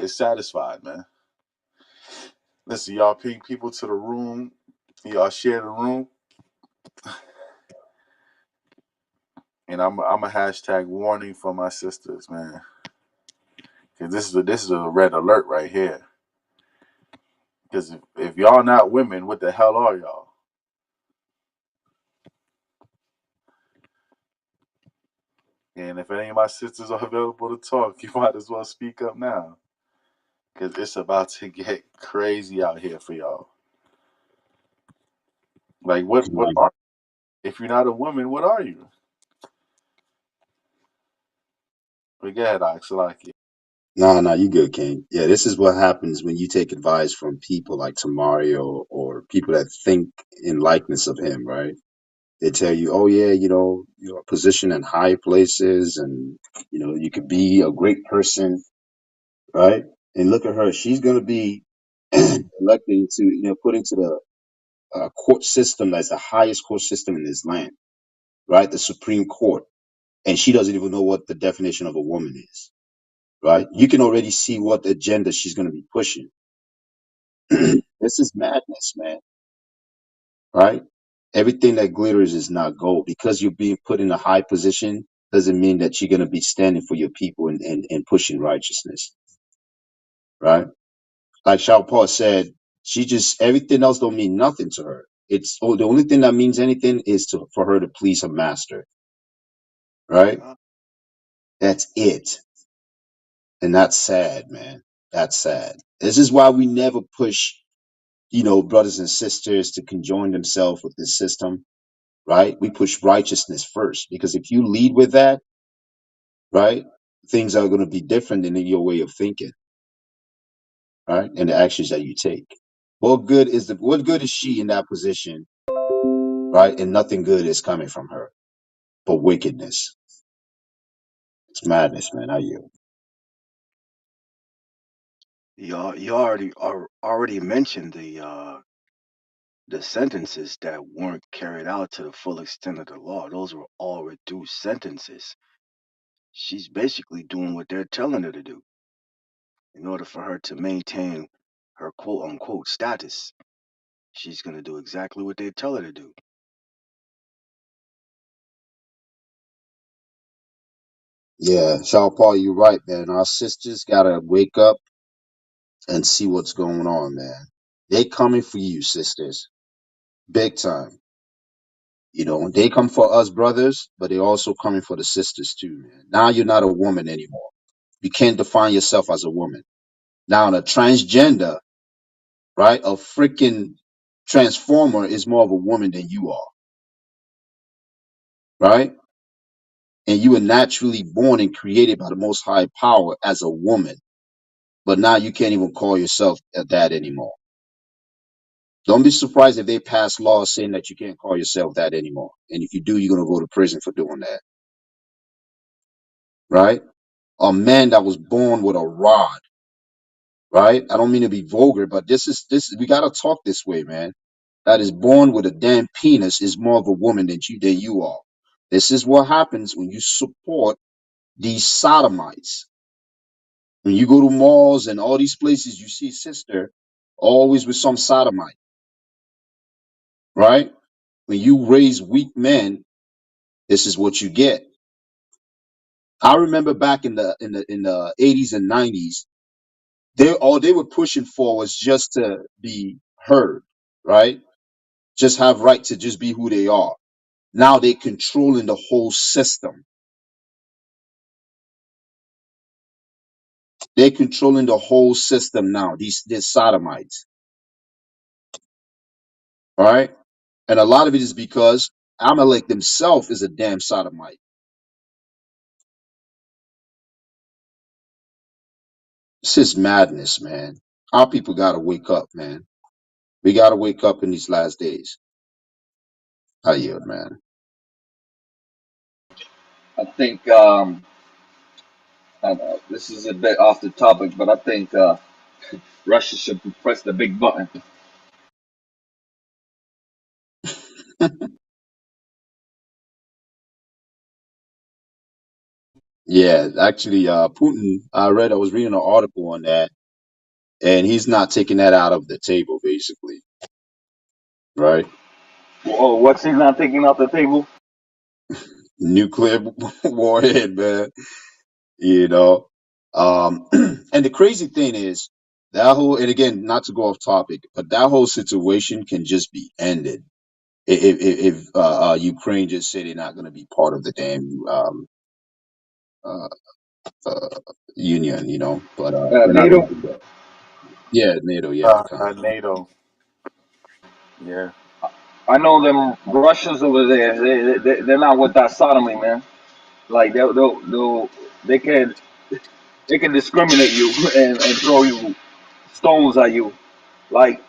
is satisfied, man. Listen, y'all ping people to the room. Y'all share the room. And I'm a hashtag warning for my sisters, man. Cause this is a red alert right here. Because if y'all not women, what the hell are y'all? And if any of my sisters are available to talk, you might as well speak up now. Because it's about to get crazy out here for y'all. Like, what are if you're not a woman, what are you? But go ahead, Axelaki. No, no, you good, King. Yeah, this is what happens when you take advice from people like Tamario or people that think in likeness of him, right? They tell you, oh yeah, you're positioned in high places and you could be a great person, right? And look at her. She's gonna be elected into, put into the court system that's the highest court system in this land, right? The Supreme Court. And she doesn't even know what the definition of a woman is, right? You can already see what agenda she's gonna be pushing. This is madness, man. Right? Everything that glitters is not gold. Because you're being put in a high position doesn't mean that you're going to be standing for your people and pushing righteousness. Right? Like Shaul Paul said, she just, everything else don't mean nothing to her. The only thing that means anything is for her to please her master. Right? That's it. And that's sad, man. That's sad. This is why we never push, brothers and sisters to conjoin themselves with this system, right? We push righteousness first because if you lead with that, right, things are going to be different in your way of thinking, right, and the actions that you take. What good is she in that position, right? And nothing good is coming from her, but wickedness. It's madness, man. I you. You already mentioned the sentences that weren't carried out to the full extent of the law. Those were all reduced sentences. She's basically doing what they're telling her to do in order for her to maintain her quote unquote status. She's gonna do exactly what they tell her to do. Yeah, Shaul Paul, you're right, man. Our sisters gotta wake up and see what's going on, man. They coming for you, sisters, big time. They come for us brothers, but they also coming for the sisters too, man. Now you're not a woman anymore. You can't define yourself as a woman. Now the transgender, right, a freaking transformer is more of a woman than you are, right? And you were naturally born and created by the most high power as a woman. But now you can't even call yourself that anymore. Don't be surprised if they pass laws saying that you can't call yourself that anymore. And if you do, you're going to go to prison for doing that, right? A man that was born with a rod, right? I don't mean to be vulgar, but we got to talk this way, man. That is born with a damn penis is more of a woman than you are. This is what happens when you support these sodomites. When you go to malls and all these places, you see sister always with some sodomite, right? When you raise weak men, this is what you get. I remember back in the 80s and 90s, all they were pushing for was just to be heard, right? Just have right to just be who they are. Now they're controlling the whole system. They're controlling the whole system now. These sodomites, all right? And a lot of it is because Amalek himself is a damn sodomite. This is madness, man. Our people gotta wake up, man. We gotta wake up in these last days. I yield, man. I think I know, this is a bit off the topic, but I think Russia should press the big button. Yeah, actually, Putin. I was reading an article on that, and he's not taking that out of the table, basically, right? Oh, what's he not taking off the table? Nuclear warhead, man. You know, and the crazy thing is that whole, and again, not to go off topic, but that whole situation can just be ended if Ukraine just say they're not going to be part of the damn uh, uh, union, you know, but they're not going NATO. to do that. Yeah, NATO, yeah, NATO. Yeah. I know them Russians over there. They're not with that sodomy, man. Like they can they can discriminate you and throw you stones at you. Like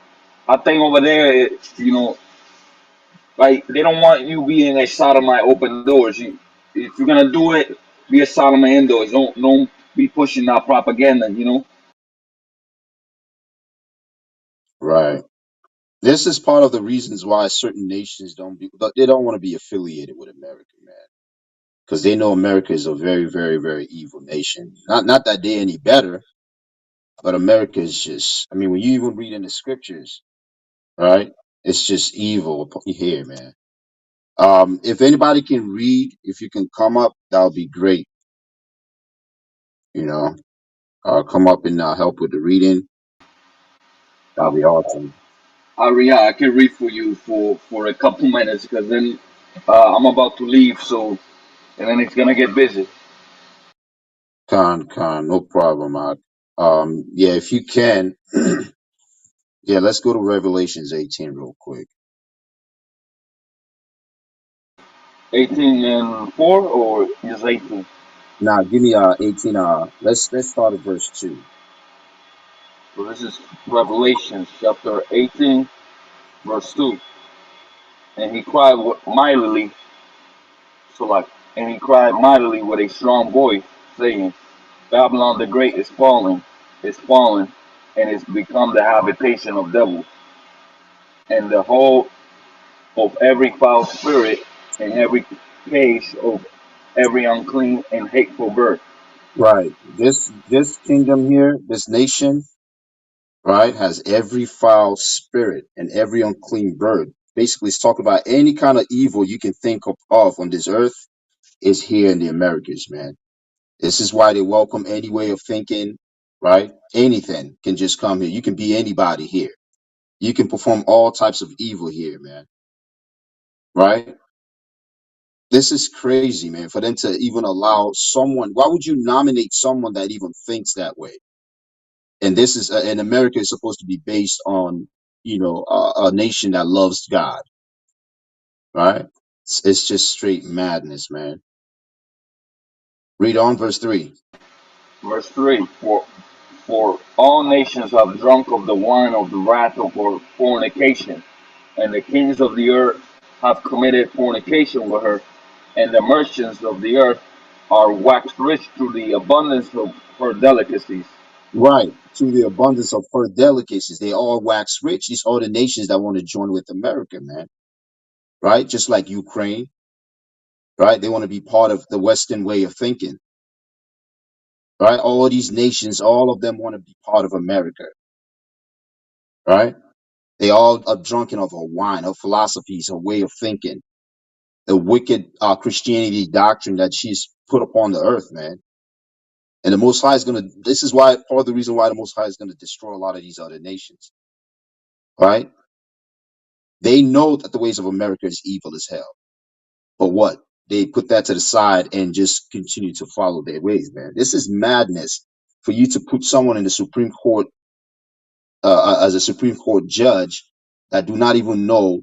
I think over there, like they don't want you being a sodomite open doors. If you're gonna do it, be a sodomite indoors. Don't be pushing that propaganda. right. This is part of the reasons why certain nations they don't want to be affiliated with America, man, because they know America is a very, very, very evil nation. Not that they're any better, but America is just. I mean, when you even read in the scriptures, right, it's just evil here, man. If anybody can read, if you can come up, that would be great. You know, come up and help with the reading. That'll Uh, be awesome. Aria, I can read for you for a couple minutes because then I'm about to leave. So and then it's gonna get busy. No problem. Yeah, if you can, yeah, let's go to Revelations 18 real quick. 18 and 4 or just 18? Now, give me 18. Let's start at verse 2. So this is Revelation chapter 18, verse 2. And he cried mightily, so like, and he cried mightily with a strong voice, saying, Babylon the Great is fallen, and is become the habitation of devils, and the whole of every foul spirit, and every case of every unclean and hateful bird. Right. This kingdom here, this nation, right, has every foul spirit and every unclean bird. Basically, it's talking about any kind of evil you can think of on this earth is here in the Americas, man. This is why they welcome any way of thinking, right? Anything can just come here. You can be anybody here. You can perform all types of evil here, man. Right? This is crazy, man. For them to even allow someone, why would you nominate someone that even thinks that way? And this is, and America is supposed to be based on, a nation that loves God, right? It's just straight madness, man. Read on verse 3. Verse 3 For all nations have drunk of the wine of the wrath of fornication, and the kings of the earth have committed fornication with her, and the merchants of the earth are waxed rich through the abundance of her delicacies. Right. To the abundance of her delicacies, they all wax rich. These are the nations that want to join with America, man. Right? Just like Ukraine, right? They want to be part of the Western way of thinking, right? All these nations, all of them want to be part of America, right? They all are drunken of her wine, her philosophies, her way of thinking, the wicked Christianity doctrine that she's put upon the earth, man. And the Most High is going to, this is why, part of the reason why the Most High is going to destroy a lot of these other nations, right? They know that the ways of America is evil as hell. But what? They put that to the side and just continue to follow their ways, man. This is madness for you to put someone in the Supreme Court as a Supreme Court judge that do not even know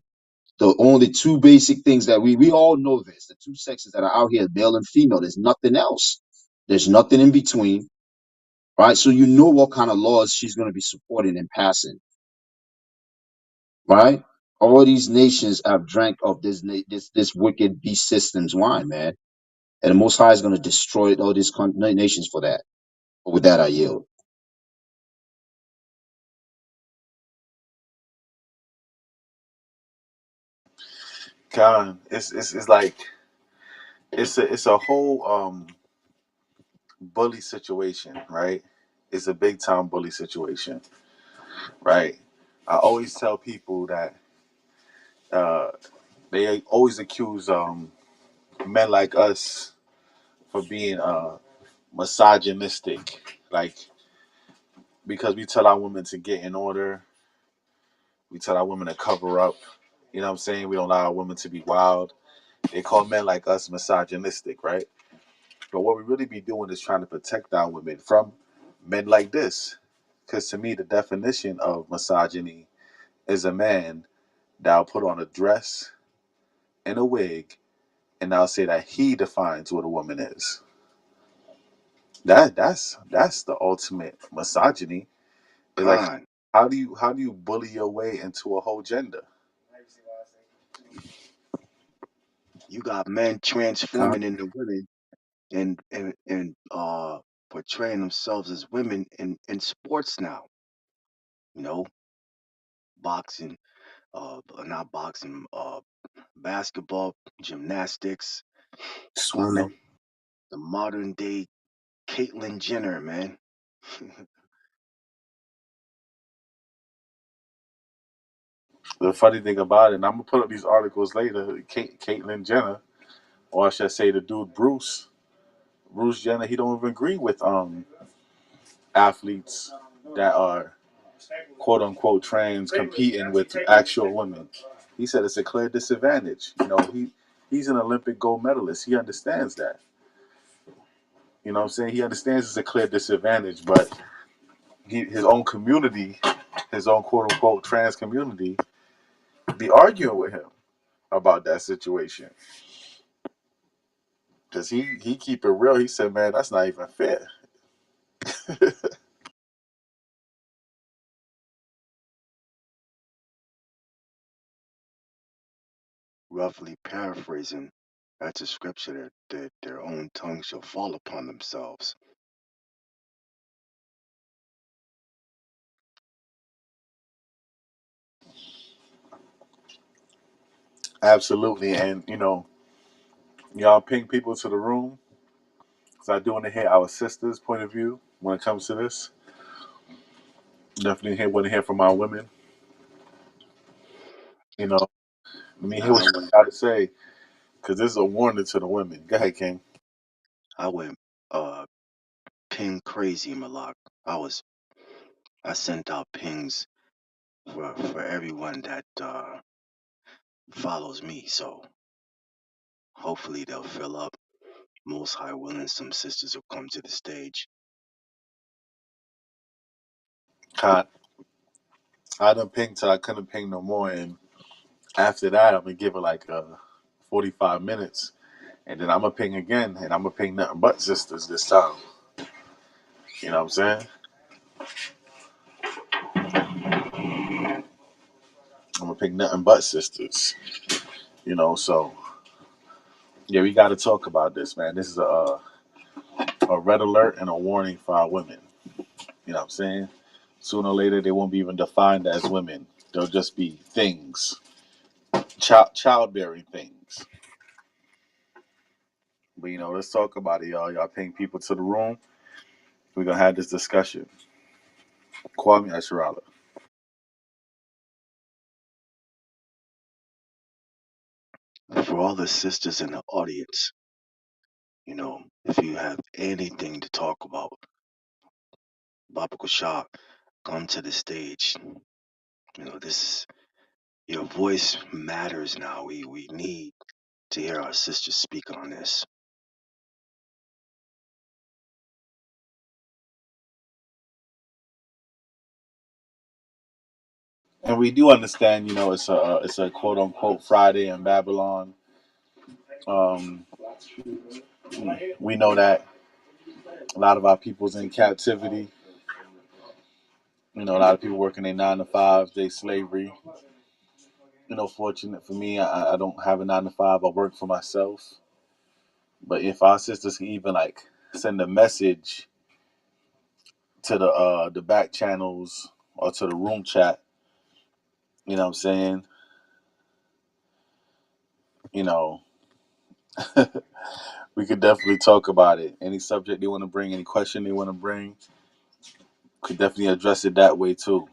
the only two basic things that we all know this, the two sexes that are out here, male and female. There's nothing else. There's nothing in between, right? So you know what kind of laws she's going to be supporting and passing, right? All these nations have drank of this wicked beast systems wine, man. And the Most High is going to destroy all these nations for that. But with that, I yield. God, it's like it's a whole bully situation, right? It's a big time bully situation, right? I always tell people that uh, they always accuse men like us for being misogynistic, like because we tell our women to get in order, we tell our women to cover up. You know what I'm saying? We don't allow our women to be wild. They call men like us misogynistic, right? But what we really be doing is trying to protect our women from men like this. Because to me, the definition of misogyny is a man that'll put on a dress and a wig and I'll say that he defines what a woman is. That's the ultimate misogyny. It's like Con, how do you bully your way into a whole gender? you got men Con, transforming into women and portraying themselves as women in sports now. You know, boxing, not boxing, basketball, gymnastics. You know, swimming. the modern day Caitlyn Jenner, man. The funny thing about it, and I'm gonna put up these articles later. Caitlyn Jenner, or I should say, the dude Bruce Jenner, he don't even agree with athletes that are quote unquote trans competing with actual women. He said it's a clear disadvantage. He's an Olympic gold medalist. He understands that. You know what I'm saying? He understands it's a clear disadvantage, but his own community, his own quote unquote trans community, be arguing with him about that situation. Cause he keep it real. He said, "Man, that's not even fair." Roughly paraphrasing, that's a scripture that their own tongue shall fall upon themselves. Absolutely, and y'all ping people to the room. Cause I do want to hear our sisters' point of view when it comes to this. Definitely want to hear from our women. You know, let me hear Now what you got to say. Cause this is a warning to the women. Go ahead, King. I went uh ping crazy, Malak. I sent out pings for everyone that follows me. So hopefully they'll fill up. Most High willing, some sisters will come to the stage. I done ping till I couldn't ping no more, and after that, I'm gonna give it like 45 minutes, and then I'm gonna ping again, and I'm gonna ping nothing but sisters this time. You know what I'm saying? I'm gonna ping nothing but sisters. So yeah, we got to talk about this, man. This is a red alert and a warning for our women. You know what I'm saying? Sooner or later, they won't be even defined as women. They'll just be things, childbearing things. But let's talk about it, y'all. Y'all ping people to the room. We're gonna have this discussion. Kwame Asharala. For all the sisters in the audience, if you have anything to talk about, Baba Kushak, come to the stage. This is your voice matters now. We need to hear our sisters speak on this. And we do understand, it's a quote unquote Friday in Babylon. Um, we know that a lot of our people's in captivity. A lot of people working their 9 to 5, day slavery. Fortunate for me, I don't have a 9 to 5. I work for myself. But if our sisters can even like send a message to the back channels or to the room chat, you know what I'm saying? You know, We could definitely talk about it. Any subject they want to bring, any question they want to bring, could definitely address it that way too.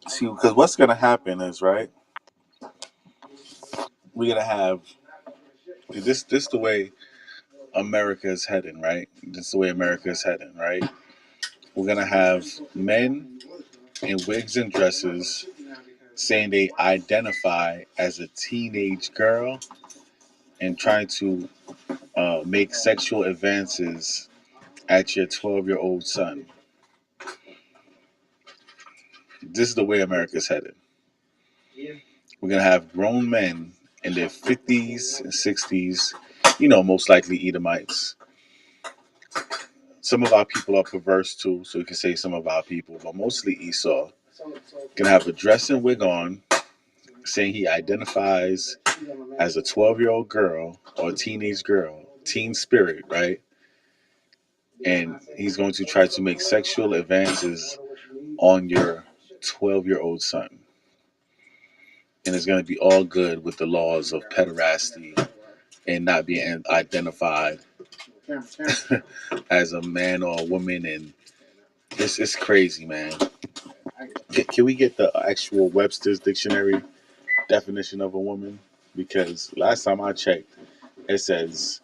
See, because what's gonna happen is right. We're gonna have this the way America is heading, right? This is the way America is heading, right? We're gonna have men in wigs and dresses saying they identify as a teenage girl and trying to make sexual advances at your 12-year-old son. This is the way America is headed. We're gonna have grown men in their 50s and 60s, most likely Edomites. Some of our people are perverse too, so you can say some of our people, but mostly Esau. Gonna have a dress and wig on, saying he identifies as a 12-year-old girl or a teenage girl, teen spirit, right? And he's going to try to make sexual advances on your 12-year-old son. And it's going to be all good with the laws of pederasty and not being identified as a man or a woman. And it's crazy, man. Can we get the actual Webster's dictionary definition of a woman? Because last time I checked, it says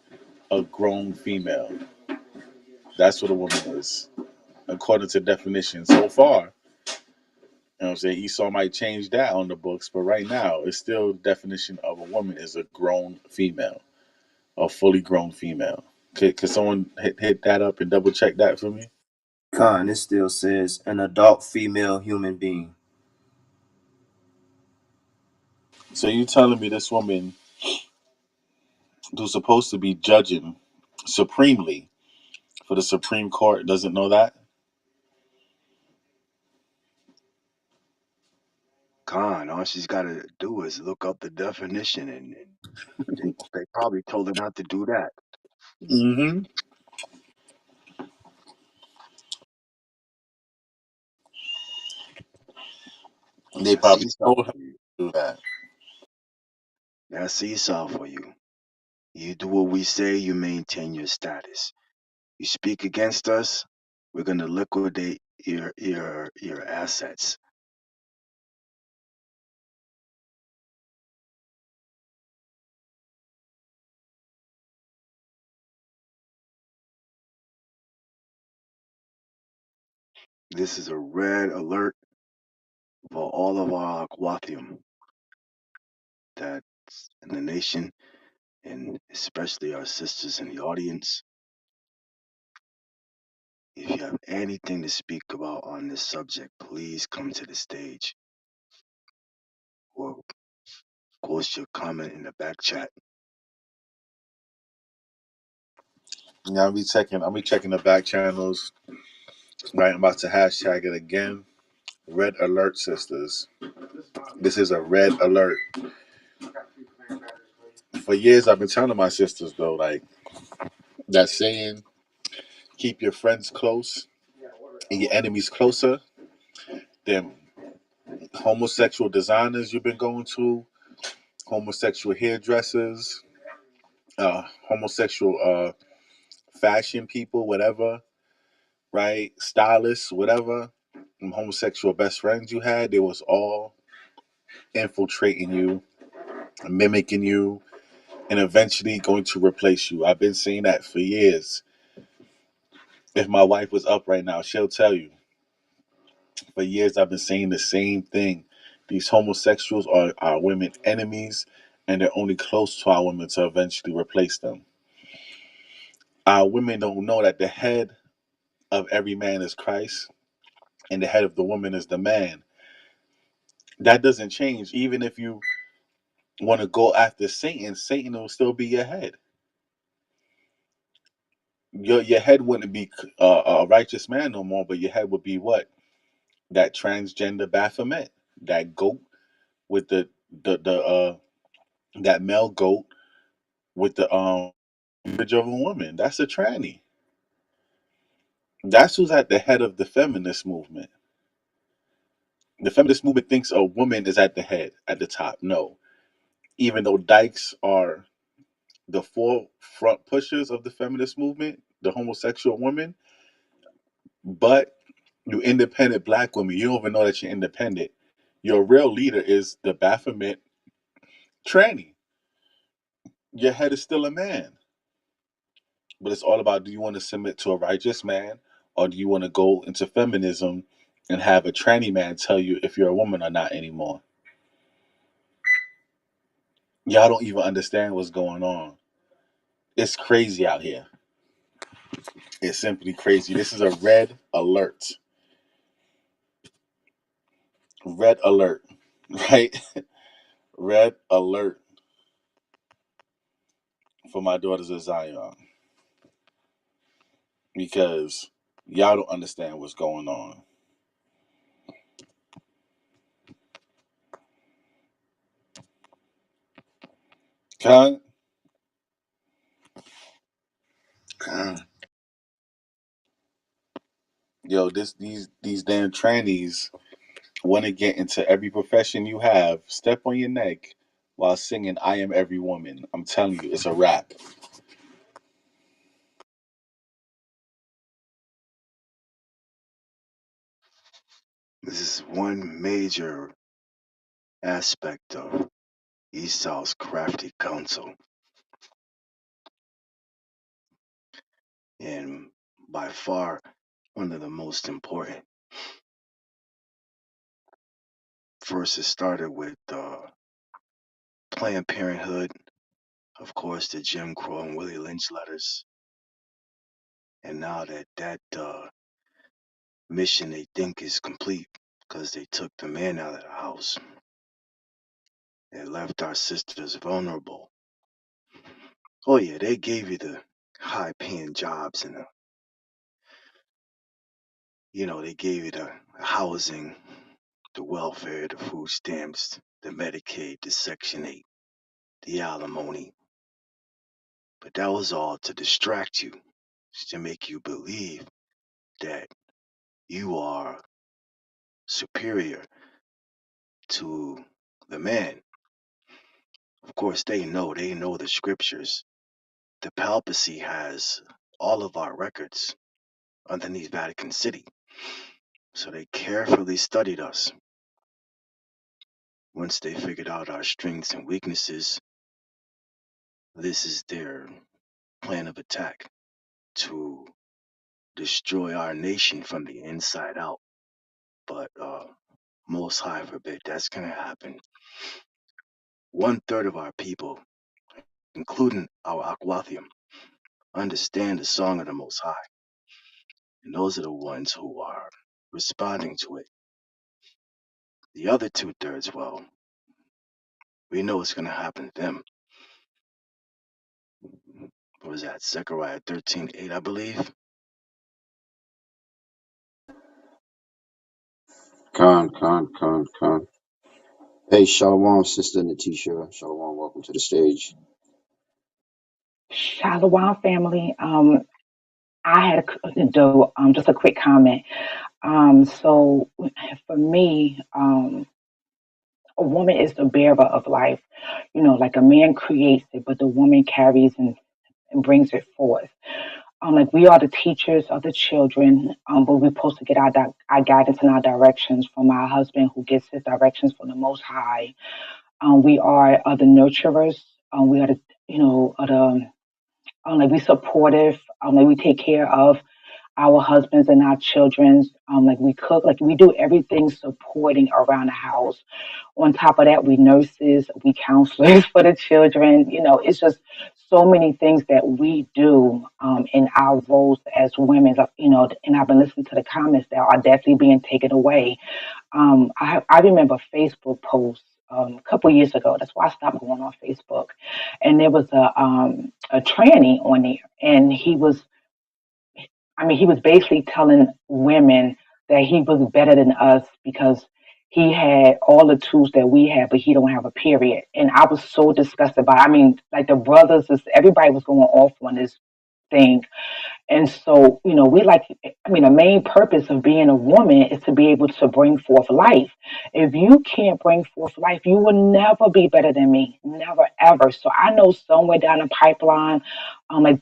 a grown female. That's what a woman is, according to definition. So far, what I'm saying? Esau might change that on the books, but right now, it's still the definition of a woman is a grown female, a fully grown female. Could someone hit that up and double check that for me? Khan, it still says an adult female human being. So you telling me this woman who's supposed to be judging supremely for the Supreme Court doesn't know that? Khan, all she's got to do is look up the definition, and they probably told her not to do that. Mm-hmm. They That's probably Esau told her for you. to do that. That's Esau for you. You do what we say, you maintain your status. You speak against us, we're gonna liquidate your assets. This is a red alert for all of our Aquathium that's in the nation, and especially our sisters in the audience. If you have anything to speak about on this subject, please come to the stage or post your comment in the back chat. Yeah, I'll be checking the back channels. Right, I'm about to hashtag it again. Red alert, sisters. This is a red alert. For years, I've been telling my sisters though, like that saying, keep your friends close and your enemies closer. Them homosexual designers you've been going to, homosexual hairdressers, homosexual fashion people, whatever, right? Stylists, whatever. Them homosexual best friends you had, they was all infiltrating you, mimicking you, and eventually going to replace you. I've been saying that for years. If my wife was up right now, she'll tell you. For years, I've been saying the same thing. These homosexuals are our women enemies, and they're only close to our women to eventually replace them. Our women don't know that the head of every man is Christ, and the head of the woman is the man. That doesn't change. Even if you want to go after Satan, Satan will still be your head. Your head wouldn't be a righteous man no more, but your head would be what? That transgender Baphomet, that goat with the that male goat with the image of a woman. That's a tranny. That's who's at the head of the feminist movement. The feminist movement thinks a woman is at the head, at the top. No, even though dykes are the forefront pushers of the feminist movement, the homosexual women, but you independent black women, you don't even know that you're independent. Your real leader is the Baphomet tranny. Your head is still a man. But it's all about, do you want to submit to a righteous man, or do you want to go into feminism and have a tranny man tell you if you're a woman or not anymore? Y'all don't even understand what's going on. It's crazy out here. It's simply crazy. This is a red alert. Red alert. Right? Red alert for my daughters of Zion. Because y'all don't understand what's going on. Con, con. Yo, these damn trannies want to get into every profession you have, step on your neck while singing "I Am Every Woman." I'm telling you, it's a rap. This is one major aspect of Esau's crafty counsel, and by far one of the most important. First, it started with Planned Parenthood, of course, the Jim Crow and Willie Lynch letters, and now that mission they think is complete because they took the man out of the house. It left our sisters vulnerable. Oh yeah, they gave you the high-paying jobs and they gave you the housing, the welfare, the food stamps, the Medicaid, the Section 8, the alimony. But that was all to distract you, to make you believe that you are superior to the man. Of course, they know the scriptures. The papacy has all of our records underneath Vatican City. So they carefully studied us. Once they figured out our strengths and weaknesses, this is their plan of attack to destroy our nation from the inside out. But most high forbid that's going to happen. 1/3 of our people, including our Aquathium, understand the song of the Most High. And those are the ones who are responding to it. The other 2/3, well, we know what's going to happen to them. What was that? Zechariah 13:8, I believe. Con. Hey, Shalom, sister Natisha. Shalom, welcome to the stage. Shalom family. I had to do just a quick comment. So for me, a woman is the bearer of life. Like a man creates it, but the woman carries and brings it forth. Like we are the teachers of the children, but we're supposed to get our guidance and our directions from our husband, who gets his directions from the Most High. We are the nurturers. We are the, are the like we supportive, like we take care of our husbands and our children's, like we cook, like we do everything supporting around the house. On top of that, we nurses, we counselors for the children. It's just so many things that we do in our roles as women. And I've been listening to the comments that are definitely being taken away. I remember Facebook posts a couple years ago. That's why I stopped going on Facebook. And there was a tranny on there, and he was basically telling women that he was better than us because he had all the tools that we had, but he don't have a period. And I was so disgusted by it. I mean, like the brothers, everybody was going off on this thing. And so, the main purpose of being a woman is to be able to bring forth life. If you can't bring forth life, you will never be better than me. Never, ever. So I know somewhere down the pipeline, like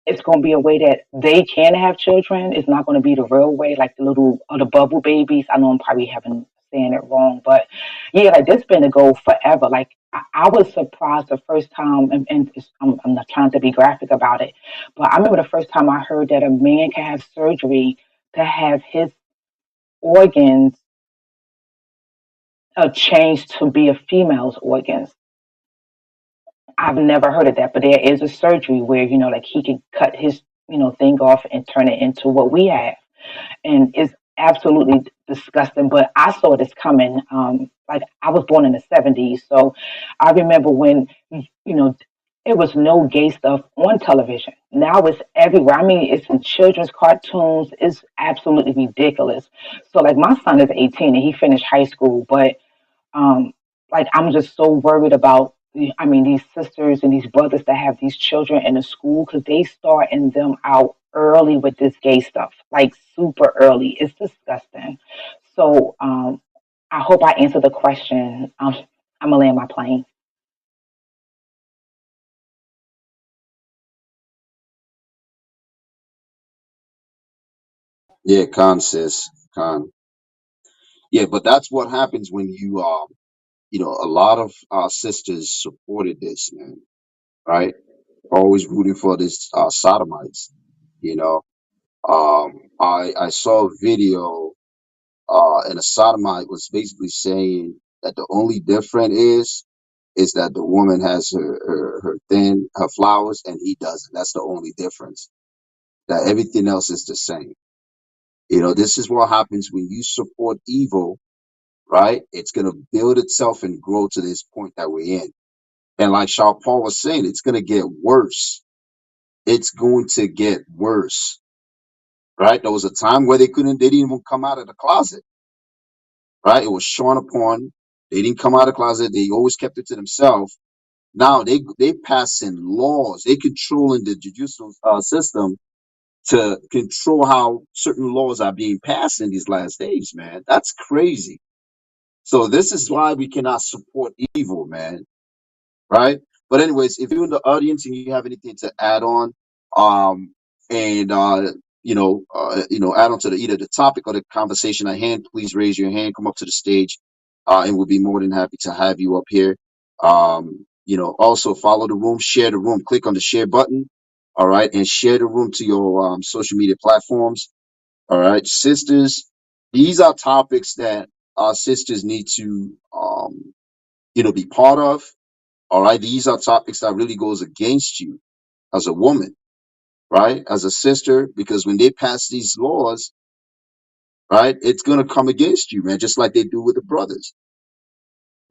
it's going to be a way that they can have children. It's not going to be the real way, like the bubble babies. I know I'm probably having saying it wrong, but yeah, like this been a goal forever. Like I was surprised the first time, and I'm not trying to be graphic about it, but I remember the first time I heard that a man can have surgery to have his organs changed to be a female's organs. I've never heard of that, but there is a surgery where like he can cut his thing off and turn it into what we have, and it's absolutely disgusting. But I saw this coming. Like I was born in the '70s, so I remember when it was no gay stuff on television. Now it's everywhere. I mean, it's in children's cartoons. It's absolutely ridiculous. So like my son is 18 and he finished high school, but um, like I'm just so worried about. I mean, these sisters and these brothers that have these children in the school because they starting them out early with this gay stuff, like super early. It's disgusting. So I hope I answered the question. I'm gonna land my plane. Yeah, con sis, con. Yeah, but that's what happens when a lot of our sisters supported this, man, right? Always rooting for this sodomites, you know. I saw a video, and a sodomite was basically saying that the only difference is that the woman has her flowers and he doesn't. That's the only difference. That everything else is the same. This is what happens when you support evil, right? It's gonna build itself and grow to this point that we're in. And like Shaw Paul was saying, it's gonna get worse. It's going to get worse, right? There was a time where they didn't even come out of the closet, right? It was shorn upon. They didn't come out of the closet. They always kept it to themselves. Now they passing laws. They controlling the judicial system to control how certain laws are being passed in these last days, man. That's crazy. So this is why we cannot support evil, man. Right? But anyways, if you're in the audience and you have anything to add on, um, and add on to either the topic or the conversation at hand, please raise your hand, come up to the stage, and we'll be more than happy to have you up here. Also follow the room, share the room, click on the share button, all right, and share the room to your social media platforms. All right, sisters, these are topics that our sisters need to be part of. All right, these are topics that really goes against you as a woman, right? As a sister, because when they pass these laws, right, it's gonna come against you, man, just like they do with the brothers,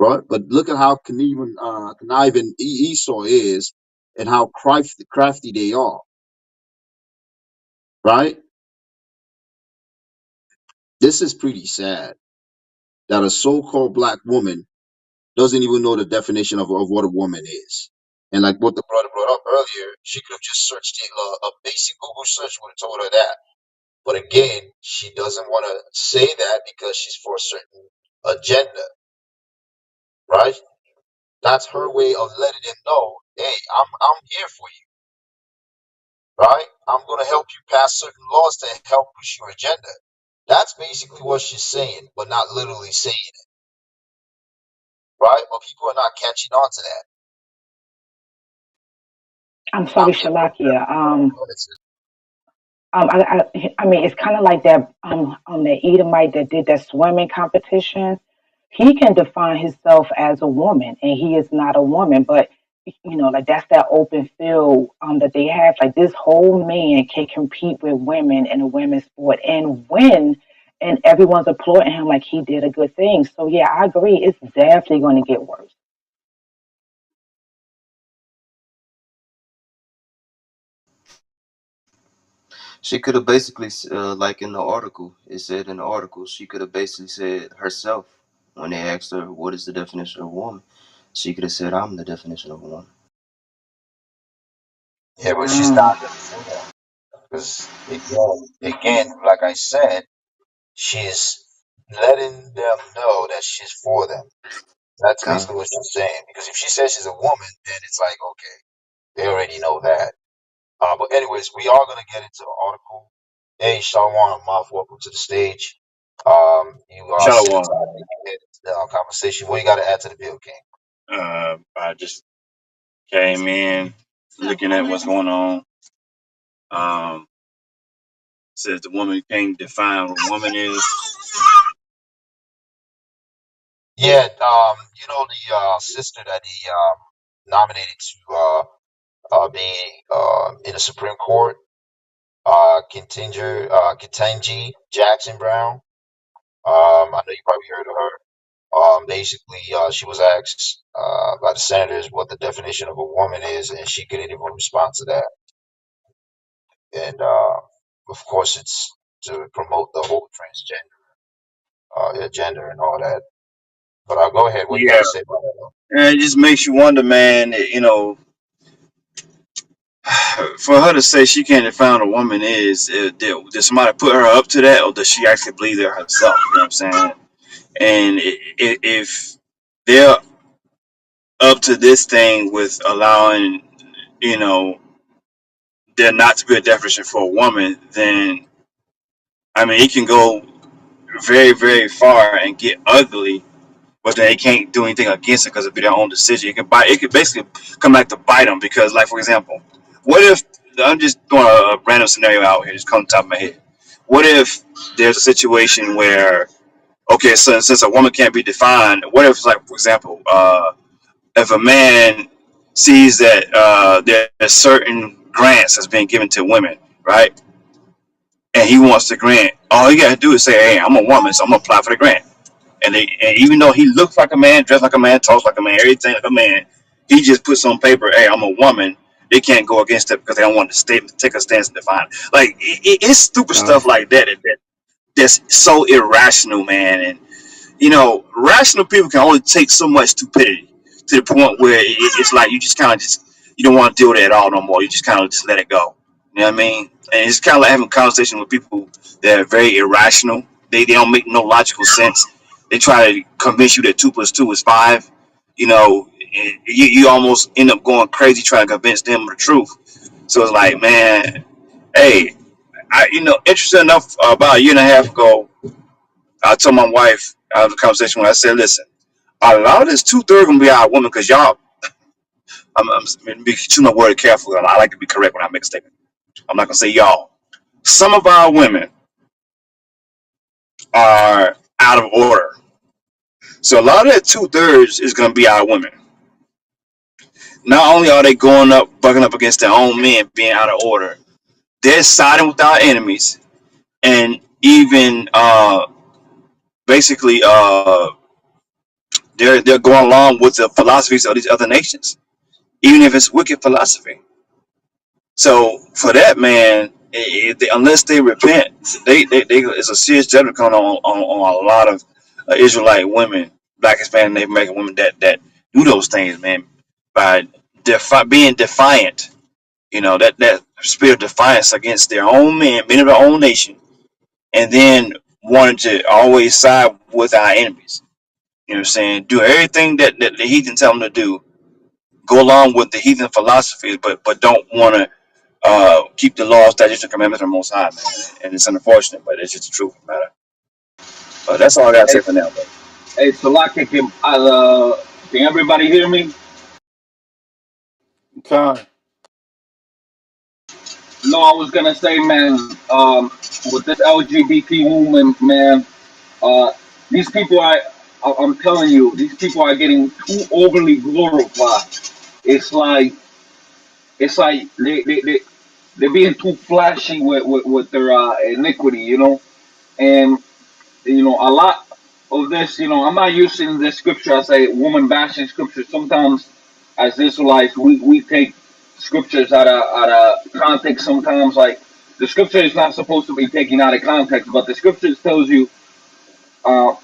right? But look at how conniving Esau is, and how crafty they are, right? This is pretty sad that a so-called black woman doesn't even know the definition of what a woman is. And like what the brother brought up earlier, she could have just searched it, a basic Google search would have told her that. But again, she doesn't want to say that because she's for a certain agenda, right? That's her way of letting them know, hey, I'm here for you, right? I'm gonna help you pass certain laws to help push your agenda. That's basically what she's saying, but not literally saying it, right? But people are not catching on to that. I'm I'm sorry, just putting that. Shalakia. Go ahead, sis. I mean, it's kind of like that. That Edomite that did that swimming competition. He can define himself as a woman, and he is not a woman. But like that's that open field that they have. Like this whole man can compete with women in a women's sport and win and everyone's applauding him like he did a good thing. So yeah, I agree. It's definitely going to get worse. She could have basically, like in the article, it said in the article, she could have basically said herself when they asked her, "What is the definition of a woman?" She could have said, "I'm the definition of a woman." Yeah, but she's Mm, not gonna say that because again, like I said, she's letting them know that she's for them. That's Con. basically what she's saying. Because if she says she's a woman, then it's like, okay, they already know that. But anyways, we are gonna get into the article. Hey, Shalwan, Moth, welcome to the stage. You sit Shalom. aside and get into the conversation. What you got to add to the bill, King? I just came in looking at what's going on. Um, says the woman can't define what a woman is. Yeah, the sister that he nominated to be in the Supreme Court, Ketanji Jackson Brown. I know you probably heard of her. Basically, she was asked by the senators what the definition of a woman is, and she couldn't even respond to that. And of course, it's to promote the whole transgender agenda and all that. But go ahead. What you got Yeah, to say about that? and it just makes you wonder, man. For her to say she can't define what a woman is, did somebody put her up to that, or does she actually believe that herself? You know what I'm saying? And if they're up to this thing with allowing, you know, there not to be a definition for a woman, then I mean, it can go very, very far and get ugly, but they can't do anything against it because it'll be their own decision. It can bite. It could basically come back to bite them because, like for example, what if I'm just throwing a random scenario out here, just come to the top of my head. What if there's a situation where, okay, so since a woman can't be defined, what if, like for example, if a man sees that there's certain grants that's being given to women, right? And he wants the grant, all he got to do is say, "Hey, I'm a woman, so I'm gonna apply for the grant." And even though he looks like a man, dressed like a man, talks like a man, everything like a man, he just puts on paper, "Hey, I'm a woman." They can't go against it because they don't want to take a stance and define. Like it's stupid Con. stuff like that's so irrational, man. And rational people can only take so much stupidity to the point where it's like you just kind of just you don't want to deal with it at all no more. You just kind of just let it go. You know what I mean? And it's kind of like having a conversation with people that are very irrational. They don't make no logical sense. They try to convince you that 2 plus 2 is 5. You almost end up going crazy trying to convince them of the truth. So it's like, man, hey, interesting enough, about a year and a half ago, I told my wife, I had a conversation when I said, listen, a lot of this 2/3 gonna be our women because y'all, I'm be choosing my word carefully. I like to be correct when I make a statement. I'm not gonna say y'all. Some of our women are out of order. So a lot of that 2/3 is gonna be our women. Not only are they going up, bucking up against their own men being out of order, they're siding with our enemies and even basically they're going along with the philosophies of these other nations, even if it's wicked philosophy. So for that man, unless they repent, they it's a serious judgment coming on a lot of Israelite women, Black Hispanic Native American women that do those things, man, by being defiant. That spirit of defiance against their own men of their own nation, and then wanting to always side with our enemies. You know what I'm saying? Do everything that the heathen tell them to do. Go along with the heathen philosophies, but don't want to keep the laws, statutes, and commandments of the Most High, man. And it's unfortunate, but it's just the truth of the matter. But that's all I gotta Hey, say for now, bro. hey, Salaki, can everybody hear me? Con. No, I was gonna say, man, with this LGBT movement, man, uh, these people I'm telling you, these people are getting too overly glorified. It's like, it's like they're being too flashy with their iniquity, you know? And a lot of this, I'm not using this scripture as a woman bashing scripture. Sometimes, as Israelites, we take scriptures out of context. Sometimes, like the scripture is not supposed to be taken out of context, but the scripture tells you uh,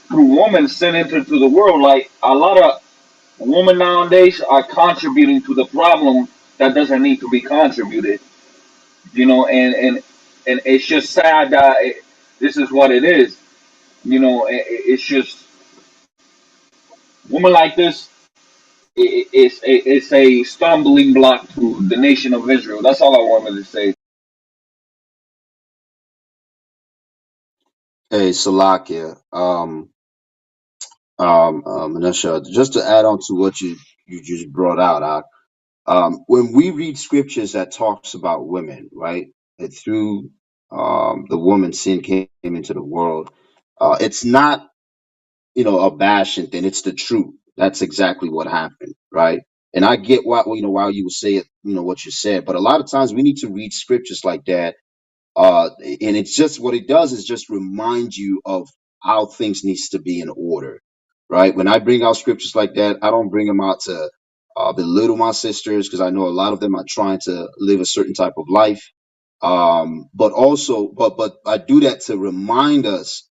through woman sin entered to the world. Like a lot of women nowadays are contributing to the problem that doesn't need to be contributed. And it's just sad that this is what it is. It's just women like this. It's a stumbling block to the nation of Israel. That's all I wanted to say. Hey, Salakia. Manesha, just to add on to what you just brought out, when we read scriptures that talks about women, right, that through the woman sin came into the world, it's not, a bashing thing. It's the truth. That's exactly what happened, right? And I get why, why you would say it, what you said, but a lot of times we need to read scriptures like that, and it's just what it does is just remind you of how things needs to be in order, right? When I bring out scriptures like that, I don't bring them out to belittle my sisters, because I know a lot of them are trying to live a certain type of life, but also but I do that to remind us,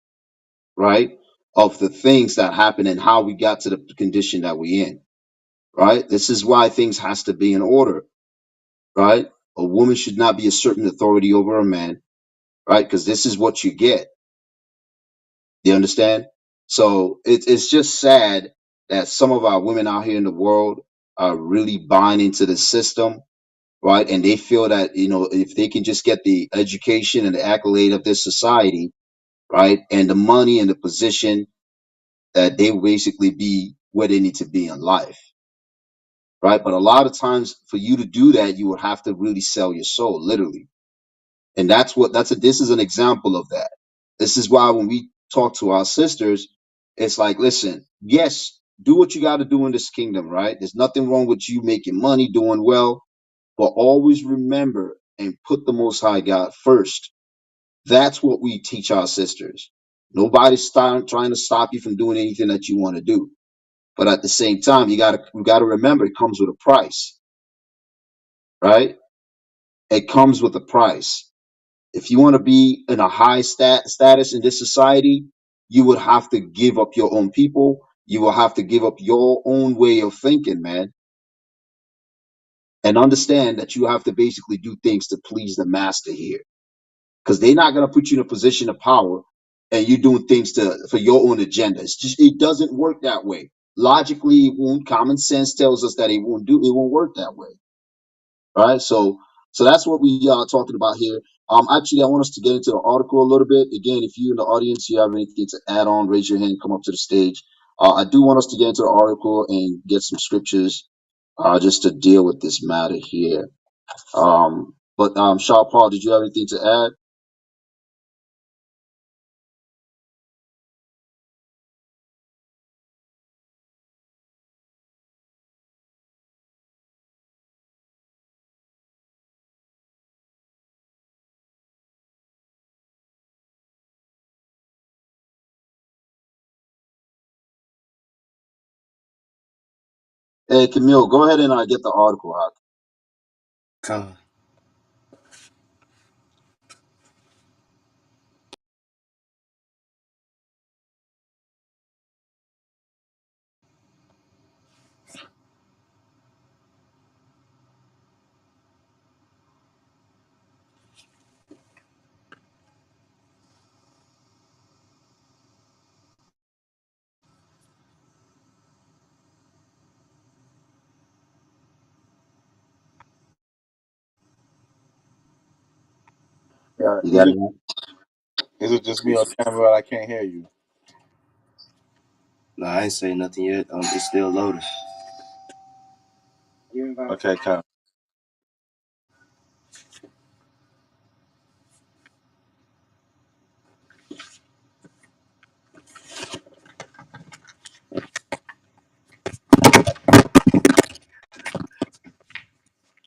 right, of the things that happen and how we got to the condition that we in, right? This is why things has to be in order, right? A woman should not be a certain authority over a man, right? Because this is what you get. You understand? So it's just sad that some of our women out here in the world are really buying into the system, right? And they feel that, if they can just get the education and the accolade of this society, right, and the money and the position, that they will basically be where they need to be in life, right? But a lot of times for you to do that, you would have to really sell your soul, literally. And this is an example of that. This is why when we talk to our sisters, it's like, listen, yes, do what you got to do in this kingdom, right? There's nothing wrong with you making money, doing well, but always remember and put the Most High God first. That's what we teach our sisters. Nobody's trying to stop you from doing anything that you want to do. But at the same time, you gotta remember it comes with a price, right? It comes with a price. If you want to be in a high status in this society, you would have to give up your own people. You will have to give up your own way of thinking, man, and understand that you have to basically do things to please the master here, because they're not gonna put you in a position of power and you doing things for your own agenda. It doesn't work that way. Logically, it won't. Common sense tells us that it won't work that way, right? So that's what we are talking about here. Actually, I want us to get into the article a little bit. Again, if you in the audience, you have anything to add on, raise your hand, come up to the stage. I do want us to get into the article and get some scriptures, just to deal with this matter here. But Shaw Paul, did you have anything to add? Hey, Camille, go ahead and get the article out. Come. Yeah, You got it? is it just me on camera? I can't hear you. No, I ain't say nothing yet. It's still loading. Okay, come.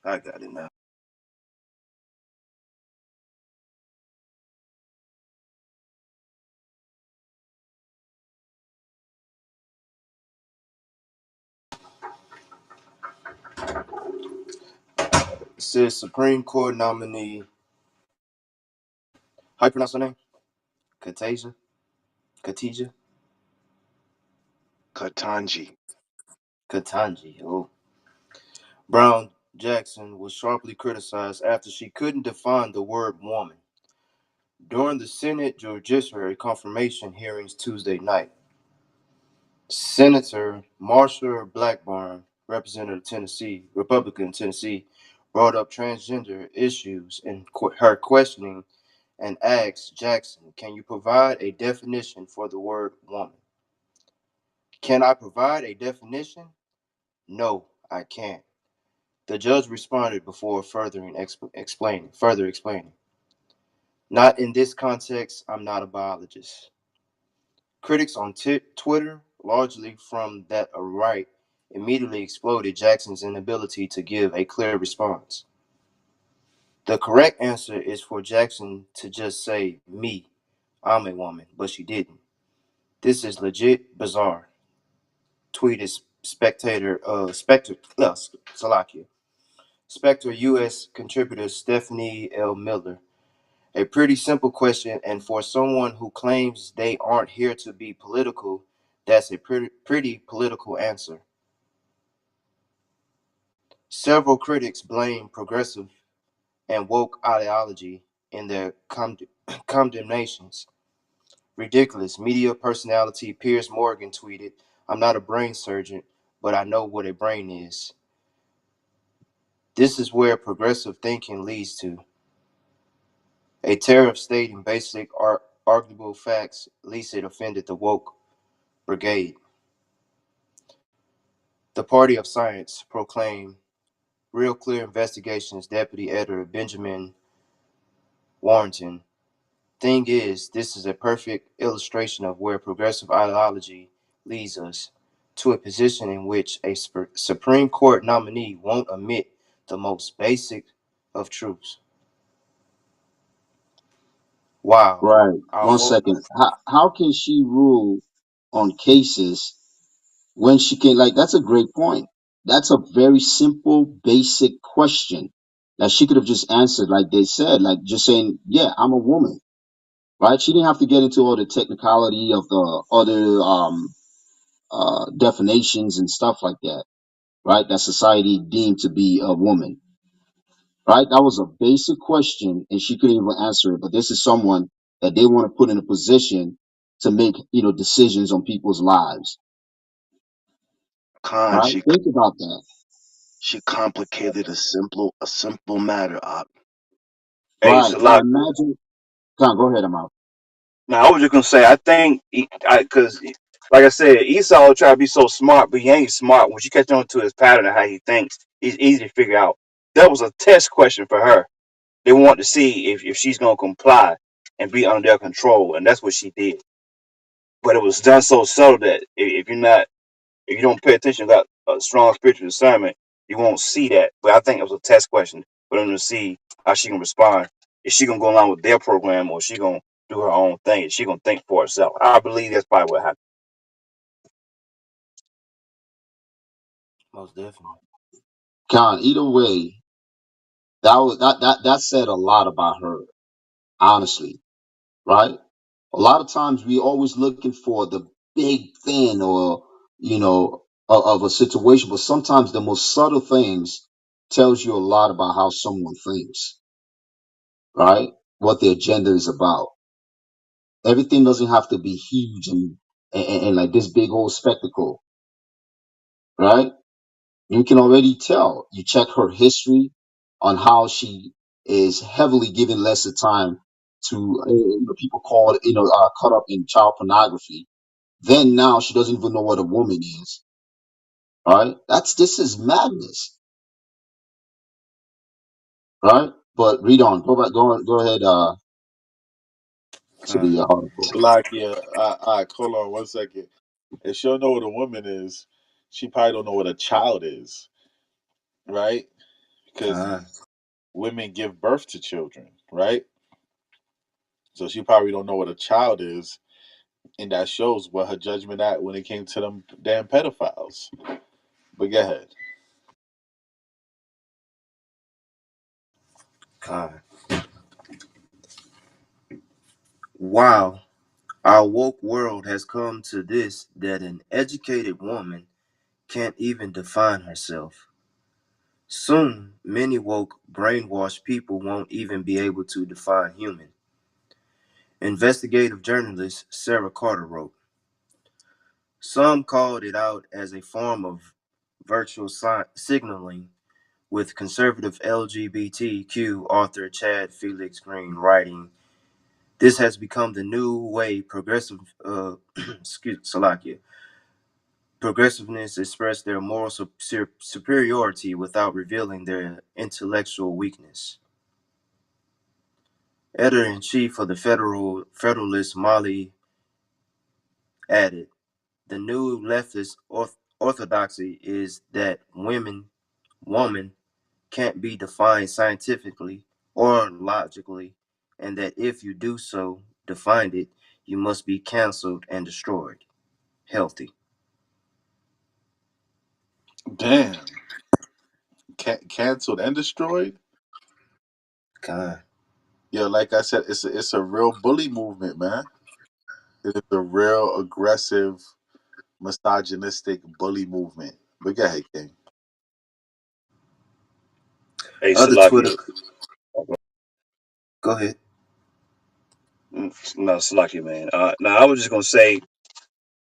I got it now. It says Supreme Court nominee. How you pronounce her name? Katasia. Katija. Katanji. Katanji. Oh. Brown Jackson was sharply criticized after she couldn't define the word woman during the Senate Judiciary confirmation hearings Tuesday night. Senator Marsha Blackburn, representative of Tennessee, Republican Tennessee, brought up transgender issues in her questioning and asked Jackson, "Can you provide a definition for the word woman?" "Can I provide a definition? No, I can't." The judge responded before further explaining, "Not in this context. I'm not a biologist." Critics on Twitter, largely from that right, immediately exploded Jackson's inability to give a clear response. The correct answer is for Jackson to just say, "Me, I'm a woman," but she didn't. "This is legit bizarre," tweeted Salakia. Spectre U.S. contributor Stephanie L. Miller. "A pretty simple question, and for someone who claims they aren't here to be political, that's a pretty political answer." Several critics blame progressive and woke ideology in their condemnations. Ridiculous. Media personality Piers Morgan tweeted, "I'm not a brain surgeon, but I know what a brain is." This is where progressive thinking leads to. A tariff stating basic arguable facts, least it offended the woke brigade. The Party of Science proclaimed Real Clear Investigations Deputy Editor Benjamin Warrington. "Thing is, this is a perfect illustration of where progressive ideology leads us to a position in which a Supreme Court nominee won't admit the most basic of truths." Wow. Right. Our One woke. second. How can she rule on cases when she can, like, that's a great point. That's a very simple, basic question that she could have just answered, like they said, like just saying, yeah, I'm a woman, right? She didn't have to get into all the technicality of the other definitions and stuff like that, right? That society deemed to be a woman, right? That was a basic question and she couldn't even answer it. But this is someone that they want to put in a position to make, decisions on people's lives, Khan, right? Think about that. she complicated a simple matter. Hey, Right. Now Salak. imagine, come on, go ahead, Amal. Now I was just gonna say, I think, because like I said, Esau try to be so smart, but he ain't smart. Once you catch on to his pattern of how he thinks, he's easy to figure out. That was a test question for her. They want to see if she's gonna comply and be under their control, and that's what she did. But it was done so subtle that if you don't pay attention, got a strong spiritual discernment, you won't see that. But I think it was a test question for them to see how she can respond. Is she gonna go along with their program, or is she gonna do her own thing? Is she gonna think for herself? I believe that's probably what happened. Most definitely. Con, either way, that said a lot about her, honestly, right? A lot of times we always looking for the big thing or, of a situation, but sometimes the most subtle things tells you a lot about how someone thinks, right? What the agenda is about. Everything doesn't have to be huge and like this big old spectacle, right? You can already tell. You check her history on how she is heavily giving lesser time to people called caught up in child pornography. Then now she doesn't even know what a woman is. Right? This is madness. Right? But read on. Go back. Go ahead. To Con. the article. Like, yeah, hold on one second. If she don't know what a woman is, she probably don't know what a child is, right? Because Con. women give birth to children, right? So she probably don't know what a child is, and that shows what her judgment at when it came to them damn pedophiles. But go ahead. Uh, wow, our woke world has come to this that an educated woman can't even define herself. Soon, many woke, brainwashed people won't even be able to define human. Investigative journalist Sarah Carter wrote, some called it out as a form of virtual signaling, with conservative LGBTQ author Chad Felix Green writing, this has become the new way progressiveness express their moral superiority without revealing their intellectual weakness. Editor-in-chief of the Federalist Molly added, the new leftist orthodoxy is that woman can't be defined scientifically or logically, and that if you do so, defined it, you must be canceled and destroyed. Healthy. Damn, canceled and destroyed. Kind. Yeah, like I said, it's a real bully movement, man. It's a real aggressive, misogynistic bully movement. But go ahead, King. Hey, Other Twitter. Salaki. Go ahead. No, Salaki, man. Now I was just gonna say,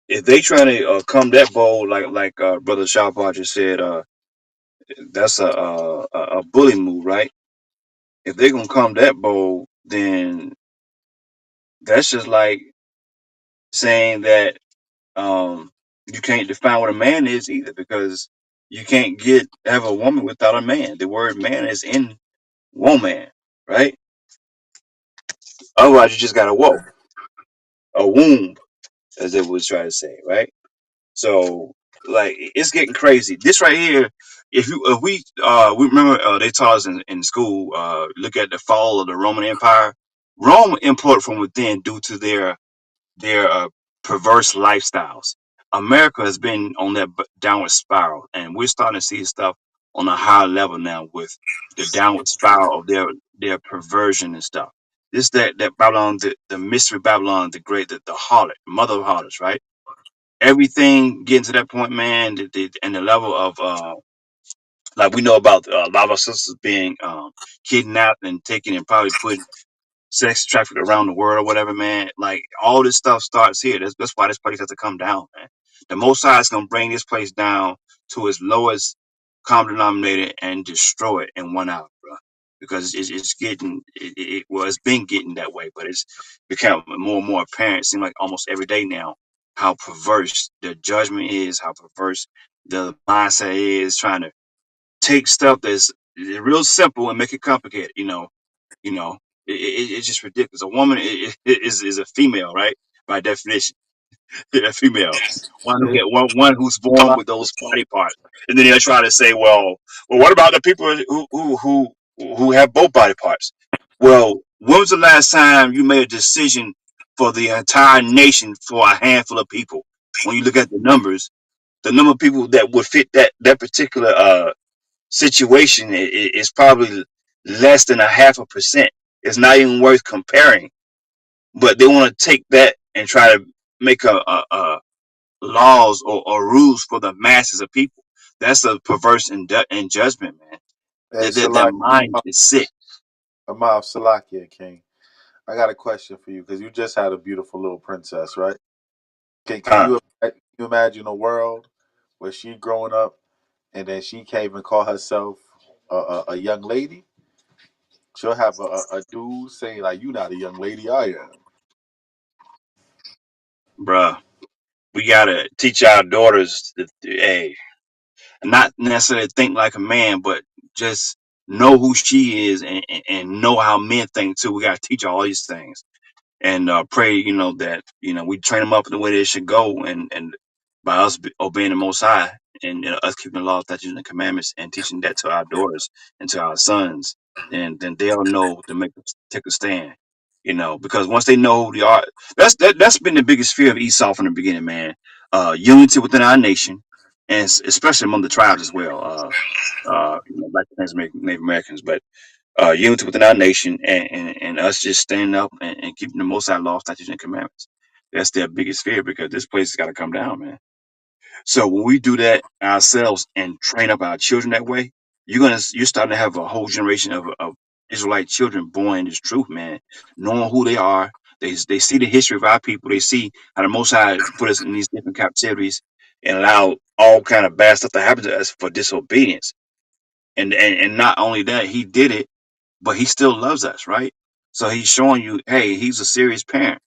if they trying to come that bold, like Brother Shahbaz just said, that's a bully move, right? If they're gonna come that bold, then that's just like saying that you can't define what a man is either, because you can't have a woman without a man. The word man is in woman, right? Otherwise, you just got a womb, as they was trying to say, right? So, like, it's getting crazy. This right here, if we remember, they taught us in school, look at the fall of the Roman Empire. Rome imported from within due to their perverse lifestyles. America has been on that downward spiral, and we're starting to see stuff on a higher level now with the downward spiral of their perversion and stuff. This that Babylon, the mystery Babylon, the great, the harlot, mother of harlots, right? Everything getting to that point, man, and the level of like we know about a lot of our sisters being kidnapped and taken and probably put sex trafficked around the world or whatever, man. Like all this stuff starts here. That's why this place has to come down, man. The Most High is gonna bring this place down to its lowest common denominator and destroy it in 1 hour, bro. Because it's getting well, it's been getting that way, but it's becoming more and more apparent. It seems like almost every day now how perverse the judgment is, how perverse the mindset is, trying to take stuff that's real simple and make it complicated. You know, it's just ridiculous. A woman is a female, right? By definition, a female. One who It's get one who's born like, with those body parts, and then they'll try to say, well, what about the people who have both body parts? Well, when was the last time you made a decision for the entire nation for a handful of people? When you look at the number of people that would fit that particular situation is probably less than a half a percent. It's not even worth comparing. But they want to take that and try to make a laws or rules for the masses of people. That's a perverse in judgment, man. hey, That mind is sick. Amav Salakia, King. I got a question for you because you just had a beautiful little princess, right? Uh, Can you imagine a world where she growing up and then she can't even call herself a young lady? She'll have a dude saying like, "You not a young lady, I am." bruh, we gotta teach our daughters hey, not necessarily think like a man, but just know who she is and know how men think too. We gotta teach her all these things and pray, that we train them up in the way they should go, and by us obeying the Most High and us keeping the law, statutes, and the commandments, and teaching that to our daughters and to our sons, and then they'll know to take a stand. Because once they know who they are, that's been the biggest fear of Esau from the beginning, man. Unity within our nation, and especially among the tribes as well. Black Native Americans, but unity within our nation, and us just standing up and keeping the Most High law, statutes, and commandments. That's their biggest fear because this place has got to come down, man. So when we do that ourselves and train up our children that way, you're starting to have a whole generation of Israelite children born in this truth, man, knowing who they are. They see the history of our people. They see how the Most High put us in these different captivities and allow all kind of bad stuff to happen to us for disobedience. And not only that, He did it, but He still loves us, right? So He's showing you, hey, He's a serious parent.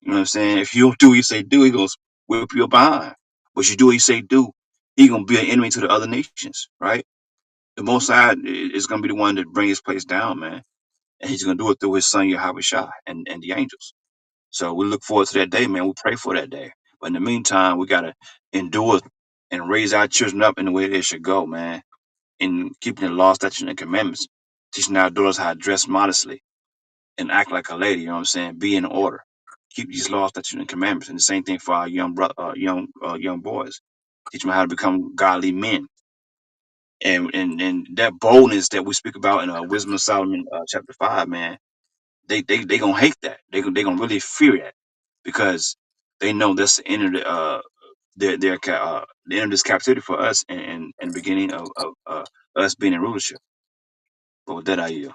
You know what I'm saying? If you don't do what He say do, He goes whip you behind. But you do what He say do, He gonna be an enemy to the other nations, right? The Most High is gonna be the one to bring His place down, man, and He's gonna do it through His Son Yahweh Shai and the angels. So we look forward to that day, man. We pray for that day. But in the meantime, we gotta endure and raise our children up in the way they should go, man, in keeping the law, statutes, and commandments, teaching our daughters how to dress modestly and act like a lady. You know what I'm saying? Be in order. Keep these laws, statutes, and commandments. And the same thing for our young boys. Teach them how to become godly men. And that boldness that we speak about in Wisdom of Solomon chapter 5, man, they gonna hate that. They gonna really fear that because they know that's the end of the end of this captivity for us and the beginning of us being in rulership. But with that, I yield.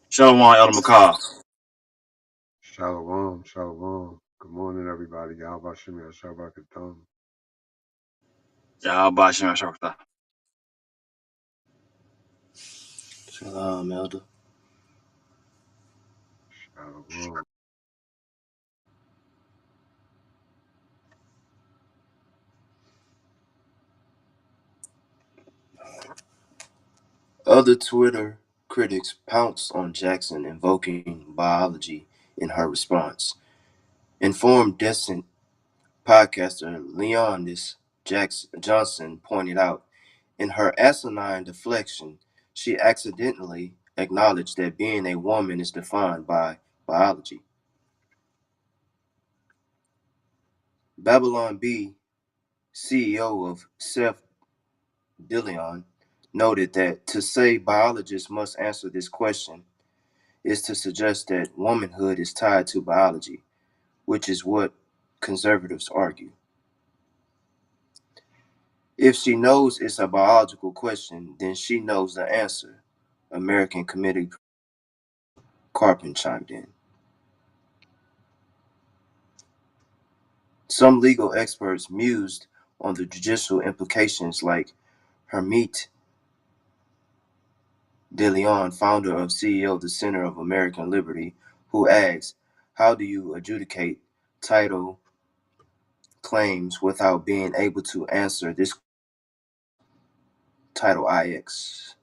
Shalom, Elder McCall. Shalom, shalom. Good morning, everybody. Yahweh Shem Yahshua. Yahweh Shem Shabbat. Shalom, Elder. Shalom. Other Twitter critics pounced on Jackson invoking biology in her response. Informed Descent podcaster Leonis Johnson pointed out in her asinine deflection, she accidentally acknowledged that being a woman is defined by biology. Babylon B, CEO of Seth Dillon, noted that to say biologists must answer this question is to suggest that womanhood is tied to biology, which is what conservatives argue. If she knows it's a biological question, then she knows the answer, American Committee Carpin chimed in. Some legal experts mused on the judicial implications, like Hermite De Leon, founder of CEO of the Center of American Liberty, who asks, how do you adjudicate title claims without being able to answer this Title IX?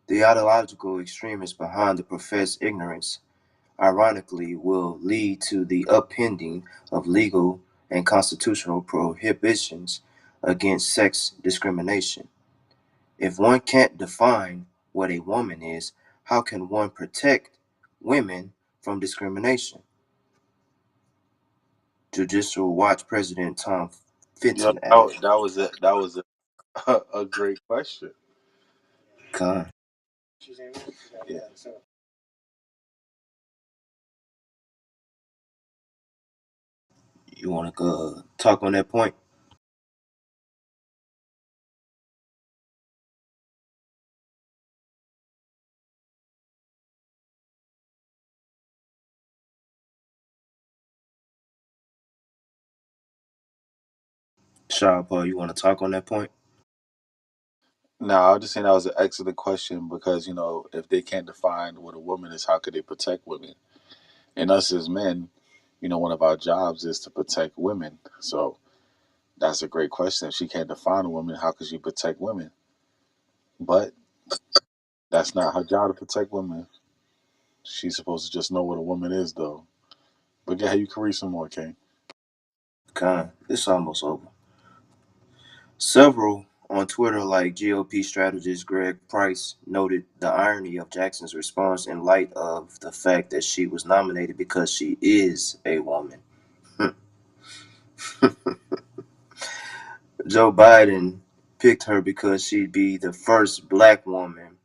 The ideological extremists behind the professed ignorance, ironically, will lead to the upending of legal and constitutional prohibitions against sex discrimination. If one can't define what a woman is, how can one protect women from discrimination? Judicial Watch President Tom Yo, Fenton added. that was a great question. Con, Yeah. you want to talk on that point? Shaw Paul, you want to talk on that point? No, I was just saying that was an excellent question because if they can't define what a woman is, how could they protect women? And us as men, one of our jobs is to protect women. So that's a great question. If she can't define a woman, how could she protect women? But that's not her job to protect women. She's supposed to just know what a woman is, though. But yeah, you can read some more, King. Con, it's almost over. Several on Twitter, like GOP strategist Greg Price, noted the irony of Jackson's response in light of the fact that she was nominated because she is a woman. Joe Biden picked her because she'd be the first black woman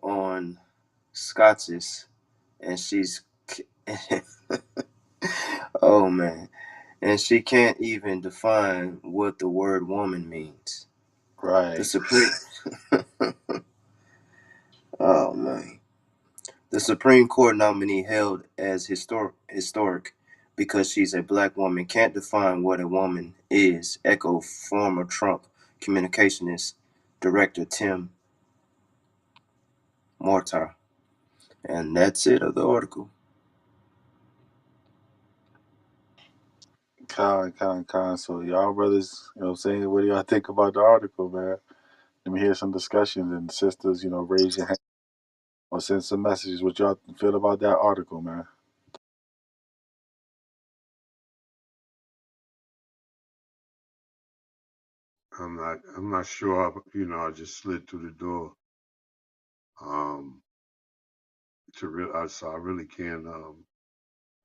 on SCOTUS, and she's oh man, and she can't even define what the word woman means. The Right. Supreme, oh man, the Supreme Court nominee held as historic because she's a black woman can't define what a woman is. Echo former Trump communications director Tim Mortar, and that's it of the article. Con. So y'all brothers, you know what I'm saying? What do y'all think about the article, man? Let me hear some discussions and sisters, raise your hand or send some messages what y'all feel about that article, man. I'm not sure. I just slid through the door. Um, so I really can't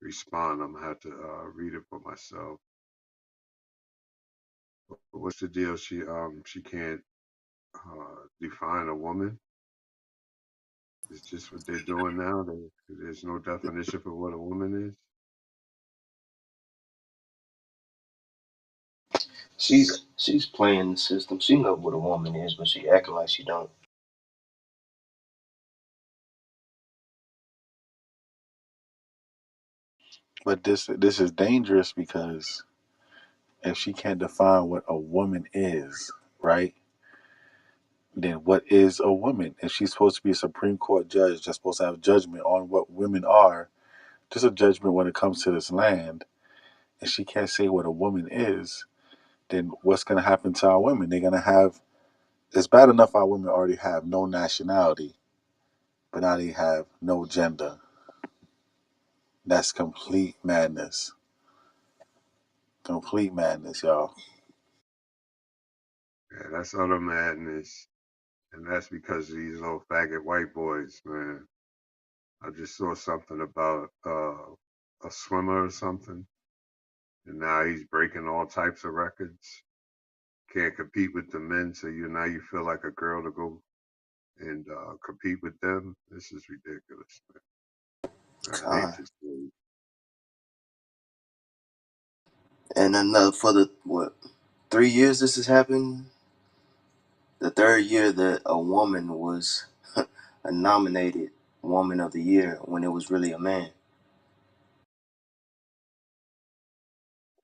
respond. I'm gonna have to read it for myself. But what's the deal? She can't define a woman. It's just what they're doing now. There's no definition for what a woman is. She's playing the system. She knows what a woman is, but she acting like she don't. But this is dangerous because if she can't define what a woman is, right? Then what is a woman? If she's supposed to be a Supreme Court judge, just supposed to have judgment on what women are, just a judgment when it comes to this land, and she can't say what a woman is, then what's going to happen to our women? They're going to have, it's bad enough our women already have no nationality, but now they have no gender. That's complete madness. Complete madness, y'all. Yeah, that's utter madness, and that's because of these little faggot white boys, man. I just saw something about a swimmer or something, and now he's breaking all types of records. Can't compete with the men, so now you feel like a girl to go and compete with them. This is ridiculous, man. I hate God. this thing. And another for the what 3 years this has happened. The third year that a woman was a nominated woman of the year when it was really a man.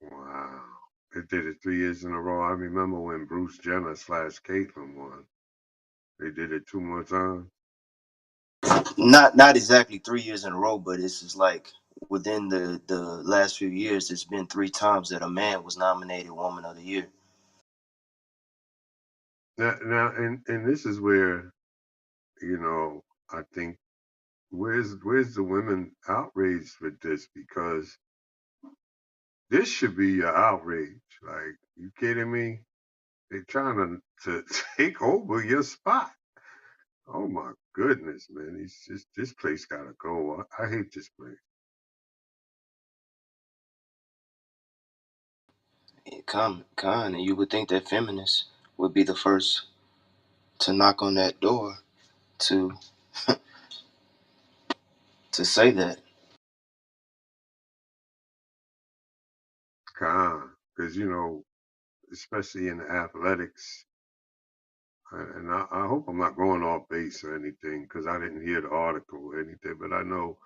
Wow. They did it 3 years in a row. I remember when Bruce Jenner slash Caitlyn won. They did it two more times. Not exactly 3 years in a row, but it's just like within the last few years, it's been 3 times that a man was nominated woman of the year. And this is where, you know, I think where's the women outraged with this? Because this should be your outrage. Like, you kidding me? They're trying to take over your spot. Oh my goodness, man! This place gotta go. I hate this place. Con, and you would think that feminists would be the first to knock on that door to say that. Because especially in the athletics, and I hope I'm not going off base or anything because I didn't hear the article or anything, but I know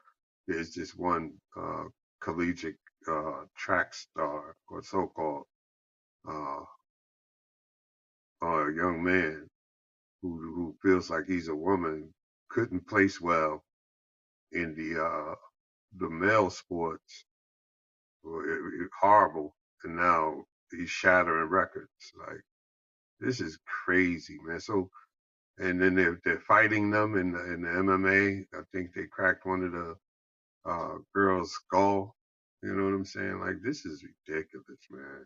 there's just one collegiate track star or so-called uh, young man who feels like he's a woman couldn't place well in the male sports. Well, horrible, and now he's shattering records. Like, this is crazy, man. So, and then they're fighting them in the MMA. I think they cracked one of the girl's skull. You know what I'm saying? Like, this is ridiculous, man.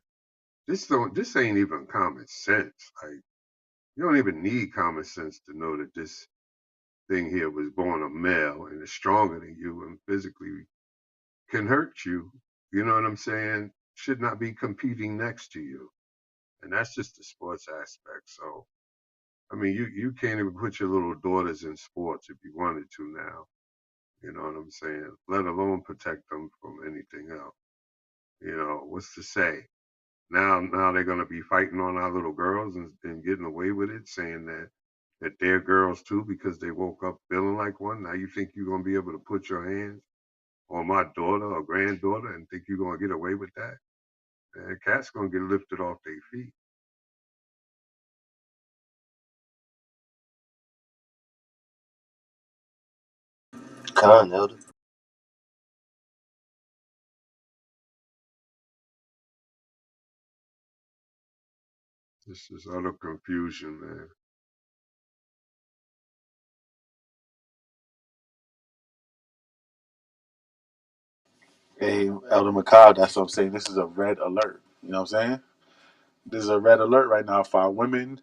This ain't even common sense. Like, you don't even need common sense to know that this thing here was born a male and is stronger than you and physically can hurt you. You know what I'm saying? should not be competing next to you. And that's just the sports aspect. So, I mean, you can't even put your little daughters in sports if you wanted to now. You know what I'm saying? Let alone protect them from anything else. You know, what's to say? Now they're gonna be fighting on our little girls and getting away with it, saying that they're girls too because they woke up feeling like one. Now you think you're gonna be able to put your hands on my daughter or granddaughter and think you're gonna get away with that? Man, cat's gonna get lifted off their feet. Con elder. This is utter confusion, man. Hey, Elder McCobb, that's what I'm saying. This is a red alert. You know what I'm saying? This is a red alert right now for our women,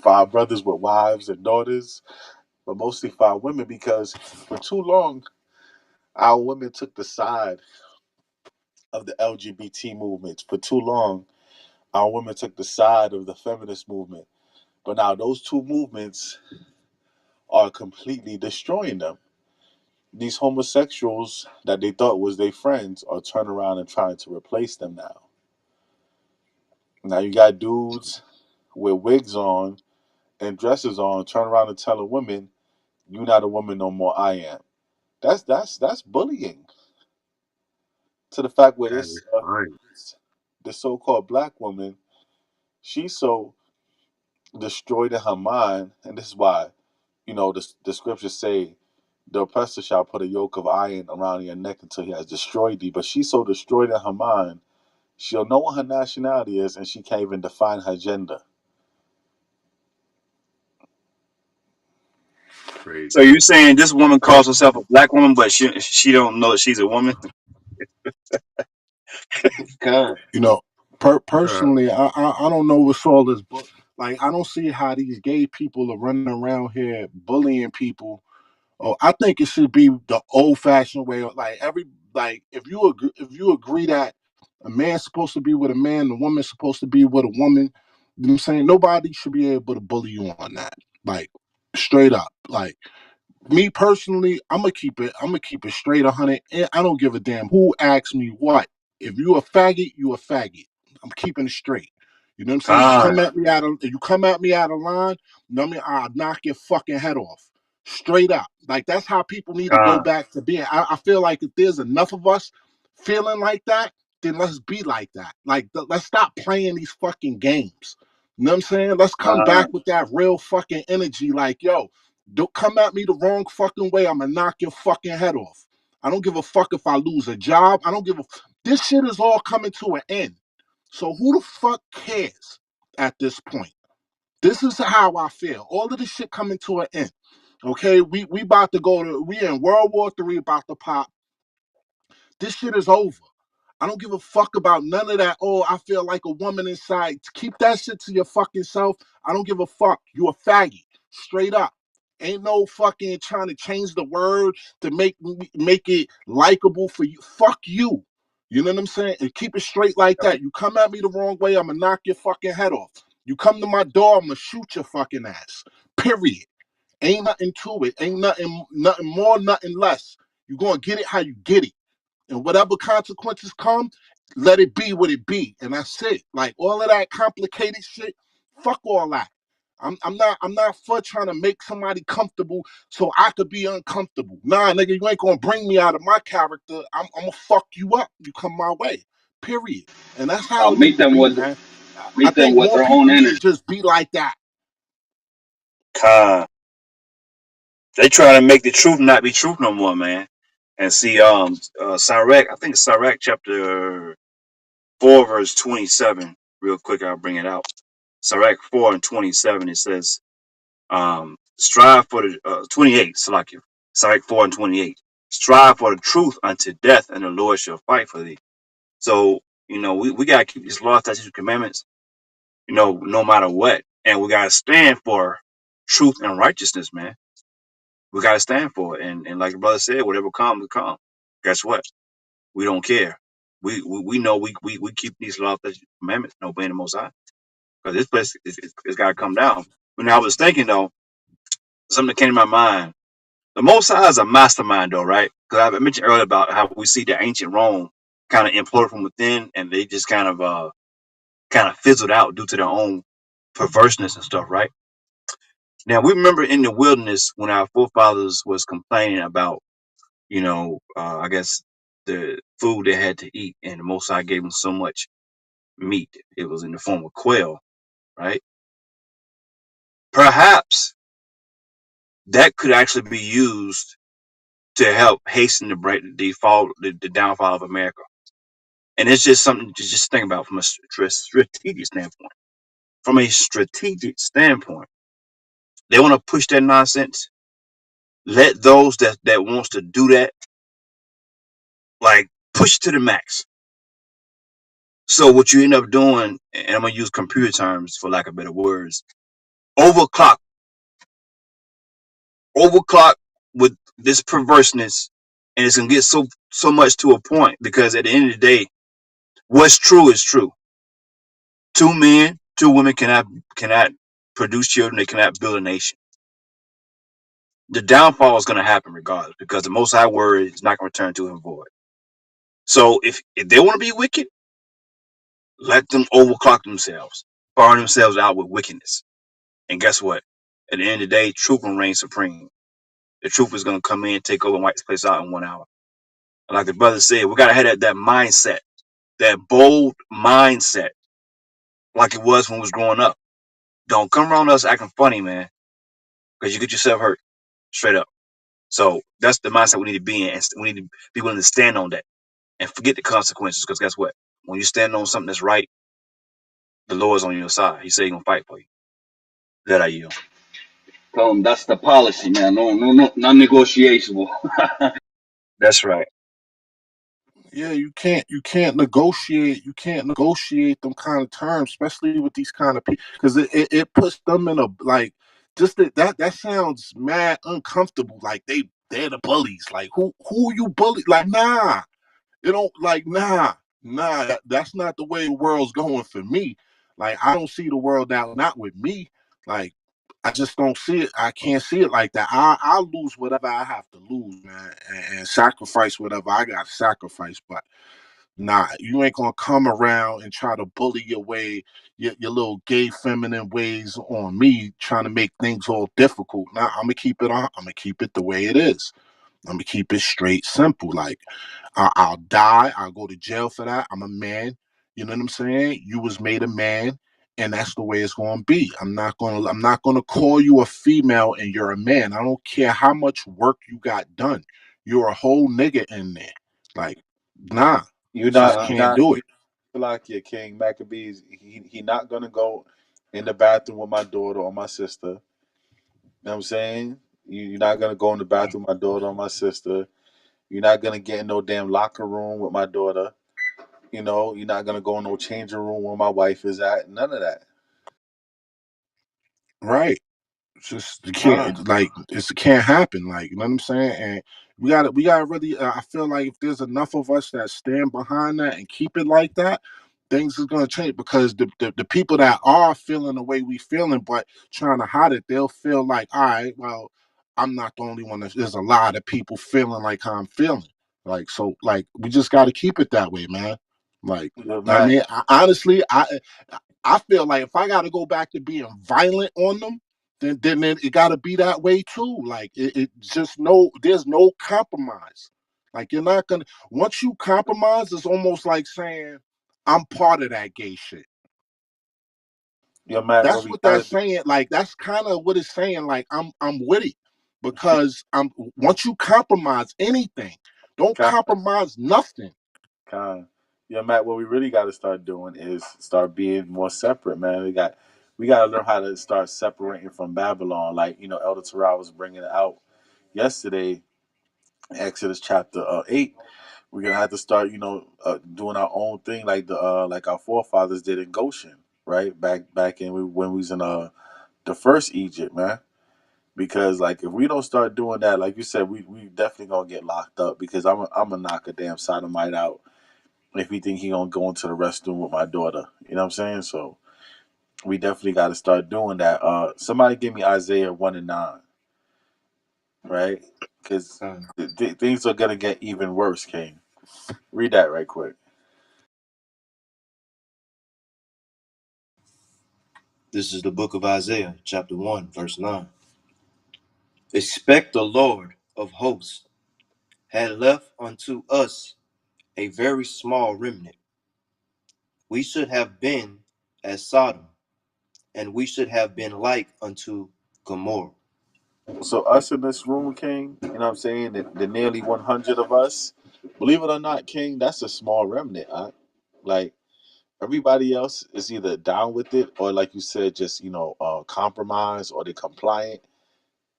for our brothers with wives and daughters, but mostly for our women because for too long, our women took the side of the LGBT movement. For too long, our women took the side of the feminist movement. But now those two movements are completely destroying them. These homosexuals that they thought was their friends are turning around and trying to replace them now. Now you got dudes with wigs on and dresses on, turn around and tell a woman, "You're not a woman no more. I am." That's bullying to the fact where That is fine. this so-called black woman, she's so destroyed in her mind, and this is why the scriptures say the oppressor shall put a yoke of iron around your neck until he has destroyed thee. But she's so destroyed in her mind, she'll know what her nationality is, and she can't even define her gender. So Crazy. you saying this woman Well, calls herself a black woman, but she don't know that she's a woman? Con. You know, uh, personally, I don't know what's all this, but like I don't see how these gay people are running around here bullying people. Oh, I think it should be the old fashioned way. Like if you agree that a man's supposed to be with a man, the woman's supposed to be with a woman. You know what I'm saying? Nobody should be able to bully you on that. Like straight up. Like me personally, I'm gonna keep it straight 100. And I don't give a damn who asks me what. If you a faggot, you a faggot. I'm keeping it straight. You know what I'm saying? Con, You come at me out of line, you know what I mean? I'll knock your fucking head off. Straight up. Like that's how people need to go con, back to being. I feel like if there's enough of us feeling like that, then let's be like that. Like let's stop playing these fucking games. You know what I'm saying? Let's come back con, with that real fucking energy. Like, yo, don't come at me the wrong fucking way. I'm gonna knock your fucking head off. I don't give a fuck if I lose a job. I don't give a. This shit is all coming to an end. So who the fuck cares at this point? This is how I feel. All of this shit coming to an end. Okay, we about to go to. We in World War III about to pop. This shit is over. I don't give a fuck about none of that. Oh, I feel like a woman inside. Keep that shit to your fucking self. I don't give a fuck. You a faggot. Straight up. Ain't no fucking trying to change the word to make it likable for you. Fuck you. You know what I'm saying? And keep it straight like that. You come at me the wrong way, I'm gonna knock your fucking head off. You come to my door, I'm gonna shoot your fucking ass. Period. Ain't nothing to it. Ain't nothing more, nothing less. You gonna get it how you get it. And whatever consequences come, let it be what it be. And that's it. Like all of that complicated shit, fuck all that. I'm not for trying to make somebody comfortable so I could be uncomfortable. Nah, nigga, you ain't gonna bring me out of my character. I'm gonna fuck you up. You come my way. Period. And that's how it Meet need to them be, with man. I meet them think with more their own people should energy. just be like that. con. They trying to make the truth not be truth no more, man. And see, Sirach, I think it's Sirach chapter 4, verse 27. Real quick, I'll bring it out. Sirach 4 and 27. It says, strive for the 28. Salakia. Sirach 4 and 28. Strive for the truth unto death, and the Lord shall fight for thee. So, we gotta keep these laws, statutes, and commandments, no matter what. And we gotta stand for truth and righteousness, man. We gotta stand for it. And like the brother said, whatever comes, will come. Guess what? We don't care. We know we keep these laws, commandments, and obeying the Most High. Because this place it's got to come down. When I was thinking though, something that came to my mind. The Most High is a mastermind, though, right? Because I mentioned earlier about how we see the ancient Rome kind of implode from within, and they just kind of fizzled out due to their own perverseness and stuff, right? Now we remember in the wilderness when our forefathers was complaining about, I guess the food they had to eat, and the Most High gave them so much meat. It was in the form of quail, right? Perhaps that could actually be used to help hasten the downfall of America. And it's just something to just think about from a strategic standpoint. From a strategic standpoint, they want to push that nonsense. Let those that wants to do that, like, push to the max. So what you end up doing, and I'm gonna use computer terms for lack of better words, overclock, overclock with this perverseness, and it's gonna get so much to a point because at the end of the day, what's true is true. Two men, two women cannot produce children. They cannot build a nation. The downfall is going to happen regardless because the Most High word is not going to return to him void. So if they want to be wicked, let them overclock themselves, burn themselves out with wickedness. And guess what? At the end of the day, truth will reign supreme. The truth is going to come in, take over, and wipe this place out in 1 hour. And like the brother said, we got to have that mindset, that bold mindset, like it was when we was growing up. Don't come around us acting funny, man, because you get yourself hurt, straight up. So that's the mindset we need to be in, and we need to be willing to stand on that and forget the consequences. Because guess what? When you stand on something that's right, the Lord's on your side. He said He's gonna fight for you. That I yield. Tell them that's the policy, man. No, no, no, non-negotiable. That's right. Yeah, you can't negotiate them kind of terms, especially with these kind of people, because it puts them in a, like, just that sounds mad uncomfortable. Like they're the bullies. Like who you bully? Like, nah, it don't, like, nah. That's not the way the world's going for me. Like, I don't see the world now, not with me. Like, I just don't see it. I can't see it like that. I'll lose whatever I have to lose, man, and sacrifice whatever I got to sacrifice. But nah, you ain't gonna come around and try to bully your way, your little gay feminine ways on me, trying to make things all difficult. Nah, I'm gonna keep it on. I'm gonna keep it the way it is. I'm gonna keep it straight, simple. Like, I'll die. I'll go to jail for that. I'm a man. You know what I'm saying? You was made a man, and that's the way it's gonna be. I'm not gonna call you a female and you're a man. I don't care how much work you got done. You're a whole nigga in there. Like, nah, You're just not, you're can't Con, not, do you it. like your King Maccabees. He not gonna go in the bathroom with my daughter or my sister. You know what I'm saying? You're not gonna go in the bathroom with my daughter or my sister. You're not gonna get in no damn locker room with my daughter. You're not gonna go in no changing room where my wife is at. None of that. Right. Just, you Con. can't, like, it can't happen, like, you know what I'm saying. And we gotta really, I feel like if there's enough of us that stand behind that and keep it like that, things is going to change. Because the people that are feeling the way we feeling but trying to hide it, they'll feel like, all right, well, I'm not the only one. There's a lot of people feeling like how I'm feeling. Like, so, like, we just got to keep it that way, man. Like, I Matt, mean, honestly, I feel like if I got to go back to being violent on them, then it got to be that way too. Like, it just, no, there's no compromise. Like, you're not gonna, once you compromise, it's almost like saying I'm part of that gay shit. Matt, what That's we what gotta that's do? saying. Like, that's kind of what it's saying. Like, I'm with it, because I'm once you compromise anything, don't Con, compromise nothing. con. Matt, what we really gotta start doing is start being more separate, man. We gotta learn how to start separating from Babylon. Like, Elder Terrell was bringing it out yesterday, Exodus chapter 8. We're gonna have to start, doing our own thing, like like our forefathers did in Goshen, right? Back in when we was in the first Egypt, man. Because, like, if we don't start doing that, like you said, we definitely gonna get locked up. Because I'm gonna knock a damn sodomite out if he think he gonna go into the restroom with my daughter. You know what I'm saying? So we definitely got to start doing that. Somebody give me Isaiah 1:9, right? Because things are gonna get even worse. King, read that right quick. This is the book of Isaiah, chapter 1, verse 9. Expect the Lord of hosts had left unto us a very small remnant. We should have been as Sodom, and we should have been like unto Gomorrah. So us in this room, King, you know what I'm saying? The nearly 100 of us, believe it or not, King, that's a small remnant. Like everybody else is either down with it or, like you said, just compromise or they compliant.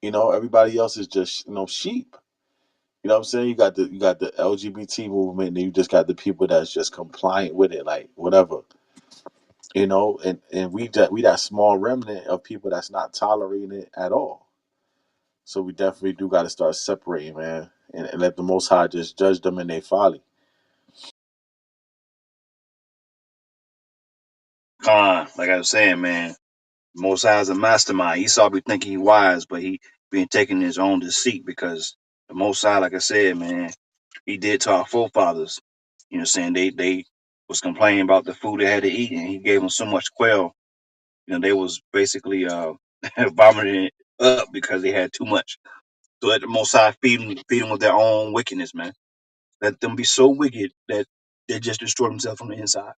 Everybody else is just sheep. You know what I'm saying? You got the LGBT movement, and you just got the people that's just compliant with it, like whatever. And we that small remnant of people that's not tolerating it at all. So we definitely do got to start separating, man, and let the Most High just judge them in their folly. Like I was saying, man, Most High is a mastermind. Esau be thinking he wise, but he being taken his own deceit because the Most High, like I said, man, he did to our forefathers. You know, what I'm saying they was complaining about the food they had to eat, and he gave them so much quail. They was basically vomiting it up because they had too much. So let the Most High feed them with their own wickedness, man. Let them be so wicked that they just destroy themselves from the inside.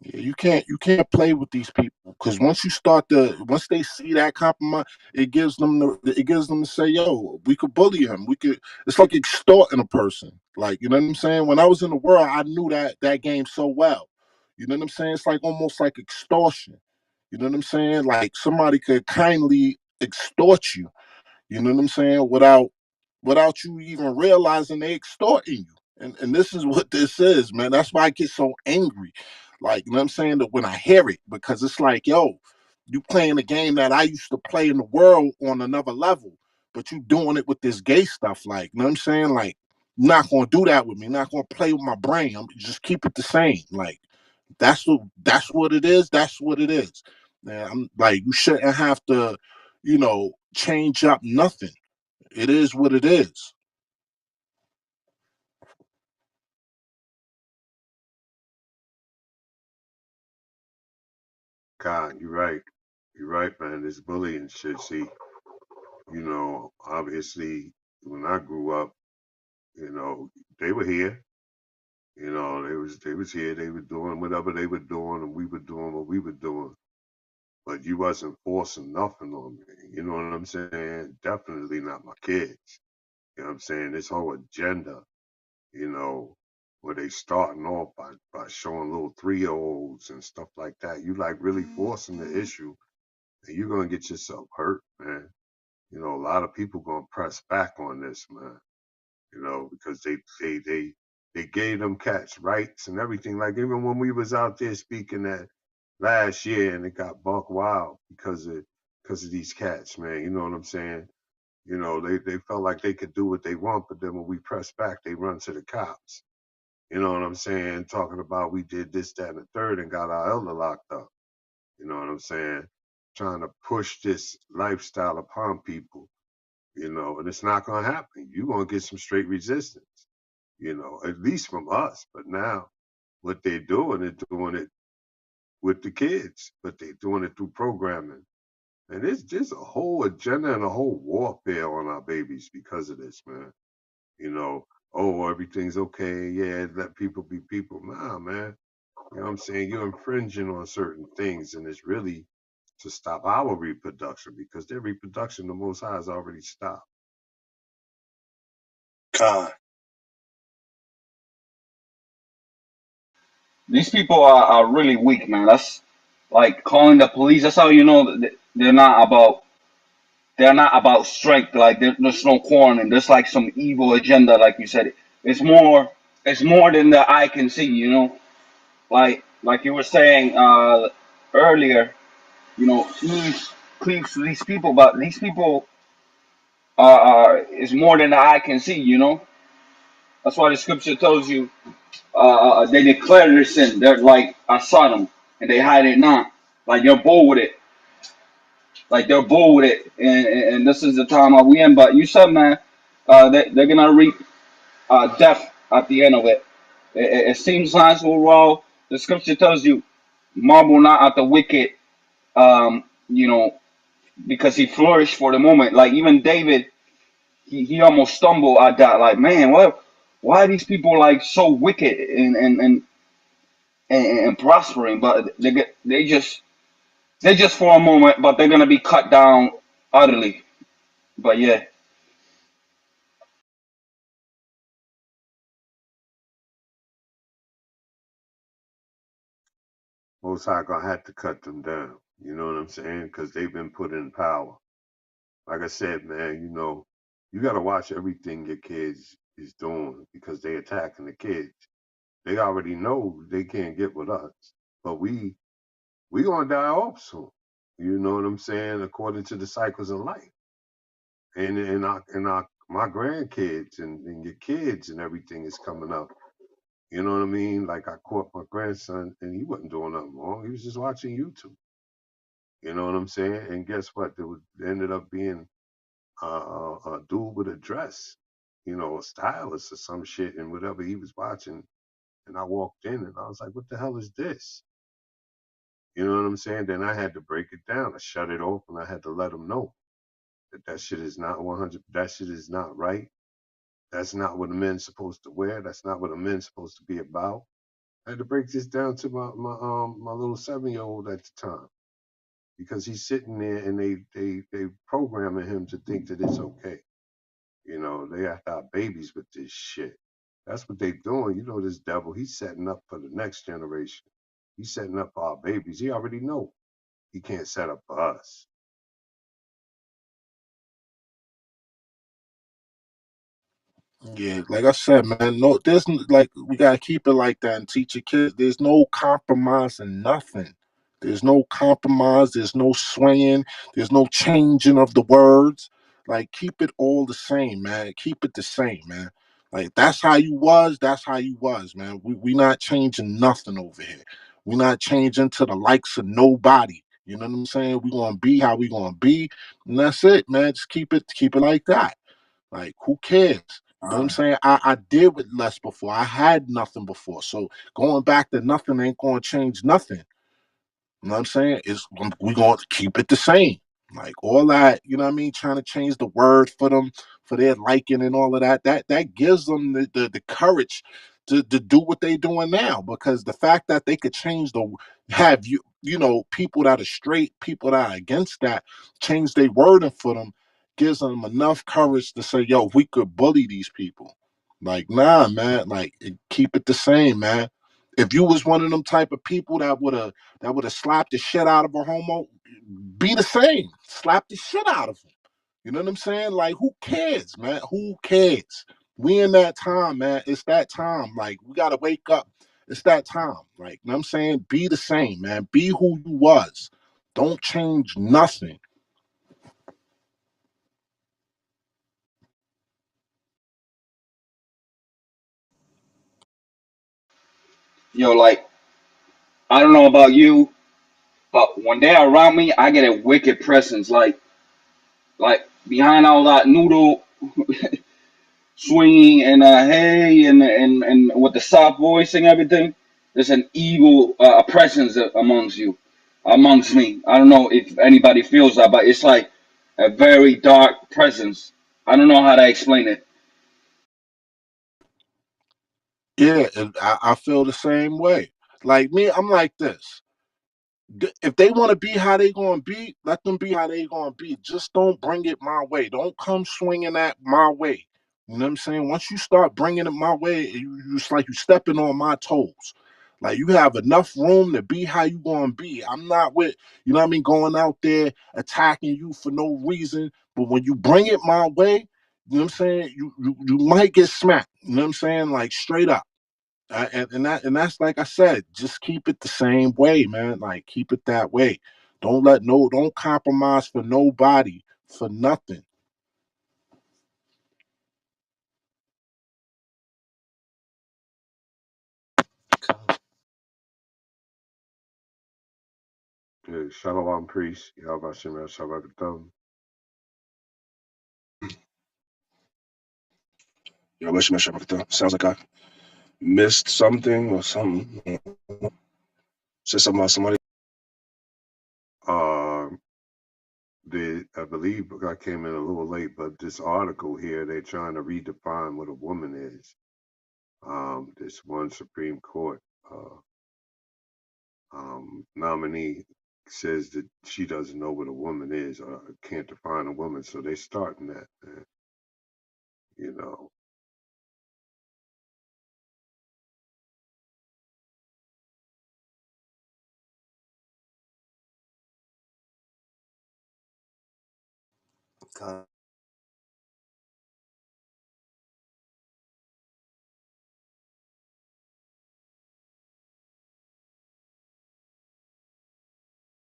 Yeah, you can't play with these people because once they see that compromise, it gives them to say, yo, we could bully him. We could. It's like extorting a person. Like, you know what I'm saying? When I was in the world, I knew that game so well. You know what I'm saying? It's like almost like extortion. You know what I'm saying? Like somebody could kindly extort you. You know what I'm saying? Without you even realizing they extorting you. And this is what this is, man. That's why I get so angry. Like, you know what I'm saying? That when I hear it, because it's like, yo, you playing a game that I used to play in the world on another level, but you doing it with this gay stuff. Like, you know what I'm saying? Like, you're not gonna do that with me. You're not gonna play with my brain. Just keep it the same. Like, that's what it is. That's what it is. Man, I'm like, you shouldn't have to, change up nothing. It is what it is. God, you're right. You're right, man. This bullying shit. See, obviously, when I grew up, they were here. They was here. They were doing whatever they were doing, and we were doing what we were doing. But you wasn't forcing nothing on me. You know what I'm saying? Definitely not my kids. You know what I'm saying? This whole agenda, you know, where they starting off by showing little 3-year-olds and stuff like that. You like really forcing the issue, and you're gonna get yourself hurt, man. A lot of people gonna press back on this, man. Because they gave them cats rights and everything. Like even when we was out there speaking that last year, and it got buck wild because of these cats, man. You know what I'm saying? They felt like they could do what they want, but then when we press back, they run to the cops. You know what I'm saying? Talking about we did this, that, and the third, and got our elder locked up. You know what I'm saying? Trying to push this lifestyle upon people, and it's not going to happen. You're going to get some straight resistance, at least from us. But now what they're doing it with the kids, but they're doing it through programming. And it's just a whole agenda and a whole warfare on our babies because of this, man. You know, oh, everything's okay. Yeah, let people be people. Nah, man. You know what I'm saying? You're infringing on certain things, and it's really to stop our reproduction because their reproduction, the Most High has already stopped. Con. These people are really weak, man. That's like calling the police. That's how you know that they're not about strength. Like there's no quarreling. There's like some evil agenda, like you said. It's more than the eye can see. Like you were saying earlier. He cleaves to these people, but these people is more than the eye can see. You know, that's why the scripture tells you they declare their sin. They're like Sodom, and they hide it not. Like they're bold with it. Like they're bold with it. And this is the time we in. But you said, man, they're gonna reap death at the end of it. It seems nice overall. The scripture tells you, marvel not at the wicked. You know, because he flourished for the moment. Like even David, he almost stumbled at that. Like, man, what? Why are these people like so wicked and prospering? But they just for a moment, but they're gonna be cut down utterly. But yeah, Most High gonna have to cut them down. You know what I'm saying? Because they've been put in power. Like I said, man, you got to watch everything your kids is doing because they attacking the kids. They already know they can't get with us, but we gonna die off soon. You know what I'm saying? According to the cycles of life, and our my grandkids and your kids and everything is coming up. You know what I mean? Like I caught my grandson and he wasn't doing nothing wrong. He was just watching YouTube. You know what I'm saying? And guess what? There ended up being a dude with a dress, a stylist or some shit, and whatever he was watching. And I walked in and I was like, what the hell is this? You know what I'm saying? Then I had to break it down. I shut it off and I had to let him know that shit is not 100. That shit is not right. That's not what a man's supposed to wear. That's not what a man's supposed to be about. I had to break this down to my little 7-year-old at the time because he's sitting there and they programming him to think that it's okay. They act our babies with this shit. That's what they doing. This devil, he's setting up for the next generation. He's setting up for our babies. He already know he can't set up for us. Yeah, like I said, man, no, like we gotta keep it like that and teach your kids. There's no compromise in nothing. There's no compromise. There's no swaying. There's no changing of the words. Like keep it all the same, man. Keep it the same, man. Like that's how you was. That's how you was, man. We not changing nothing over here. We not changing to the likes of nobody. You know what I'm saying? We gonna be how we gonna be, and that's it, man. Just keep it like that. Like, who cares? You know what I'm saying? I did with less before. I had nothing before. So going back to nothing ain't going to change nothing. You know what I'm saying? We going to keep it the same. Like all that, you know what I mean? Trying to change the word for them, for their liking and all of that. That gives them the courage to do what they doing now. Because the fact that they could change have people that are straight, people that are against that, change their wording for them, gives them enough courage to say, yo, we could bully these people. Like, nah, man, like keep it the same, man. If you was one of them type of people that would have slapped the shit out of a homo, be the same. Slap the shit out of him. You know what I'm saying? Like, who cares, man? Who cares? We in that time, man. It's that time. Like, we gotta wake up. It's that time. Like, you know what I'm saying? Be the same, man. Be who you was. Don't change nothing. like I don't know about you, but when they're around me, I get a wicked presence. Like behind all that noodle swinging and hey and with the soft voice and everything, there's an evil presence amongst you, amongst me. I don't know if anybody feels that, but it's like a very dark presence. I don't know how to explain it. Yeah, and I feel the same way. Like me, I'm like this. If they want to be how they gonna be, let them be how they gonna be. Just don't bring it my way. Don't come swinging at my way. You know what I'm saying? Once you start bringing it my way, it's like you stepping on my toes. Like you have enough room to be how you gonna be. I'm not with, you know what I mean, going out there attacking you for no reason. But when you bring it my way, you know what I'm saying? You might get smacked. You know what I'm saying? Like straight up. And that's like I said, just keep it the same way, man. Like keep it that way. Don't compromise for nobody for nothing. Shalom, priest. Yahweh Shabbat. Yeah, wish my sounds like I missed something or something. Said something about somebody. Um, I believe I came in a little late, but this article here, they're trying to redefine what a woman is. This one Supreme Court uh, nominee says that she doesn't know what a woman is or can't define a woman, so they're starting that, man. You know, Con-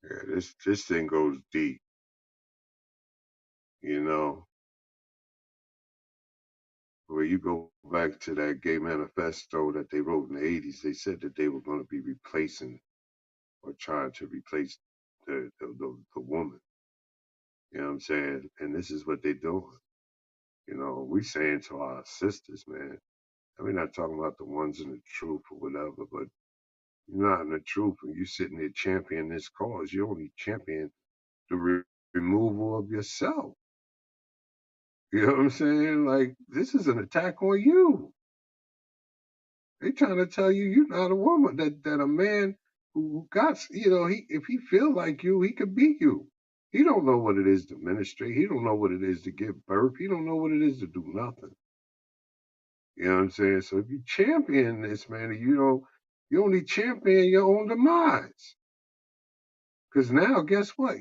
yeah, this thing goes deep. You know, where you go back to that gay manifesto that they wrote in the '80s, they said that they were going to be replacing or trying to replace the woman. You know what I'm saying? And this is what they're doing. You know, we saying to our sisters, man, and we're not talking about the ones in the truth or whatever, but you're not in the truth and you sitting there championing this cause. You only champion the removal of yourself. You know what I'm saying? Like, this is an attack on you. They trying to tell you you're not a woman, that a man who got, he if he feel like you, he could be you. He don't know what it is to ministrate. He don't know what it is to give birth. He don't know what it is to do nothing. You know what I'm saying? So if you champion this, man, you only champion your own demise. Because now, guess what?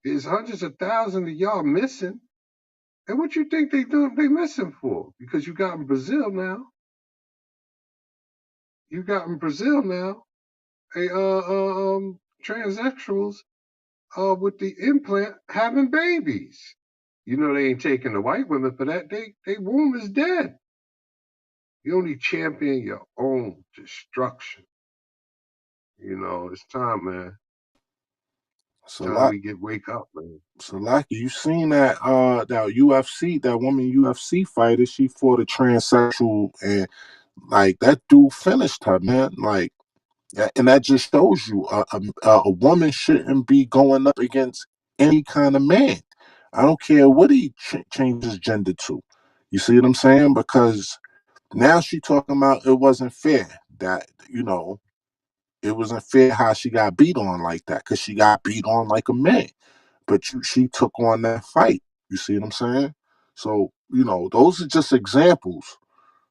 There's hundreds of thousands of y'all missing. And what you think they missing for? Because you got in Brazil now. You got in Brazil now. Transsexuals with the implant having babies. You know they ain't taking the white women for that. They womb is dead. You only champion your own destruction. You know, it's time, man. It's So time like, we wake up, man. so like you seen that UFC, that woman UFC fighter, she fought a transsexual, and like that dude finished her, man. Like, and that just shows you a woman shouldn't be going up against any kind of man. I don't care what he changes gender to. You see what I'm saying? Because now she talking about it wasn't fair, that it wasn't fair how she got beat on like that, because she got beat on like a man. But she took on that fight. You see what I'm saying? So, those are just examples.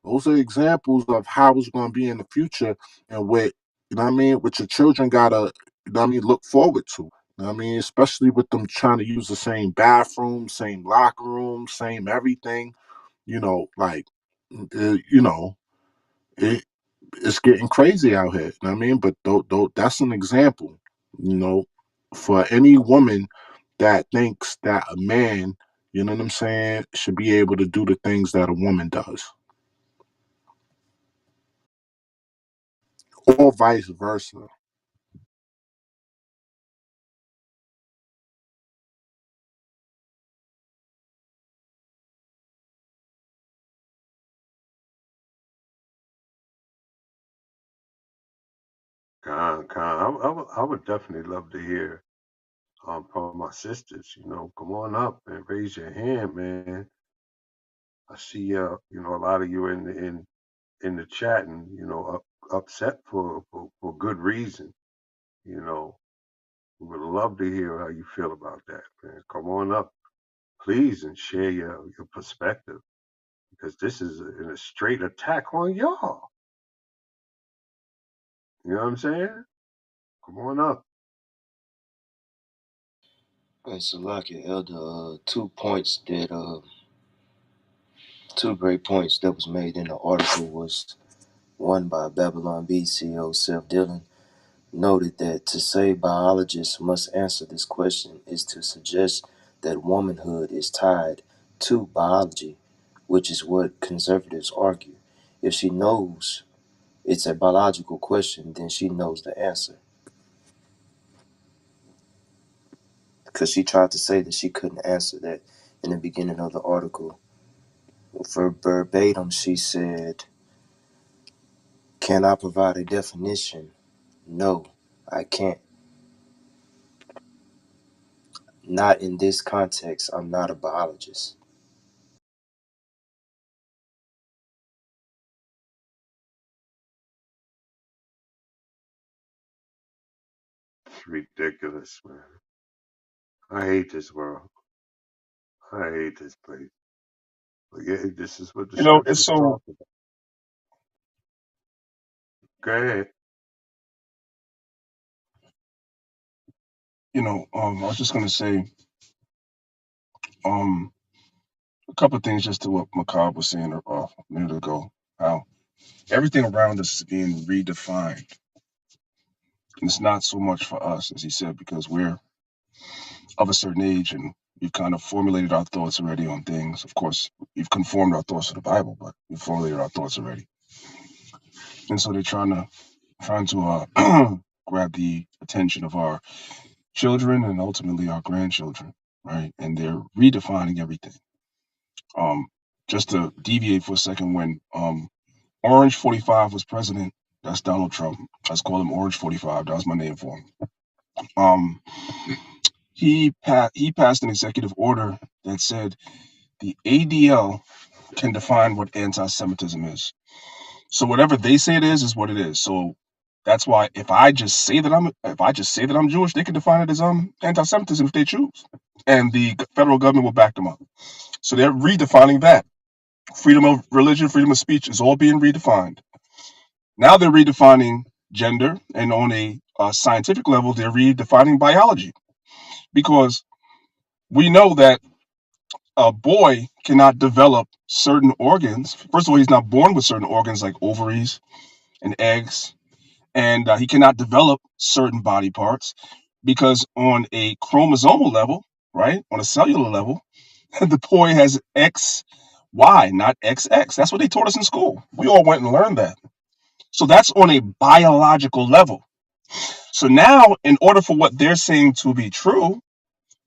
Those are examples of how it's going to be in the future, and what, what your children got to, look forward to. Especially with them trying to use the same bathroom, same locker room, same everything, like, you know, it, it's getting crazy out here. But that's an example, you know, for any woman that thinks that a man, should be able to do the things that a woman does, or vice versa. I would definitely love to hear from my sisters. You know, come on up and raise your hand, man. I see, a lot of you in the chat, and upset for good reason. You know, we would love to hear how you feel about that, man. Come on up, please, and share your perspective, because this is a straight attack on y'all. You know what I'm saying? Come on up. And Salaki, Elder, two great points that was made in the article was one by Babylon BCO Self Dillon noted that to say biologists must answer this question is to suggest that womanhood is tied to biology, which is what conservatives argue. If she knows it's a biological question, then she knows the answer. because she tried to say that she couldn't answer that in the beginning of the article. For verbatim, she said, "Can I provide a definition? No, I can't. Not in this context. I'm not a biologist." It's ridiculous, man. I hate this world. I hate this place. But yeah, this is what the It's scriptures so, talk about. Go ahead. I was just gonna say, um, a couple of things just to what Macabre was saying a minute ago. How everything around us is being redefined, and it's not so much for us, as he said, because we're of a certain age and we've kind of formulated our thoughts already on things. Of course, we've conformed our thoughts to the Bible, but we've formulated our thoughts already, and so they're trying to grab the attention of our children and ultimately our grandchildren, right? And they're redefining everything. Um, just to deviate for a second, when Orange 45 was president, that's Donald Trump. Let's call him Orange 45. That was my name for him. Um, he passed an executive order that said the ADL can define what anti-Semitism is. So whatever they say it is what it is. So that's why if I just say that I'm Jewish, they can define it as anti-Semitism if they choose, and the federal government will back them up. So they're redefining that. Freedom of religion, freedom of speech is all being redefined. Now they're redefining gender, and on a scientific level, they're redefining biology because we know that a boy cannot develop certain organs. First of all, he's not born with certain organs like ovaries and eggs, and he cannot develop certain body parts because on a chromosomal level, right, on a cellular level, the boy has XY, not XX. That's what they taught us in school. We all went and learned that. So that's on a biological level. So now, in order for what they're saying to be true,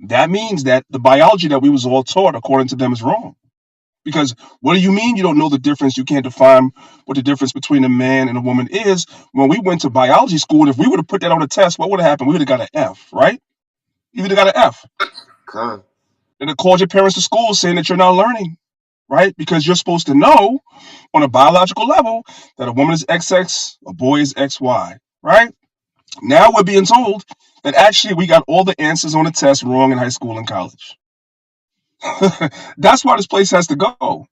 that means that the biology that we was all taught, according to them, is wrong. Because what do you mean you don't know the difference? You can't define what the difference between a man and a woman is. When we went to biology school, and if we would have put that on a test, what would have happened? We would have got an F, right? You would have got an F. Con. And it called your parents to school saying that you're not learning, right? Because you're supposed to know on a biological level that a woman is XX, a boy is XY, right? Now we're being told that actually we got all the answers on the test wrong in high school and college. That's why this place has to go.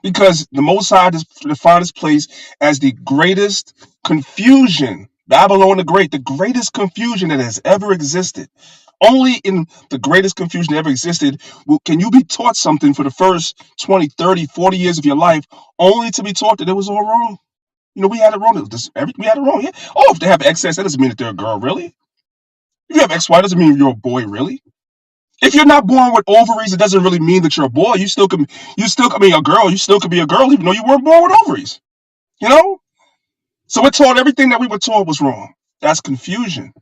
Because the Most High has defined this place as the greatest confusion. Babylon the Great, the greatest confusion that has ever existed. Only in the greatest confusion that ever existed can you be taught something for the first 20, 30, 40 years of your life, only to be taught that it was all wrong. We had it wrong. We had it wrong. Yeah. Oh, if they have excess, that doesn't mean that they're a girl, really. If you have XY, doesn't mean you're a boy, really. If you're not born with ovaries, it doesn't really mean that you're a boy. You still can be a girl. You still could be a girl, even though you weren't born with ovaries. You know? So we're taught everything that we were taught was wrong. That's confusion.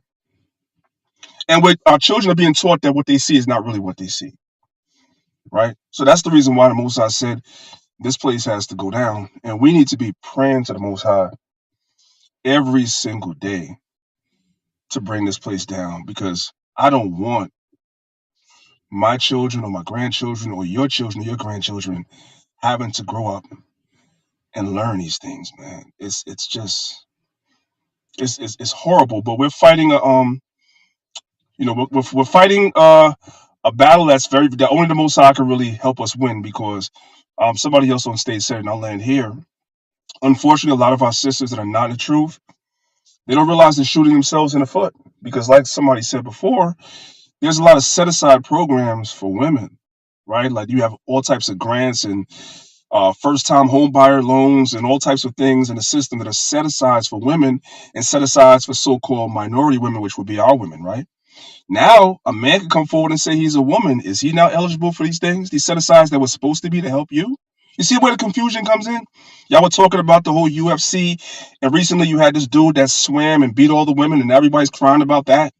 And with our children are being taught that what they see is not really what they see. Right? So that's the reason why the Most High said this place has to go down. And we need to be praying to the Most High every single day to bring this place down, because I don't want my children or my grandchildren or your grandchildren having to grow up and learn these things, man. It's just it's horrible. But we're fighting we're fighting a battle that only the Most High can really help us win, because somebody else on stage said, and I'll land here. Unfortunately, a lot of our sisters that are not in the truth, they don't realize they're shooting themselves in the foot, because, like somebody said before, there's a lot of set aside programs for women, right? Like you have all types of grants and first time home buyer loans and all types of things in the system that are set aside for women and set aside for so-called minority women, which would be our women, right? Now a man can come forward and say he's a woman. Is he now eligible for these things, these set asides that were supposed to be to help you? You see where the confusion comes in? Y'all were talking about the whole UFC, and recently you had this dude that swam and beat all the women, and everybody's crying about that.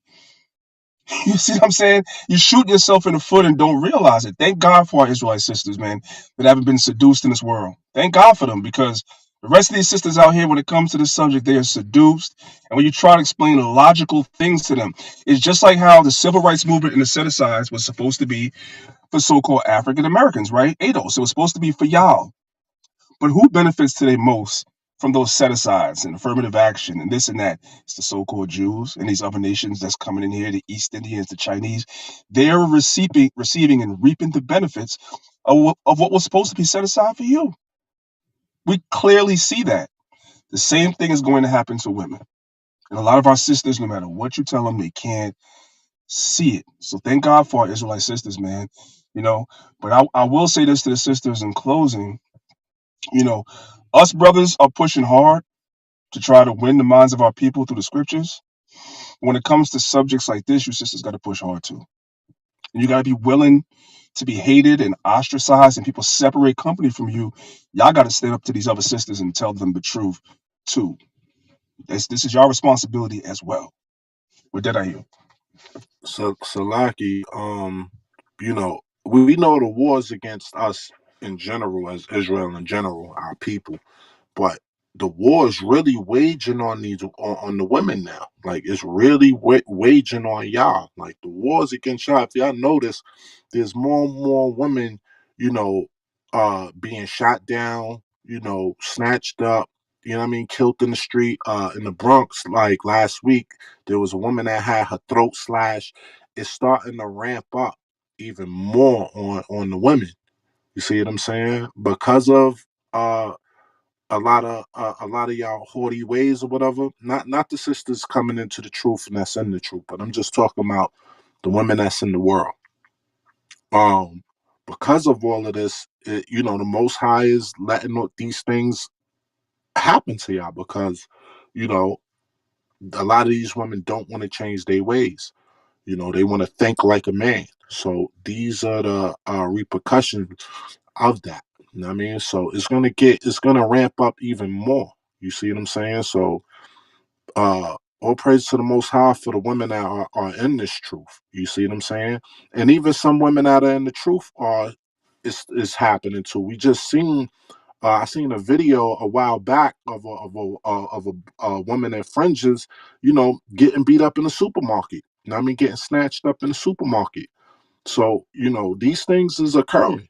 You see what I'm saying? You shoot yourself in the foot and don't realize it. Thank God for our Israelite sisters, man, that haven't been seduced in this world. Thank God for them, because the rest of these sisters out here, when it comes to this subject, they are seduced. And when you try to explain the logical things to them, it's just like how the civil rights movement and the set asides was supposed to be for so-called African Americans, right? ADOS. It was supposed to be for y'all. But who benefits today most from those set asides and affirmative action and this and that? It's the so-called Jews and these other nations that's coming in here, the East Indians, the Chinese. They're receiving and reaping the benefits of what was supposed to be set aside for you. We clearly see that. The same thing is going to happen to women. And a lot of our sisters, no matter what you tell them, they can't see it. So thank God for our Israelite sisters, man. You know, but I will say this to the sisters in closing. You know, us brothers are pushing hard to try to win the minds of our people through the scriptures. When it comes to subjects like this, you sisters got to push hard too. And you got to be willing to be hated and ostracized, and people separate company from you. Y'all got to stand up to these other sisters and tell them the truth too. This is your responsibility as well. With that, I hear. So Salaki, we know the wars against us in general, as Israel in general, our people. But the war is really waging on on the women now. Like it's really waging on y'all. Like the wars against y'all. If y'all notice, there's more and more women, you know, being shot down, snatched up. You know what I mean? Killed in the street. In the Bronx, like last week, there was a woman that had her throat slashed. It's starting to ramp up even more on the women. You see what I'm saying? Because of a lot of y'all haughty ways or whatever. Not the sisters coming into the truth and that's in the truth, but I'm just talking about the women that's in the world. Um, because of all of this, the Most High is letting these things happen to y'all because, you know, a lot of these women don't want to change their ways. They want to think like a man. So these are the repercussions of that. You know what I mean? So it's gonna ramp up even more. You see what I'm saying? So all praise to the Most High for the women that are in this truth. You see what I'm saying? And even some women that are in the truth are is happening too. We just seen I seen a video a while back of a woman in fringes, getting beat up in the supermarket. You know what I mean? Getting snatched up in the supermarket. So these things is occurring.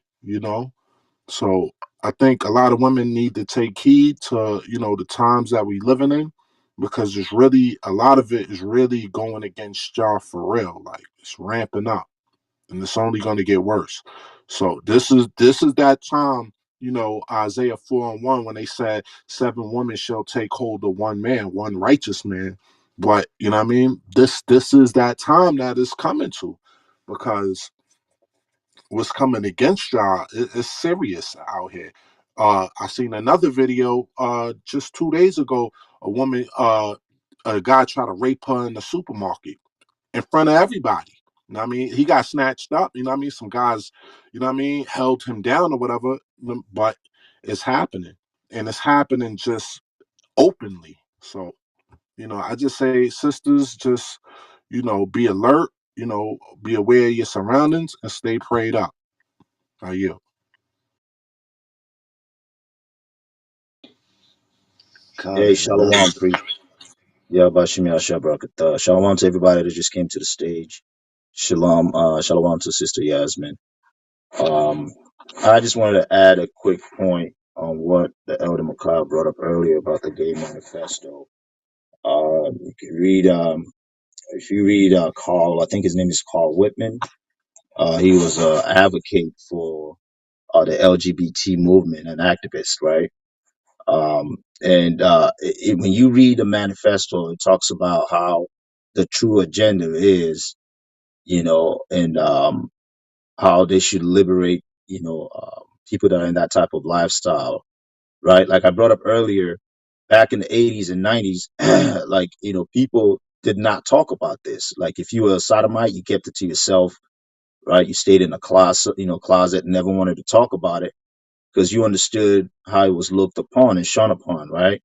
So I think a lot of women need to take heed to, the times that we living in because it's really a lot of it is really going against y'all for real. Like it's ramping up and it's only going to get worse. So this is that time, Isaiah 4:1 when they said 7 women shall take hold of one man, one righteous man. But you know what I mean? This is that time that is coming to because what's coming against y'all is serious out here. I seen another video just 2 days ago. A guy tried to rape her in the supermarket in front of everybody. You know what I mean? He got snatched up. You know what I mean? Some guys, held him down or whatever. But it's happening, and it's happening just openly. So I just say, sisters, just be alert. Be aware of your surroundings and stay prayed up. Are you? Hey, Con, Shalom, priest. Yeah, Bashimi Ashabrakata. Shalom to everybody that just came to the stage. Shalom, shalom to Sister Yasmin. Um, I just wanted to add a quick point on what the Elder Macabre brought up earlier about the Gay Manifesto. You can read, if you read Carl, I think his name is Carl Whitman. He was an advocate for the LGBT movement, an activist, right? When you read the manifesto, it talks about how the true agenda is, and how they should liberate, people that are in that type of lifestyle, right? Like I brought up earlier, back in the 80s and 90s, like, people did not talk about this. Like if you were a sodomite, you kept it to yourself, right? You stayed in a closet, never wanted to talk about it because you understood how it was looked upon and shone upon, right?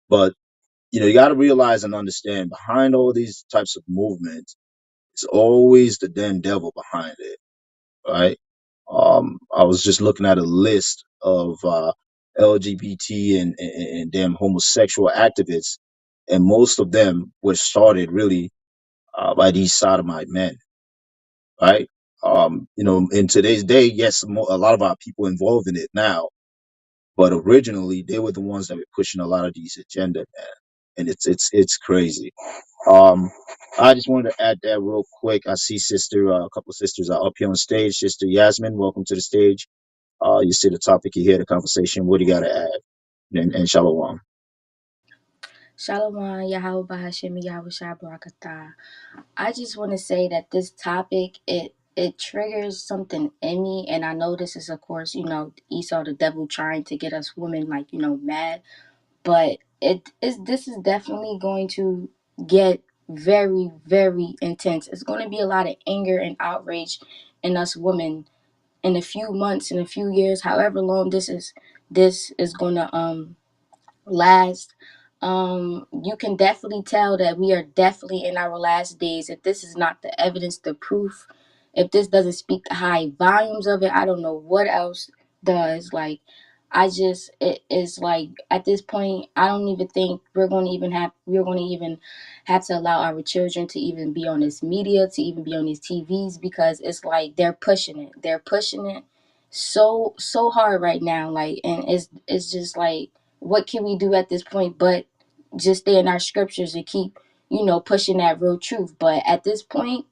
But you got to realize and understand behind all these types of movements, It's always the damn devil behind it, right? I was just looking at a list of LGBT and damn homosexual activists, and most of them were started really by these sodomite men, right? In today's day, yes, a lot of our people involved in it now, but originally they were the ones that were pushing a lot of these agenda, man, and it's crazy. Um, I just wanted to add that real quick. I see a couple of sisters are up here on stage. Sister Yasmin, welcome to the stage. You see the topic, you hear the conversation. What do you got to add? And shalom. Shalom, Yahweh Bahashim, Yahweh Shai Barakatah. I just want to say that this topic, it triggers something in me, and I know this is, of course, Esau, the devil, trying to get us women, like, mad, but this is definitely going to get very, very intense. It's going to be a lot of anger and outrage in us women in a few months, in a few years, however long this is going to last. You can definitely tell that we are definitely in our last days. If this is not the evidence, the proof, if this doesn't speak the high volumes of it, I don't know what else does. Like, it is like, at this point, I don't even think we're going to even have to allow our children to even be on this media, to even be on these TVs, because it's like they're pushing it so hard right now. Like, and it's just like, what can we do at this point but just stay in our scriptures and keep, pushing that real truth? But at this point,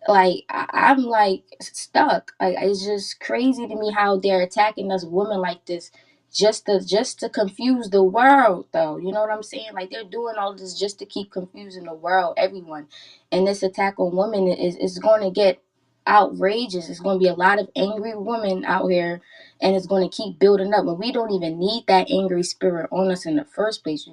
like, I'm like stuck. Like, it's just crazy to me how they're attacking us women like this, just to confuse the world, though. You know what I'm saying? Like, they're doing all this just to keep confusing the world, everyone. And this attack on women is going to get outrageous. It's going to be a lot of angry women out here, and it's going to keep building up. But we don't even need that angry spirit on us in the first place.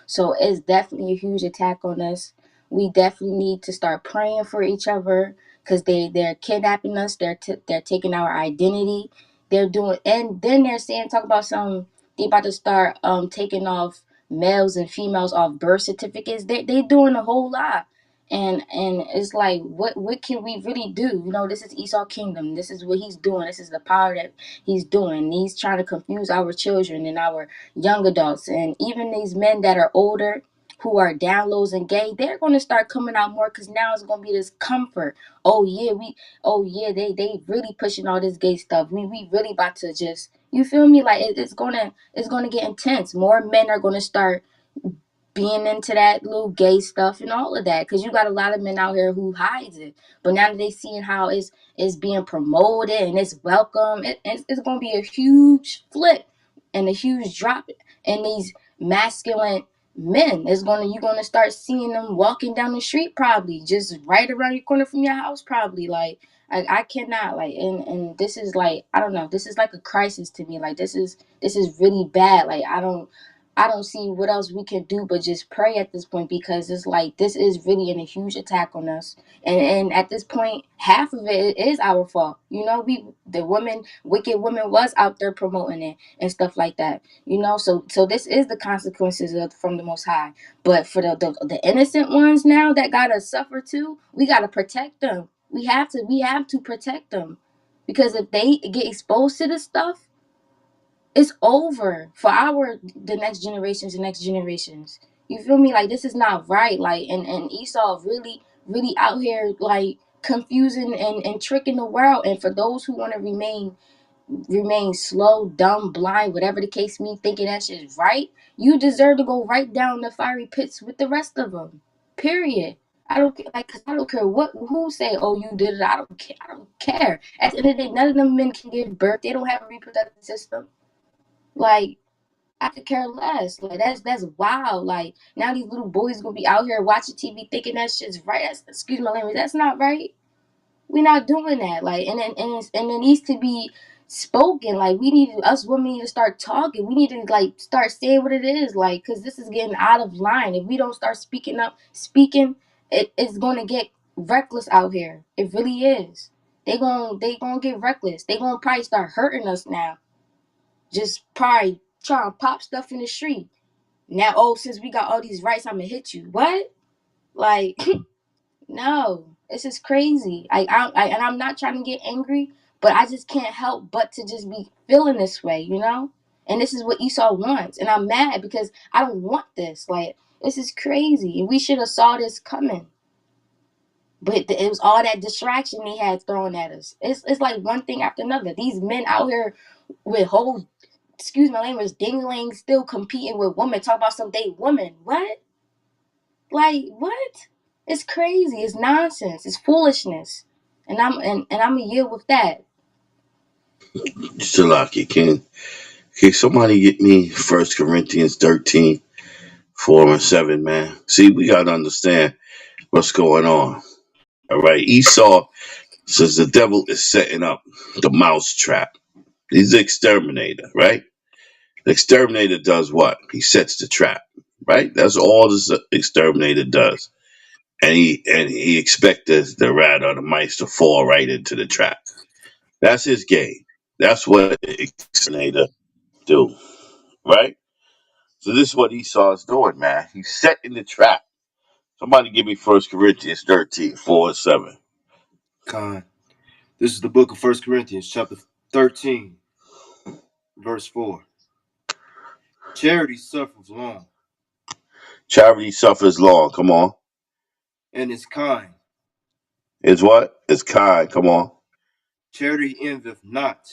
So it's definitely a huge attack on us. We definitely need to start praying for each other, because they're kidnapping us. They're taking our identity. They're doing, and then they're saying, talk about some, they about to start taking off males and females off birth certificates. They doing a whole lot. And it's like, what can we really do? This is Esau Kingdom. This is what he's doing. This is the power that he's doing. He's trying to confuse our children and our young adults, and even these men that are older, who are down lows and gay, they're going to start coming out more, because now it's going to be this comfort. They really pushing all this gay stuff. We really about to just, you feel me? Like, it's gonna get intense. More men are going to start being into that little gay stuff and all of that, because you got a lot of men out here who hides it. But now that they seeing how it's being promoted and it's welcome, it's going to be a huge flip and a huge drop in these masculine men. You're going to start seeing them walking down the street, probably just right around your corner from your house, probably. Like, I cannot, like, and this is like, I don't know, this is like a crisis to me. Like, this is really bad. Like, I don't see what else we can do but just pray at this point, because it's like, this is really a huge attack on us. And at this point, half of it is our fault. The women, wicked women, was out there promoting it and stuff like that. So this is the consequences from the Most High. But for the innocent ones now that gotta suffer too, we gotta protect them. We have to protect them, because if they get exposed to this stuff, it's over for the next generations. You feel me? Like, this is not right. Like, and Esau really, really out here, like, confusing and tricking the world. And for those who want to remain slow, dumb, blind, whatever the case me, thinking that shit is right, you deserve to go right down the fiery pits with the rest of them. Period. I don't like, 'cause I don't care who say, oh, you did it. I don't care. I don't care. At the end of the day, none of them men can give birth. They don't have a reproductive system. Like, I could care less. Like, that's wild. Like, now these little boys gonna be out here watching TV thinking that shit's right. Excuse my language. That's not right. We're not doing that. Like, and it needs to be spoken. Like, us women need to start talking. We need to, like, start saying what it is. Like, cause this is getting out of line. If we don't start speaking, it's gonna get reckless out here. It really is. They gonna get reckless. They gonna probably start hurting us now. Just probably trying to pop stuff in the street. Now, since we got all these rights, I'm gonna hit you. What? Like, no. This is crazy. And I'm not trying to get angry, but I just can't help but to just be feeling this way, you know. And this is what Esau wants, and I'm mad because I don't want this. Like, this is crazy. We should have saw this coming, but it was all that distraction they had thrown at us. It's like one thing after another. These men out here with whole, excuse my language, dingling, still competing with women. Talk about some date woman. What? Like what? It's crazy. It's nonsense. It's foolishness. And I'm a yield with that. Shalaki, can somebody get me First Corinthians 13, 4 and 7, man? See, we gotta understand what's going on. All right. Esau says the devil is setting up the mouse trap. He's the exterminator, right? The exterminator does what? He sets the trap, right? That's all this exterminator does. And he expects the rat or the mice to fall right into the trap. That's his game. That's what the exterminator do, right? So this is what Esau's doing, man. He's setting the trap. Somebody give me First Corinthians 13, 4 and 7. Con. This is the book of First Corinthians, chapter 13, verse 4. Charity suffereth long Charity suffers long. Come on. and is kind. Is what? It's kind. Come on. Charity envieth not.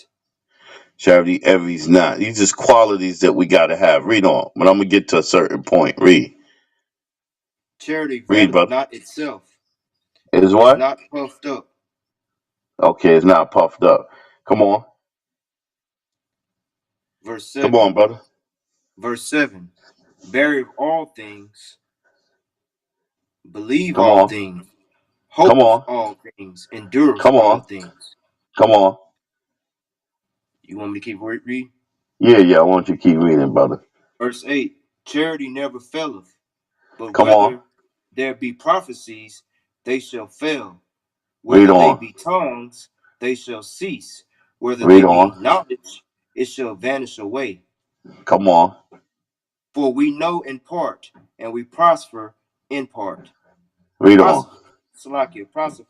Charity envies not. These just qualities that we got to have. Read on. But I'm going to get to a certain point. Read. Charity Read, vaunteth brother. not itself, Is is what? not puffed up. Okay, it's not puffed up. Come on. Verse Come on, 7. brother. Verse 7. Beareth all things, believe Come all on. things, Come hopeth on. all things, endureth Come all on. things. Come on. You want me to keep reading? Yeah, I want you to keep reading, brother. Verse 8. Charity never faileth, but Come on. whether there be prophecies, they shall fail. Read Whether they on. be tongues, they shall cease. Whether they Read be on. knowledge, it shall vanish away. Come on. For we know in part, and we prosper in part. Read on. Prosper, Salakia, prosper,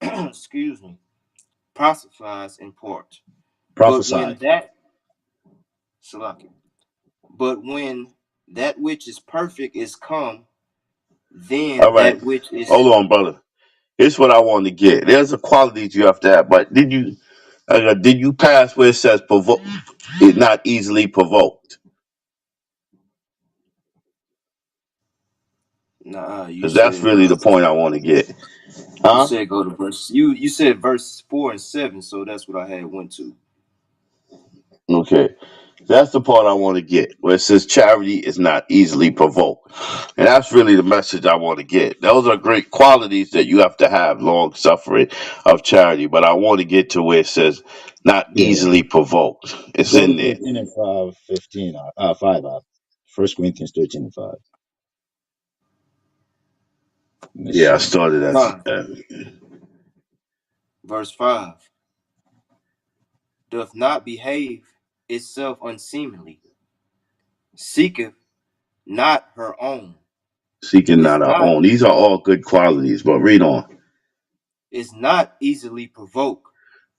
excuse me, prosperifies in part. But when Prophesy. that, Salakia, but when that which is perfect is come, All then right. that which is, Hold on, brother. Here's what I want to get. There's a qualities you have to have, but did you pass where it says provoke? It's not easily provoked, nah, because that's really the point I want to get. you Huh? said go to verse, you said verse 4 and 7, so that's what I had went to. Okay. That's the part I want to get, where it says charity is not easily provoked. And that's really the message I want to get. Those are great qualities that you have to have, long suffering of charity. But I want to get to where it says not Yeah. easily provoked. It's Go to in there. 13 and 5, 15, 5, 1 Corinthians 13 and 5. Let me Yeah, I see. started at Con, verse 5, doth not behave itself unseemly, seeketh not her own, seeking is not our not own. These are all good qualities, but read on. is not easily provoked.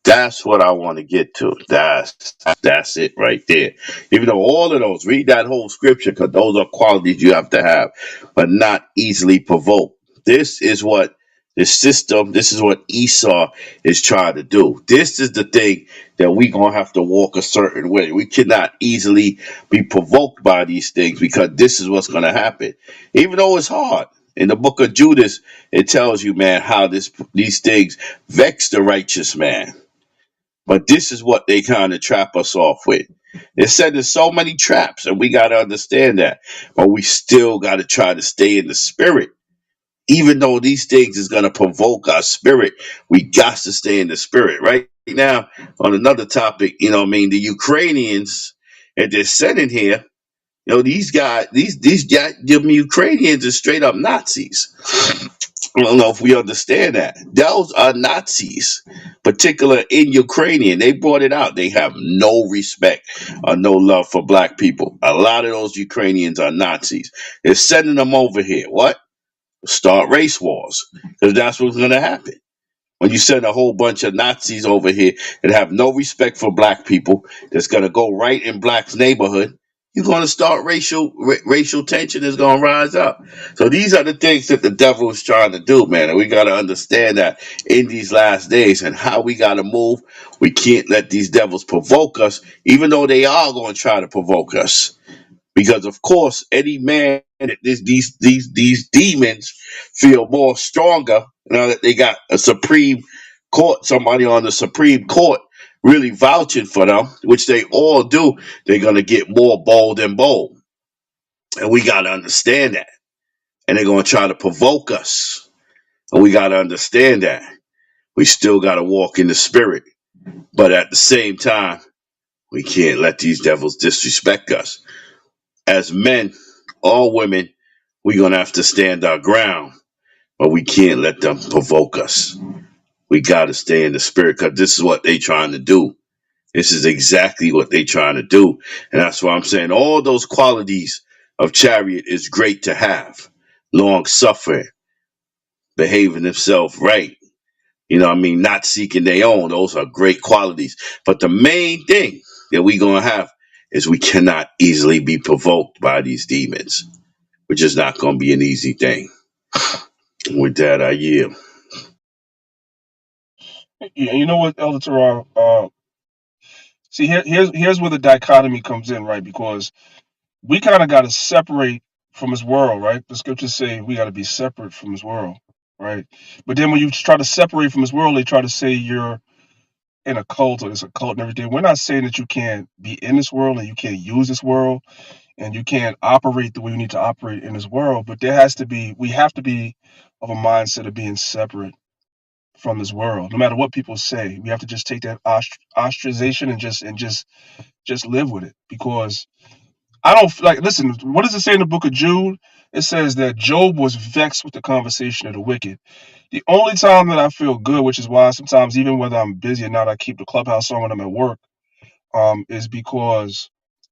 That's what I want to get to. That's it right there. Even though all of those, read that whole scripture, because those are qualities you have to have, but not easily provoked. This is what the system, this is what Esau is trying to do. This is the thing that we gonna have to walk a certain way. We cannot easily be provoked by these things, because this is what's gonna happen. Even though it's hard. In the book of Judas, it tells you, man, how these things vex the righteous man. But this is what they kind of trap us off with. It said there's so many traps, and we got to understand that. But we still got to try to stay in the spirit. Even though these things is going to provoke our spirit, we got to stay in the spirit. Right now, on another topic, what I mean, the Ukrainians, and they're sitting here, these guys, these goddamn Ukrainians are straight up Nazis. I don't know if we understand that. Those are Nazis, particular in Ukrainian. They brought it out. They have no respect or no love for black people. A lot of those Ukrainians are Nazis. They're sending them over here. What? Start race wars, because that's what's going to happen. When you send a whole bunch of Nazis over here and have no respect for black people, that's going to go right in blacks' neighborhood, you're going to start racial tension is going to rise up. So these are the things that the devil is trying to do, man. And we got to understand that in these last days and how we got to move. We can't let these devils provoke us, even though they are going to try to provoke us. Because of course, any man that these demons feel more stronger now that they got a Supreme Court, somebody on the Supreme Court really vouching for them, which they all do. They're gonna get more bold and bold, and we gotta understand that. And they're gonna try to provoke us, and we gotta understand that. We still gotta walk in the spirit, but at the same time, we can't let these devils disrespect us. As men or women, we're going to have to stand our ground, but we can't let them provoke us. We got to stay in the spirit because this is what they're trying to do. This is exactly what they're trying to do. And that's why I'm saying all those qualities of chariot is great to have. Long suffering, behaving themselves right. You know what I mean? Not seeking their own. Those are great qualities. But the main thing that we're going to have is we cannot easily be provoked by these demons, which is not going to be an easy thing. With that, I yield. Yeah, you know what, Elder Terrar? See, here's where the dichotomy comes in, right? Because we kind of got to separate from his world, right? The scriptures say we got to be separate from his world, right? But then when you try to separate from his world, they try to say you're in a cult or it's a cult and everything. We're not saying that you can't be in this world and you can't use this world and you can't operate the way you need to operate in this world, but we have to be of a mindset of being separate from this world. No matter what people say, we have to just take that ostracization and just live with it. Because I don't like, listen, what does it say in the book of Jude? It says that Job was vexed with the conversation of the wicked. The only time that I feel good, which is why sometimes even whether I'm busy or not, I keep the clubhouse on when I'm at work, is because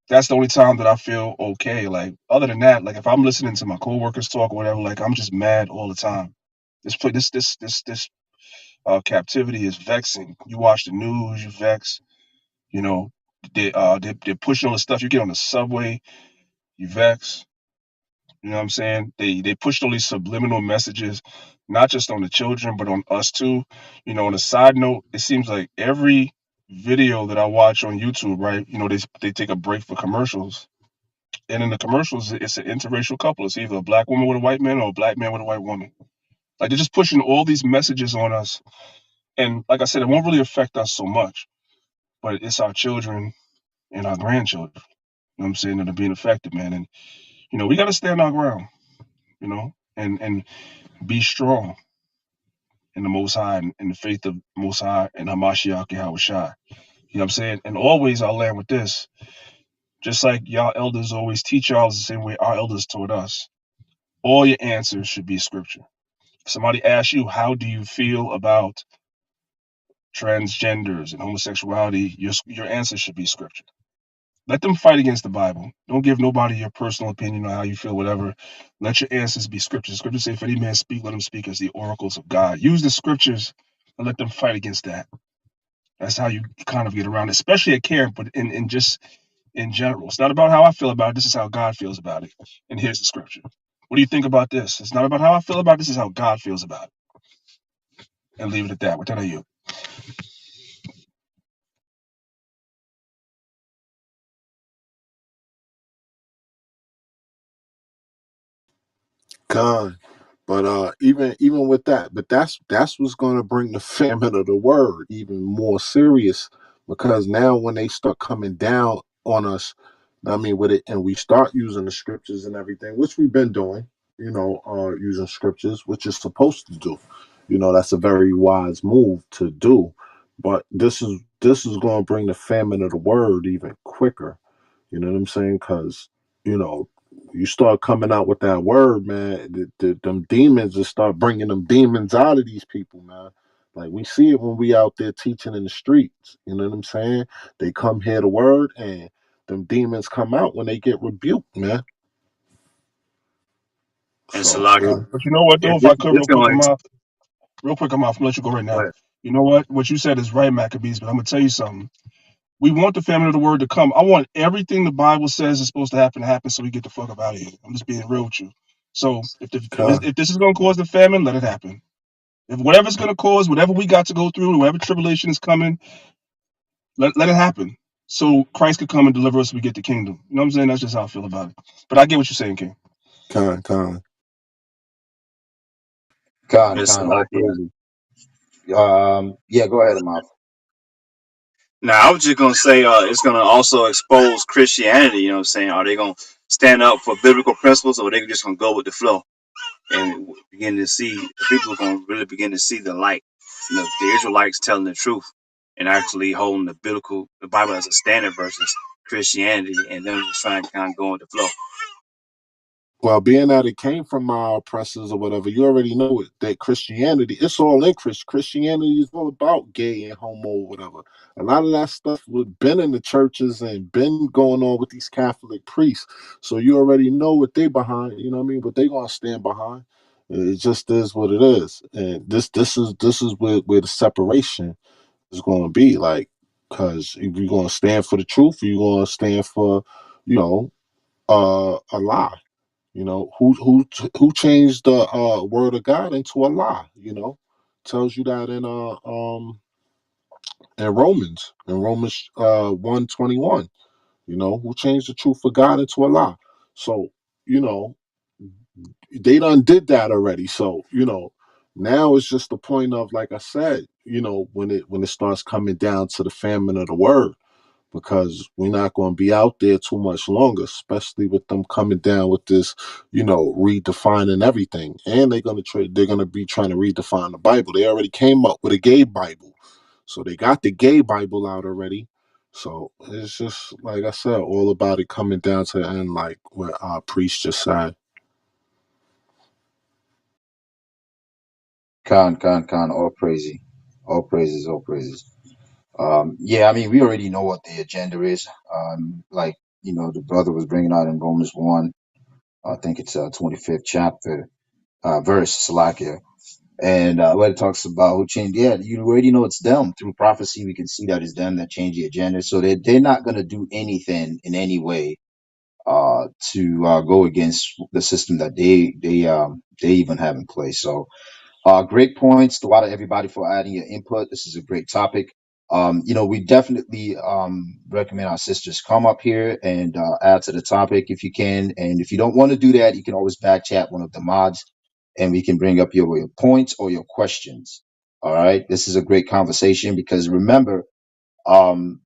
that's the only time that I feel okay. Like other than that, like if I'm listening to my coworkers talk or whatever, like I'm just mad all the time. This captivity is vexing. You watch the news, you vex. You know, they're pushing all the stuff. You get on the subway, you vex. You know what I'm saying? They pushed all these subliminal messages, not just on the children, but on us too. You know, on a side note, it seems like every video that I watch on YouTube, right? You know, they take a break for commercials. And in the commercials, it's an interracial couple. It's either a black woman with a white man or a black man with a white woman. Like they're just pushing all these messages on us. And like I said, it won't really affect us so much, but it's our children and our grandchildren, you know what I'm saying, that are being affected, man. And, you know, we got to stand our ground, you know, and be strong in the Most High and in the faith of Most High and Hamashiach Yahweh Shai. You know what I'm saying? And always I'll land with this. Just like y'all elders always teach y'all the same way our elders taught us. All your answers should be scripture. If somebody asks you, how do you feel about transgenders and homosexuality, your answer should be scripture. Let them fight against the Bible. Don't give nobody your personal opinion on how you feel, whatever. Let your answers be scriptures. Scriptures say, if any man speak, let him speak as the oracles of God. Use the scriptures and let them fight against that. That's how you kind of get around it, especially at camp, but in just in general. It's not about how I feel about it. This is how God feels about it. And here's the scripture. What do you think about this? It's not about how I feel about it. This is how God feels about it. And leave it at that. What are you? Con. But even with that, but that's what's gonna bring the famine of the word even more serious, because now when they start coming down on us, I mean with it, and we start using the scriptures and everything, which we've been doing, using scriptures, which is supposed to do. That's a very wise move to do. But this is gonna bring the famine of the word even quicker. You know what I'm saying? Because you know you start coming out with that word, man, them demons just start bringing them demons out of these people, man. Like we see it when we out there teaching in the streets. You know what I'm saying? They come hear the word, and them demons come out when they get rebuked, man. and So Salaki. it, But you know what, Yeah, though, if I could, this going real quick, I'm off. Let you go right now. but You know what you said is right, Maccabees. But I'm gonna tell you something. We want the family of the word to come. I want everything the Bible says is supposed to happen, so we get the fuck up out of here. I'm just being real with you. So con, if this is gonna cause the famine, let it happen. If whatever's gonna cause, whatever we got to go through, whatever tribulation is coming, let it happen. So Christ could come and deliver us, we get the kingdom. You know what I'm saying? That's just how I feel about it. But I get what you're saying, King. con. it's All Salaki. praises. Yeah, go ahead, Amaf. Now, I was just gonna say, it's gonna also expose Christianity. You know what I'm saying? Are they gonna stand up for biblical principles, or they just gonna go with the flow and begin to see people are gonna really begin to see the light? You know, the Israelites telling the truth and actually holding the Bible as a standard versus Christianity, and them just trying to kind of go with the flow. Well, being that it came from our oppressors or whatever, you already know it. That Christianity, it's all in Christianity is all about gay and homo, or whatever. A lot of that stuff would been in the churches and been going on with these Catholic priests. So you already know what they behind. You know what I mean? But they gonna stand behind. It just is what it is, and this is where the separation is going to be. Like, because if you're going to stand for the truth, you're going to stand for, you know, a lie. You know, who changed the word of God into a lie? You know, tells you that in Romans 1:21. You know, who changed the truth of God into a lie? So you know they done did that already. So now it's just the point of, like I said, when it starts coming down to the famine of the word, because we're not going to be out there too much longer, especially with them coming down with this, redefining everything. And they're going to be trying to redefine the Bible. They already came up with a gay Bible. So they got the gay Bible out already. So it's just, like I said, all about it coming down to the end, like what our priest just said. Khan. All praises. All praises. All praises. Yeah, I mean, we already know what the agenda is. Like, the brother was bringing out in Romans 1, I think it's 25th chapter, verse, Salakia. And where it talks about who changed, yeah, you already know it's them. Through prophecy, we can see that it's them that change the agenda. So they're not going to do anything in any way to go against the system that they even have in place. So great points to a lot of everybody for adding your input. This is a great topic. We definitely recommend our sisters come up here and add to the topic if you can. And if you don't want to do that, you can always back chat one of the mods and we can bring up your points or your questions. All right. This is a great conversation because remember, um,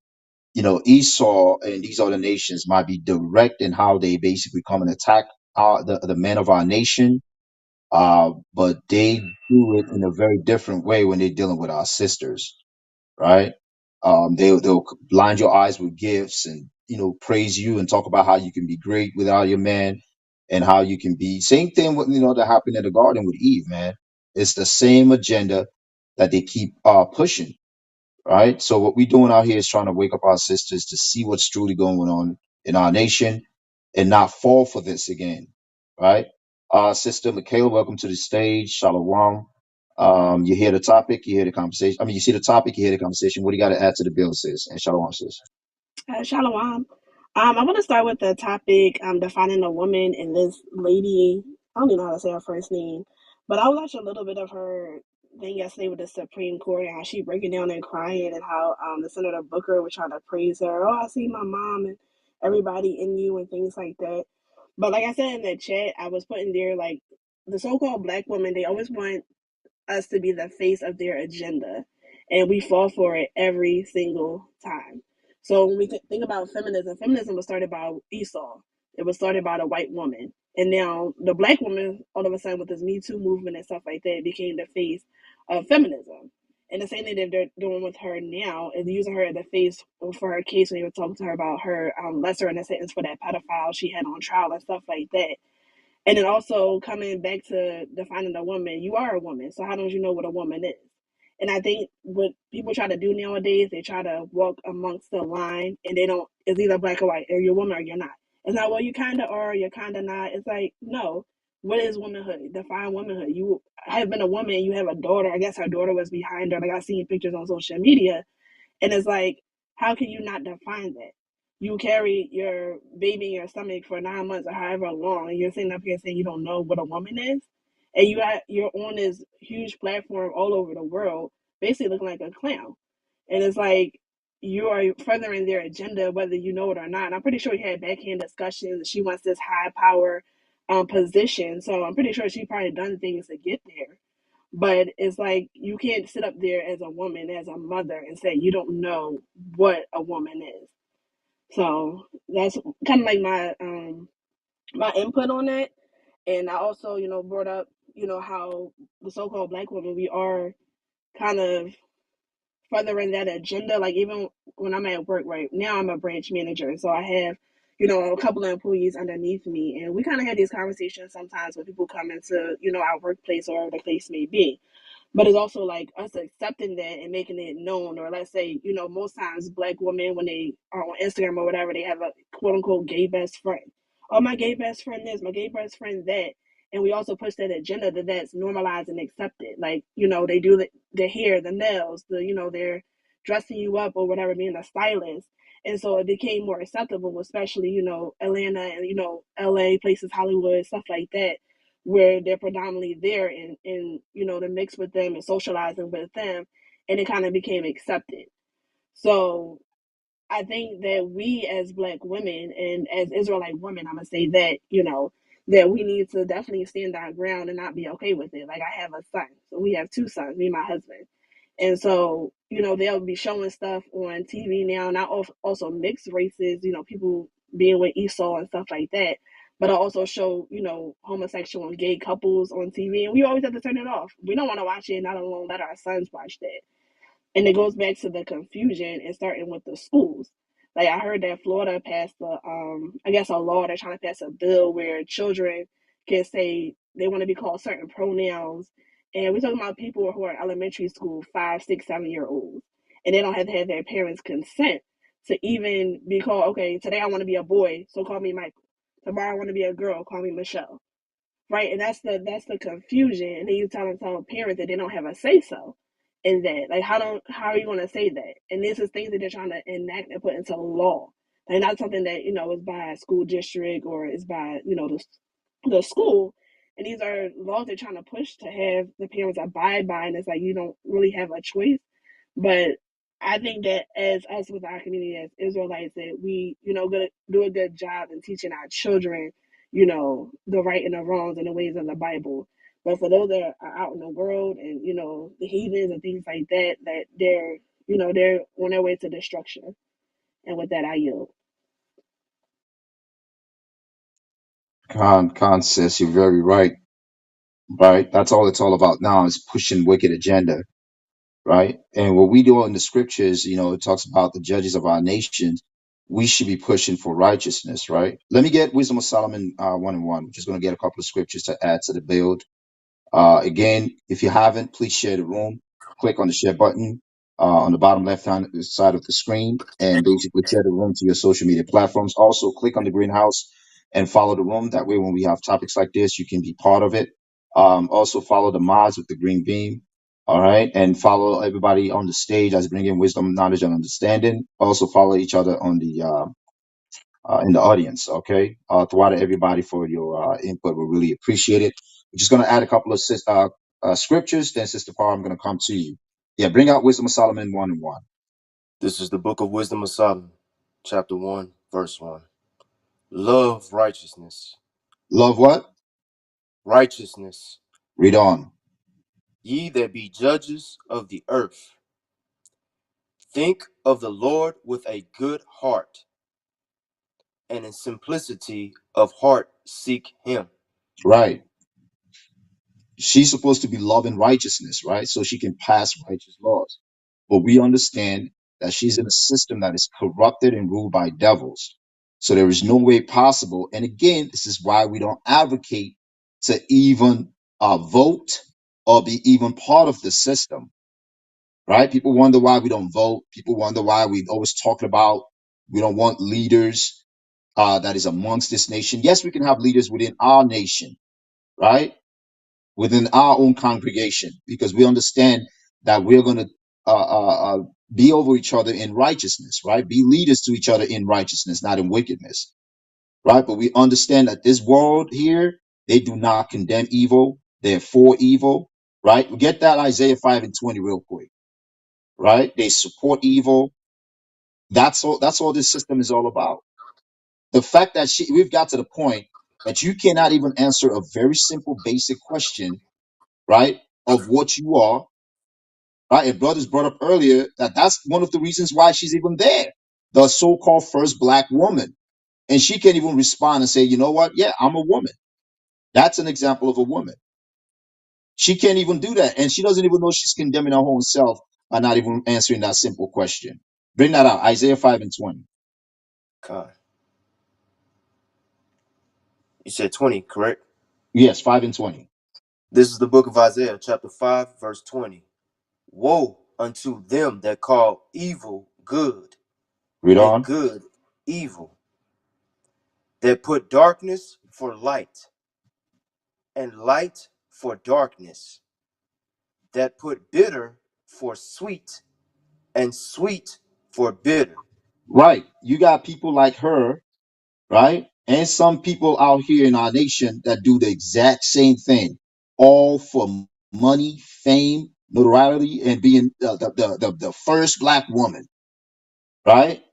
Esau and these other nations might be direct in how they basically come and attack the men of our nation, but they do it in a very different way when they're dealing with our sisters, right? They'll blind your eyes with gifts and praise you and talk about how you can be great without your man and how you can be same thing with that happened in the garden with Eve, man. It's the same agenda that they keep pushing, right? So what we're doing out here is trying to wake up our sisters to see what's truly going on in our nation and not fall for this again, right? Sister Michaela, welcome to the stage. Shalom. You hear the topic, you hear the conversation. I mean, you see the topic, you hear the conversation. What do you got to add to the bill, sis? And shalom, sis. Shalom. I want to start with the topic defining a woman, and this lady, I don't even know how to say her first name, but I watched a little bit of her thing yesterday with the Supreme Court and how she breaking down and crying, and how the Senator Booker was trying to praise her. Oh, I see my mom and everybody in you and things like that. But like I said in the chat, I was putting there, like, the so-called black women, they always want us to be the face of their agenda, and we fall for it every single time. So when we think about feminism was started by Esau. It was started by the white woman, and now the black woman, all of a sudden, with this Me Too movement and stuff like that, became the face of feminism. And the same thing that they're doing with her now is using her as the face for her case when they were talking to her about her lesser in a sentence for that pedophile she had on trial and stuff like that. And then also coming back to defining a woman, you are a woman. So how don't you know what a woman is? And I think what people try to do nowadays, they try to walk amongst the line, and they don't, it's either black or white, or you're a woman or you're not. It's not, well, you kind of are, you're kind of not. It's like, no, What is womanhood? Define womanhood. You have been a woman, you have a daughter. I guess her daughter was behind her. Like I seen pictures on social media, and it's like, how can you not define that? You carry your baby in your stomach for 9 months or however long, and you're sitting up here saying you don't know what a woman is, and you're on this huge platform all over the world, basically looking like a clown, and it's like you are furthering their agenda whether you know it or not. And I'm pretty sure you had backhand discussions. She wants this high power position, so I'm pretty sure she probably done things to get there. But it's like you can't sit up there as a woman, as a mother, and say you don't know what a woman is. So that's kind of like my input on that. And I also, brought up, how the so-called black women, we are kind of furthering that agenda. Like even when I'm at work right now, I'm a branch manager, so I have, a couple of employees underneath me, and we kind of have these conversations sometimes when people come into, our workplace or the place may be. But it's also like us accepting that and making it known. Or let's say, most times black women, when they are on Instagram or whatever, they have a quote unquote gay best friend. Oh, my gay best friend this, my gay best friend that. And we also push that agenda that's normalized and accepted. Like, they do the hair, the nails, they're dressing you up or whatever, being a stylist. And so it became more acceptable, especially, Atlanta and, LA, places, Hollywood, stuff like that, where they're predominantly there and to mix with them and socializing with them, and it kind of became accepted. So I think that we as black women and as Israelite women, I'm gonna say that, that we need to definitely stand our ground and not be okay with it. Like I have a son. So we have two sons, me and my husband. And so, they'll be showing stuff on TV now, not also mixed races, people being with Esau and stuff like that. But I also show, homosexual and gay couples on TV, and we always have to turn it off. We don't want to watch it, not alone let our sons watch that. And it goes back to the confusion and starting with the schools. Like I heard that Florida passed I guess a law. They're trying to pass a bill where children can say they want to be called certain pronouns, and we're talking about people who are in elementary school, 5, 6, 7 year olds, and they don't have to have their parents' consent to even be called. Okay, today I want to be a boy, so call me Michael. Tomorrow I want to be a girl, call me Michelle. Right, and that's the confusion, and then you tell parents that they don't have a say so in that. Like, how are you going to say that? And this is things that they're trying to enact and put into law. Like, not something that is by a school district or is by the school. And these are laws they're trying to push to have the parents abide by, and it's like you don't really have a choice. But I think that as us with our community as Israelites, that we gonna do a good job in teaching our children the right and the wrongs and the ways of the Bible. But for those that are out in the world and, the heathens and things like that, that they're on their way to destruction. And with that, I yield. Khan says you're very right. Right. That's all it's all about now is pushing wicked agenda. Right. And what we do in the scriptures, it talks about the judges of our nations. We should be pushing for righteousness. Right. Let me get Wisdom of Solomon 1:1. We're just going to get a couple of scriptures to add to the build. Again, if you haven't, please share the room. Click on the share button on the bottom left hand side of the screen and basically share the room to your social media platforms. Also, click on the greenhouse and follow the room. That way, when we have topics like this, you can be part of it. Also, follow the mods with the green beam. All right. And follow everybody on the stage as bring in wisdom, knowledge, and understanding. Also, follow each other on the in the audience. Okay. To everybody for your input. We really appreciate it. We're just going to add a couple of scriptures. Then, Sister Paul, I'm going to come to you. Yeah, bring out Wisdom of Solomon 1:1. This is the book of Wisdom of Solomon, chapter 1, verse 1. Love righteousness. Love what? Righteousness. Read on. Ye that be judges of the earth, think of the Lord with a good heart, and in simplicity of heart seek him. Right. She's supposed to be loving righteousness, right? So she can pass righteous laws. But we understand that she's in a system that is corrupted and ruled by devils. So there is no way possible. And again, this is why we don't advocate to even vote or be even part of the system, right? People wonder why we don't vote. People wonder why we always talk about we don't want leaders that is amongst this nation. Yes, we can have leaders within our nation, right? Within our own congregation, because we understand that we're going to be over each other in righteousness, right? Be leaders to each other in righteousness, not in wickedness, right? But we understand that this world here, they do not condemn evil. They're for evil, right? We get that Isaiah 5:20 real quick, right? They support evil. That's all this system is all about. The fact that we've got to the point that you cannot even answer a very simple, basic question, right? Of what you are, right? And brothers brought up earlier that that's one of the reasons why she's even there, the so-called first black woman. And she can't even respond and say, you know what? Yeah, I'm a woman. That's an example of a woman. She can't even do that. And she doesn't even know she's condemning her own self by not even answering that simple question. Bring that out. Isaiah 5:20. Con. You said 20, correct? Yes, 5:20. This is the book of Isaiah, chapter 5, verse 20. Woe unto them that call evil good, Read and on. good evil, that put darkness for light, and light for darkness, that put bitter for sweet, and sweet for bitter. Right. You got people like her, right? And some people out here in our nation that do the exact same thing, all for money, fame, notoriety, and being the first black woman, right?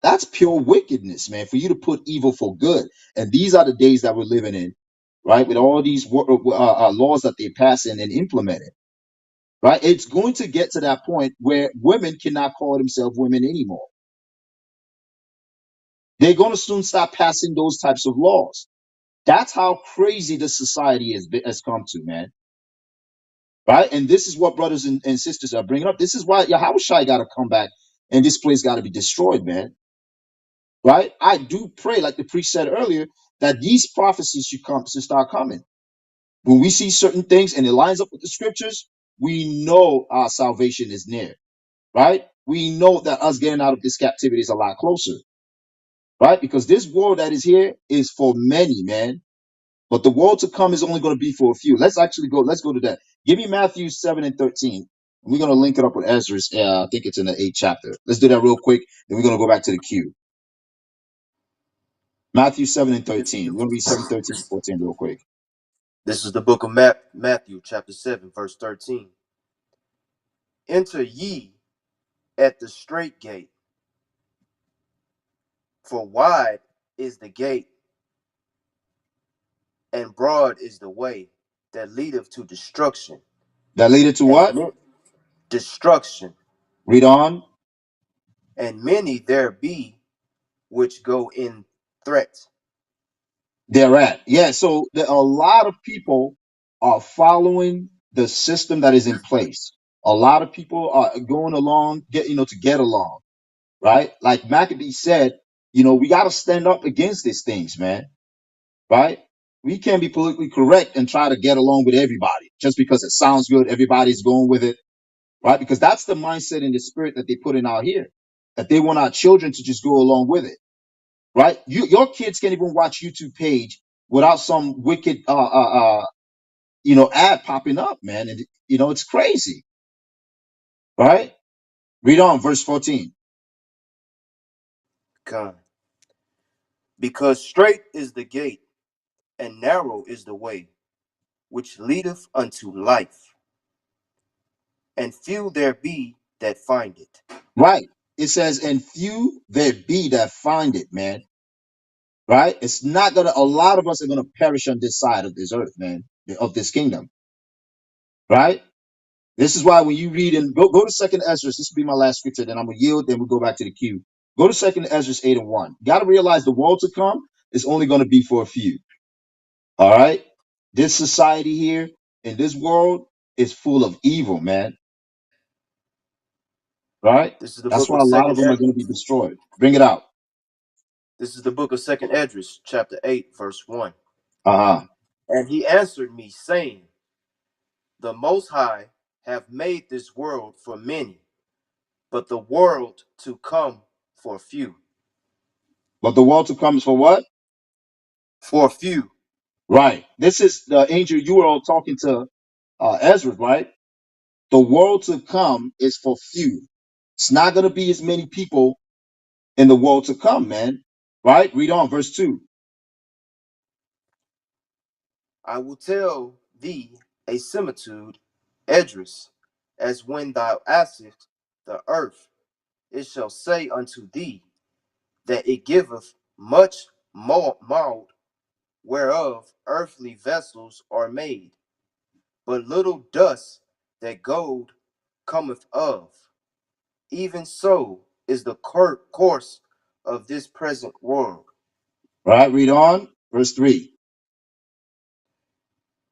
That's pure wickedness, man, for you to put evil for good. And these are the days that we're living in, right? With all these laws that they're passing and implementing, right? It's going to get to that point where women cannot call themselves women anymore. They're going to soon start passing those types of laws. That's how crazy this society has come to, man. Right? And this is what brothers and sisters are bringing up. This is why Yahushua got to come back and this place got to be destroyed, man. Right? I do pray, like the priest said earlier, that these prophecies should start coming. When we see certain things and it lines up with the scriptures, we know our salvation is near. Right? We know that us getting out of this captivity is a lot closer. Right? Because this war that is here is for many, man. But the world to come is only going to be for a few. Let's go to that. Give me Matthew 7:13. We're going to link it up with Ezra's. I think it's in the 8th chapter. Let's do that real quick. Then we're going to go back to the queue. Matthew 7 and This is 13. the, We're going to read 7, 13, and 14 real quick. this is the book of Matthew, chapter 7, verse 13. Enter ye at the straight gate, for wide is the gate, and broad is the way that leadeth to destruction, That leaded to and what? destruction, Read on. and many there be which go in threat. They're at. Yeah, so a lot of people are following the system that is in place. A lot of people are going along, to get along, right? Like Maccabee said, we got to stand up against these things, man, right? We can't be politically correct and try to get along with everybody just because it sounds good. Everybody's going with it, right? Because that's the mindset and the spirit that they put in out here, that they want our children to just go along with it, right? Your kids can't even watch YouTube page without some wicked, ad popping up, man. And, it's crazy, right? Read on verse 14. Come. Because straight is the gate, and narrow is the way which leadeth unto life, and few there be that find it. Right. It says, and few there be that find it, man. Right? It's not a lot of us are gonna perish on this side of this earth, man, of this kingdom. Right? This is why when you read and go to second Ezra, this will be my last scripture, then I'm gonna yield, then we'll go back to the queue. Go to second Ezra 8 and 1. Gotta realize the world to come is only gonna be for a few. All right. This society here in this world is full of evil, man. Right? This is the That's book why of a lot of second them are Ed- gonna be destroyed. Bring it out. This is the book of second Esdras, chapter 8, verse 1. Uh-huh. And he answered me, saying, the Most High have made this world for many, but the world to come for few. But the world to come is for what? For few. Right. This is the angel you were all talking to Ezra, right? The world to come is for few. It's not going to be as many people in the world to come, man. Right? Read on, verse 2. I will tell thee a similitude, Edris, as when thou askest the earth, it shall say unto thee that it giveth much mold, whereof earthly vessels are made, but little dust that gold cometh of. Even so is the course of this present world. Right? Read on, verse 3.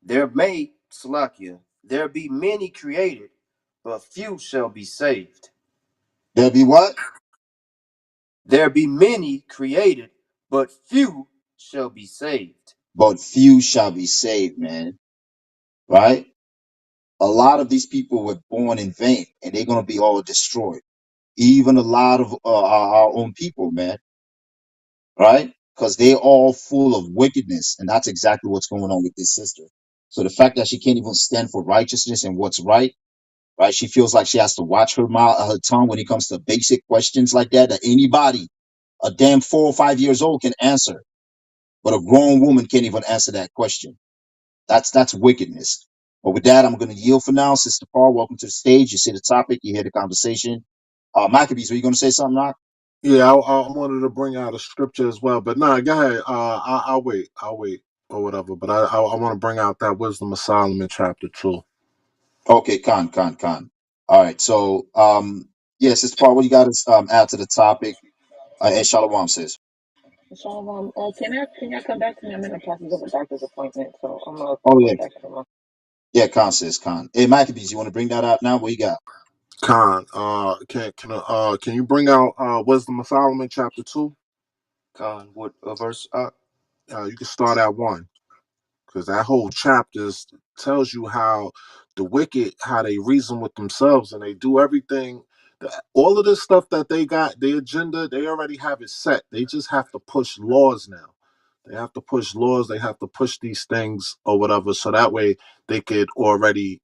There may, Salakia, there be many created, but few shall be saved. There'll be what? There be many created, but few shall be saved. But few shall be saved, man. Right? A lot of these people were born in vain and they're going to be all destroyed. Even a lot of our own people, man. Right? Because they're all full of wickedness. And that's exactly what's going on with this sister. So the fact that she can't even stand for righteousness and what's right, right? She feels like she has to watch her mouth, her tongue when it comes to basic questions like that anybody, a damn 4 or 5 years old can answer, but a grown woman can't even answer that question. That's wickedness. But with that, I'm going to yield for now. Sister Paul, welcome to the stage. You see the topic, you hear the conversation. Maccabees, were you going to say something, Mark? Yeah, I wanted to bring out a scripture as well, but nah, go ahead. I'll wait or whatever. But I want to bring out that Wisdom of Solomon chapter 2. Okay, Khan. All right, so yeah, Sister Paul, what you got to add to the topic? And Shalom says. Shalom. Can y'all come back to me? I'm in the process of a doctor's appointment, so I'm gonna Oh come yeah, back to my. yeah, Khan says Khan. Hey, Maccabees, you want to bring that out now? What you got? Khan, can you bring out Wisdom of Solomon chapter 2? Con, what verse? You can start at 1, because that whole chapter tells you how the wicked, how they reason with themselves and they do everything. All of this stuff that they got, their agenda, they already have it set. They just have to push laws now. They have to push laws. They have to push these things or whatever, so that way they could already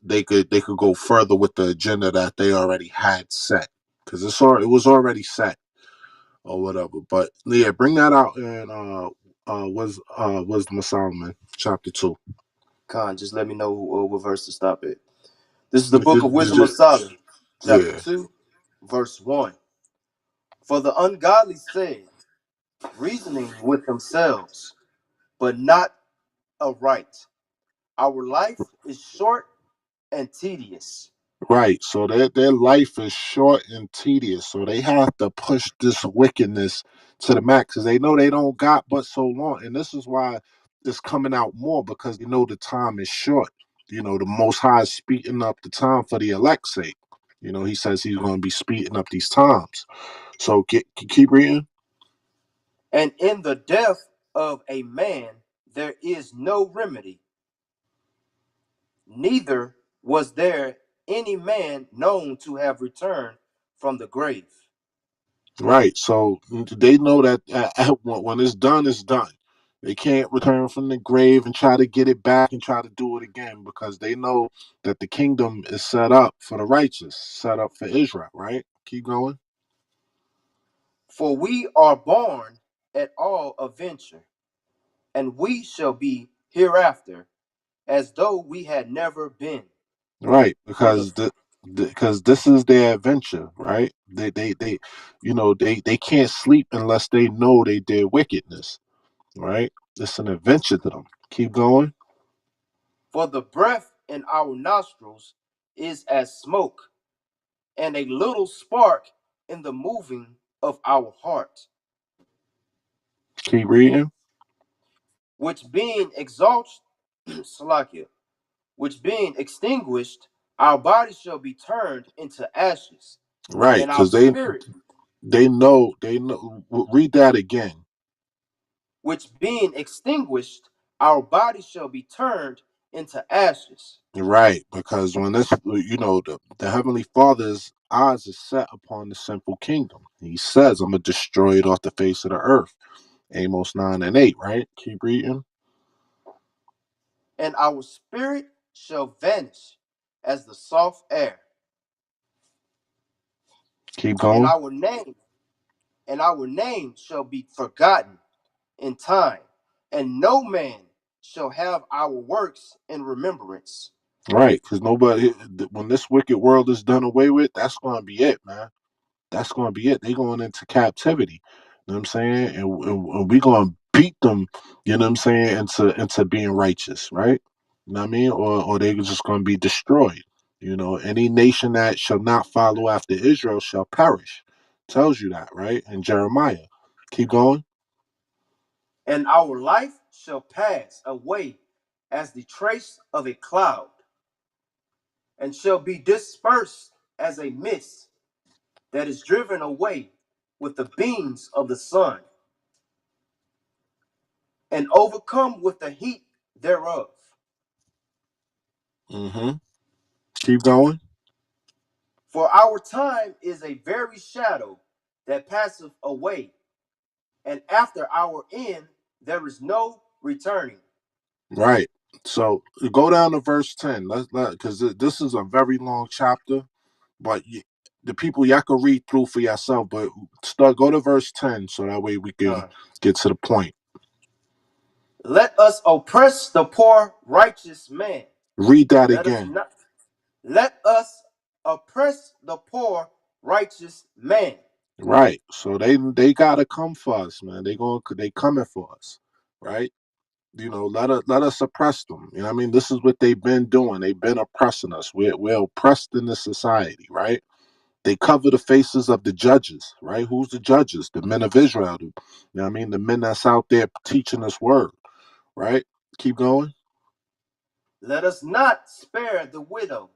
they could go further with the agenda that they already had set, because it was already set or whatever. But yeah, bring that out in Wisdom of Solomon chapter 2. Con, just let me know what verse to stop at. This is the book of Wisdom of Did Solomon, chapter yeah, 2, verse 1. For the ungodly said, reasoning with themselves, but not aright. Our life is short and tedious. right. So their life is short and tedious. So they have to push this wickedness to the max, because they know they don't got but so long. And this is why it's coming out more, because they know the time is short. The Most High is speeding up the time for the elect's sake. He says he's going to be speeding up these times. So keep reading. And in the death of a man there is no remedy, neither was there any man known to have returned from the grave. Right. So they know that when it's done, it's done. They can't return from the grave and try to get it back and try to do it again, because they know that the kingdom is set up for the righteous, set up for Israel, right? Keep going. For we are born at all adventure, and we shall be hereafter as though we had never been. Right. For the Because this is their adventure, right? They can't sleep unless they know they did wickedness, right? It's an adventure to them. Keep going. for the breath in our nostrils is as smoke, and a little spark in the moving of our heart, Keep reading. which being exhausted, Salakia, which being extinguished, our body shall be turned into ashes, Right. and our Because they spirit, they know. Read that again. which being extinguished, our body shall be turned into ashes. Right, because when the Heavenly Father's eyes is set upon the sinful kingdom. He says, I'm gonna destroy it off the face of the earth. Amos 9 and 8, right? Keep reading. and our spirit shall vanish as the soft air, Keep and going. our name shall be forgotten in time, and no man shall have our works in remembrance. Right, because nobody, when this wicked world is done away with, that's going to be it, man. That's going to be it. They going into captivity. You know what I'm saying? And we going to beat them, you know what I'm saying, into being righteous, right? You know what I mean? Or they just going to be destroyed. You know, any nation that shall not follow after Israel shall perish. Tells you that, right? In Jeremiah. Keep going. And our life shall pass away as the trace of a cloud, and shall be dispersed as a mist that is driven away with the beams of the sun, and overcome with the heat thereof. Mm-hmm. Keep going. For our time is a very shadow that passeth away, and after our end there is no returning. Right. So go down to verse 10. Because this is a very long chapter, but the people y'all can read through for yourself. But go to verse 10 so that way we can Uh, get to the point. Let us oppress the poor righteous man. Read that Let us again. not let us oppress the poor righteous man. Right. So they gotta come for us, man. They coming for us, right? You know, let us oppress them. You know what I mean? This is what they've been doing. They've been oppressing us. We're oppressed in this society, right? They cover the faces of the judges, right? Who's the judges? The men of Israel. You know what I mean? The men that's out there teaching us word, right? Keep going. Let us not spare the widow,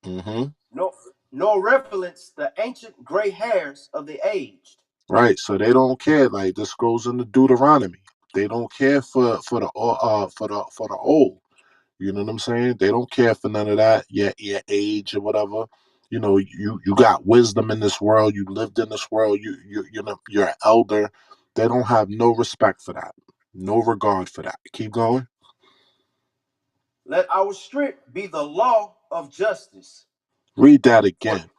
Mm-hmm. nor, nor reverence the ancient gray hairs of the aged. Right. So they don't care. Like this goes into Deuteronomy. They don't care for the old. You know what I'm saying? They don't care for none of that. Your age or whatever. You know, you got wisdom in this world. You lived in this world. You're an elder. They don't have no respect for that. No regard for that. Keep going. Let our strength be the law of justice. Read that For again.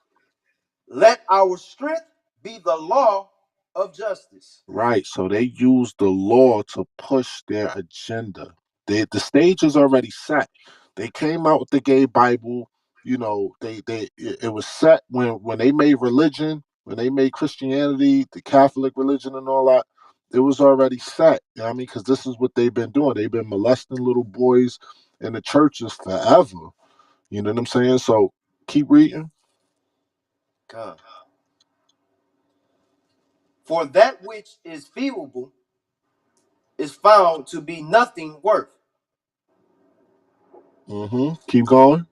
let our strength be the law of justice. Right. So they use the law to push their agenda. The stage is already set. They came out with the gay Bible. You know, it was set when they made religion, when they made Christianity, the Catholic religion and all that, it was already set. You know what I mean? Because this is what they've been doing. They've been molesting little boys in the churches forever. You know what I'm saying? So keep reading. Come. For that which is feasible is found to be nothing worth. Keep going.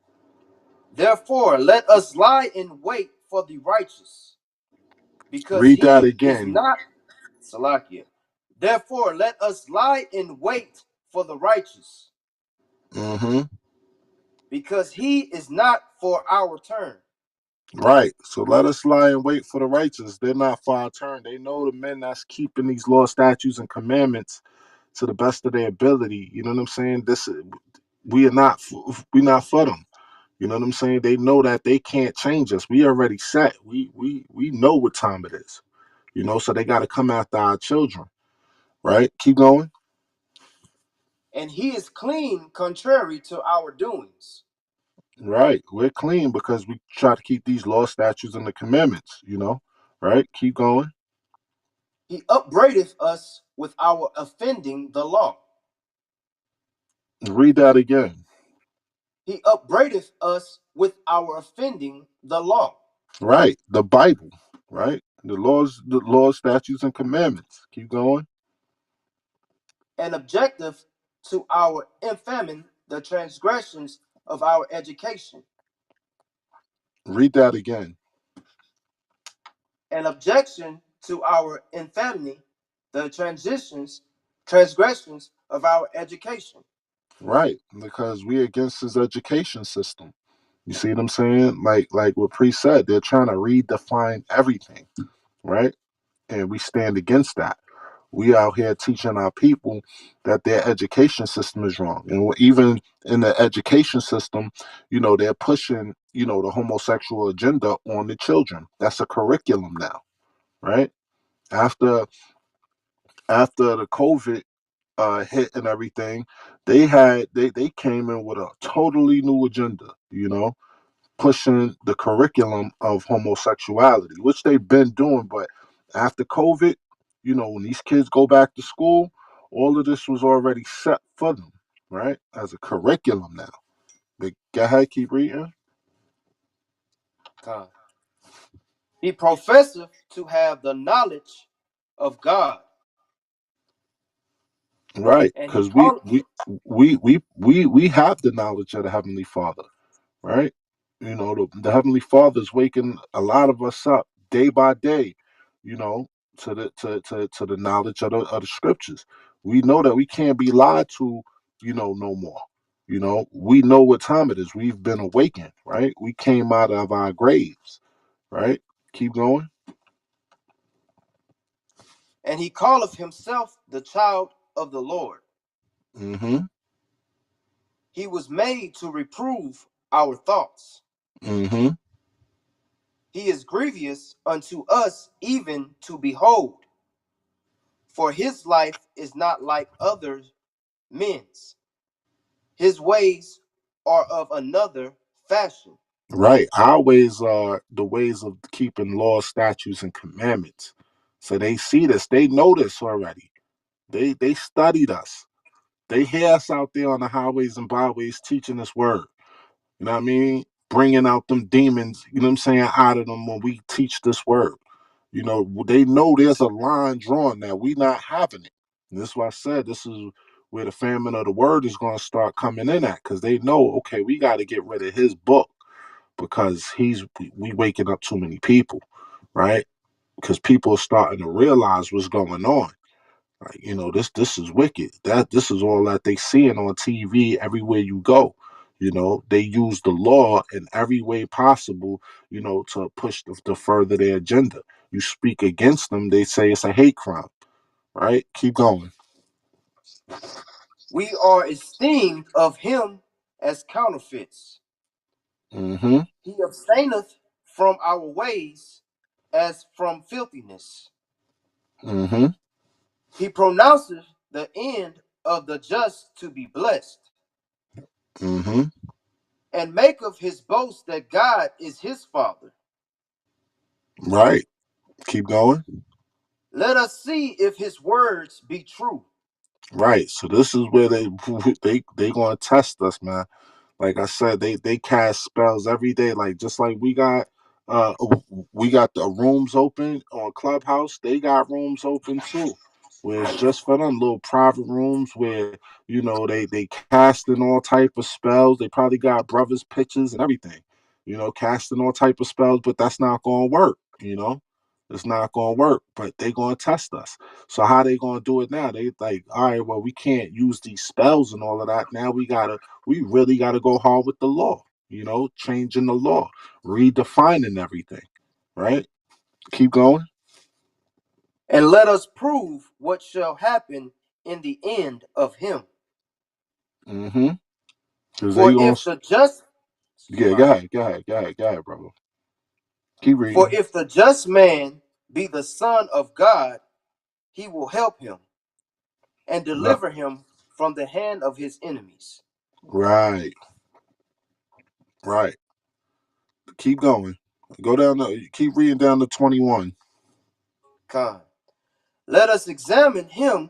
Therefore, let us lie in wait for the righteous, because Read that he is again. not Salakia. Therefore, let us lie in wait for the righteous, Mm-hmm. because he is not for our turn. Right. So let us lie and wait for the righteous. They're not for our turn. They know the men that's keeping these law, statutes, and commandments to the best of their ability. You know what I'm saying? We not for them. You know what I'm saying? They know that they can't change us. We already set. We know what time it is. You know, so they got to come after our children. Right. Keep going. And he is clean contrary to our doings. Right. We're clean because we try to keep these law, statutes, and the commandments. You know. Right. Keep going. He upbraideth us with our offending the law. Read that again. He upbraideth us with our offending the law, Right. The Bible. Right. The laws, statutes, and commandments. Keep going. and objective to our infaming the transgressions of our education, Read that again. an objection to our infamy the transgressions of our education, Right. Because we against his education system. You see what I'm saying? Like what Priest said, they're trying to redefine everything. Right. And we stand against that. We out here teaching our people that their education system is wrong, and even in the education system, they're pushing, the homosexual agenda on the children. That's a curriculum now, right? After the COVID hit and everything, they came in with a totally new agenda, pushing the curriculum of homosexuality, which they've been doing. But after COVID, when these kids go back to school, all of this was already set for them, right? As a curriculum now. But go ahead, keep reading. Con. He professeth to have the knowledge of God, Right, and he because we called. we we have the knowledge of the Heavenly Father, right? The Heavenly Father is waking a lot of us up day by day, you know, to the knowledge of the scriptures. We know that we can't be lied to, no more. We know what time it is. We've been awakened, right? We came out of our graves, right? Keep going. And he calleth himself the child of the Lord. Mm-hmm. He was made to reprove our thoughts. Mm-hmm. He is grievous unto us even to behold, for his life is not like other men's. His ways are of another fashion. Right. Our ways are the ways of keeping laws, statutes, and commandments. So they see this. They know this already. They studied us. They hear us out there on the highways and byways teaching this word. You know what I mean? Bringing out them demons, you know what I'm saying, out of them when we teach this word. They know there's a line drawn that we not having it. And that's why I said this is where the famine of the word is going to start coming in at, because they know, okay, we got to get rid of his book because we waking up too many people, right? Because people are starting to realize what's going on. Like, this is wicked. This is all that they seeing on TV everywhere you go. They use the law in every way possible, to push to further their agenda. You speak against them, they say it's a hate crime, right? Keep going. We are esteemed of him as counterfeits. Mm-hmm. He abstaineth from our ways as from filthiness. Mm-hmm. He pronounceth the end of the just to be blessed, Mm-hmm. and maketh his boast that God is his Father. Right. Keep going. Let us see if his words be true. Right. So this is where they gonna test us, man. Like I said, they cast spells every day. Like just like uh we got the rooms open on Clubhouse, they got rooms open too. Where it's just for them little private rooms where, they casting all type of spells. They probably got brothers' pictures and everything, casting all type of spells, but that's not gonna work. It's not gonna work, but they gonna test us. So how they gonna do it now? They like, all right, well, we can't use these spells and all of that. Now we really got to go hard with the law, changing the law, redefining everything, right? Keep going. And let us prove what shall happen in the end of him. Mm-hmm. Because they For going if to, the just yeah, go Salakia. ahead, go ahead, go ahead, go ahead, brother. Keep For reading. if the just man be the son of God, he will help him and Right, deliver him from the hand of his enemies. right, right. Keep going. Go down to, keep reading down to 21. Khan. Let us examine him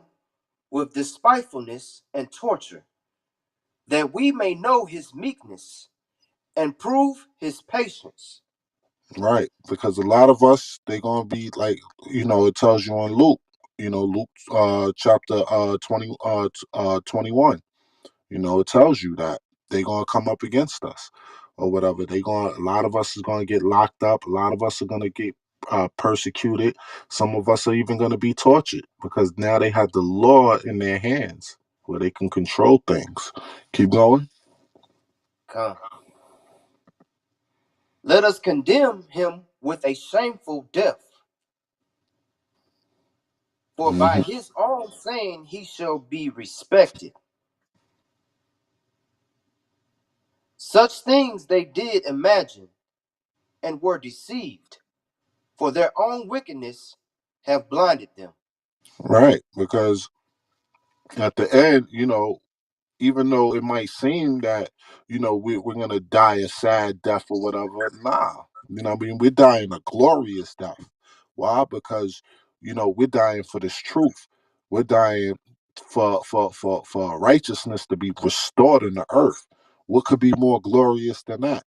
with despitefulness and torture, that we may know his meekness and prove his patience. Right. Because a lot of us, they going to be like, it tells you on Luke, Luke chapter 21. It tells you that they're gonna come up against us or whatever. A lot of us is gonna get locked up. A lot of us are gonna get persecuted. Some of us are even gonna be tortured because now they have the law in their hands where they can control things. Keep going. Khan. Let us condemn him with a shameful death, For by Hmm. his own saying he shall be respected. Such things they did imagine and were deceived, for their own wickedness have blinded them. Right, because at the end, even though it might seem that we're gonna die a sad death or whatever, nah, I mean, we're dying a glorious death. Why? Because we're dying for this truth. We're dying for righteousness to be restored in the earth. What could be more glorious than that?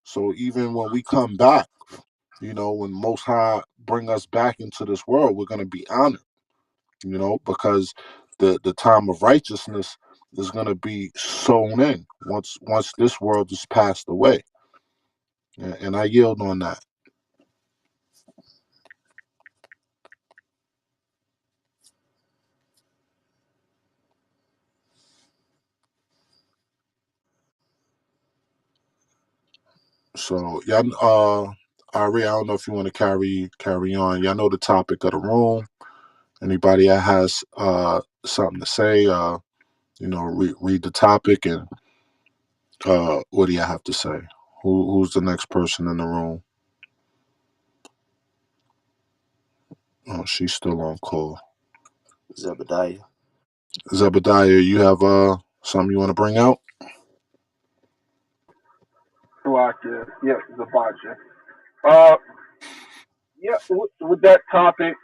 So even when we come back, when Most High bring us back into this world, we're gonna be honored, because the time of righteousness is going to be sown in once this world is passed away. And I yield on that. So y'all, Ari, I don't know if you want to carry on. Y'all know the topic of the room. Anybody that has something to say, read the topic, and what do you have to say? Who's the next person in the room? Oh, she's still on call. Zebediah. Zebediah, you have something you want to bring out? Slovakia. Yes, Slovakia. Uh, yeah, with that topic,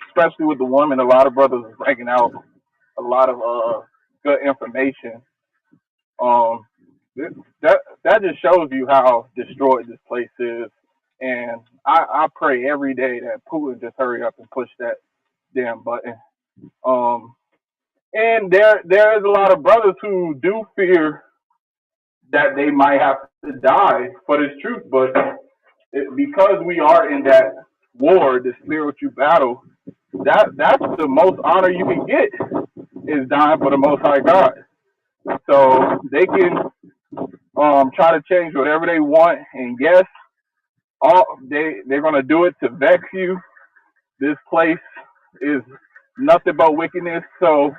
especially with the woman, a lot of brothers is bringing out a lot of good information. Um, that just shows you how destroyed this place is, and I pray every day that Putin just hurry up and push that damn button. Um, and there is a lot of brothers who do fear that they might have to die for this truth, but because we are in that war, this spiritual battle, that's the most honor you can get is dying for the Most High God. So they can try to change whatever they want, and yes, they're gonna do it to vex you. This place is nothing but wickedness. So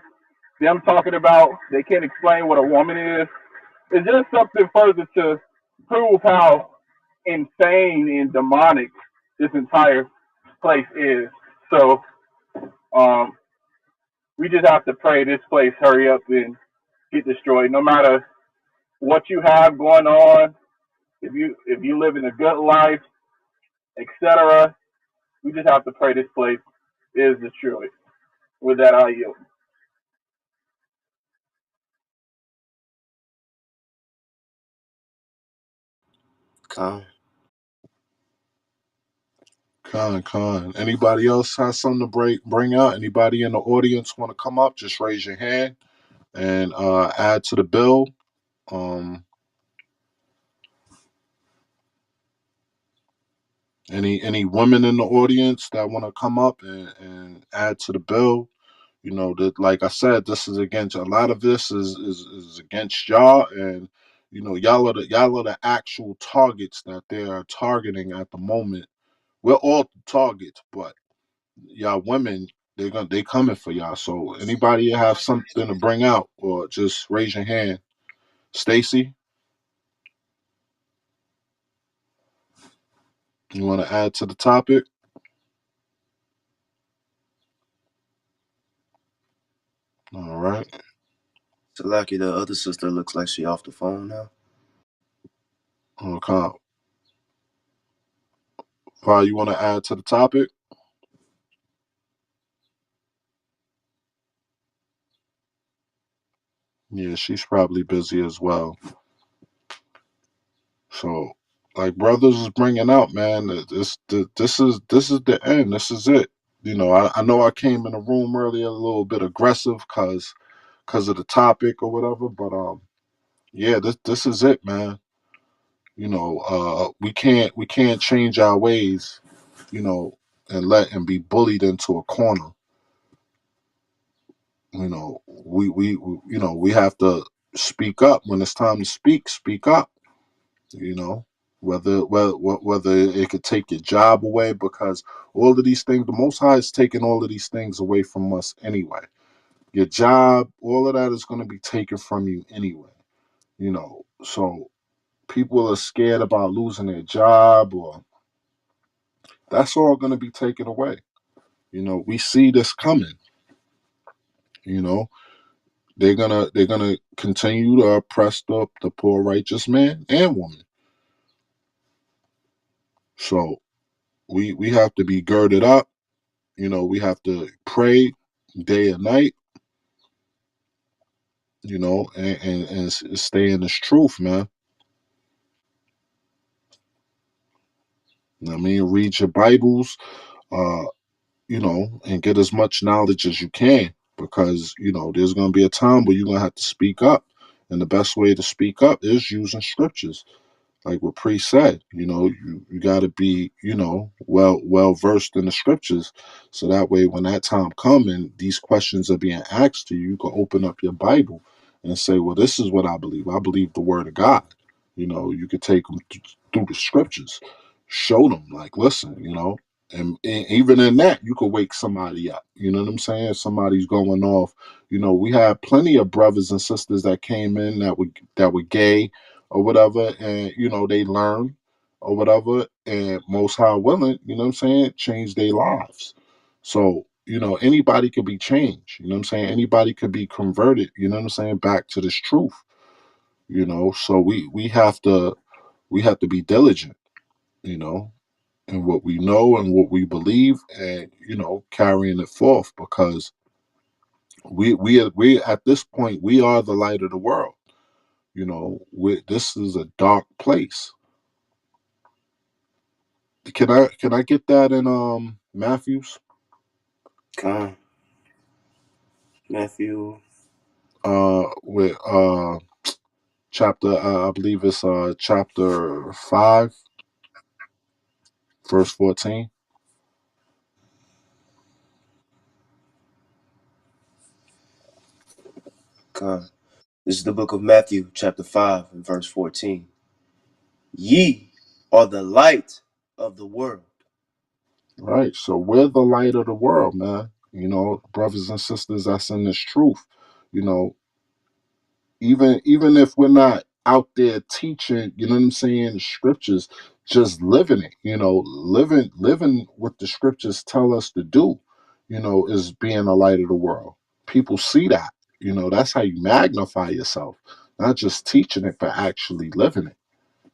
them talking about they can't explain what a woman is, it's just something further to prove how insane and demonic this entire place is. So um, we just have to pray this place hurry up and get destroyed. No matter what you have going on, if you live in a good life, etc., we just have to pray this place is destroyed. With that, I yield. Come. Con. Anybody else has something to bring out? Anybody in the audience want to come up? Just raise your hand and add to the bill. Um, any women in the audience that want to come up and add to the bill? That, like I said, this is against a lot of this is against y'all, and y'all are the actual targets that they are targeting at the moment. We're all targets, but y'all women, they coming for y'all. So anybody have something to bring out, or just raise your hand. Stacy, you want to add to the topic? All right. Salaki, the other sister looks like she off the phone now. Okay. Val, you want to add to the topic? Yeah, she's probably busy as well. So, like brothers is bringing out, man, this is the end. This is it. I know I came in the room earlier a little bit aggressive because of the topic or whatever, but yeah, this is it, man. We can't change our ways, you know, and be bullied into a corner. We have to speak up when it's time to speak up. You know. whether it could take your job away, because all of these things, the Most High is taking all of these things away from us anyway. Your job, all of that is going to be taken from you anyway. So people are scared about losing their job, or that's all going to be taken away. We see this coming. You know, they're gonna continue to oppress the poor righteous man and woman. So we have to be girded up. We have to pray day and night. And stay in this truth, man. I mean, read your Bibles, uh, and get as much knowledge as you can, because there's gonna be a time where you're gonna have to speak up, and the best way to speak up is using scriptures. Like what Pre said, you got to be, well versed in the scriptures, so that way when that time come and these questions are being asked to you, you can open up your Bible and say, well, this is what I believe. I believe the Word of God. You could take them through the scriptures, show them, like, listen, and even in that, you could wake somebody up. You know what I'm saying? Somebody's going off. We had plenty of brothers and sisters that came in that were gay or whatever, and they learn or whatever, and most high willing, you know what I'm saying, change their lives. So anybody could be changed. You know what I'm saying? Anybody could be converted. You know what I'm saying? Back to this truth. So we have to be diligent. You know, and what we know and what we believe, and carrying it forth, because we at this point, we are the light of the world. This is a dark place. Can I get that in Matthews, Con. Matthew. with chapter, I believe it's chapter 5, verse 14. Con. This is the book of Matthew, chapter 5, and verse 14. Ye are the light of the world. Right, so we're the light of the world, man. Brothers and sisters that's in this truth. you know even if we're not out there teaching, you know what I'm saying, scriptures, just living it, living what the scriptures tell us to do, is being a light of the world. People see that. That's how you magnify yourself, not just teaching it, but actually living it.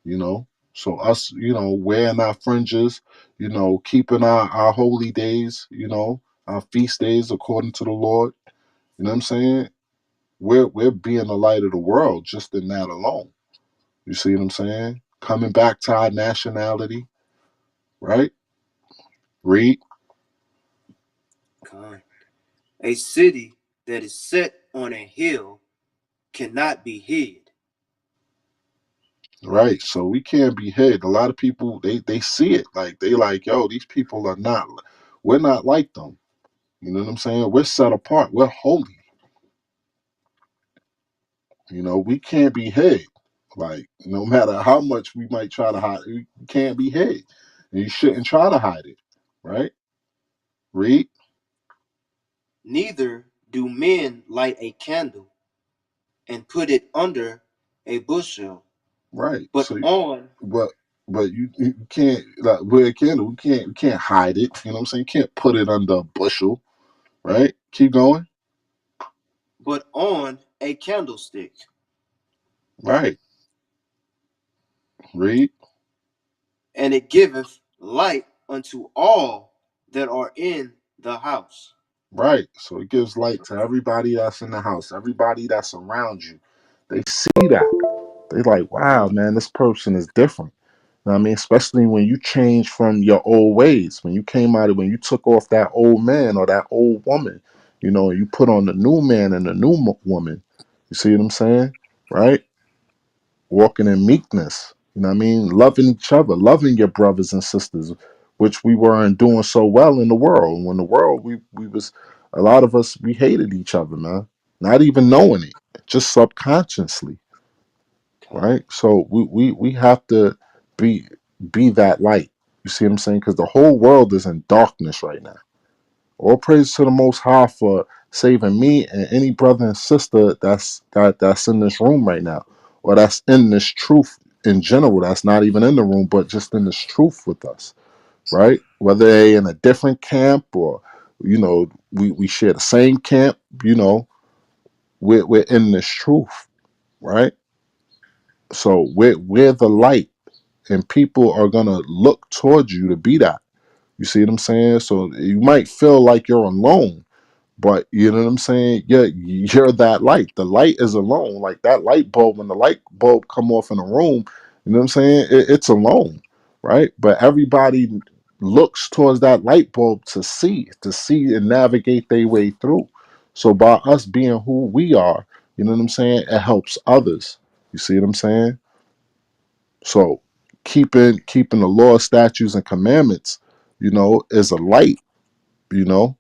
you know so us, wearing our fringes, keeping our holy days, our feast days according to the Lord, you know what I'm saying, we're being the light of the world just in that alone. You see what I'm saying? Coming back to our nationality, right? Read. Con. A city that is set on a hill cannot be hid. Right. So we can't be hid. A lot of people, they see it. Like, they like, yo, these people are not, we're not like them. You know what I'm saying? We're set apart. We're holy. We can't be hid. Like, no matter how much we might try to hide, we can't be hid. And you shouldn't try to hide it. Right? Read. Neither do men light a candle and put it under a bushel, Right. but So on but you can't, like, wear a candle. We can't hide it. You know what I'm saying? You can't put it under a bushel, right? Keep going. a candlestick, Right. Read. and it giveth light unto all that are in the house. Right. So it gives light to everybody that's in the house, everybody that's around you. They see that. They like, wow, Con. man, this person is different. You know what I mean? Especially when you change from your old ways, when you came out of, when you took off that old man or that old woman, and you put on the new man and the new woman. You see what I'm saying? Right? Walking in meekness. You know what I mean? Loving each other, loving your brothers and sisters, which we weren't doing so well in the world. When the world, we was, a lot of us, we hated each other, man. Not even knowing it, just subconsciously, Con. right? So we have to be be that light. You see what I'm saying? Because the whole world is in darkness right now. All praise to the Most High for saving me and any brother and sister that's in this room right now, or that's in this truth in general. That's not even in the room, but just in this truth with us, right? Whether they in a different camp or we share the same camp, we're in this truth, right? So we're the light, and people are gonna look towards you to be that. You see what I'm saying? So you might feel like you're alone, but you know what I'm saying? You're that light. The light is alone. Like that light bulb, when the light bulb come off in a room, you know what I'm saying? It's alone, right? But everybody looks towards that light bulb to see and navigate their way through. So by us being who we are, you know what I'm saying? It helps others. You see what I'm saying? So keeping the law, statutes, and commandments, is a light. You know,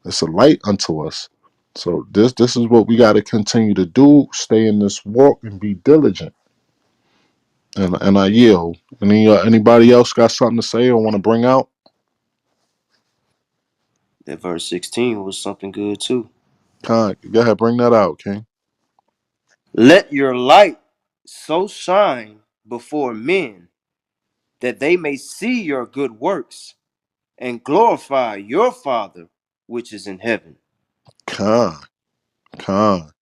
it's a light unto us. So this is what we got to continue to do: stay in this walk and be diligent. And I yield. Anybody else got something to say or want to bring out? That verse 16 was something good too. Con, go ahead, bring that out, King. Let your light so shine before men that they may see your good works and glorify your Father which is in heaven. Con, con,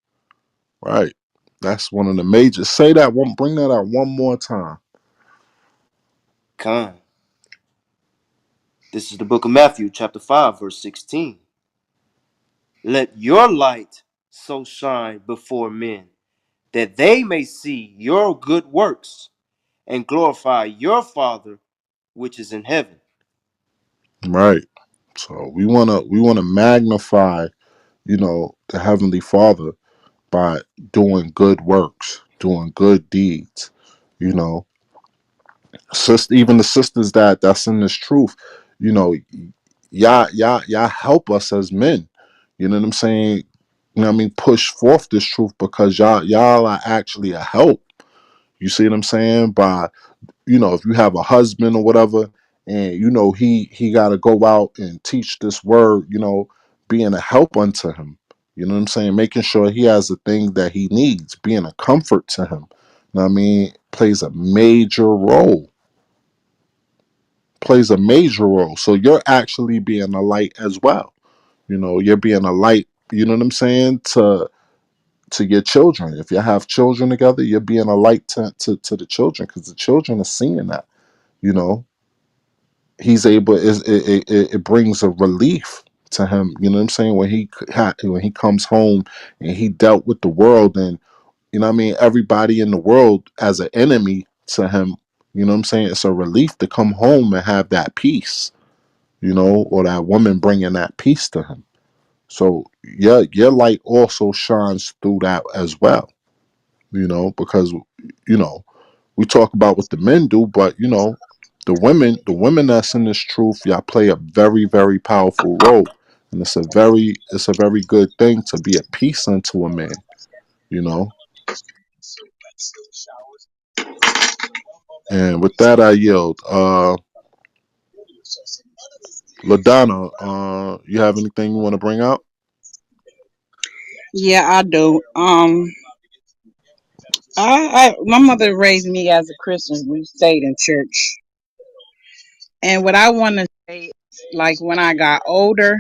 right. That's one of the major. Say that one. Bring that out one more time. Con. This is the book of Matthew, chapter 5, verse 16. Let your light so shine before men that they may see your good works and glorify your Father which is in heaven. Right. So we wanna magnify, the Heavenly Father by doing good works, doing good deeds. You know, even the sisters that's in this truth, you know, y'all help us as men. You know what I'm saying? You know what I mean? Push forth this truth because y'all are actually a help. You see what I'm saying? By if you have a husband or whatever, and he got to go out and teach this word, being a help unto him. You know what I'm saying? Making sure he has the thing that he needs, being a comfort to him. You know what I mean? Plays a major role. Plays a major role. So you're actually being a light as well. You're being a light. You know what I'm saying? To your children. If you have children together, you're being a light to the children because the children are seeing that. You know, he's able it brings a relief to him, you know what I'm saying, when he comes home and he dealt with the world, and what I mean, everybody in the world as an enemy to him. You know what I'm saying? It's a relief to come home and have that peace, or that woman bringing that peace to him. So your light also shines through that as well, because you know we talk about what the men do, but the women that's in this truth, y'all play a very, very powerful role. And it's a very good thing to be a peace unto a man, you know. And with that I yield. LaDonna, you have anything you want to bring out? Yeah, I do. My mother raised me as a Christian. We stayed in church, and what I want to say, like when I got older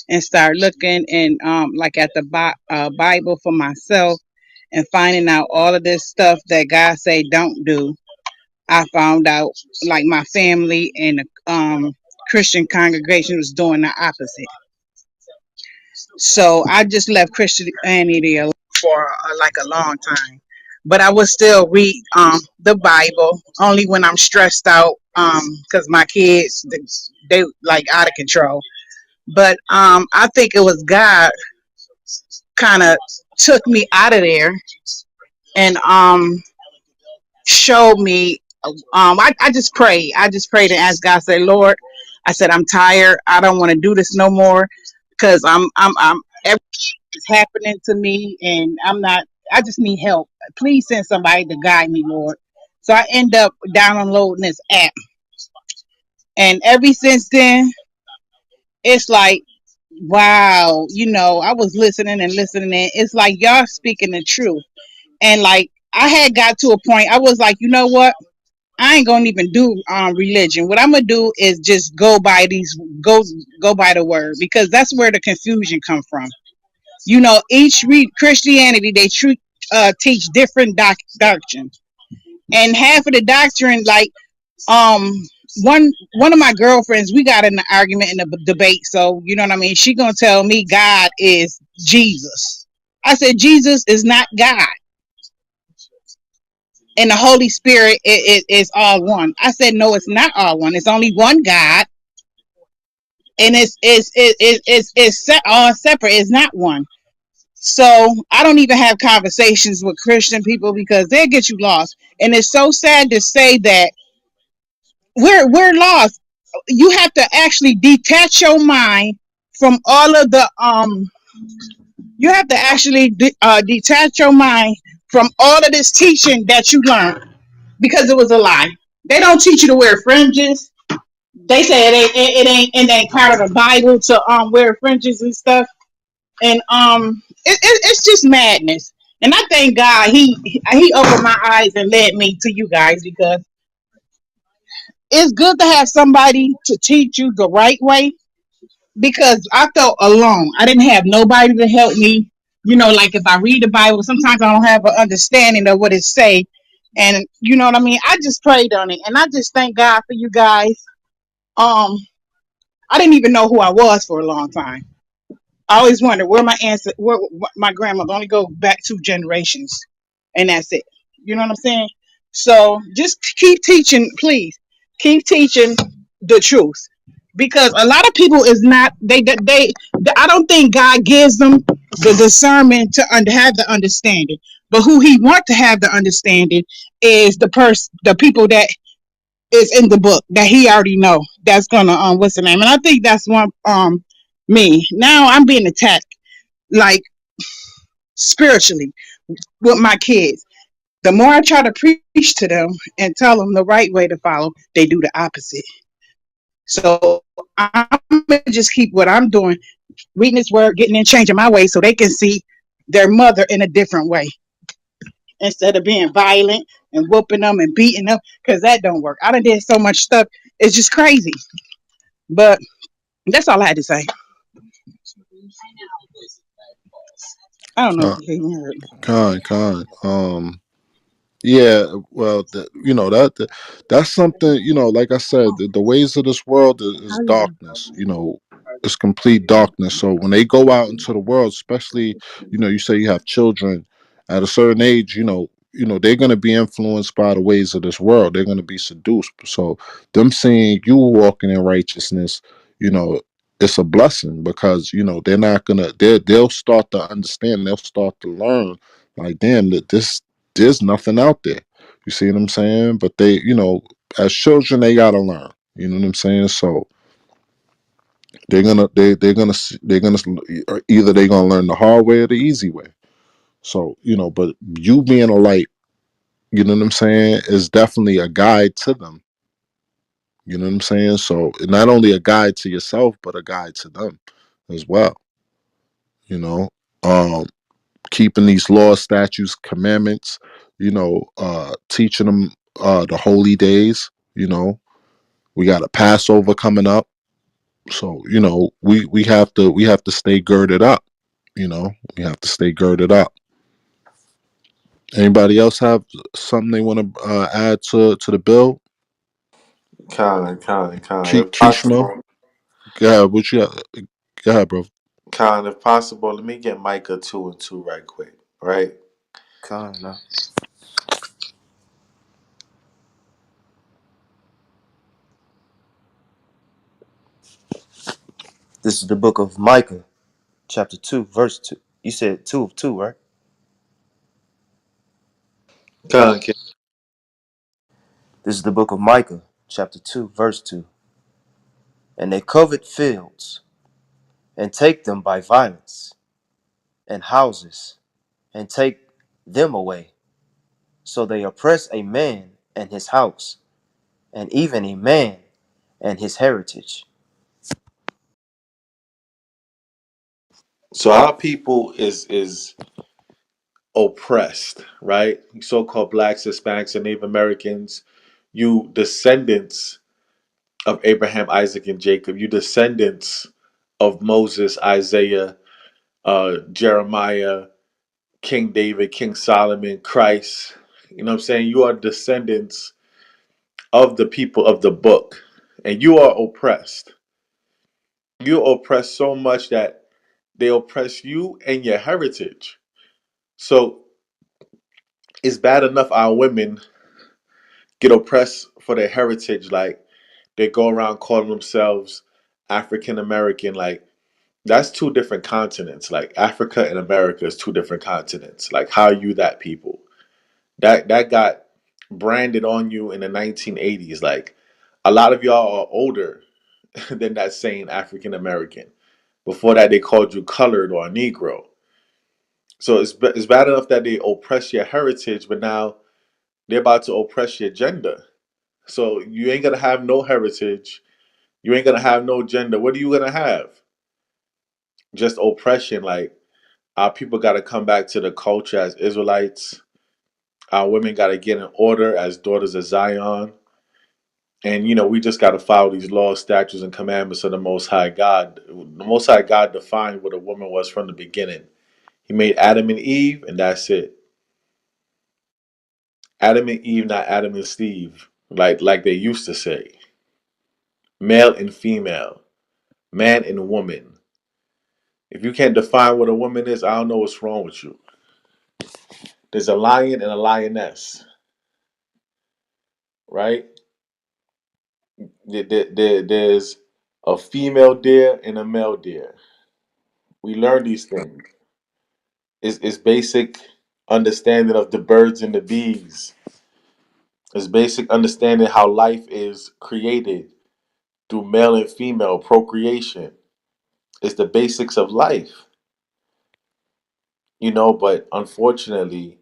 and started looking and like at the Bible for myself and finding out all of this stuff that God say don't do, I found out like my family and the Christian congregation was doing the opposite. So I just left Christianity alone for like a long time. But I would still read the Bible only when I'm stressed out because my kids they like out of control. But I think it was God kind of took me out of there and showed me. I just prayed. I just prayed and asked God, say, Lord, I said I'm tired. I don't want to do this no more because I'm everything is happening to me and I'm not. I just need help. please send somebody to guide me, Lord. So I end up downloading this app, and ever since then, it's like, wow, I was listening and listening, and it's like y'all speaking the truth. And like I had got to a point, I was like, you know what? I ain't gonna even do religion. What I'm gonna do is just go go by the word, because that's where the confusion come from. Each Christianity, they teach different doctrine, and half of the doctrine, like um one of my girlfriends, we got in an argument in a debate. So you know what I mean. She gonna tell me God is Jesus. I said Jesus is not God, and the Holy Spirit is all one. I said no, it's not all one. It's only one God, and all separate. It's not one. So I don't even have conversations with Christian people because they'll get you lost. And it's so sad to say that we're lost. You have to actually detach your mind from all of the you have to actually detach your mind from all of this teaching that you learned, because it was a lie. They don't teach you to wear fringes. They say it ain't part of the Bible to wear fringes and stuff. And it's just madness. And I thank God he opened my eyes and led me to you guys, because it's good to have somebody to teach you the right way, because I felt alone. I didn't have nobody to help me. Like if I read the Bible, sometimes I don't have an understanding of what it say. And you know what I mean? I just prayed on it, and I just thank God for you guys. Um, I didn't even know who I was for a long time. I always wondered where my grandmother, only go back 2 generations, and that's it. You know what I'm saying? So just keep teaching, please. Keep teaching the truth, because a lot of people is not they. I don't think God gives them the discernment to have the understanding. But who He want to have the understanding is the people that is in the book that He already know. That's gonna what's the name? And I think that's one me. Now I'm being attacked, like spiritually, with my kids. The more I try to preach to them and tell them the right way to follow, they do the opposite. So I'm gonna just keep what I'm doing, reading this word, getting in, changing my way, so they can see their mother in a different way, instead of being violent and whooping them and beating them, because that don't work. I done did so much stuff. It's just crazy. But that's all I had to say. I don't know if Con, you can hear it. con. Yeah, well, that's something, like I said, the ways of this world is darkness, it's complete darkness. So when they go out into the world, especially, you say you have children at a certain age, they're going to be influenced by the ways of this world. They're going to be seduced. So them seeing you walking in righteousness, you know, it's a blessing, because, they're not going to, they'll start to understand, they'll start to learn, like, damn, that there's nothing out there. You see what I'm saying? But they, as children, they gotta learn. You know what I'm saying? So they're gonna either they're gonna learn the hard way or the easy way. So but you being a light, you know what I'm saying, is definitely a guide to them. You know what I'm saying? So not only a guide to yourself, but a guide to them as well. You know, um, keeping these laws, statutes, commandments, teaching them the holy days. We got a Passover coming up, so we have to stay girded up. We have to stay girded up. Anybody else have something they want to add to the bill? Con. If Kishmo, possible, go ahead. What you got? Go ahead, bro. if possible, let me get Micah 2:2 right quick. Right? Con, nah. This is the book of Micah, chapter 2, verse 2. You said 2 of 2, right? Con. This is the book of Micah, chapter 2, verse 2. And they covet fields, and take them by violence, and houses, and take them away. So they oppress a man and his house, and even a man and his heritage. So our people is oppressed, right? So-called blacks, Hispanics, and Native Americans. You descendants of Abraham, Isaac, and Jacob. You descendants of Moses, Isaiah, Jeremiah, King David, King Solomon, Christ. You know what I'm saying? You are descendants of the people of the book, and you are oppressed. You are oppressed so much that they oppress you and your heritage. So it's bad enough our women get oppressed for their heritage, like they go around calling themselves African American. Like that's two different continents. Like Africa and America is two different continents. Like how are you that people? That got branded on you in the 1980s. Like a lot of y'all are older than that saying African American. Before that, they called you colored or Negro. So it's bad enough that they oppress your heritage, but now they're about to oppress your gender. So you ain't gonna have no heritage. You ain't gonna have no gender. What are you gonna have? Just oppression. Like our people gotta come back to the culture as Israelites. Our women gotta get in order as daughters of Zion. And we just gotta follow these laws, statutes, and commandments of the Most High God. The Most High God defined what a woman was from the beginning. He made Adam and Eve, and that's it. Adam and Eve, not Adam and Steve, like they used to say. Male and female, man and woman. If you can't define what a woman is, I don't know what's wrong with you. There's a lion and a lioness, right? There's a female deer and a male deer. We learn these things. It's basic understanding of the birds and the bees. It's basic understanding how life is created through male and female procreation. It's the basics of life, but unfortunately,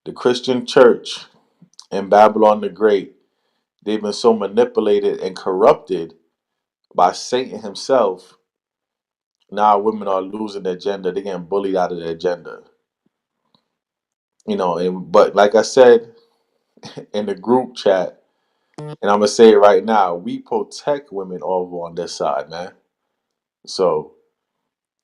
the Christian church and Babylon the Great, they've been so manipulated and corrupted by Satan himself. Now women are losing their gender. They're getting bullied out of their gender. But like I said in the group chat, and I'm gonna say it right now, we protect women over on this side, man. So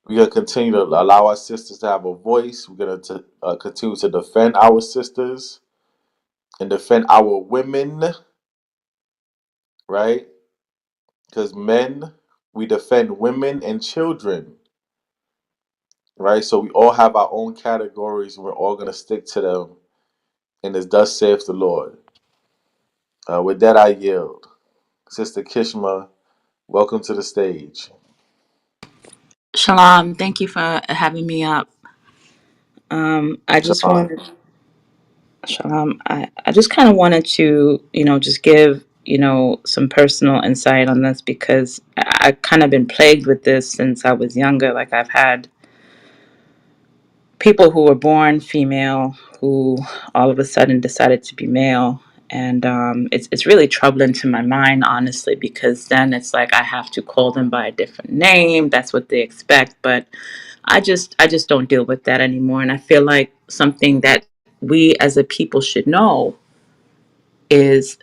we're gonna continue to allow our sisters to have a voice. We're gonna continue to defend our sisters and defend our women, right? Because men, we defend women and children, right? So we all have our own categories, and we're all gonna stick to them. And as thus saith the Lord. With that, I yield. Sister Kishma, welcome to the stage. Shalom, thank you for having me up. I just Shalom. wanted, Shalom, I just kind of wanted to, just give, some personal insight on this because I kind of been plagued with this since I was younger. Like I've had people who were born female who all of a sudden decided to be male. And it's really troubling to my mind, honestly, because then it's like I have to call them by a different name. That's what they expect. But I just don't deal with that anymore. And I feel like something that we as a people should know is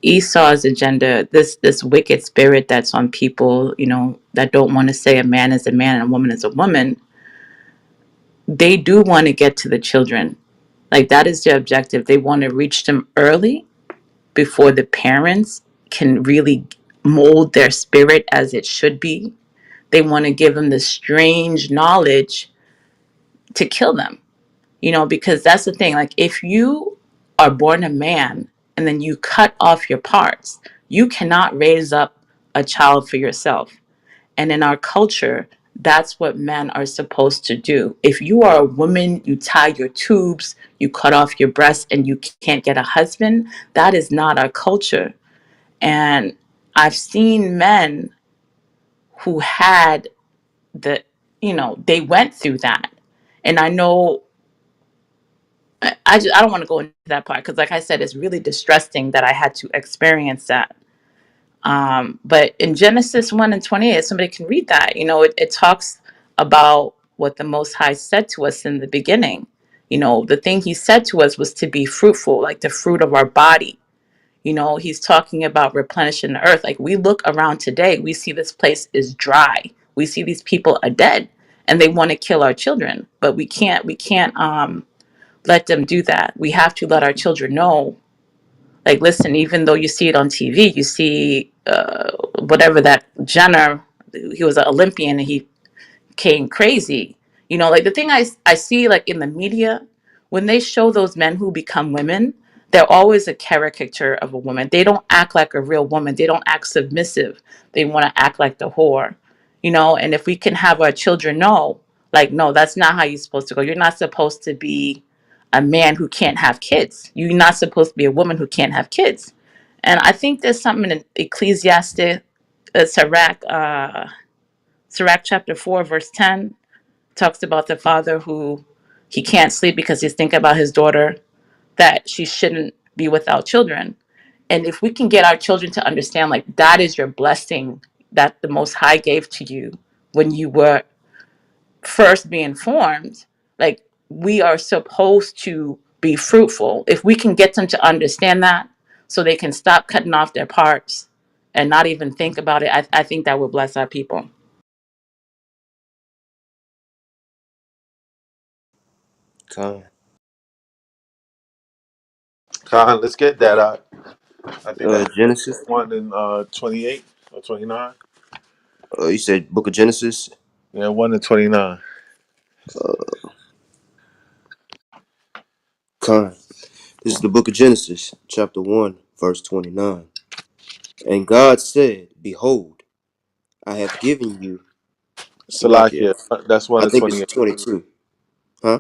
Esau's agenda, this wicked spirit that's on people, that don't want to say a man is a man and a woman is a woman. They do want to get to the children. Like that is their objective. They want to reach them early before the parents can really mold their spirit as it should be. They want to give them this strange knowledge to kill them. Because that's the thing. Like, if you are born a man and then you cut off your parts, you cannot raise up a child for yourself. And in our culture, that's what men are supposed to do. If you are a woman, you tie your tubes, you cut off your breasts, and you can't get a husband. That is not our culture. And I've seen men who had the, they went through that. And I know I don't want to go into that part because, like I said, it's really distressing that I had to experience that. But in Genesis 1 and 28, somebody can read that. It talks about what the Most High said to us in the beginning. The thing he said to us was to be fruitful, like the fruit of our body. He's talking about replenishing the earth. Like we look around today, we see this place is dry. We see these people are dead and they want to kill our children, but we can't let them do that. We have to let our children know, like, listen, even though you see it on TV, you see whatever that Jenner, he was an Olympian and he came crazy. Like the thing I see, like in the media, when they show those men who become women, they're always a caricature of a woman. They don't act like a real woman. They don't act submissive. They want to act like the whore. And if we can have our children know, like, no, that's not how you're supposed to go. You're not supposed to be a man who can't have kids. You're not supposed to be a woman who can't have kids. And I think there's something in Ecclesiastic, Sirach chapter 4, verse 10, talks about the father who he can't sleep because he's thinking about his daughter, that she shouldn't be without children. And if we can get our children to understand, like, that is your blessing that the Most High gave to you when you were first being formed, like, we are supposed to be fruitful. If we can get them to understand that so they can stop cutting off their parts and not even think about it, I think that will bless our people. Con. Con, let's get that out. I think that's Genesis. 1 and 28 or 29. You said Book of Genesis. Yeah, 1 and 29. Con. This is the Book of Genesis, chapter 1, verse 29. And God said, Behold, I have given you Salakia. Salakia, that's 1 I and think it's 28. 22. Huh?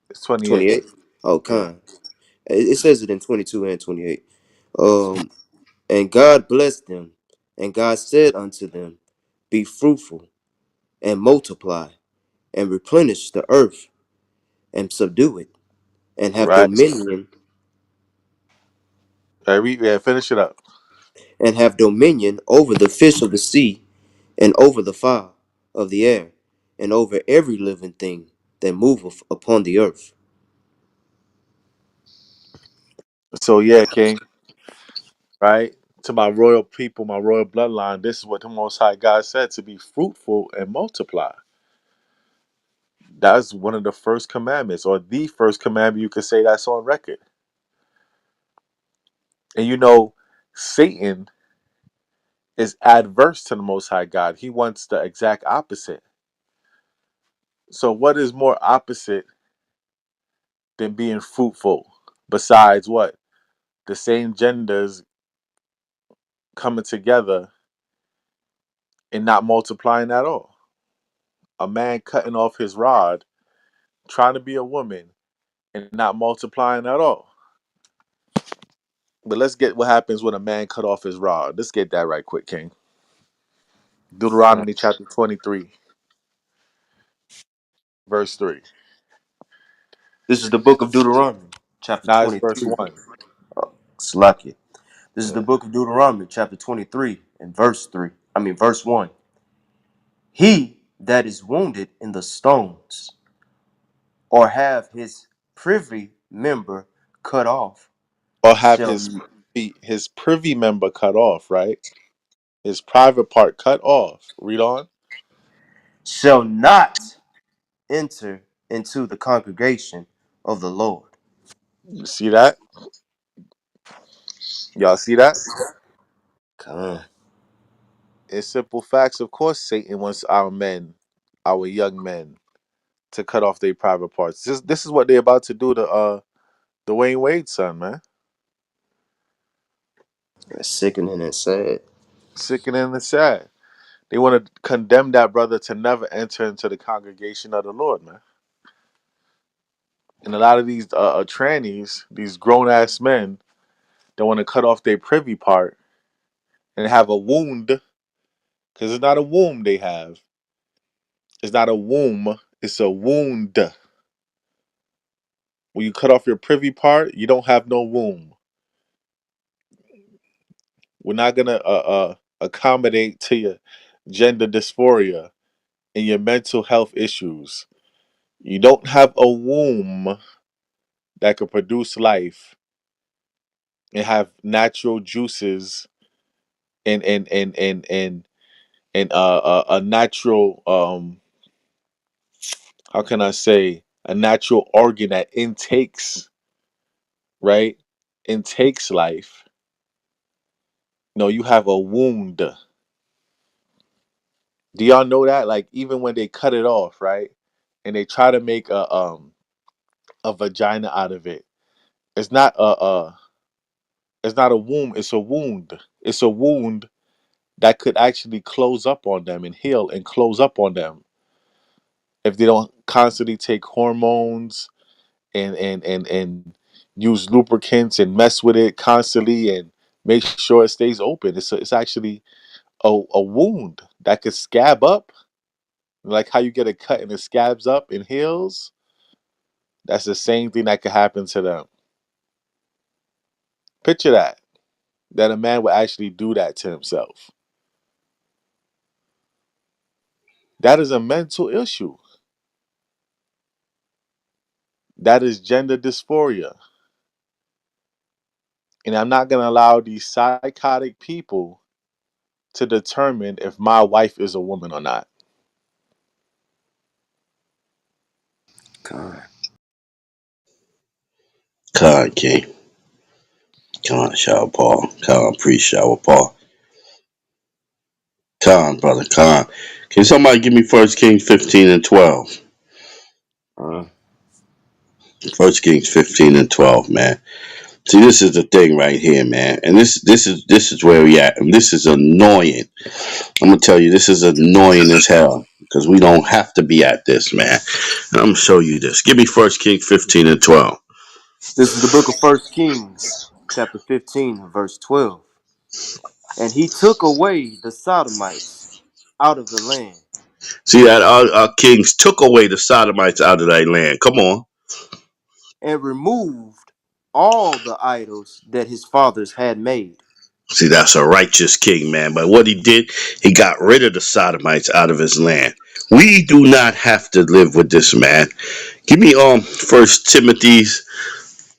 It's 28. 28? Oh, Yeah. Con. It says it in 22 and 28. Um, and God blessed them, and God said unto them, Be fruitful, and multiply, and replenish the earth, and subdue it, and have Right. dominion, Finish it up. over the fish of the sea, and over the fowl of the air, and over every living thing that moveth upon the earth. So, yeah, King, right? To my royal people, my royal bloodline, this is what the Most High God said, to be fruitful and multiply. That's one of the first commandments, or the first commandment you could say that's on record. And Satan is adverse to the Most High God. He wants the exact opposite. So, what is more opposite than being fruitful? Besides what? The same genders coming together and not multiplying at all. A man cutting off his rod, trying to be a woman, and not multiplying at all. But let's get what happens when a man cut off his rod. Let's get that right quick, King. Deuteronomy chapter 23, verse 3. This is the book of Deuteronomy, chapter Now it's verse 23. 1. Salakia. This is Yeah. the book of Deuteronomy, chapter 23, and verse 3. Verse 1. He that is wounded in the stones, or have his privy member cut off, Or have shall, his privy member cut off, right? His private part cut off. Read on. shall not enter into the congregation of the Lord. You see that? Y'all see that? Come. In simple facts, of course, Satan wants our men, our young men, to cut off their private parts. This is what they're about to do to Dwayne Wade's son, man. That's sickening and sad. Sickening and sad. They want to condemn that brother to never enter into the congregation of the Lord, man. And a lot of these trannies, these grown ass men, they want to cut off their privy part and have a wound, because it's not a womb they have. It's not a womb. It's a wound, when you cut off your privy part, you don't have no womb. We're not gonna accommodate to your gender dysphoria and your mental health issues. You don't have a womb that could produce life and have natural juices and a natural how can I say, a natural organ that intakes, right? Intakes life. No, you have a wound. Do y'all know that? Like even when they cut it off, right? And they try to make a vagina out of it. It's not a womb, it's a wound. It's a wound that could actually close up on them and heal and close up on them if they don't constantly take hormones and use lubricants and mess with it constantly and make sure it stays open. It's actually a wound that could scab up, like how you get a cut and it scabs up and heals. That's the same thing that could happen to them. Picture that a man would actually do that to himself. That is a mental issue. That is gender dysphoria. And I'm not going to allow these psychotic people to determine if my wife is a woman or not. Con. Con King. Con shower Paul. Con pre shower Paul. Con brother. Con. Can somebody give me First Kings 15 and 12? Uh, First Kings 15 and 12, man. See, this is the thing right here, man. And this is where we at. And this is annoying. I'm gonna tell you, this is annoying as hell. Because we don't have to be at this, man. And I'm gonna show you this. Give me First Kings 15 and 12. this is the book of First Kings, chapter 15, verse 12. And he took away the Sodomites out of the land See that our kings took away the Sodomites out of that land. Come on. and removed all the idols that his fathers had made. See, that's a righteous king, man. But what he did, he got rid of the Sodomites out of his land. We do not have to live with this, man. Give me First Timothy's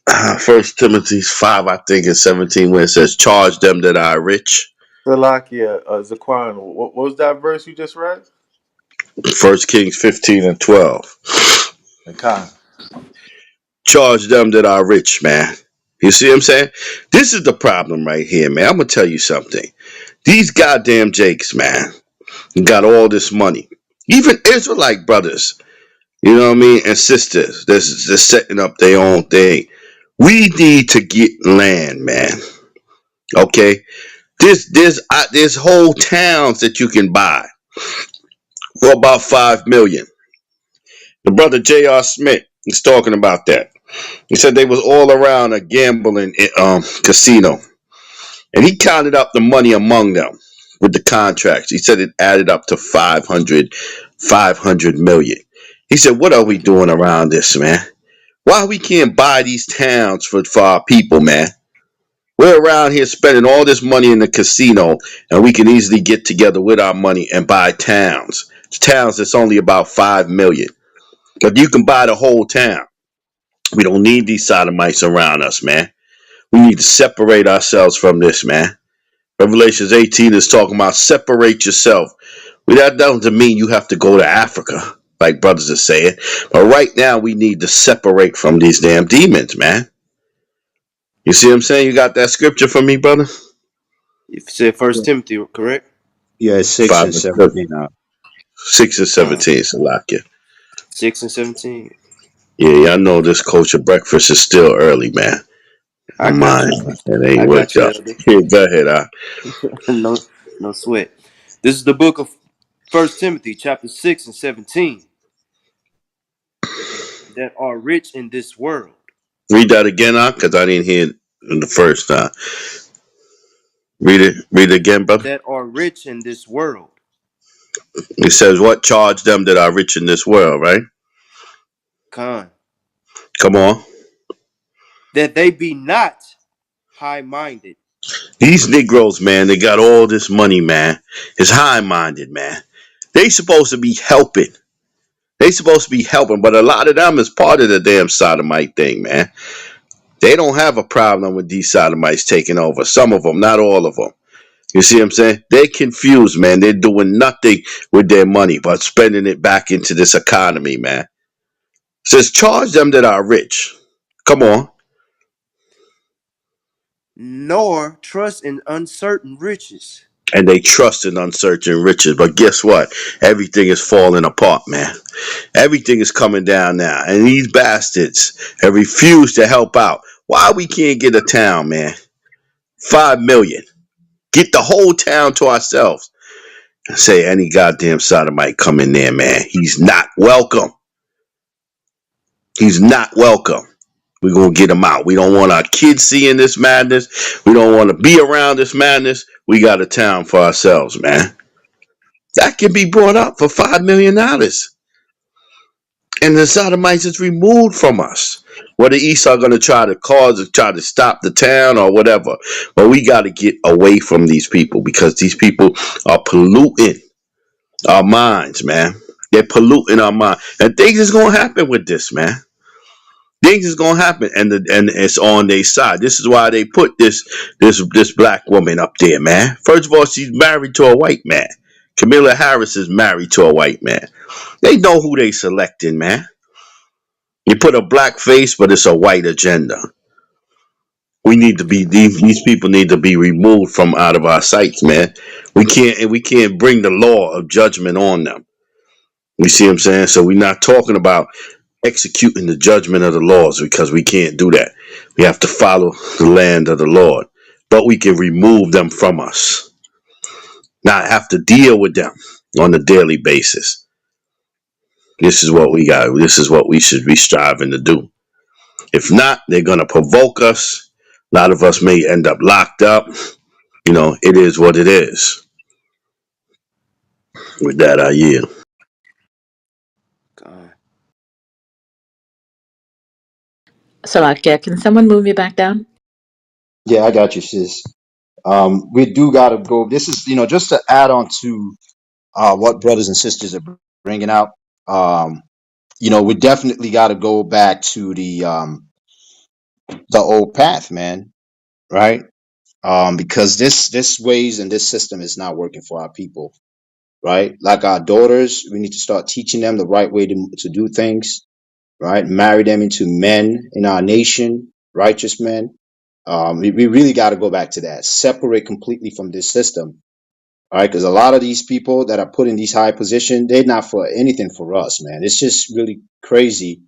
5, I think, and 17, where it says, "Charge them that are rich." Salakia, Zaquan, what was that verse you just read? First Kings 15 and 12. And Khan. Charge them that are rich, man. You see what I'm saying? This is the problem right here, man. I'm gonna tell you something. These goddamn Jakes, man, got all this money. Even Israelite brothers, you know what I mean, and sisters, they're setting up their own thing. We need to get land, man. Okay, there's whole towns that you can buy for about 5 million. The brother J.R. Smith is talking about that. He said they was all around a gambling casino, and he counted up the money among them with the contracts. He said it added up to 500 million. He said, "What are we doing around this, man? Why we can't buy these towns for our people, man? We're around here spending all this money in the casino, and we can easily get together with our money and buy towns. Towns that's only about 5 million, but you can buy the whole town. We don't need these sodomites around us, man. We need to separate ourselves from this, man." Revelations 18 is talking about separate yourself. Well, that doesn't mean you have to go to Africa, like brothers are saying. But right now, we need to separate from these damn demons, man. You see what I'm saying? You got that scripture for me, brother? If you said First Timothy, correct? Yeah, it's 6 5 and and 17. 6 and Con. 17, Salakia. 6 and 17. Yeah, y'all know this culture breakfast is still early, man. My I got mind, you. it ain't I got worked you, up. Elder. Here, go ahead, no, no sweat. This is the book of First Timothy, chapter 6 and 17. That are rich in this world. Read that again, because I didn't hear it in the first time. Read it. Read it again, brother. That are rich in this world. It says, "What charge them that are rich in this world?" Right? Con. Come on. that they be not high minded. These Negroes, man, they got all this money, man. It's high minded, man. They supposed to be helping. They supposed to be helping, but a lot of them is part of the damn sodomite thing, man. They don't have a problem with these sodomites taking over. Some of them, not all of them. You see what I'm saying? They're confused, man. They're doing nothing with their money but spending it back into this economy, man. Says charge them that are rich. Come on. Nor trust in uncertain riches. And they trust in uncertain riches. But guess what? Everything is falling apart, man. Everything is coming down now. And these bastards have refused to help out. Why we can't get a town, man? 5 million. Get the whole town to ourselves. And say any goddamn sodomite come in there, man. He's not welcome. He's not welcome. We're going to get him out. We don't want our kids seeing this madness. We don't want to be around this madness. We got a town for ourselves, man. That can be brought up for $5 million. And the sodomites is removed from us. Whether Esau going to try to stop the town or whatever. But we got to get away from these people because these people are polluting our minds, man. They're polluting our mind. And things is going to happen with this, man. Things is gonna happen, and it's on their side. This is why they put this black woman up there, man. First of all, she's married to a white man. Camilla Harris is married to a white man. They know who they selecting, man. You put a black face, but it's a white agenda. We need to be these people need to be removed from out of our sights, man. We can't bring the law of judgment on them. You see what I'm saying? So we're not talking about executing the judgment of the laws because we can't do that. We have to follow the land of the Lord. But we can remove them from us, not have to deal with them on a daily basis. This is what we got. This is what we should be striving to do. If not, they're going to provoke us. A lot of us may end up locked up. It is what it is. With that, I yield. God. Salakia, can someone move me back down? Yeah, I got you, sis. We do got to go. This is, just to add on to what brothers and sisters are bringing out. Um, we definitely got to go back to the old path, man. Right? Because this ways and this system is not working for our people. Right? Like our daughters, we need to start teaching them the right way to do things. Right? Marry them into men in our nation, righteous men. We really got to go back to that. Separate completely from this system. All right, because a lot of these people that are put in these high positions, they're not for anything for us, man. It's just really crazy.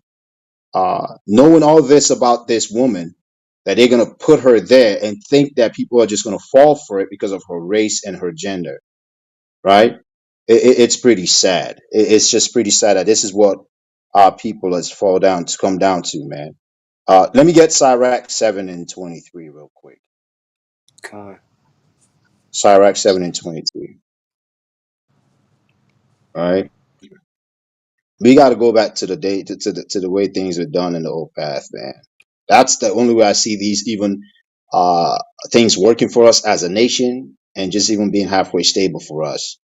Knowing all this about this woman, that they're gonna put her there and think that people are just gonna fall for it because of her race and her gender, right? It's pretty sad. It's just pretty sad that this is what our people has come down to, man. Let me get Sirach 7:23 real quick. God. Sirach 7:23. All right. We got to go back to the day to the way things were done in the old path, man. That's the only way I see these even uh things working for us as a nation and just even being halfway stable for us.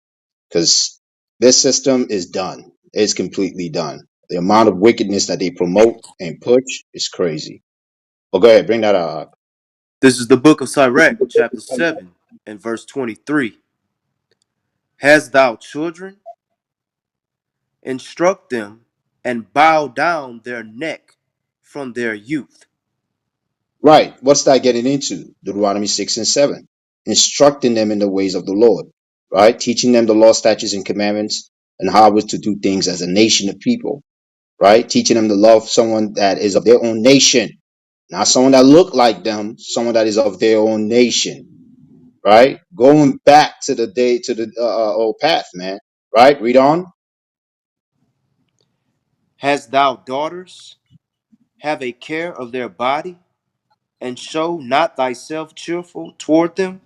Because this system is done. It's completely done. The amount of wickedness that they promote and push is crazy. But go ahead, bring that up. This is the book of Sirach, chapter 7, and verse 23. Hast thou children? Instruct them, and bow down their neck from their youth. Right. What's that getting into? Deuteronomy 6:7. Instructing them in the ways of the Lord. Right? Teaching them the law, statutes, and commandments and how we're to do things as a nation of people. Right? Teaching them to love someone that is of their own nation. Not someone that look like them, someone that is of their own nation. Right? Going back to the old path, man. Right? Read on. Hast thou daughters? Have a care of their body, and show not thyself cheerful toward them.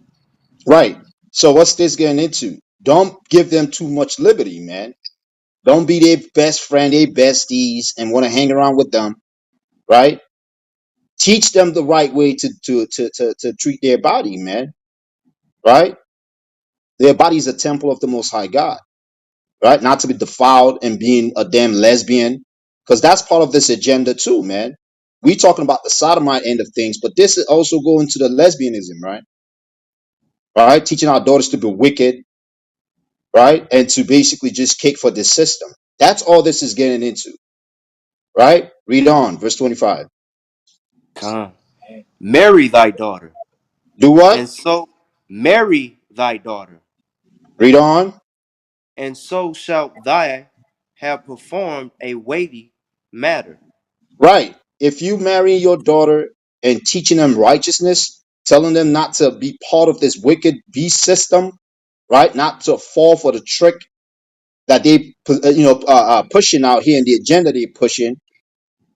Right. So what's this getting into? Don't give them too much liberty, man. Don't be their best friend, their besties, and want to hang around with them, right? Teach them the right way to treat their body, man. Right? Their body is a temple of the Most High God. Right? Not to be defiled and being a damn lesbian, because that's part of this agenda too, man. We talking about the sodomite end of things, but this is also going to the lesbianism, right? Right? Teaching our daughters to be wicked, right? And to basically just kick for this system. That's all this is getting into, right? Read on, verse 25. Con. Marry thy daughter, Do what? and so marry thy daughter, Read on. and so shalt thou have performed a weighty matter. Right. If you marry your daughter and teaching them righteousness, telling them not to be part of this wicked beast system, right? Not to fall for the trick that they, pushing out here in the agenda they're pushing,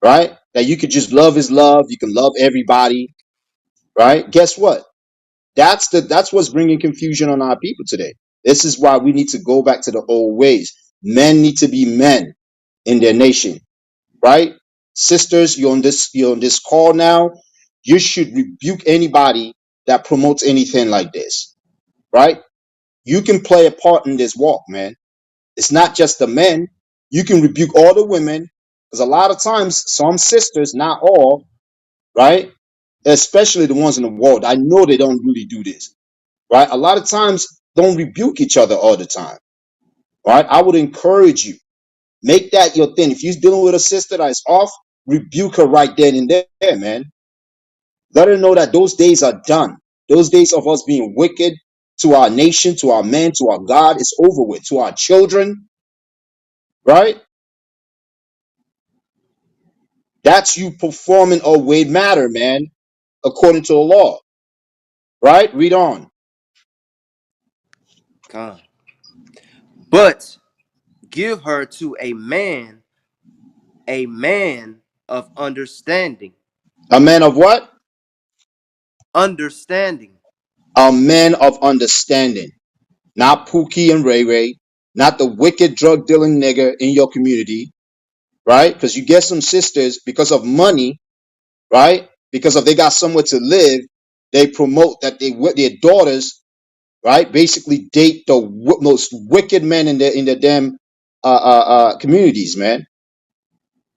right? That you could just love is love. You can love everybody, right? Guess what? That's what's bringing confusion on our people today. This is why we need to go back to the old ways. Men need to be men in their nation, right? Sisters, you're on this call now. You should rebuke anybody that promotes anything like this, right? You can play a part in this walk, man. It's not just the men. You can rebuke all the women, because a lot of times some sisters, not all, right? Especially the ones in the world, I know they don't really do this, right? A lot of times don't rebuke each other all the time, right? I would encourage you, make that your thing. If you're dealing with a sister that is off, rebuke her right then and there, man. Let her know that those days are done. Those days of us being wicked to our nation, to our men, to our God, is over with. To our children, right? That's you performing a way matter, man, according to the law, right? Read on. Con. But give her to a man of understanding. A man of what? Understanding. A man of understanding. Not Pookie and Ray Ray, not the wicked drug dealing nigger in your community, right? Because you get some sisters because of money, right? Because of they got somewhere to live, they promote that their daughters, right? Basically date the most wicked men in their damn communities, man.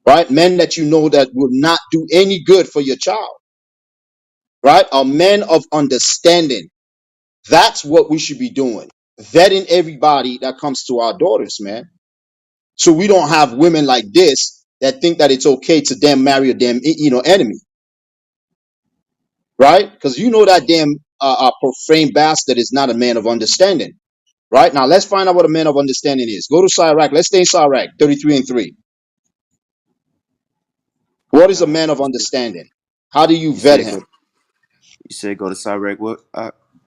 Right? Men that you know that will not do any good for your child, right? Are men of understanding. That's what we should be doing. Vetting everybody that comes to our daughters, man. So we don't have women like this that think that it's okay to damn marry a damn enemy, right? Because you know that damn profane bastard is not a man of understanding, right? Now let's find out what a man of understanding is. Go to Sirach. Let's stay in Sirach 33 and 3. What is a Con. man of understanding? How do you You vet said him? go. You said go to Sirach. What?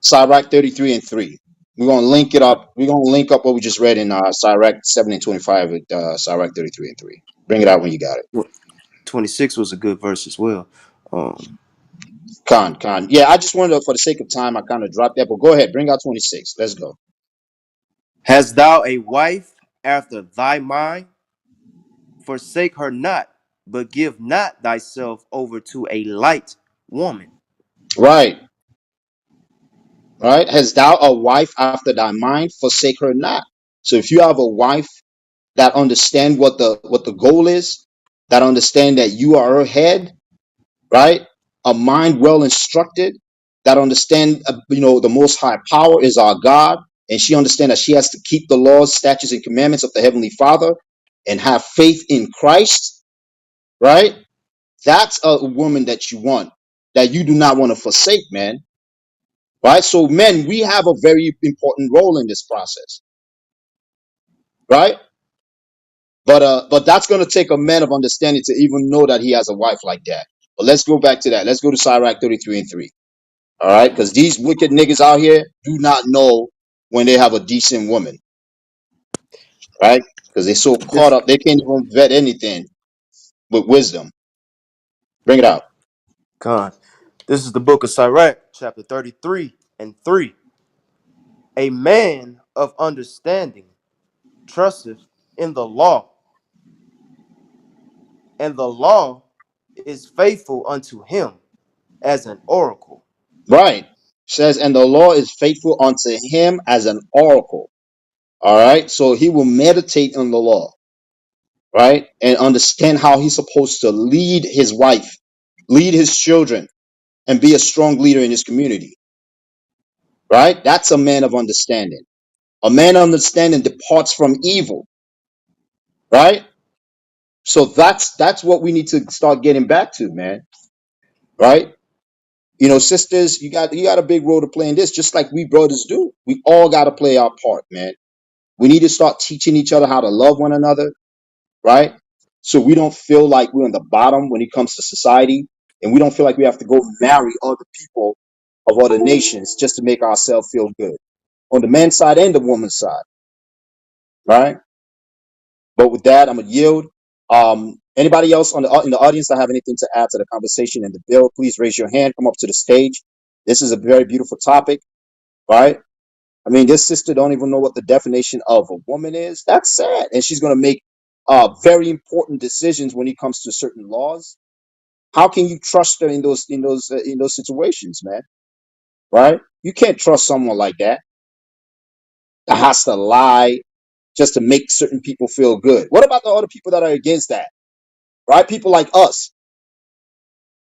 Sirach 33 and 3. We're gonna link it up. We're gonna link up what we just read in Sirach 7 and 25 with Sirach 33 and 3. Bring it out when you got it. 26 was a good verse as well. Um, Con. Yeah, I just wanted to, for the sake of time, I kind of dropped that, but go ahead, bring out 26. Let's go. Hast thou a wife after thy mind? Forsake her not, but give not thyself over to a light woman. Right, right. Has thou a wife after thy mind? Forsake her not. So if you have a wife that understand what the goal is, that understand that you are her head, right? A mind well instructed, that understand, the Most High power is our God, and she understand that she has to keep the laws, statutes, and commandments of the Heavenly Father, and have faith in Christ, right? That's a woman that you want, that you do not want to forsake, man. Right? So, men, we have a very important role in this process, right? But that's gonna take a man of understanding to even know that he has a wife like that. But let's go back to that. Let's go to Sirach 33 and 3. All right, because these wicked niggas out here do not know when they have a decent woman, right? Because they're so caught This up, they can't even vet anything with wisdom. Bring it out. con. This is the book of Sirach, chapter 33 and 3. A man of understanding trusteth in the law, and the law is faithful unto him as an oracle. Right. Says, and the law is faithful unto him as an oracle. All right. So he will meditate on the law, right? And understand how he's supposed to lead his wife, lead his children, and be a strong leader in his community, right? That's a man of understanding. A man of understanding departs from evil, right? So that's what we need to start getting back to, man. Right? You know, sisters, you got a big role to play in this, just like we brothers do. We all got to play our part, man. We need to start teaching each other how to love one another, right? So we don't feel like we're on the bottom when it comes to society, and we don't feel like we have to go marry other people of other nations just to make ourselves feel good on the men's side and the woman's side, right? But with that, I'm gonna yield. Anybody else in the audience that have anything to add to the conversation and the bill, please raise your hand. Come up to the stage. This is a very beautiful topic, right? I mean, this sister don't even know what the definition of a woman is. That's sad, and she's gonna make very important decisions when it comes to certain laws. How can you trust her in those situations, man? Right? You can't trust someone like that has to lie just to make certain people feel good. What about the other people that are against that? Right? People like us,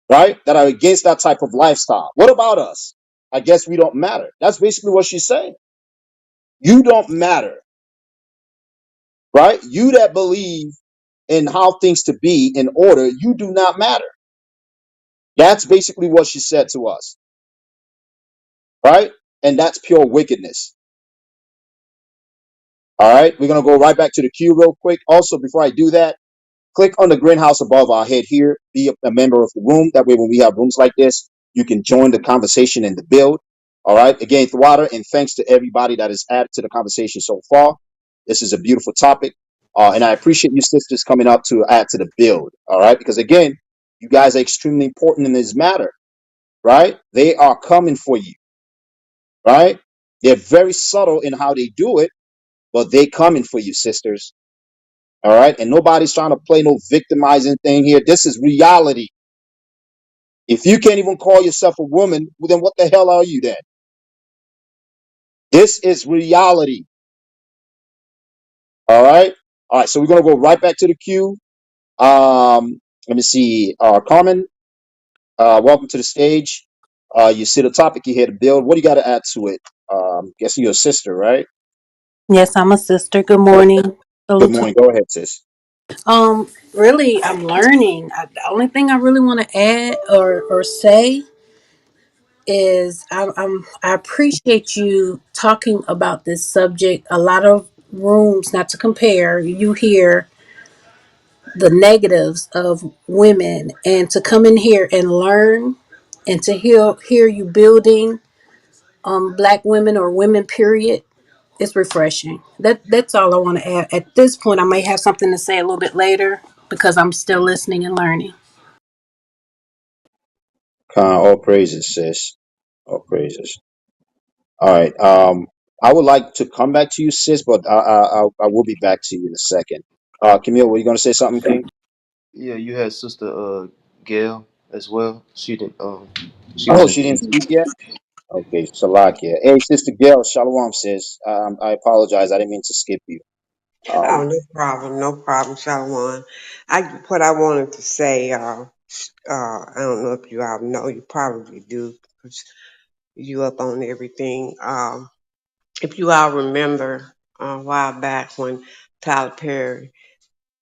right? That are against that type of lifestyle. What about us? I guess we don't matter. That's basically what she's saying. You don't matter, right? You that believe in how things to be in order, you do not matter. That's basically what she said to us, right? And that's pure wickedness. All right. We're going to go right back to the queue real quick. Also, before I do that, click on the greenhouse above our head here. Be a member of the room. That way, when we have rooms like this, you can join the conversation and the build. All right. Again, Thwada, and thanks to everybody that has added to the conversation so far. This is a beautiful topic. And I appreciate you sisters coming up to add to the build. All right. Because again, you guys are extremely important in this matter. Right. They are coming for you. Right. They're very subtle in how they do it, but they coming for you, sisters. All right. And nobody's trying to play no victimizing thing here. This is reality. If you can't even call yourself a woman, well, then what the hell are you then? This is reality. All right. All right. So we're going to go right back to the queue. Let me see. Carmen, welcome to the stage. You see the topic you here to build. What do you got to add to it? Guessing you're a sister, right? Yes, I'm a sister. Good morning. Good Salute to- morning. Go ahead, sis. Really, I'm learning. The only thing I really want to add or say is I appreciate you talking about this subject. A lot of rooms, not to compare, you hear the negatives of women, and to come in here and learn, and to hear you building black women or women period. It's refreshing. That's all I want to add. At this point, I may have something to say a little bit later because I'm still listening and learning. All praises, sis. All praises. All right. I would like to come back to you, sis, but I will be back to you in a second. Camille, were you going to say something, King? Yeah, you had Sister Gail as well. She Oh, wasn't she didn't finished. speak yet? Okay, Salakia. Hey, Sister Gail, Shalom, sis. I apologize. I didn't mean to skip you. Oh, Um, no problem, no problem, Shalom. What I wanted to say, I don't know if you all know, you probably do, because you up on everything. If you all remember a while back when Tyler Perry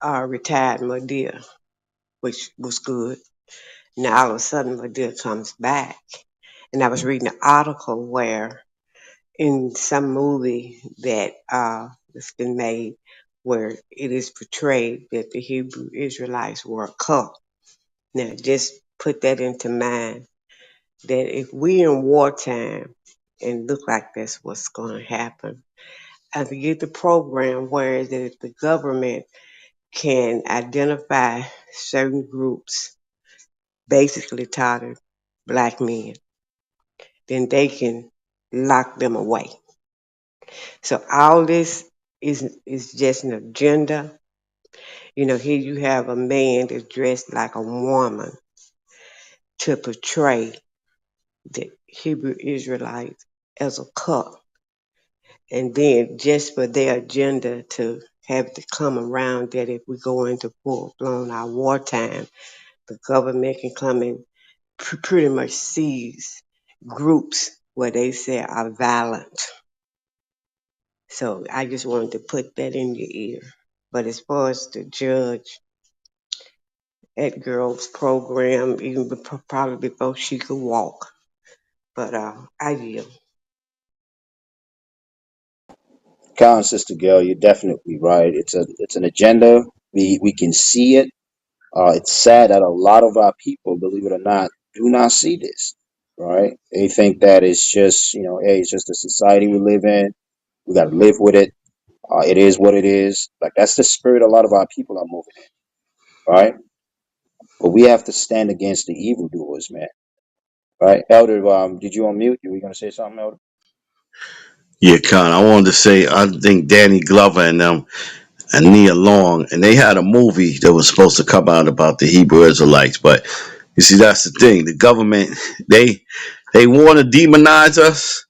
retired Medea, which was good. Now all of a sudden Medea comes back, and I was reading an article where in some movie that that's been made where it is portrayed that the Hebrew Israelites were a cult. Now just put that into mind that if we in wartime and look like that's what's going to happen, I could get the program where that if the government can identify certain groups, basically targeted black men, then they can lock them away. So all this is just an agenda. Here you have a man that's dressed like a woman to portray the Hebrew Israelites as a cult. And then just for their agenda to have to come around that if we go into full blown our wartime, the government can come and pretty much seize groups where they say are violent. So I just wanted to put that in your ear. But as far as the judge, that girl's program, even probably before she could walk. But I yield. Con, Sister Gail, you're definitely right. It's an agenda. We can see it. It's sad that a lot of our people, believe it or not, do not see this. Right? They think that it's just, hey, it's just the society we live in. We got to live with it. It is what it is. Like that's the spirit a lot of our people are moving in, right? But we have to stand against the evildoers, man. Right, Elder? Did you unmute? You were gonna say something, Elder? Yeah, Con. I wanted to say I think Danny Glover and them and Nia Long, and they had a movie that was supposed to come out about the Hebrew Israelites. But you see, that's the thing. The government they they want to demonize us,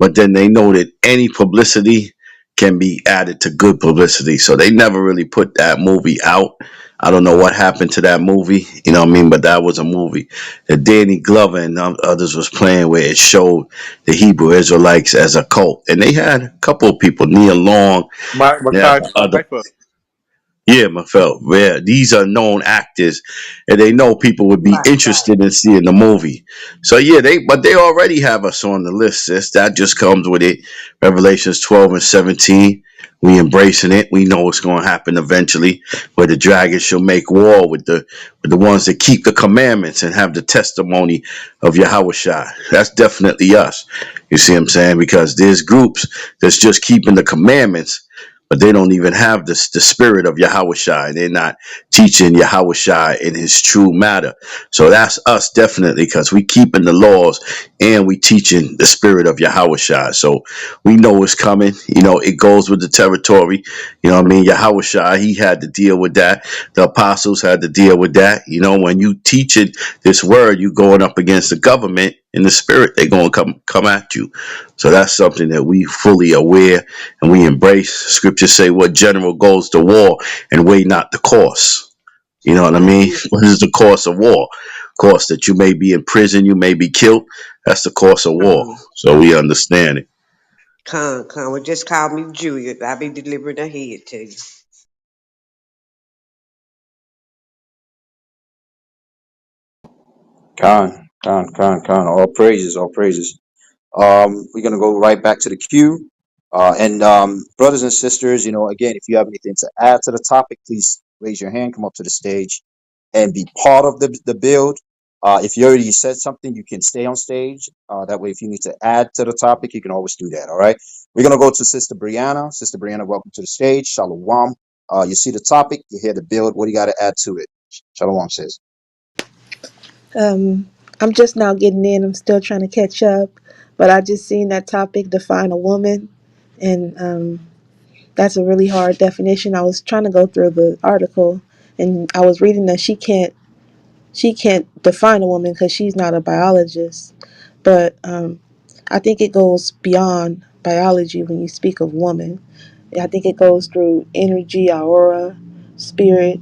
but then they know that any publicity can be added to good publicity. So they never really put that movie out. I don't know what happened to that movie, you know what I mean? But that was a movie that Danny Glover and others was playing where it showed the Hebrew Israelites as a cult. And they had a couple of people, Nia Long, yeah, Malachi other Pfeiffer. yeah, my felt. Yeah, these are known actors, and they know people would be Right, right. interested in seeing the movie. So yeah, they already have us on the list, sis. That just comes with it. Revelations 12 and 17. We embracing it. We know it's going to happen eventually, where the dragon shall make war with the ones that keep the commandments and have the testimony of Yahweh Shai. That's definitely us. You see what I'm saying? Because there's groups that's just keeping the commandments, but they don't even have the spirit of Yahweh Shai. They're not teaching Yahweh Shai in his true matter. So that's us definitely, because we keeping the laws and we teaching the spirit of Yahweh Shai. So we know it's coming. It goes with the territory. You know what I mean? Yahweh Shai, he had to deal with that. The apostles had to deal with that. When you teaching this word, you going up against the government in the spirit, they going to come at you. So that's something that we fully aware and we embrace. Scriptures say, what general goes to war and weigh not the cost. You know what I mean? Mm-hmm. What is the cost of war? Cost that you may be in prison, you may be killed. That's the cost of war. So we understand it. Well, just call me Julia. I'll be delivering a head to you. Con. All praises, all praises. We're gonna go right back to the queue. And brothers and sisters, again, if you have anything to add to the topic, please raise your hand, come up to the stage, and be part of the build. If you already said something, you can stay on stage. That way, if you need to add to the topic, you can always do that. All right. We're gonna go to Sister Brianna. Sister Brianna, welcome to the stage. Shalom. You see the topic, you hear the build. What do you got to add to it? Shalom says. Um, I'm just now getting in. I'm still trying to catch up, but I just seen that topic, define a woman, and that's a really hard definition. I was trying to go through the article, and I was reading that she can't define a woman because she's not a biologist, but I think it goes beyond biology when you speak of woman. I think it goes through energy, aura, spirit.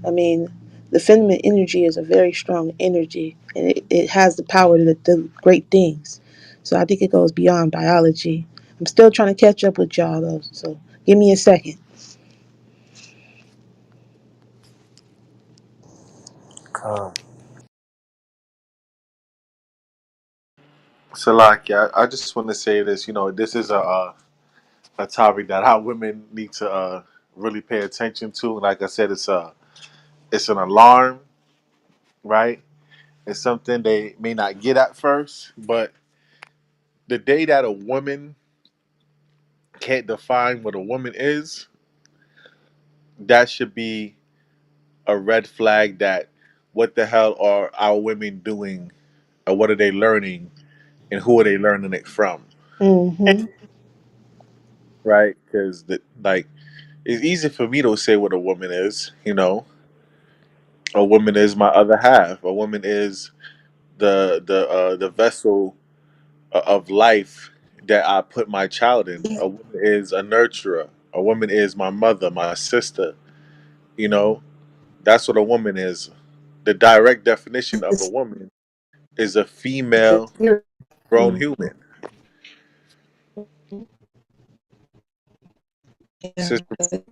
I mean, the feminine energy is a very strong energy, and it has the power to do great things. So I think it goes beyond biology. I'm still trying to catch up with y'all, though, so give me a second. Con. Salaki, I just want to say this. This is a topic that our women need to really pay attention to. Like I said, it's an alarm, right? It's something they may not get at first, but the day that a woman can't define what a woman is, that should be a red flag that what the hell are our women doing, or what are they learning, and who are they learning it from, Mm-hmm. right? Because like It's easy for me to say what a woman is. You know, a woman is my other half. A woman is the vessel of life that I put my child in. A woman is a nurturer. A woman is my mother, my sister. You know, that's what a woman is. The direct definition of a woman is a female grown human. Sister,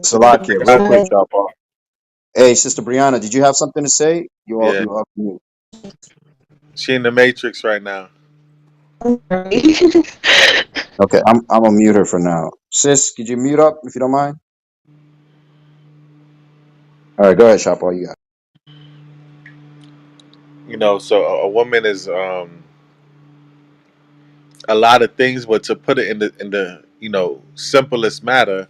Salakia, can real I? quick, y'all. Hey, Sister Brianna, did you have something to say? Yeah, You off mute. she in the matrix right now. Okay, I'm gonna mute her for now. Sis, could you mute up if you don't mind? All right, go ahead, Shop. You got You know, so a woman is a lot of things, but to put it in the simplest matter,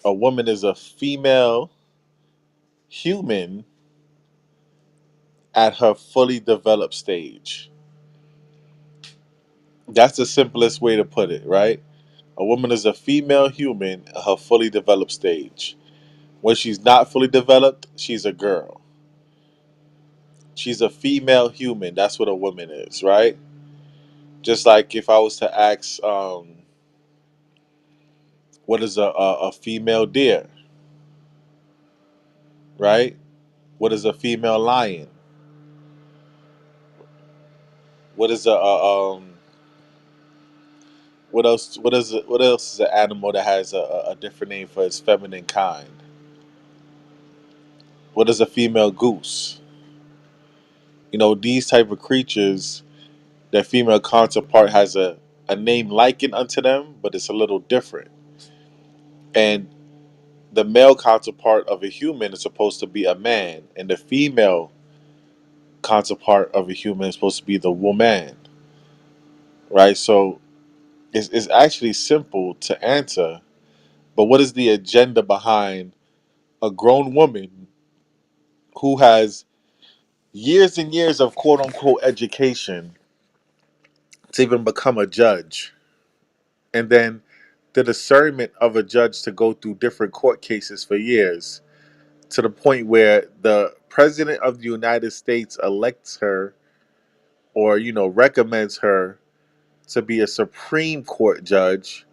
a woman is a female human at her fully developed stage. That's the simplest way to put it, right? A woman is a female human at her fully developed stage. When she's not fully developed, she's a girl. She's a female human. That's what a woman is, right? Just like if I was to ask, what is a female deer, right? What is a female lion? What is what else? What else is an animal that has a different name for its feminine kind? What is a female goose? You know, these type of creatures, their female counterpart has a name likened unto them, but it's a little different. And the male counterpart of a human is supposed to be a man, and the female counterpart of a human is supposed to be the woman, right? So it's actually simple to answer, but what is the agenda behind a grown woman who has years and years of quote unquote education to even become a judge? And then the discernment of a judge to go through different court cases for years to the point where the president of the United States elects her or, recommends her to be a Supreme Court judge,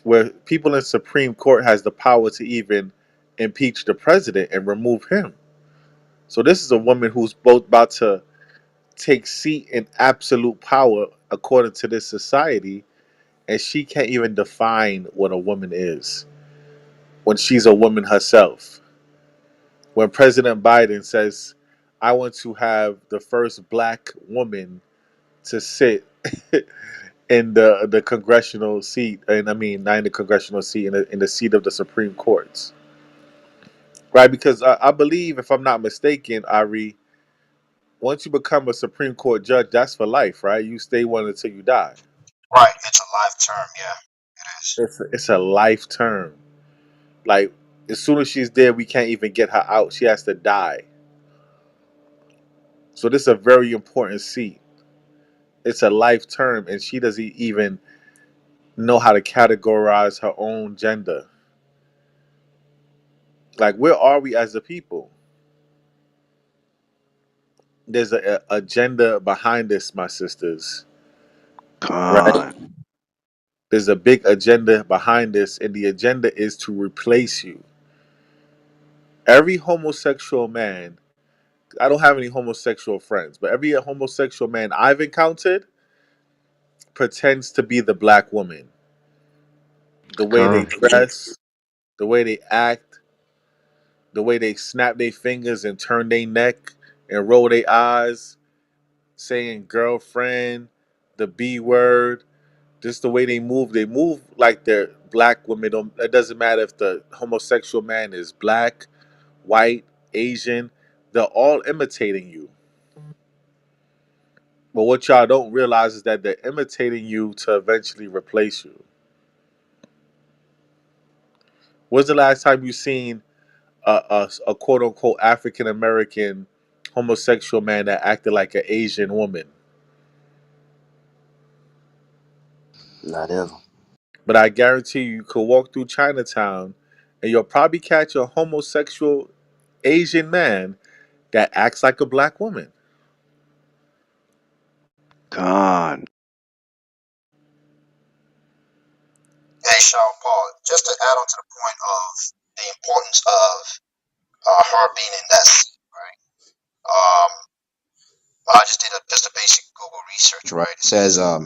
where people in Supreme Court has the power to even impeach the president and remove him. So this is a woman who's both about to take seat in absolute power according to this society, and she can't even define what a woman is when she's a woman herself. When President Biden says, I want to have the first black woman to sit in the congressional seat, and I mean not in the congressional seat, in the seat of the Supreme Courts, right? Because I believe, if I'm not mistaken, Ari, once you become a Supreme Court judge, that's for life, right? You stay one until you die. right. It's a live term. Yeah, it is. It's a life term. Like, as soon as she's there, we can't even get her out. She has to die. So this is a very important seat. It's a life term, and she doesn't even know how to categorize her own gender. Like, where are we as a people? There's a agenda behind this, my sisters, right? Con. There's a big agenda behind this, and the agenda is to replace you. Every homosexual man, I don't have any homosexual friends, but every homosexual man I've encountered pretends to be the black woman. The way they Con. dress, the way they act, the way they snap their fingers and turn their neck and roll their eyes, saying girlfriend, the B word, just the way they move like they're black women. It doesn't matter if the homosexual man is black, white, Asian, they're all imitating you. But what y'all don't realize is that they're imitating you to eventually replace you. When's the last time you seen a quote unquote African American homosexual man that acted like an Asian woman? Not ever. But I guarantee you could walk through Chinatown and you'll probably catch a homosexual Asian man that acts like a black woman. Con. Hey, Sean Paul, just to add on to the point of the importance of her being in that seat, right? I just did just a basic Google research, right? It says a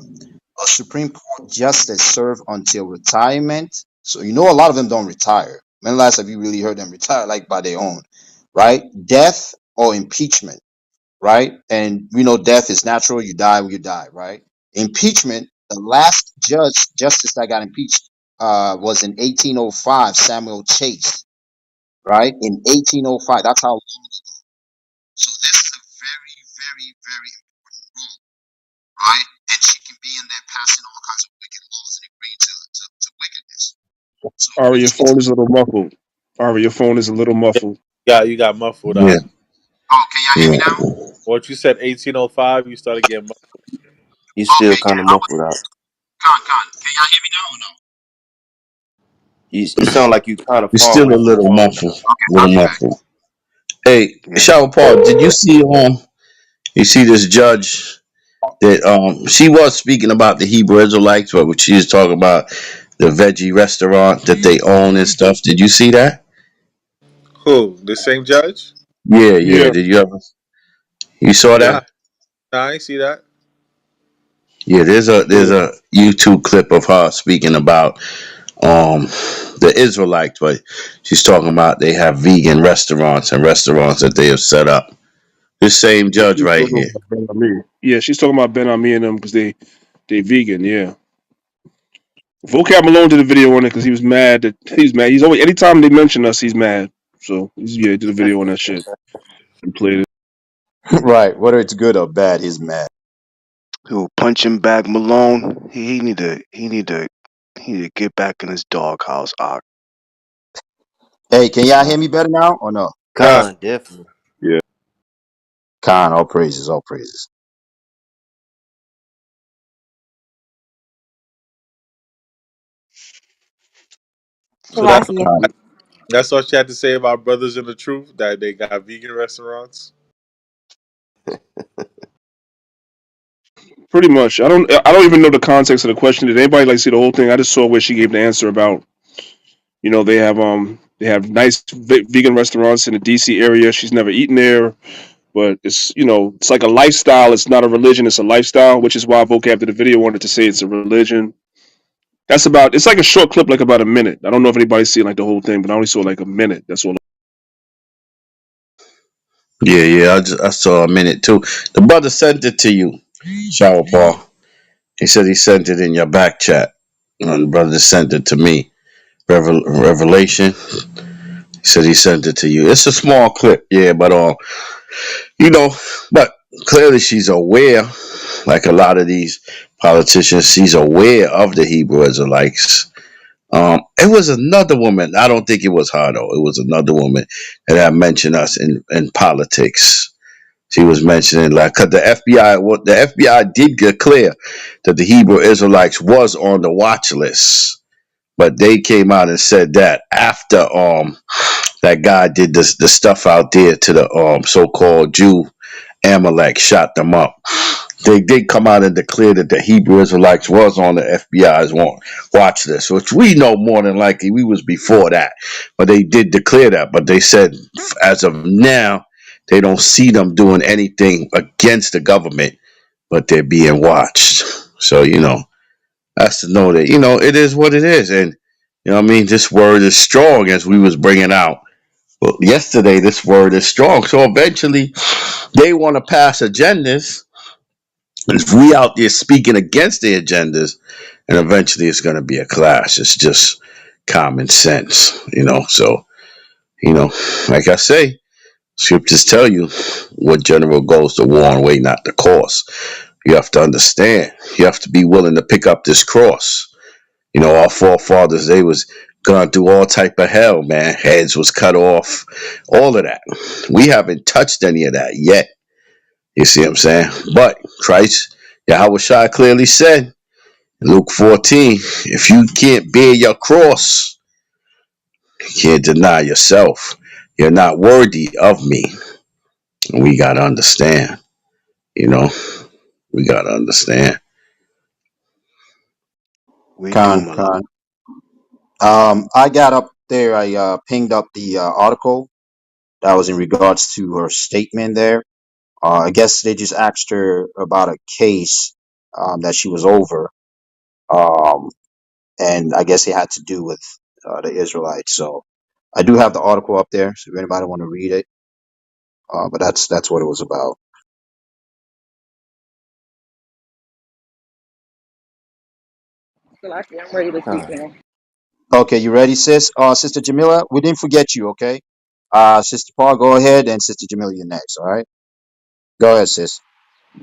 Supreme Court justice serve until retirement. So you know a lot of them don't retire. When last have you really heard them retire like by their own, right? Death or impeachment, right? And we know death is natural. You die when you die, right? Impeachment. The last justice that got impeached was in 1805, Samuel Chase, right? In 1805. That's how. So this is a very, very, very important role, right? And she can be in there passing all kinds of wicked laws and agreeing to wickedness. So Ari, when your she's, phone is a little muffled. Ari, your phone is a little muffled. Yeah, you got muffled Yeah, out. oh, can y'all hear yeah. me now? Once you said 1805, you started getting muffled. You still Okay, kind yeah. of muffled out. Can y'all hear me now or no? You sound like you kind of It's far still away a from the little phone. muffled. Okay, Little I'll be back. muffled. Hey, Yeah. Shower Paul, did you see you see this judge that she was speaking about the Hebrew Israelites, but she was talking about the veggie restaurant that they own and stuff. Did you see that? Who? The same judge? Yeah, yeah. Yeah. Did you ever you saw Nah, that? nah, I ain't see that. Yeah, there's Yeah. a YouTube clip of her speaking about the Israelites, but she's talking about they have vegan restaurants and restaurants that they have set up. This same Yeah, judge she's right talking here. about Ben Ami. Yeah, she's talking about Ben Ami and them because they vegan. Yeah. Vocab Malone did a video on it because he was mad that he's mad. He's always anytime they mention us, he's mad. So he did a video on that shit and played it. Right. Whether it's good or bad, he's mad. Who punching bag Malone? He need to get back in his doghouse. Hey, can y'all hear Con, me better now or no? God, con, definitely. Yeah. Khan, all praises, all praises. so that's Salakia. that's all she had to say about Brothers in the Truth, that they got vegan restaurants. Pretty much. I don't even know the context of the question. Did anybody like see the whole thing? I just saw where she gave the answer about, they have nice vegan restaurants in the DC area. She's never eaten there, but it's like a lifestyle. It's not a religion, it's a lifestyle, which is why Vocab did a video wanted to say it's a religion. It's like a short clip, like about a minute. I don't know if anybody's seen like the whole thing, but I only saw like a minute. That's all. Yeah, yeah. I saw a minute too. The brother sent it to you, Shower Paul. He said he sent it in your back chat. And the brother sent it to me. Revelation. He said he sent it to you. It's a small clip, yeah, but you know, but clearly she's aware, like a lot of these politicians, she's aware of the Hebrew Israelites. It was another woman. I don't think it was her though. It was another woman that had mentioned us in politics. She was mentioning like, cause the FBI did get clear that the Hebrew Israelites was on the watch list, but they came out and said that after that guy did the stuff out there to the so-called Jew Amalek, shot them up. They did come out and declare that the Hebrew Israelites was on the FBI's watch list, which we know more than likely we was before that. But they did declare that. But they said as of now, they don't see them doing anything against the government, but they're being watched. So, that's to know that, it is what it is. And, what I mean? This word is strong as we was bringing out. Well, yesterday, this word is strong. So eventually, they want to pass agendas. And if we out there speaking against their agendas, and eventually it's going to be a clash. It's just common sense. So, you know, like I say, scriptures tell you what general goes to war and weigh not the cost. You have to understand. You have to be willing to pick up this cross. Our forefathers, they was gone through all type of hell, man. Heads was cut off, all of that. We haven't touched any of that yet. You see what I'm saying? But Christ, Yahweh Shai clearly said in Luke 14, if you can't bear your cross, You can't deny yourself. You're not worthy of me. And we gotta understand, you know, we gotta understand. We do, Con, Malak. con. I got up there. I pinged up the article that was in regards to her statement there. I guess they just asked her about a case that she was over, um, and I guess it had to do with the Israelites. So I do have the article up there, so if anybody want to read it, but that's what it was about. Salaki, I'm ready to speak Con. now. Okay, you ready, sis? Sister Jamila, we didn't forget you. Okay, Sister Paul, go ahead, and Sister Jamila, you're next. All right, go ahead, sis.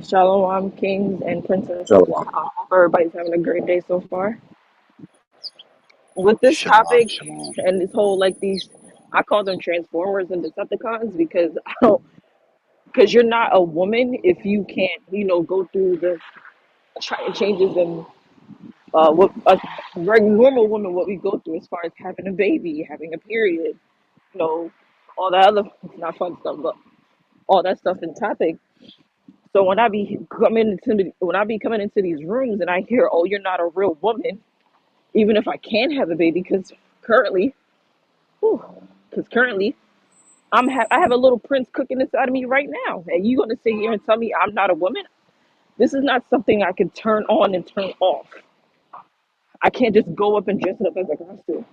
Shalom, kings and princesses. Shalom. I hope everybody's having a great day so far. With this Shalom, topic shalom. and this whole like these, I call them transformers and Decepticons because I don't, because you're not a woman if you can't, go through the changes and what a normal woman what we go through as far as having a baby, having a period, you know, all that other not fun stuff, but all that stuff in topic. So when I be coming into these rooms and I hear, "Oh, you're not a real woman," even if I can have a baby, because currently, currently I have a little prince cooking inside of me right now, and you gonna sit here and tell me I'm not a woman? This is not something I can turn on and turn off. I can't just go up and dress it up as a costume.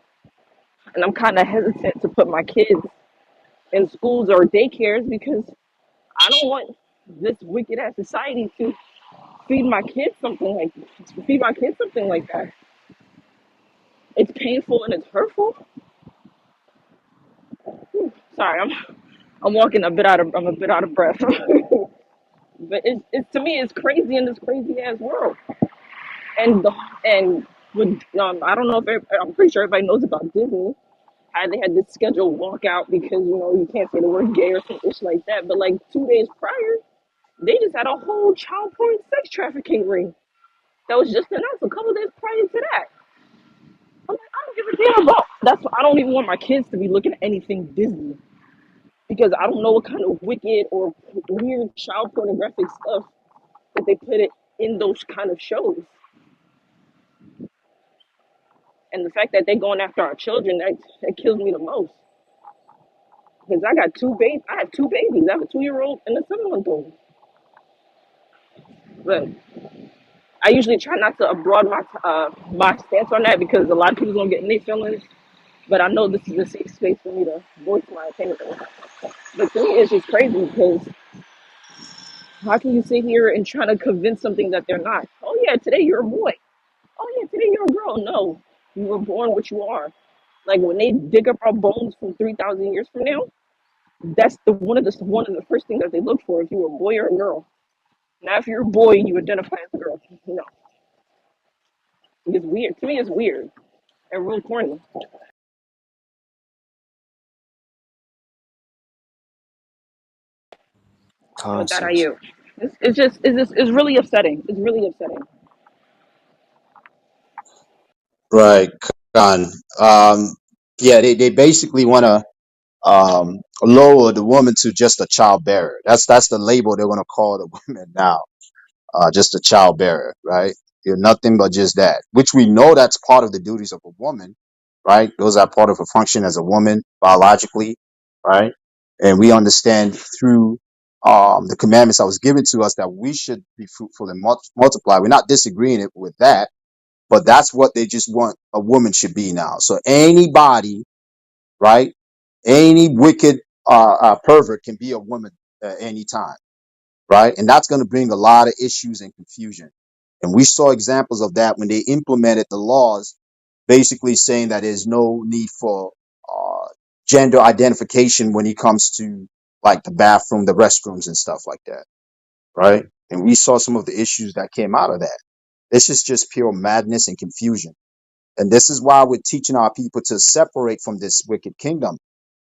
And I'm kind of hesitant to put my kids in schools or daycares because I don't want this wicked ass society to feed my kids something like that. It's painful and it's hurtful. Sorry, I'm walking a bit out of I'm a bit out of breath. But it's to me it's crazy in this crazy ass world. And the and with I don't know if I'm pretty sure everybody knows about Disney. How they had this scheduled walkout because you can't say the word gay or some ish like that. But like 2 days prior, they just had a whole child porn sex trafficking ring that was just announced a couple days prior to that. I'm like, I don't give a damn about. That's why I don't even want my kids to be looking at anything Disney because I don't know what kind of wicked or weird child pornographic stuff that they put it in those kind of shows. And the fact that they're going after our children, that kills me the most. Because I have two babies. I have a 2-year old and a 7-month old. But I usually try not to abroad my stance on that because a lot of people gonna get in their feelings. But I know this is a safe space for me to voice my opinion. But to me, it's just crazy because how can you sit here and try to convince something that they're not? Oh yeah, today you're a boy. Oh yeah, today you're a girl. No, you were born what you are. Like when they dig up our bones from 3,000 years from now, that's one of the first things that they look for if you were a boy or a girl. Now, if you're a boy and you identify as a girl, no, it's weird. To me, it's weird and real corny. And with that, I Concepts. you. It's really upsetting. It's really upsetting. Right, con. Yeah, they basically want to lower the woman to just a childbearer. That's the label they're going to call the women now. Just a childbearer, right? You're nothing but just that, which we know that's part of the duties of a woman, right? Those are part of her function as a woman biologically, right? And we understand through the commandments that was given to us that we should be fruitful and multiply. We're not disagreeing it with that, but that's what they just want a woman should be now. So anybody, right? Any wicked pervert can be a woman at any time, right? And that's going to bring a lot of issues and confusion. And we saw examples of that when they implemented the laws, basically saying that there's no need for gender identification when it comes to like the bathroom, the restrooms, and stuff like that, right? And we saw some of the issues that came out of that. This is just pure madness and confusion. And this is why we're teaching our people to separate from this wicked kingdom,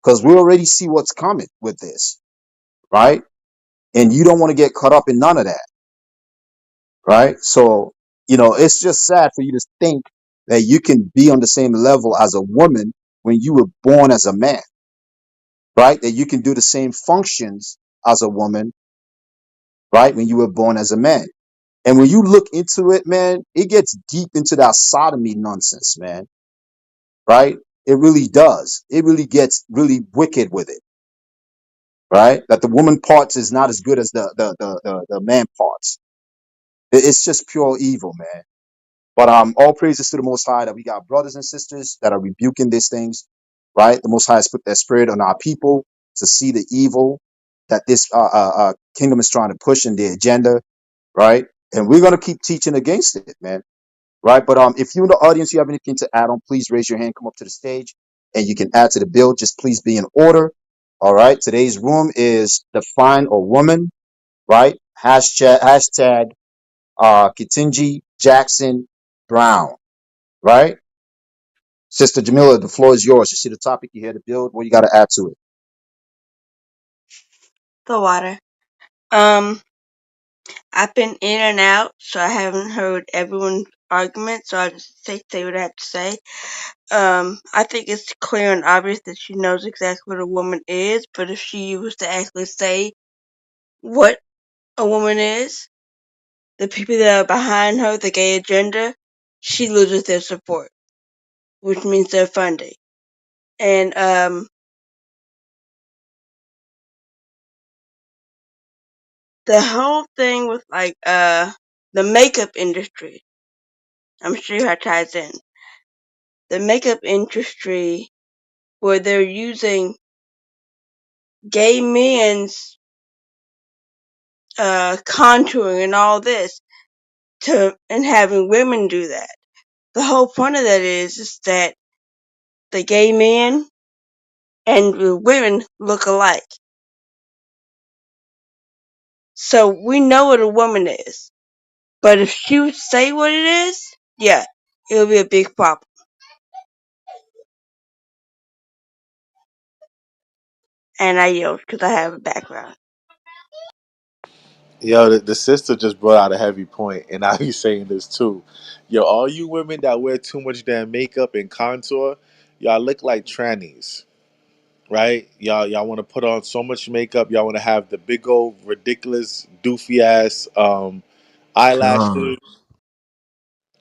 because we already see what's coming with this, right? And you don't want to get caught up in none of that, right? So, it's just sad for you to think that you can be on the same level as a woman when you were born as a man, right? That you can do the same functions as a woman, right? When you were born as a man. And when you look into it, man, it gets deep into that sodomy nonsense, man, right? It really does. It really gets really wicked with it, right? That the woman parts is not as good as the man parts. It's just pure evil, man. But all praises to the Most High that we got brothers and sisters that are rebuking these things, right? The Most High has put that spirit on our people to see the evil that this kingdom is trying to push in the agenda, right? And we're gonna keep teaching against it, man, right? But if you in the audience, you have anything to add on, please raise your hand, come up to the stage, and you can add to the bill. Just please be in order. All right. Today's room is define a woman, right? Hashtag Kitinji Jackson Brown, right? Sister Jamila, the floor is yours. You see the topic, you hear the build. What you got to add to it? The water. Um, I've been in and out, so I haven't heard everyone's argument. So I just say what I have to say. I think it's clear and obvious that she knows exactly what a woman is. But if she was to actually say what a woman is, the people that are behind her, the gay agenda, she loses their support, which means their funding. And the whole thing with the makeup industry, I'm sure how it ties in. The makeup industry where they're using gay men's contouring and all this and having women do that. The whole point of that is that the gay men and the women look alike. So we know what a woman is. But if she would say what it is, yeah, it'll be a big problem. And I yield because I have a background. Yo, the sister just brought out a heavy point, and I be saying this too. Yo, all you women that wear too much damn makeup and contour, y'all look like trannies, right? Y'all want to put on so much makeup. Y'all want to have the big old ridiculous doofy ass eyelashes,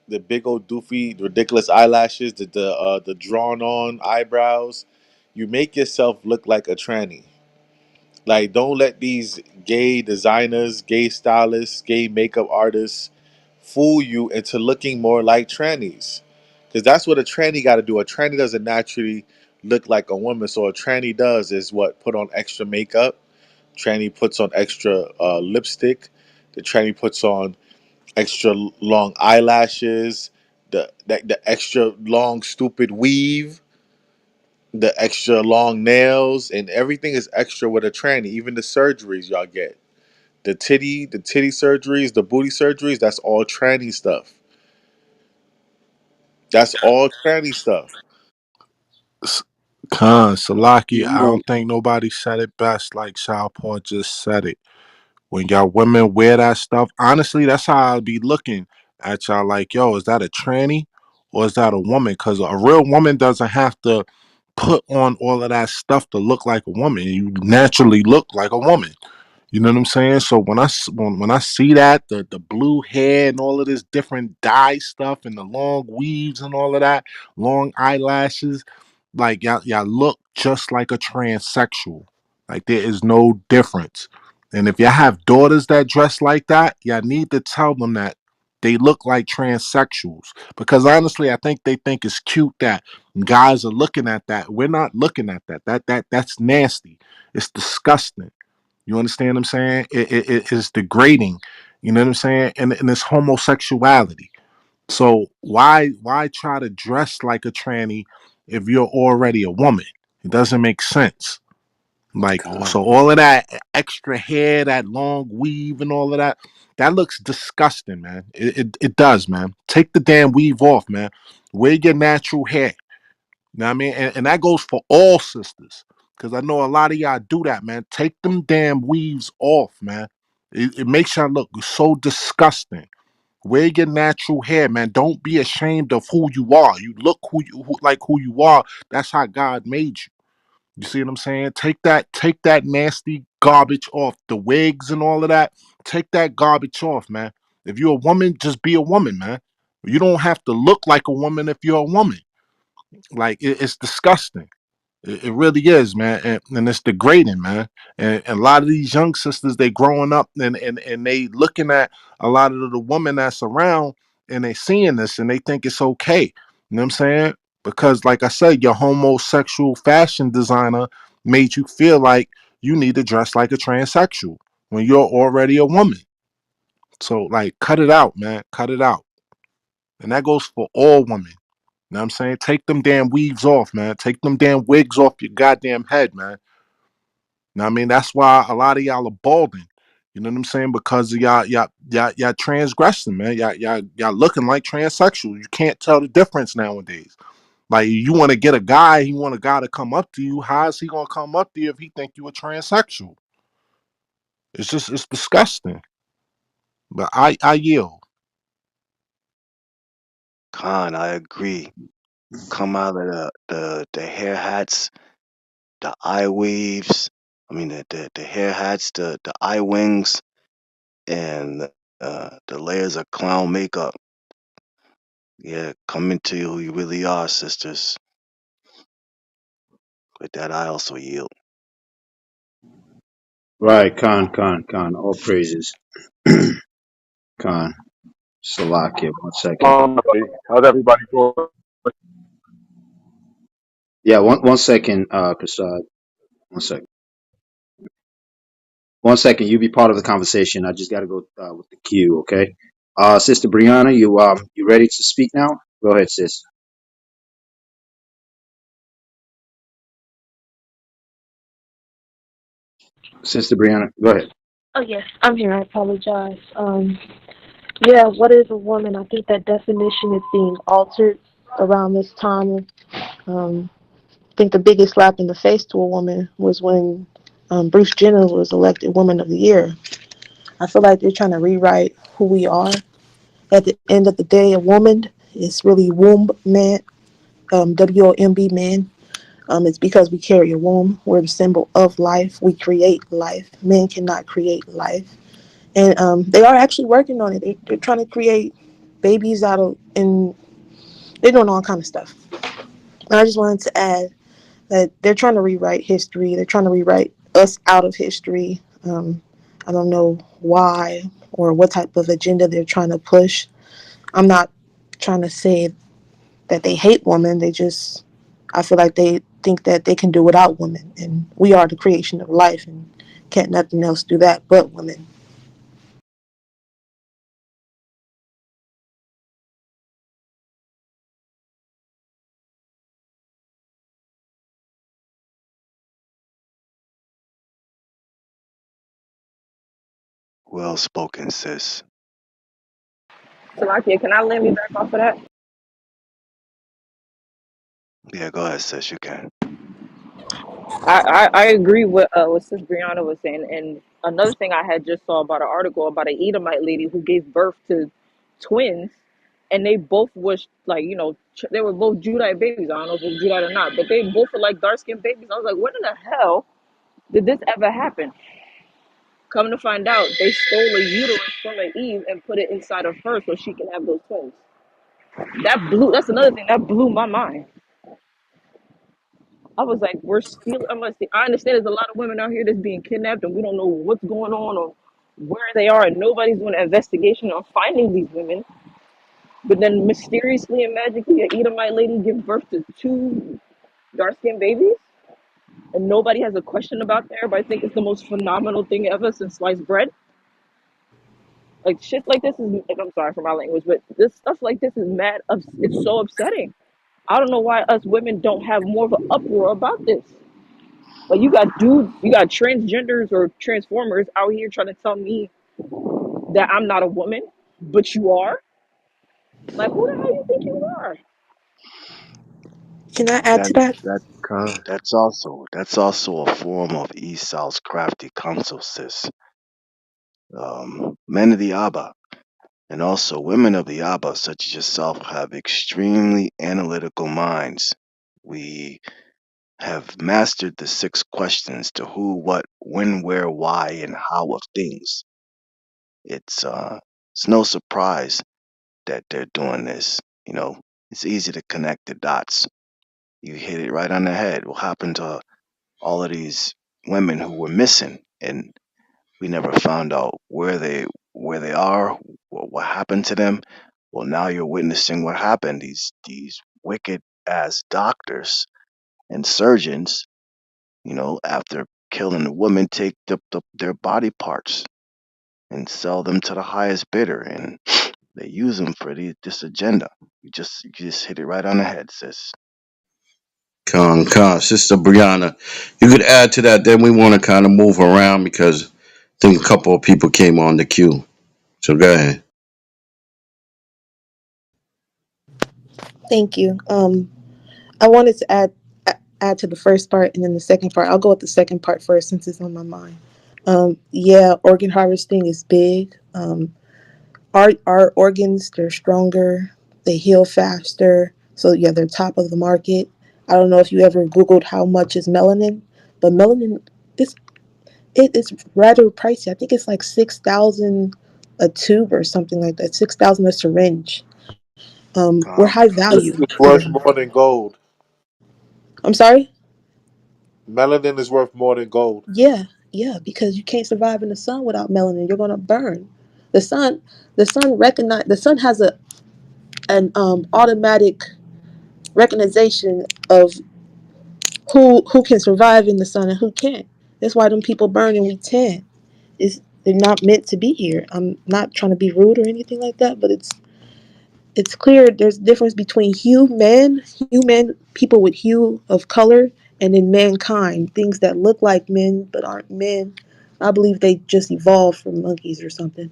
the big old doofy ridiculous eyelashes, the drawn on eyebrows. You make yourself look like a tranny. Like, don't let these gay designers, gay stylists, gay makeup artists fool you into looking more like trannies. Because that's what a tranny got to do. A tranny doesn't naturally look like a woman. So a tranny does is what? Put on extra makeup. Tranny puts on extra lipstick. The tranny puts on extra long eyelashes. The extra long stupid weave, the extra long nails, and everything is extra with a tranny. Even the surgeries y'all get, the titty surgeries, the booty surgeries, that's all tranny stuff. That's all tranny stuff. Khan, Salaki, You I know, don't think nobody said it best like Southpaw just said it. When y'all women wear that stuff, honestly, that's how I'll be looking at y'all like, yo, is that a tranny or is that a woman? Because a real woman doesn't have to put on all of that stuff to look like a woman. You naturally look like a woman. You know what I'm saying? So when I see that the blue hair and all of this different dye stuff and the long weaves and all of that, long eyelashes, like y'all look just like a transsexual. Like there is no difference. And if y'all have daughters that dress like that, y'all need to tell them that they look like transsexuals. Because honestly, I think they think it's cute that guys are looking at that. We're not looking at that. That's nasty. It's disgusting. You understand what I'm saying? It is degrading. You know what I'm saying? And it's homosexuality. So why try to dress like a tranny if you're already a woman? It doesn't make sense. Like, God. so all of that extra hair, that long weave and all of that, that looks disgusting, man. It does, man. Take the damn weave off, man. Wear your natural hair. You know what I mean? And that goes for all sisters. Because I know a lot of y'all do that, man. Take them damn weaves off, man. It makes y'all look so disgusting. Wear your natural hair, man. Don't be ashamed of who you are. You look like who you are. That's how God made you. You see what I'm saying? Take that nasty garbage off. The wigs and all of that. Take that garbage off, man. If you're a woman, just be a woman, man. You don't have to look like a woman if you're a woman. Like it's disgusting. It really is, man, and it's degrading, man. And a lot of these young sisters, they growing up and they looking at a lot of the women that's around, and they seeing this and they think it's okay. You know what I'm saying? Because, like I said, your homosexual fashion designer made you feel like you need to dress like a transsexual when you're already a woman. So, like, cut it out, man. Cut it out. And that goes for all women. You know what I'm saying? Take them damn weaves off, man. Take them damn wigs off your goddamn head, man. Now, I mean, that's why a lot of y'all are balding. You know what I'm saying? Because of y'all transgressing, man. Y'all looking like transsexuals. You can't tell the difference nowadays. Like, you want to get a guy, you want a guy to come up to you. How is he gonna come up to you if he think you a transsexual? It's disgusting. But I yield. Khan, I agree. Come out of the hair hats, the eye waves. I mean the hair hats, the eye wings, and the layers of clown makeup. Yeah, come into who you really are, sisters. With that, I also yield. Right, Khan. All praises. Khan. Salakia, 1 second. How's everybody doing? Yeah, one second, Kasad. 1 second. 1 second. You be part of the conversation. I just got to go with the queue, okay? Sister Brianna, you ready to speak now? Go ahead, sis. Sister Brianna, go ahead. Oh yes, I'm here. I apologize. Yeah, what is a woman? I think that definition is being altered around this time. Um, I think the biggest slap in the face to a woman was when Bruce Jenner was elected Woman of the Year. I feel like they're trying to rewrite who we are. At the end of the day, a woman is really womb man, WOMB man. It's because we carry a womb. We're the symbol of life. We create life. Men cannot create life. And they are actually working on it. They're trying to create babies out of, and they're doing all kind of stuff. And I just wanted to add that they're trying to rewrite history. They're trying to rewrite us out of history. I don't know why or what type of agenda they're trying to push. I'm not trying to say that they hate women. They just, I feel like they think that they can do without women. And we are the creation of life, and can't nothing else do that but women. Well spoken, sis. Salakia, can I land me back off of that? Yeah, go ahead, sis. You can. I agree with what Sis Brianna was saying. And another thing I had just saw about an article about an Edomite lady who gave birth to twins, and they both was like, they were both Judite babies. I don't know if it's Judite or not, but they both were like dark skinned babies. I was like, when in the hell did this ever happen? Come to find out, they stole a uterus from an Eve and put it inside of her so she can have those twins. That's another thing that blew my mind. I was like, we're stealing. I understand there's a lot of women out here that's being kidnapped and we don't know what's going on or where they are, and nobody's doing an investigation on finding these women. But then mysteriously and magically, an Edomite lady gives birth to two dark skinned babies, and nobody has a question about that. Everybody think it's the most phenomenal thing ever since sliced bread. Like shit like this is. I'm sorry for my language, but this stuff like this is mad. It's so upsetting. I don't know why us women don't have more of an uproar about this. Like you got dudes, you got transgenders or transformers out here trying to tell me that I'm not a woman, but you are. Like who the hell you think you are? Can I add That to that? that Con. that's also a form of Esau's crafty counsel, sis. Men of the Abba. And also, women of the Abba, such as yourself, have extremely analytical minds. We have mastered the 6 questions to who, what, when, where, why, and how of things. It's no surprise that they're doing this. You know, it's easy to connect the dots. You hit it right on the head. What happened to all of these women who were missing, and we never found out where they are, what happened to them? Well, now you're witnessing what happened. These wicked ass doctors and surgeons, after killing the woman, take their body parts and sell them to the highest bidder, and they use them for this agenda. You just hit it right on the head, sis. Sister Brianna, you could add to that. Then we want to kind of move around because I think a couple of people came on the queue. So go ahead. Thank you. I wanted to add to the first part and then the second part. I'll go with the second part first since it's on my mind. Yeah, organ harvesting is big. Our organs, they're stronger, they heal faster. So yeah, they're top of the market. I don't know if you ever Googled how much is melanin, but melanin is it's rather pricey. I think it's like 6,000 a tube or something like that. 6,000 a syringe. We're Calm, high calm. value. It's worth more than gold. I'm sorry. Melanin is worth more than gold. Yeah, yeah, because you can't survive in the sun without melanin. You're gonna burn. The sun, the sun has an automatic recognition of who can survive in the sun and who can't. That's why them people burn and we tan. They're not meant to be here. I'm not trying to be rude or anything like that, but it's clear there's a difference between human people with hue of color, and then mankind, things that look like men but aren't men. I believe they just evolved from monkeys or something.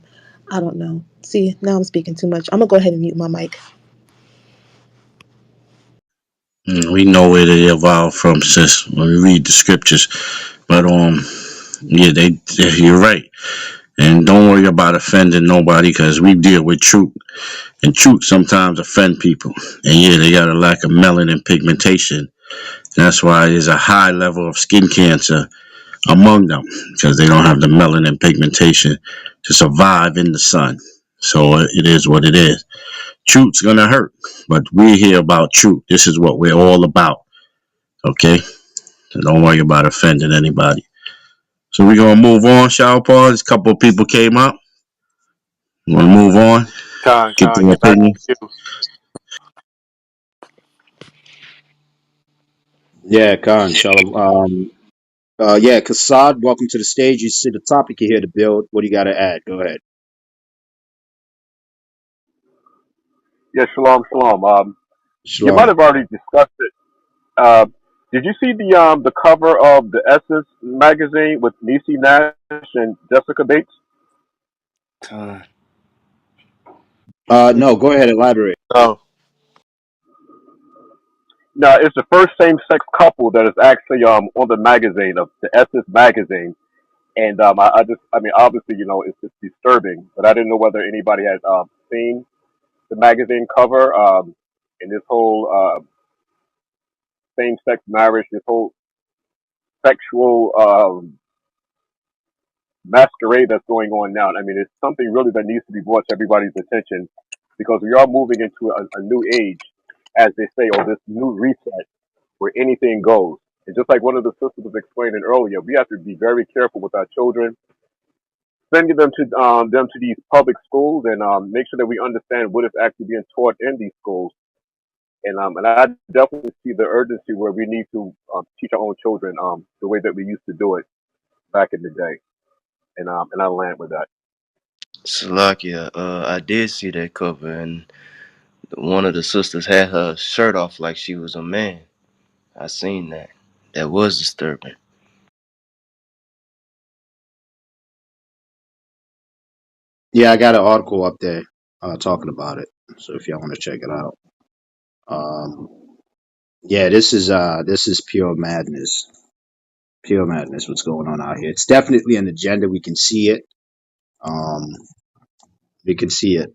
I don't know. See, now I'm speaking too much. I'm gonna go ahead and mute my mic. We know where they evolved from, sis, when we read the scriptures. But yeah, you're right. And don't worry about offending nobody because we deal with truth, and truth sometimes offend people. And yeah, they got a lack of melanin pigmentation. That's why there's a high level of skin cancer among them because they don't have the melanin pigmentation to survive in the sun. So it is what it is. Truth's gonna hurt, but we're here about truth. This is what we're all about. Okay, so don't worry about offending anybody. So we're gonna move on, shall we? A couple of people came up. We wanna move on, get their Get back opinions. to you. Yeah, Khan, Shalom. Yeah, Kassad, welcome to the stage. You see the topic you're here to build. What do you got to add? Go ahead. Yes, shalom, shalom. You might Shalom. have already discussed it. Did you see the cover of the Essence magazine with Niecy Nash and Jessica Bates? Con. No, go ahead. Elaborate. No. No, it's the first same-sex couple that is actually on the magazine of the Essence magazine, and I mean, obviously, it's disturbing, but I didn't know whether anybody had seen the magazine cover, and this whole same-sex marriage, this whole sexual masquerade that's going on now. I mean, it's something really that needs to be brought to everybody's attention because we are moving into a new age, as they say, or this new reset where anything goes. And just like one of the sisters was explaining earlier, we have to be very careful with our children, sending them to these public schools, and make sure that we understand what is actually being taught in these schools. And I definitely see the urgency where we need to teach our own children the way that we used to do it back in the day. And I land with that. Salakia, I did see that cover, and one of the sisters had her shirt off like she was a man. I seen that. That was disturbing. Yeah, I got an article up there talking about it. So if y'all want to check it out. Um, yeah, this is pure madness. Pure madness. What's going on out here? It's definitely an agenda. We can see it. Um, we can see it.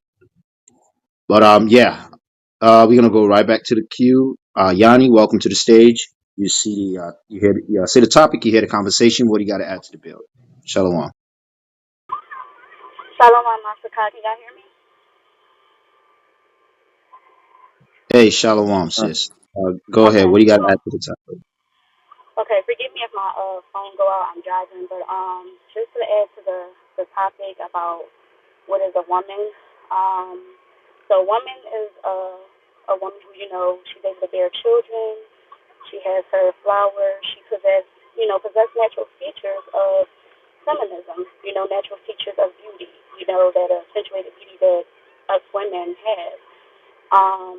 But yeah, we're gonna go right back to the queue. Yanni, welcome to the stage. You see, you hear, see the topic. You hear the conversation. What do you got to add to the bill? Shalom. Shalom, Master. Can y'all hear me? Hey, shalom, sis. Go ahead. Okay. What do you got to add to the topic? Okay. Forgive me if my phone go out. I'm driving, but just to add to the topic about what is a woman. Um, so a woman is a woman who she's able to bear children. She has her flower. She possess natural features of feminism. Natural features of beauty. That accentuated beauty that us women have. Um,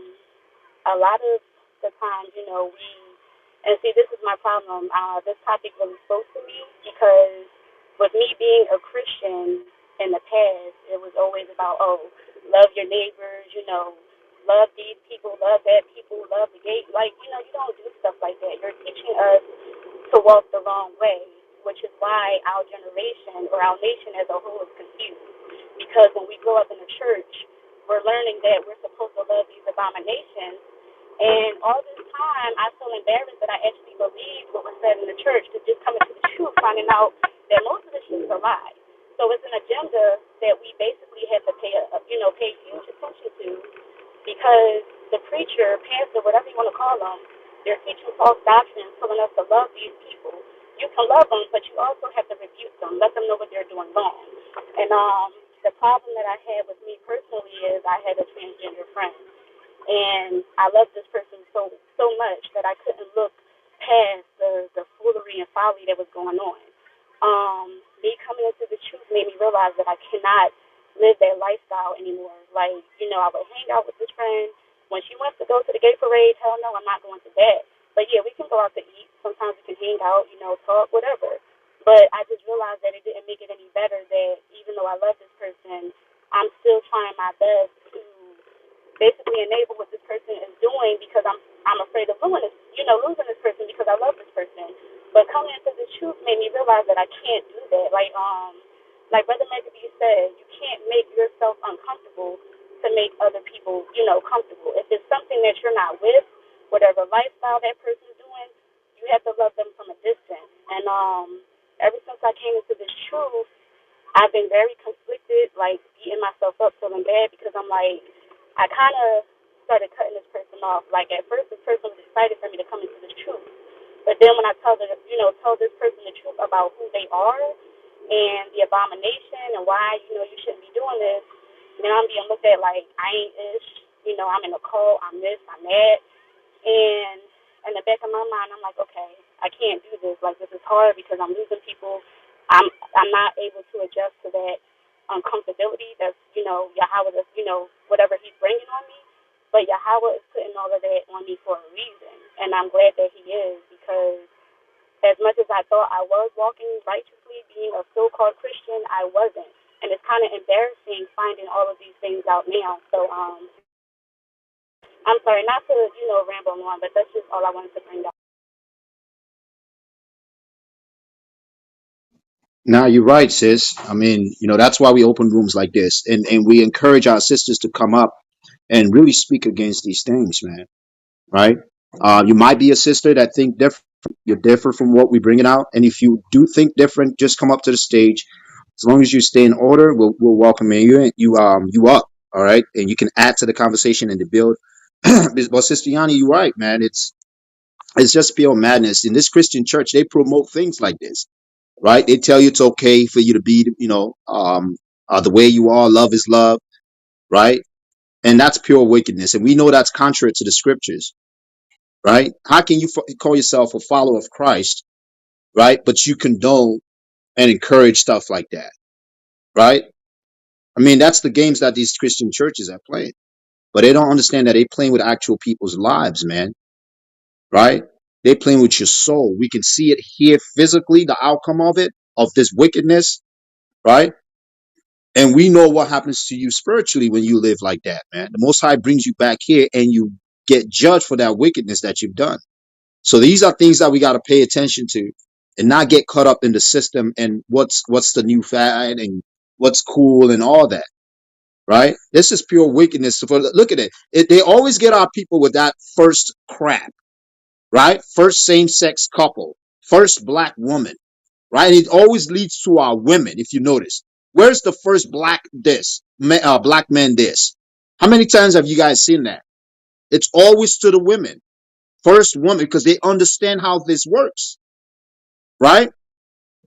a lot of the times, and see, this is my problem. This topic really spoke to me because with me being a Christian in the past, it was always about, oh, love your neighbors, love these people, love that people, love the gay. Like, you don't do stuff like that. You're teaching us to walk the wrong way, which is why our generation or our nation as a whole is confused. Because when we grow up in the church, we're learning that we're supposed to love these abominations. And all this time, I feel embarrassed that I actually believed what was said in the church, to just coming to the truth, finding out that most of the shit is a lie. So it's an agenda that we basically have to pay huge attention to, because the preacher, pastor, whatever you want to call them, they're teaching false doctrines, telling us to love these people. You can love them, but you also have to rebuke them, let them know what they're doing wrong. And the problem that I had with me personally is I had a transgender friend, and I loved this person so much that I couldn't look past the foolery and folly that was going on. Me coming into the truth made me realize that I cannot live that lifestyle anymore. Like, I would hang out with this friend. When she wants to go to the gay parade, hell no, I'm not going to that. But yeah, we can go out to eat. Sometimes we can hang out, talk, whatever. But I just realized that it didn't make it any better that even though I love this person, I'm still trying my best to basically enable what this person is doing, because I'm afraid of losing this person because I love this person. But coming into the truth made me realize that I can't do that. Like Brother Megabee said, you can't make yourself uncomfortable to make other people, comfortable. If it's something that you're not with, whatever lifestyle that person's doing, you have to love them from a distance. And ever since I came into this truth, I've been very conflicted, like beating myself up, feeling bad, because I'm like, I kind of started cutting this person off. Like at first, this person was excited for me to come into this truth, but then when I tell this person the truth about who they are and the abomination and why, you shouldn't be doing this, then I'm being looked at like I ain't ish. I'm in a cult. I'm this. I'm that. And in the back of my mind, I'm like, okay, I can't do this. Like, this is hard because I'm losing people. I'm not able to adjust to that uncomfortability. That's Yahweh. That's whatever He's bringing on me. But Yahweh is putting all of that on me for a reason, and I'm glad that He is, because as much as I thought I was walking righteously, being a so-called Christian, I wasn't, and it's kind of embarrassing finding all of these things out now. So I'm sorry not to ramble on, but that's just all I wanted to bring up. Now you're right, sis. I mean, that's why we open rooms like this, and we encourage our sisters to come up and really speak against these things, man. Right? You might be a sister that think different. You're different from what we bringing out, and if you do think different, just come up to the stage. As long as you stay in order, we'll welcome you. You up, all right, and you can add to the conversation and the build. But Sister Yanni, you're right, man. It's just pure madness. In this Christian church, they promote things like this, right? They tell you it's okay for you to be, the way you are. Love is love, right? And that's pure wickedness, and we know that's contrary to the scriptures, right? How can you call yourself a follower of Christ, right? But you condone and encourage stuff like that, right? I mean, that's the games that these Christian churches are playing, but they don't understand that they playing with actual people's lives, man, right? They playing with your soul. We can see it here physically, the outcome of it, of this wickedness, right? And we know what happens to you spiritually when you live like that, man. The Most High brings you back here and you get judged for that wickedness that you've done. So these are things that we got to pay attention to and not get caught up in the system and what's the new fad and what's cool and all that. right? This is pure wickedness. Look at it. They always get our people with that first crap, right? First same-sex couple, first black woman, right? And it always leads to our women, if you notice. Where's the first black man this? How many times have you guys seen that? It's always to the women. First woman, because they understand how this works, right?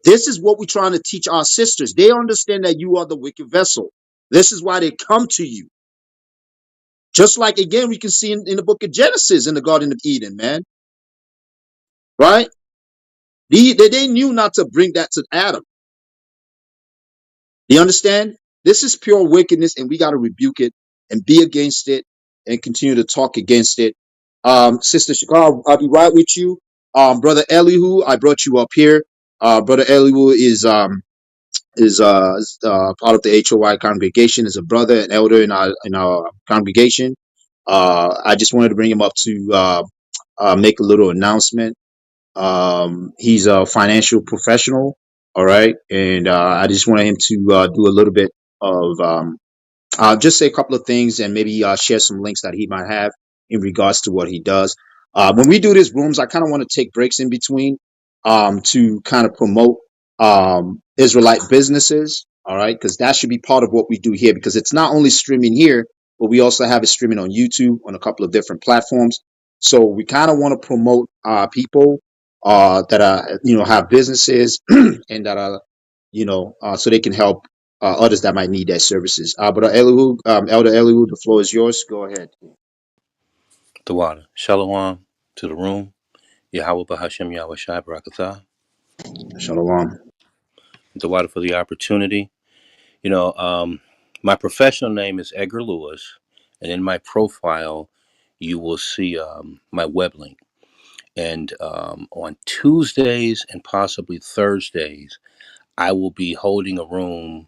This is what we're trying to teach our sisters. They understand that you are the wicked vessel. This is why they come to you. Just like, again, we can see in the book of Genesis in the Garden of Eden, man, right? They knew not to bring that to Adam. You understand? This is pure wickedness, and we got to rebuke it and be against it and continue to talk against it. Sister Shakar, I'll be right with you. Brother Elihu, I brought you up here. Brother Elihu is part of the HOI congregation, is a brother, an elder in our congregation. I just wanted to bring him up to make a little announcement. He's a financial professional, all right, and I just wanted him to do a little bit of just say a couple of things and maybe share some links that he might have in regards to what he does. When we do these rooms, I kind of want to take breaks in between to kind of promote Israelite businesses. All right, because that should be part of what we do here, because it's not only streaming here, but we also have it streaming on YouTube on a couple of different platforms. So we kind of want to promote people that are, have businesses and that are, so they can help others that might need their services. But Elihu, Elder Elihu, the floor is yours. Go ahead. The water. Shalom to the room. Yahweh Bahashem Yahweh Shai Barakatah. Shalom. The water for the opportunity. You know, my professional name is Edgar Lewis, and in my profile, you will see my web link. And on Tuesdays and possibly Thursdays, I will be holding a room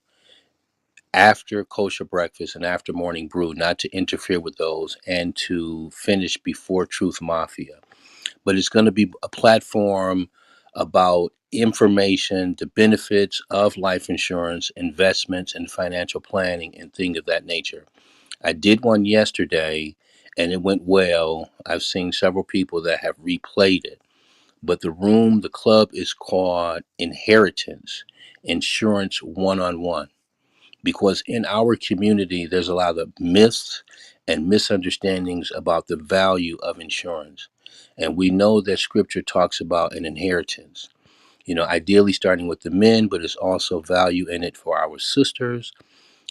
after kosher breakfast and after morning brew, not to interfere with those, and to finish before Truth Mafia. But it's going to be a platform about information, the benefits of life insurance, investments, and financial planning, and things of that nature. I did one yesterday and it went well. I've seen several people that have replayed it. But the club is called Inheritance Insurance One on One, because in our community, there's a lot of myths and misunderstandings about the value of insurance. And we know that scripture talks about an inheritance, ideally starting with the men, but there's also value in it for our sisters,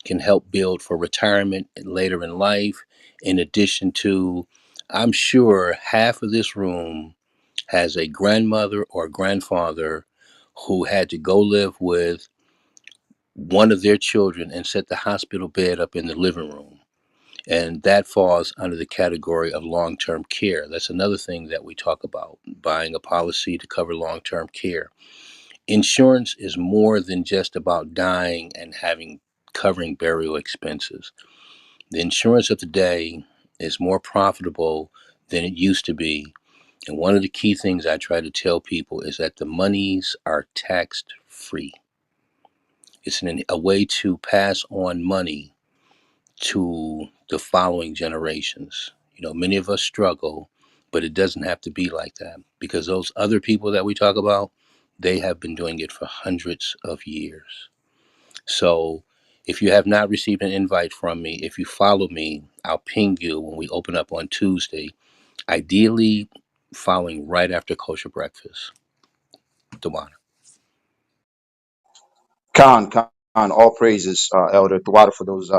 can help build for retirement and later in life. In addition to, I'm sure half of this room has a grandmother or grandfather who had to go live with one of their children and set the hospital bed up in the living room. And that falls under the category of long term care. That's another thing that we talk about, buying a policy to cover long term care. Insurance is more than just about dying and covering burial expenses. The insurance of the day is more profitable than it used to be. And one of the key things I try to tell people is that the monies are taxed free. It's a way to pass on money to the following generations. Many of us struggle, but it doesn't have to be like that, because those other people that we talk about, they have been doing it for hundreds of years. So if you have not received an invite from me, if you follow me, I'll ping you when we open up on Tuesday, ideally following right after kosher breakfast. Dewana. Khan, all praises, Elder Tawada, for those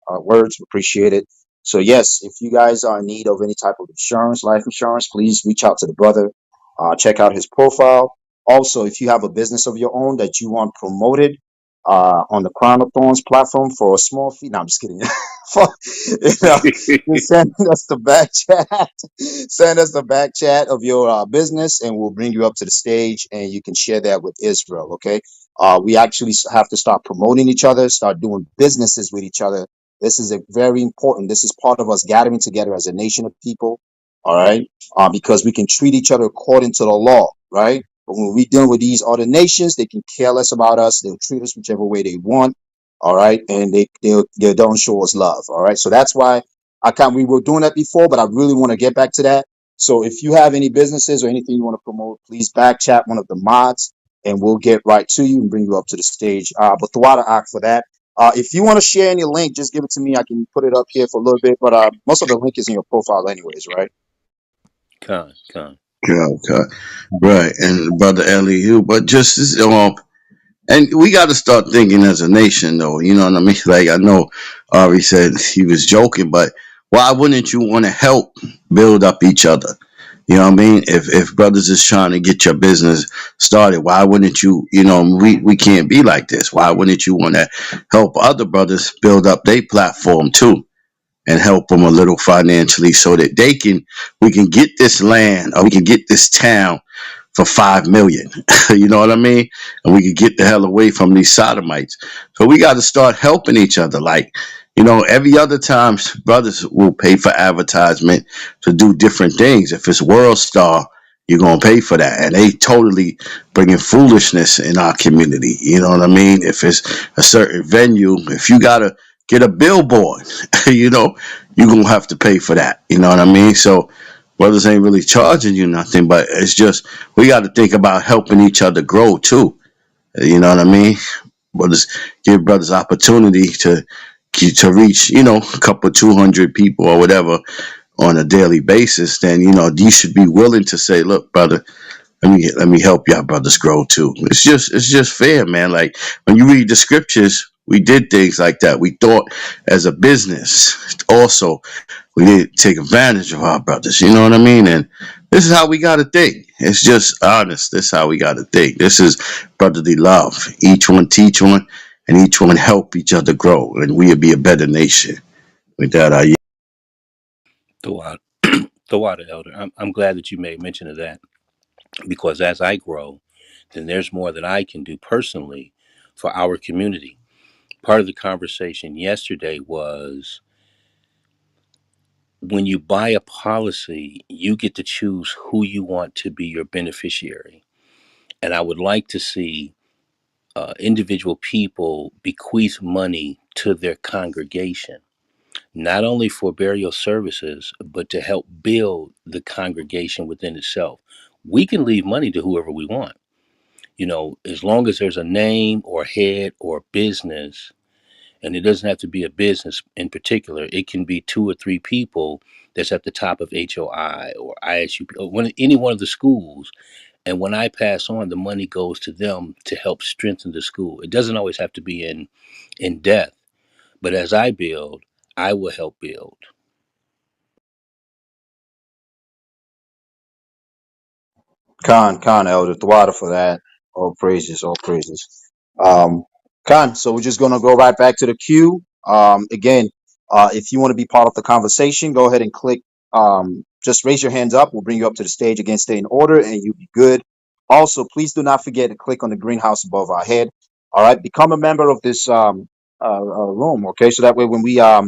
words. Appreciate it. So, yes, if you guys are in need of any type of insurance, life insurance, please reach out to the brother. Check out his profile. Also, if you have a business of your own that you want promoted on the Crown of Thorns platform for a small fee, no, I'm just kidding. For, just send us the back chat. Send us the back chat of your business, and we'll bring you up to the stage, and you can share that with Israel. Okay. We actually have to start promoting each other, start doing businesses with each other. This is a very important. This is part of us gathering together as a nation of people. All right. Because we can treat each other according to the law. Right. But when we deal with these other nations, they can care less about us. They'll treat us whichever way they want. All right, and they don't show us love. All right, so that's why we were doing that before, but I really want to get back to that. So if you have any businesses or anything you want to promote, please back chat one of the mods, and we'll get right to you and bring you up to the stage. But the water act for that. If you want to share any link, just give it to me. I can put it up here for a little bit, but most of the link is in your profile, anyways, right? Con. Yeah, okay. Right. And Brother Elihu, but just, and we got to start thinking as a nation, though. You know what I mean? Like, I know Ari said he was joking, but why wouldn't you want to help build up each other? You know what I mean? If brothers is trying to get your business started, why wouldn't you? You know, we can't be like this. Why wouldn't you want to help other brothers build up their platform too? And help them a little financially so that we can get this land or we can get this town for 5 million. You know what I mean? And we could get the hell away from these sodomites. So we got to start helping each other. Like, every other time brothers will pay for advertisement to do different things. If it's World Star, you're gonna pay for that, and they totally bringing foolishness in our community. You know what I mean? If it's a certain venue, if you gotta get a billboard, you know, you're gonna have to pay for that. You know what I mean? So brothers ain't really charging you nothing, but it's just we got to think about helping each other grow too. You know what I mean? Brothers give brothers opportunity to reach, a couple 200 people or whatever on a daily basis. Then you should be willing to say, look, brother, let me help y'all brothers grow too. It's just fair, man. Like when you read the scriptures, we did things like that. We thought as a business also we need to take advantage of our brothers. You know what I mean? And this is how we got to think. It's just honest. This is how we got to think. This is brotherly love. Each one teach one, and each one help each other grow, and we'll be a better nation. With that, I The water, the water, elder. I'm glad that you made mention of that because as I grow, then there's more that I can do personally for our community. Part of the conversation yesterday was when you buy a policy, you get to choose who you want to be your beneficiary. And I would like to see individual people bequeath money to their congregation, not only for burial services, but to help build the congregation within itself. We can leave money to whoever we want, as long as there's a name or head or business. And it doesn't have to be a business in particular. It can be two or three people that's at the top of HOI or ISUP or any one of the schools. And when I pass on, the money goes to them to help strengthen the school. It doesn't always have to be in death, but as I build, I will help build. Khan, Elder Thwada for that. All praises, all praises. Um, Khan, so we're just gonna go right back to the queue. Again, if you want to be part of the conversation, go ahead and click. Just raise your hands up. We'll bring you up to the stage. Again, stay in order, and you'll be good. Also, please do not forget to click on the greenhouse above our head. All right, become a member of this room. Okay, so that way when we have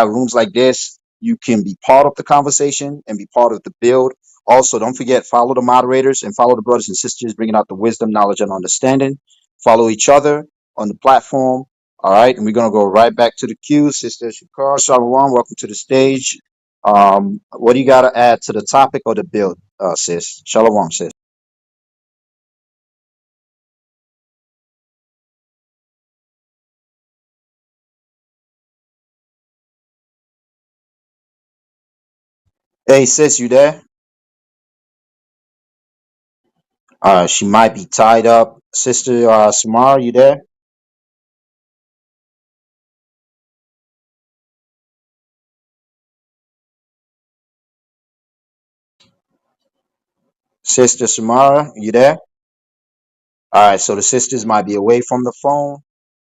rooms like this, you can be part of the conversation and be part of the build. Also, don't forget, follow the moderators and follow the brothers and sisters bringing out the wisdom, knowledge, and understanding. Follow each other on the platform. All right, and we're going to go right back to the queue. Sister Shakar, Shalom, welcome to the stage. What do you got to add to the topic or the build, sis? Shalom, sis. Hey, sis, you there? She might be tied up. Sister Samara, you there? Sister Samara, you there? All right, so the sisters might be away from the phone.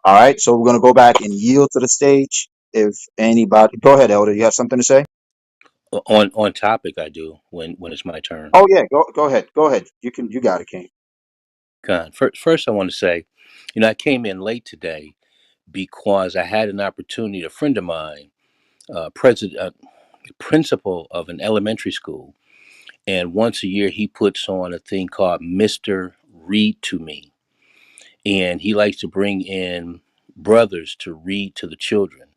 All right, so we're gonna go back and yield to the stage. If anybody, go ahead, Elder. You have something to say? On topic, I do when it's my turn. Oh yeah, go ahead. You got it, King. God, first I want to say, I came in late today because I had an opportunity. A friend of mine, principal of an elementary school, and once a year he puts on a thing called Mr. Read to Me, and he likes to bring in brothers to read to the children.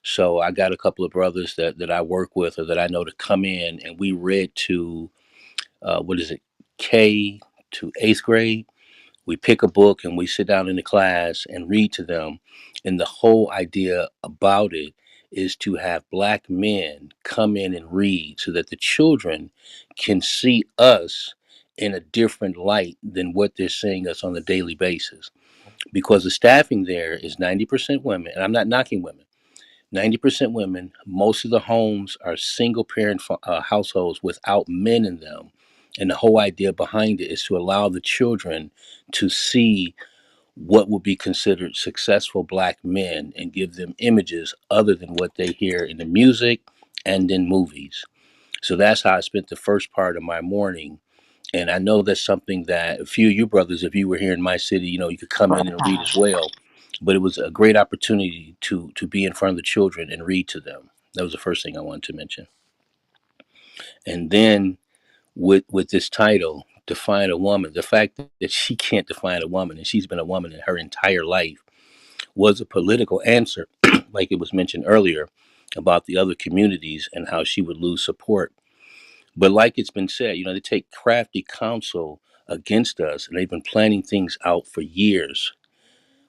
So I got a couple of brothers that I work with or that I know to come in, and we read to what is it, K to eighth grade. We pick a book and we sit down in the class and read to them. And the whole idea about it is to have black men come in and read so that the children can see us in a different light than what they're seeing us on a daily basis. Because the staffing there is 90% women, and I'm not knocking women. 90% women. Most of the homes are single parent households without men in them. And the whole idea behind it is to allow the children to see what would be considered successful black men and give them images other than what they hear in the music and in movies. So that's how I spent the first part of my morning. And I know that's something that a few of you brothers, if you were here in my city, you could come in and read as well. But it was a great opportunity to be in front of the children and read to them. That was the first thing I wanted to mention. And then with this title, Define a Woman, the fact that she can't define a woman and she's been a woman in her entire life was a political answer, like it was mentioned earlier about the other communities and how she would lose support. But like it's been said, they take crafty counsel against us, and they've been planning things out for years.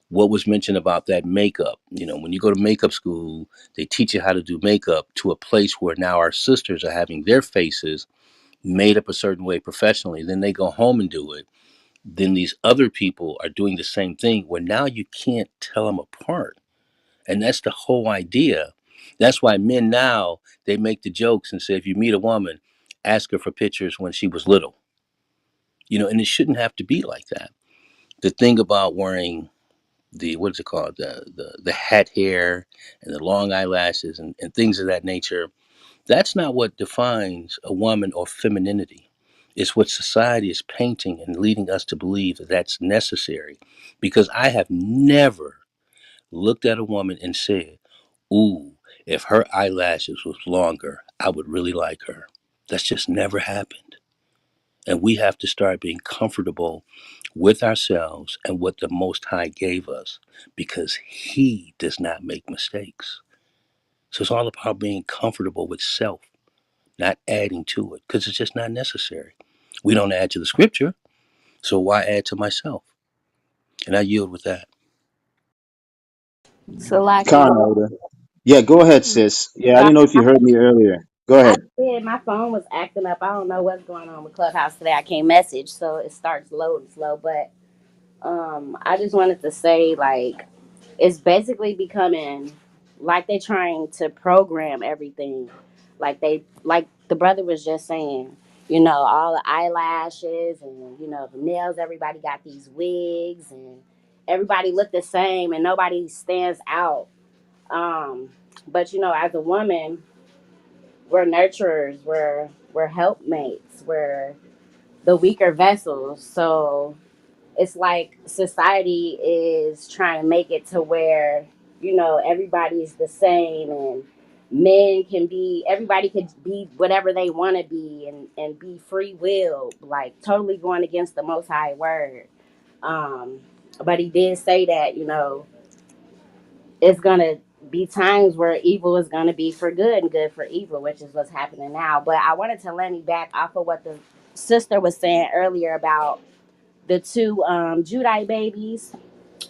What was mentioned about that makeup? When you go to makeup school, they teach you how to do makeup to a place where now our sisters are having their faces made up a certain way professionally. Then they go home and do it. Then these other people are doing the same thing where now you can't tell them apart. And that's the whole idea. That's why men now, they make the jokes and say, if you meet a woman, ask her for pictures when she was little. And it shouldn't have to be like that. The thing about wearing the, what is it called? The hat hair and the long eyelashes and things of that nature, that's not what defines a woman or femininity. It's what society is painting and leading us to believe that that's necessary. Because I have never looked at a woman and said, ooh, if her eyelashes was longer, I would really like her. That's just never happened. And we have to start being comfortable with ourselves and what the Most High gave us because He does not make mistakes. So it's all about being comfortable with self, not adding to it because it's just not necessary. We don't add to the scripture, so why add to myself? And I yield with that. Salakia. Con Elder. Yeah, go ahead, sis. Yeah, I didn't know if you heard me earlier. Go I ahead. did. My phone was acting up. I don't know what's going on with Clubhouse today. I can't message, so it starts loading slow. But I just wanted to say, like, it's basically becoming like they're trying to program everything. Like the brother was just saying, all the eyelashes and the nails. Everybody got these wigs, and everybody look the same, and nobody stands out. Um, but as a woman, we're nurturers, we're helpmates, we're the weaker vessels. So it's like society is trying to make it to where everybody's the same, and men can be everybody could be whatever they want to be, and be free will, like totally going against the most high word. But he did say that it's gonna be times where evil is gonna be for good and good for evil, which is what's happening now. But I wanted to let me back off of what the sister was saying earlier about the two Judite babies.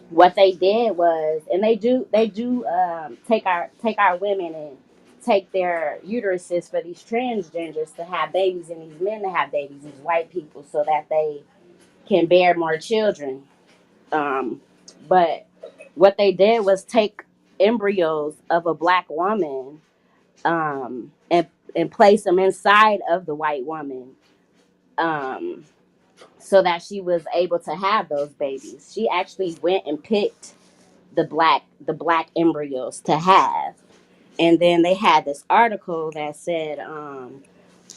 What they did was, and they do take our women and take their uteruses for these transgenders to have babies and these men to have babies, these white people, so that they can bear more children. But what they did was take embryos of a black woman, and place them inside of the white woman, um, so that she was able to have those babies. She actually went and picked the black embryos to have, and then they had this article that said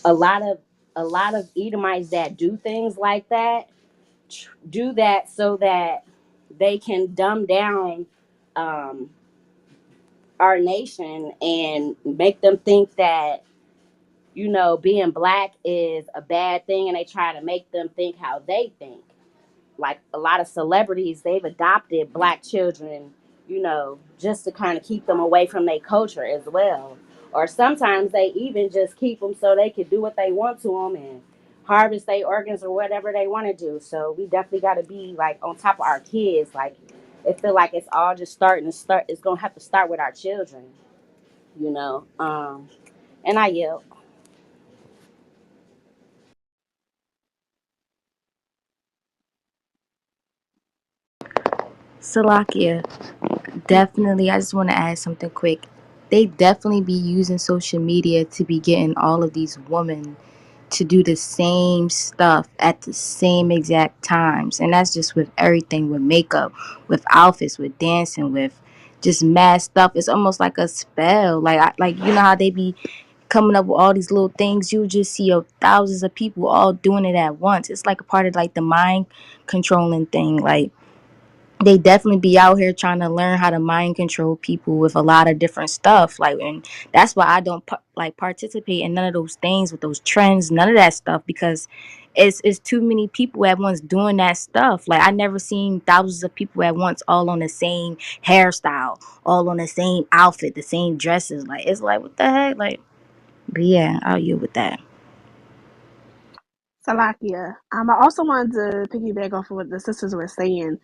a lot of a lot of Edomites that do things like that do that so that they can dumb down um, our nation and make them think that being black is a bad thing, and they try to make them think how they think. Like a lot of celebrities, they've adopted black children, just to kind of keep them away from their culture as well. Or sometimes they even just keep them so they can do what they want to them and harvest their organs or whatever they want to do. So we definitely got to be like on top of our kids. Like it feel like it's all just starting to start. It's gonna have to start with our children, you know. And I yell, Salakia. Definitely, I just want to add something quick. They definitely be using social media to be getting all of these women to do the same stuff at the same exact times. And that's just with everything, with makeup, with outfits, with dancing, with just mad stuff. It's almost like a spell. Like you know how they be coming up with all these little things. You just see thousands of people all doing it at once. It's like a part of like the mind controlling thing. Like they definitely be out here trying to learn how to mind control people with a lot of different stuff. Like, and that's why I don't like participate in none of those things with those trends, none of that stuff, because it's too many people at once doing that stuff. Like I never seen thousands of people at once all on the same hairstyle, all on the same outfit, the same dresses. Like it's like what the heck, like. But yeah, I'll yield with that. Salakia. I also wanted to piggyback off of what the sisters were saying.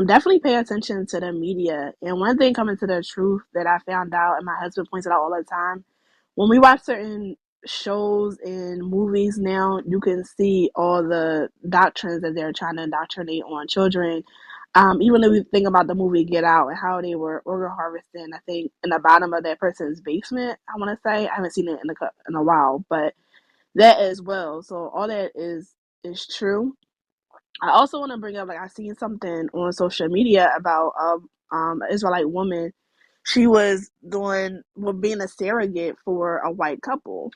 Definitely pay attention to the media. And one thing coming to the truth that I found out, and my husband points it out all the time, when we watch certain shows and movies now, you can see all the doctrines that they're trying to indoctrinate on children. Even if we think about the movie Get Out and how they were organ harvesting, I think in the bottom of that person's basement. I want to say I haven't seen it in a while, but that as well. So all that is true. I also want to bring up like I seen something on social media about an Israelite woman. She was being a surrogate for a white couple.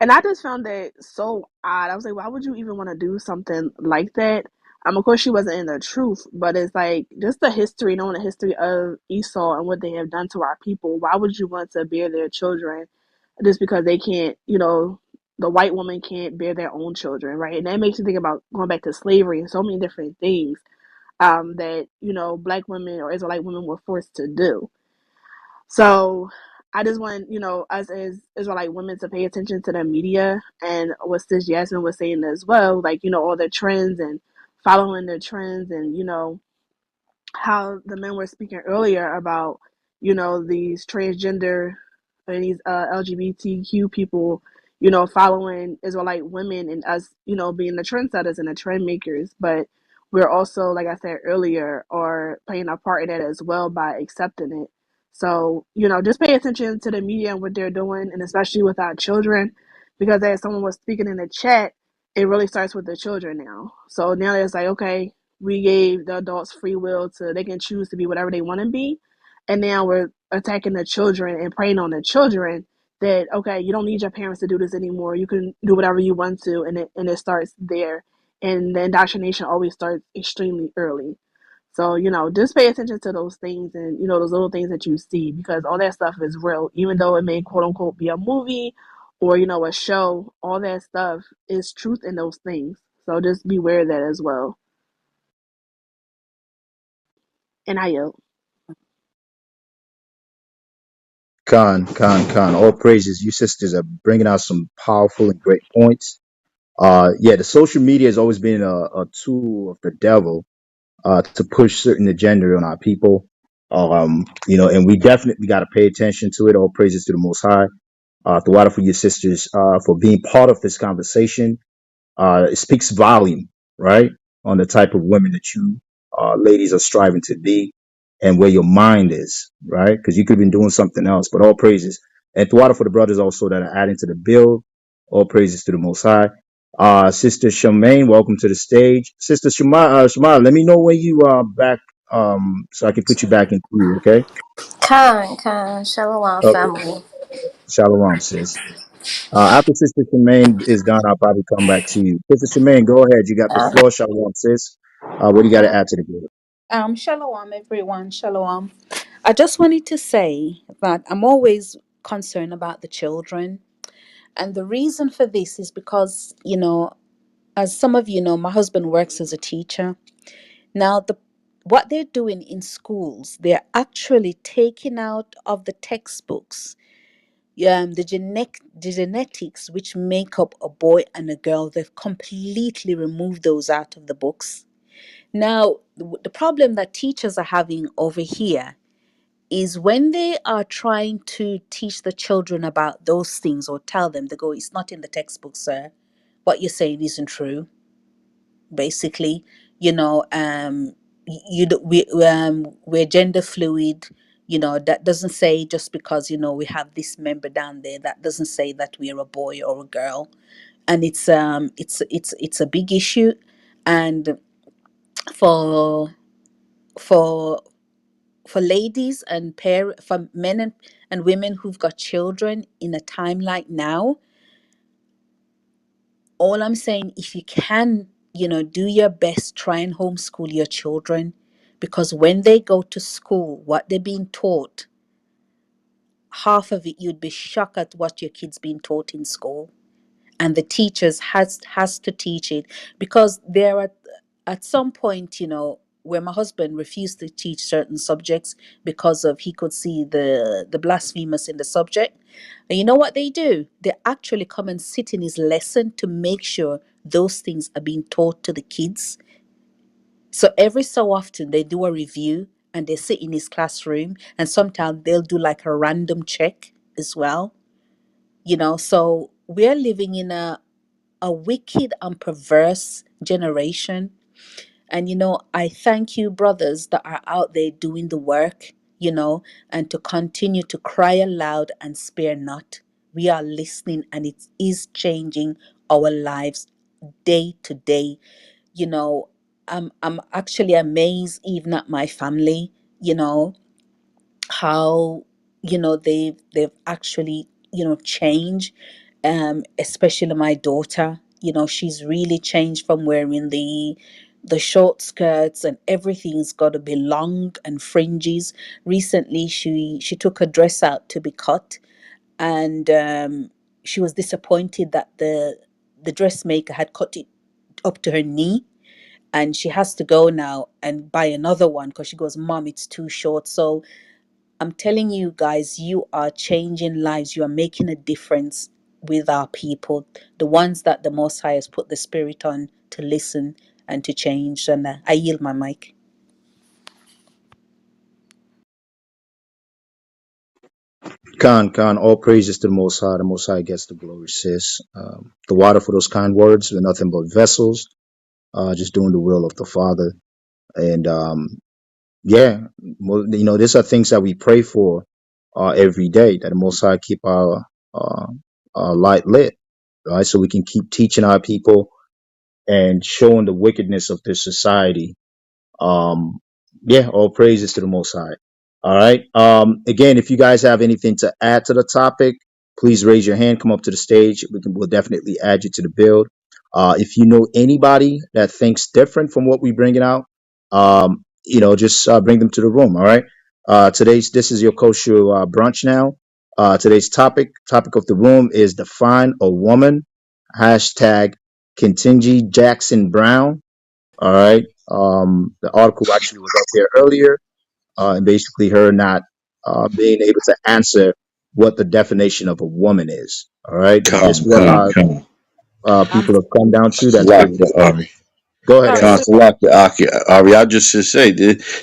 And I just found that so odd. I was like, why would you even want to do something like that? Of course, she wasn't in the truth, but it's like just the history, knowing the history of Esau and what they have done to our people. Why would you want to bear their children just because they can't, the white woman can't bear their own children, right? And that makes you think about going back to slavery and so many different things that, black women or Israelite women were forced to do. So I just want, us as Israelite women to pay attention to the media and what Sis Jasmine was saying as well, like, all the trends and following the trends and, how the men were speaking earlier about, these transgender and these LGBTQ people, following Israelite women and us, being the trendsetters and the trend makers. But we're also, like I said earlier, are playing a part in it as well by accepting it. So, just pay attention to the media and what they're doing, and especially with our children, because as someone was speaking in the chat, it really starts with the children now. So now it's like, okay, we gave the adults free will to they can choose to be whatever they want to be, and now we're attacking the children and preying on the children that okay, you don't need your parents to do this anymore, you can do whatever you want to, and it starts there. And the indoctrination always starts extremely early. So just pay attention to those things, and those little things that you see, because all that stuff is real, even though it may quote unquote be a movie or a show. All that stuff is truth in those things, so just beware of that as well. And I yield. Khan. All praises. You sisters are bringing out some powerful and great points. Yeah, the social media has always been a tool of the devil to push certain agenda on our people. And we definitely got to pay attention to it. All praises to the Most High. The water for your sisters for being part of this conversation. It speaks volume, right, on the type of women that you ladies are striving to be and where your mind is, right? Because you could have been doing something else, but all praises. And the water for the brothers also that are adding to the bill. All praises to the Most High. Sister Shemaine, welcome to the stage. Sister Shema, let me know when you are back, so I can put you back in queue, okay? Khan, Shalom Okay. family. Shalom, sis. After Sister Shemaine is done, I'll probably come back to you. Sister Shemaine, go ahead. You got the Uh, floor. Shalom, sis. What do you got to add to the bill? Shalom, everyone. Shalom. I just wanted to say that I'm always concerned about the children. And the reason for this is because, as some of you know, my husband works as a teacher. Now, what they're doing in schools, they're actually taking out of the textbooks the genetics which make up a boy and a girl. They've completely removed those out of the books. Now, the problem that teachers are having over here is when they are trying to teach the children about those things or tell them, they go, it's not in the textbook, sir. What you're saying isn't true. Basically, we're gender fluid. That doesn't say just because we have this member down there, that doesn't say that we're a boy or a girl. And it's a big issue. And for for for ladies and for men and women who've got children in a time like now, all I'm saying, if you can, do your best, try and homeschool your children, because when they go to school, what they're being taught, half of it, you'd be shocked at what your kids being taught in school. And the teachers has to teach it, because there are at some point, where my husband refused to teach certain subjects because of he could see the blasphemous in the subject. And you know what they do? They actually come and sit in his lesson to make sure those things are being taught to the kids. So every so often they do a review and they sit in his classroom, and sometimes they'll do like a random check as well. So we're living in a wicked and perverse generation. And I thank you, brothers, that are out there doing the work, and to continue to cry aloud and spare not. We are listening, and it is changing our lives day to day. you know I'm actually amazed, even at my family, how they've actually changed. Especially my daughter, she's really changed from wearing the short skirts, and everything's got to be long and fringes. Recently she took a dress out to be cut, and she was disappointed that the dressmaker had cut it up to her knee, and she has to go now and buy another one because she goes, Mom, it's too short. So I'm telling you guys, you are changing lives. You are making a difference with our people, the ones that the Most High has put the Spirit on to listen and to change. And I yield my mic. Khan, all praises to the Most High. The Most High gets the glory, sis. The water for those kind words. We're nothing but vessels, just doing the will of the Father. And yeah, these are things that we pray for every day, that the Most High keep uh, our light lit, right? So we can keep teaching our people and showing the wickedness of this society. Um, yeah, all praises to the Most High. All right. Again, if you guys have anything to add to the topic, please raise your hand. Come up to the stage. We'll definitely add you to the build. If you know anybody that thinks different from what we bringing out, just bring them to the room. All right. This is your kosher brunch now. Today's topic of the room is define a woman. Hashtag Kentinji Jackson Brown. All right. The article actually was up there earlier, and basically her not being able to answer what the definition of a woman is. All right. Is this Come, what come, our come. Um, people have come down to? That's Like cool. the Ari. Go ahead, sorry, Khan. so Consulate Ari, I just should say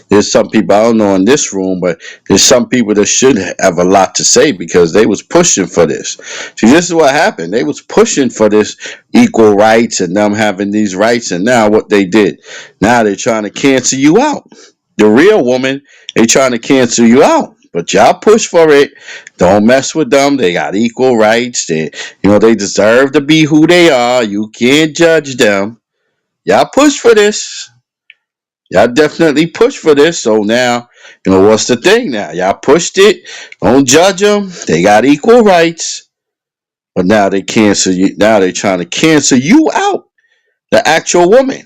there's some people I don't know in this room, but there's some people that should have a lot to say because they was pushing for this. See, this is what happened. They was pushing for this equal rights and them having these rights, and now what they did, now they're trying to cancel you out. The real woman, they trying to cancel you out. But y'all push for it. Don't mess with them. They got equal rights. They deserve to be who they are. You can't judge them. Y'all push for this. Y'all definitely push for this. So now, what's the thing now? Y'all pushed it. Don't judge them. They got equal rights. But now they cancel you. Now they trying to cancel you out, the actual woman,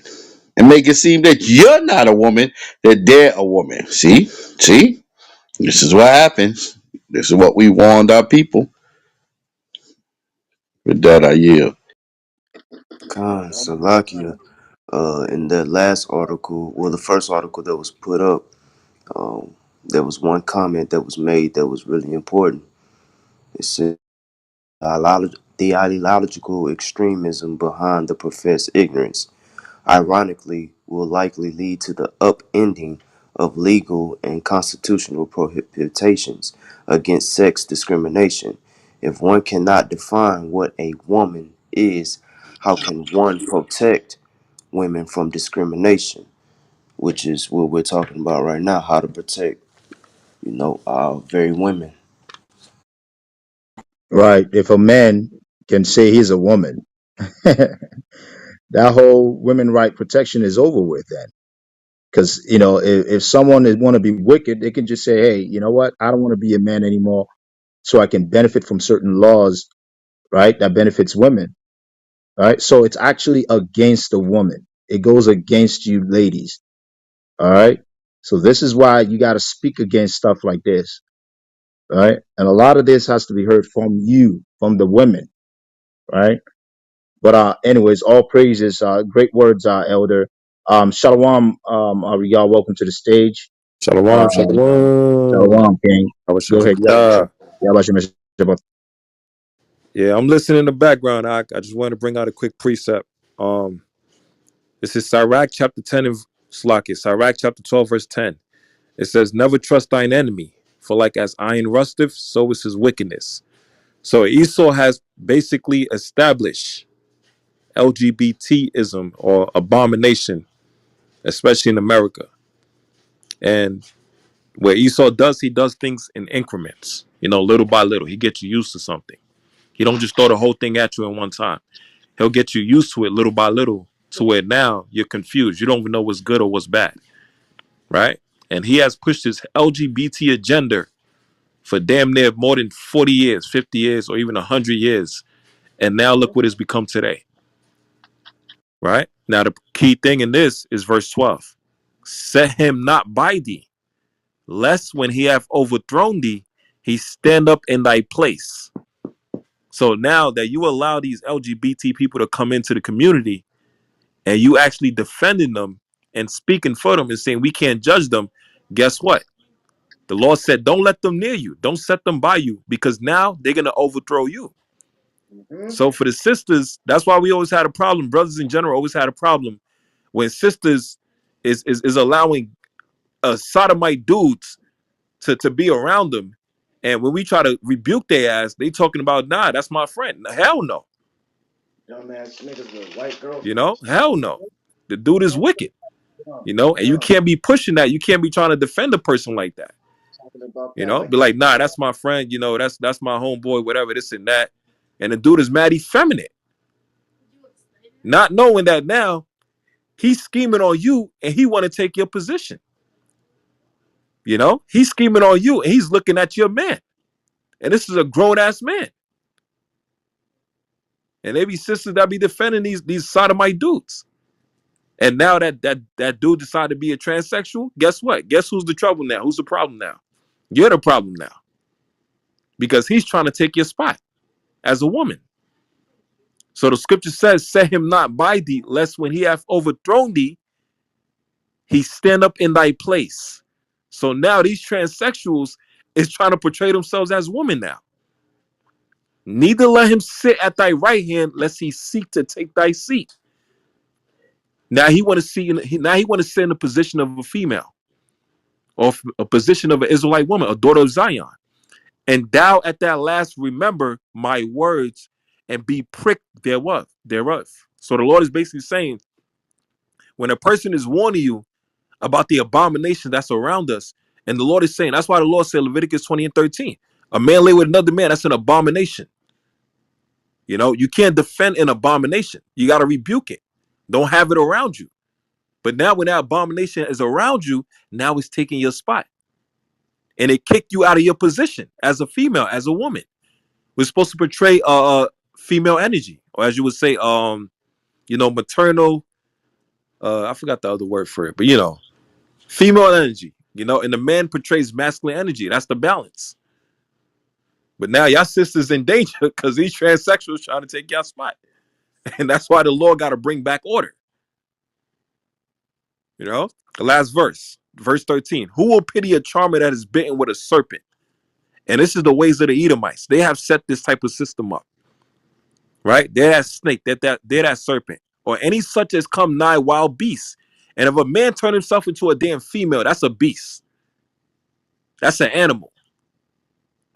and make it seem that you're not a woman, that they're a woman. See, this is what happens. This is what we warned our people. With that, I yield. Khan, Salakia. In the last article, well, the first article that was put up, um, there was one comment that was made that was really important. It said the ideological extremism behind the professed ignorance, ironically, will likely lead to the upending of legal and constitutional prohibitions against sex discrimination. If one cannot define what a woman is, how can one protect women from discrimination? Which is what we're talking about right now, how to protect, our very women. Right. If a man can say he's a woman, that whole women right protection is over with then. Because, if someone is want to be wicked, they can just say, hey, you know what? I don't want to be a man anymore so I can benefit from certain laws, right? That benefits women, right? So it's actually against the woman. It goes against you ladies. All right. So this is why you got to speak against stuff like this. Right. And a lot of this has to be heard from you, from the women. Right. But anyways, all praises, great words, elder. Shalom, y'all welcome to the stage. Uh Shalom, shalom. Shalom, King. I was Go ahead. Shemitah. Yeah, Yeah, I'm listening in the background. I just wanted to bring out a quick precept. Um, this is Sirach chapter 10 and Slack Sirach chapter 12, verse 10. It says, never trust thine enemy, for like as iron rusteth, so is his wickedness. So Esau has basically established LGBTism or abomination, especially in America. And where Esau does, he does things in increments, little by little. He gets you used to something. He don't just throw the whole thing at you in one time. He'll get you used to it little by little to where now you're confused. You don't even know what's good or what's bad, right? And he has pushed his LGBT agenda for damn near more than 40 years, 50 years, or even 100 years. And now look what it's become today, right? Now, the key thing in this is verse 12. Set him not by thee, lest when he have overthrown thee, he stand up in thy place. So now that you allow these LGBT people to come into the community, and you actually defending them and speaking for them and saying we can't judge them, guess what? The Lord said, don't let them near you. Don't set them by you, because now they're going to overthrow you. So for the sisters, that's why we always had a problem. Brothers in general always had a problem when sisters is allowing sodomite dudes to be around them. And when we try to rebuke their ass, they talking about, nah, that's my friend. Hell no. Dumbass niggas with white girlfriends. Hell no. The dude is wicked. And you can't be pushing that. You can't be trying to defend a person like that. Talking about that like Be like, nah, that's my friend. That's my homeboy, whatever, this and that. And the dude is mad effeminate, not knowing that now he's scheming on you and he want to take your position. He's scheming on you and he's looking at your man. And this is a grown ass man. And they be sisters that be defending these sodomite dudes. And now that dude decided to be a transsexual. Guess what? Guess who's the trouble now? Who's the problem now? You're the problem now, because he's trying to take your spot as a woman. So the scripture says, set him not by thee, lest when he hath overthrown thee, he stand up in thy place. So now these transsexuals is trying to portray themselves as women now. Neither let him sit at thy right hand, lest he seek to take thy seat. Now he want to see. Now he want to sit in the position of a female, or a position of an Israelite woman, a daughter of Zion. And thou at that last remember my words and be pricked thereof. So the Lord is basically saying, when a person is warning you about the abomination that's around us, and the Lord is saying, that's why the Lord said, Leviticus 20 and 13, a man lay with another man, that's an abomination. You can't defend an abomination. You got to rebuke it. Don't have it around you. But now when that abomination is around you, now it's taking your spot. And it kicked you out of your position as a female, as a woman. We're supposed to portray female energy, or as you would say, maternal. I forgot the other word for it, but female energy. And the man portrays masculine energy. That's the balance. But now y'all sisters in danger because these transsexuals trying to take y'all spot, and that's why the Lord got to bring back order. You know, the last verse, verse 13. Who will pity a charmer that is bitten with a serpent? And this is the ways of the Edomites. They have set this type of system up, right? They're that snake, they're that serpent, or any such as come nigh wild beasts. And if a man turn himself into a damn female, that's a beast. That's an animal,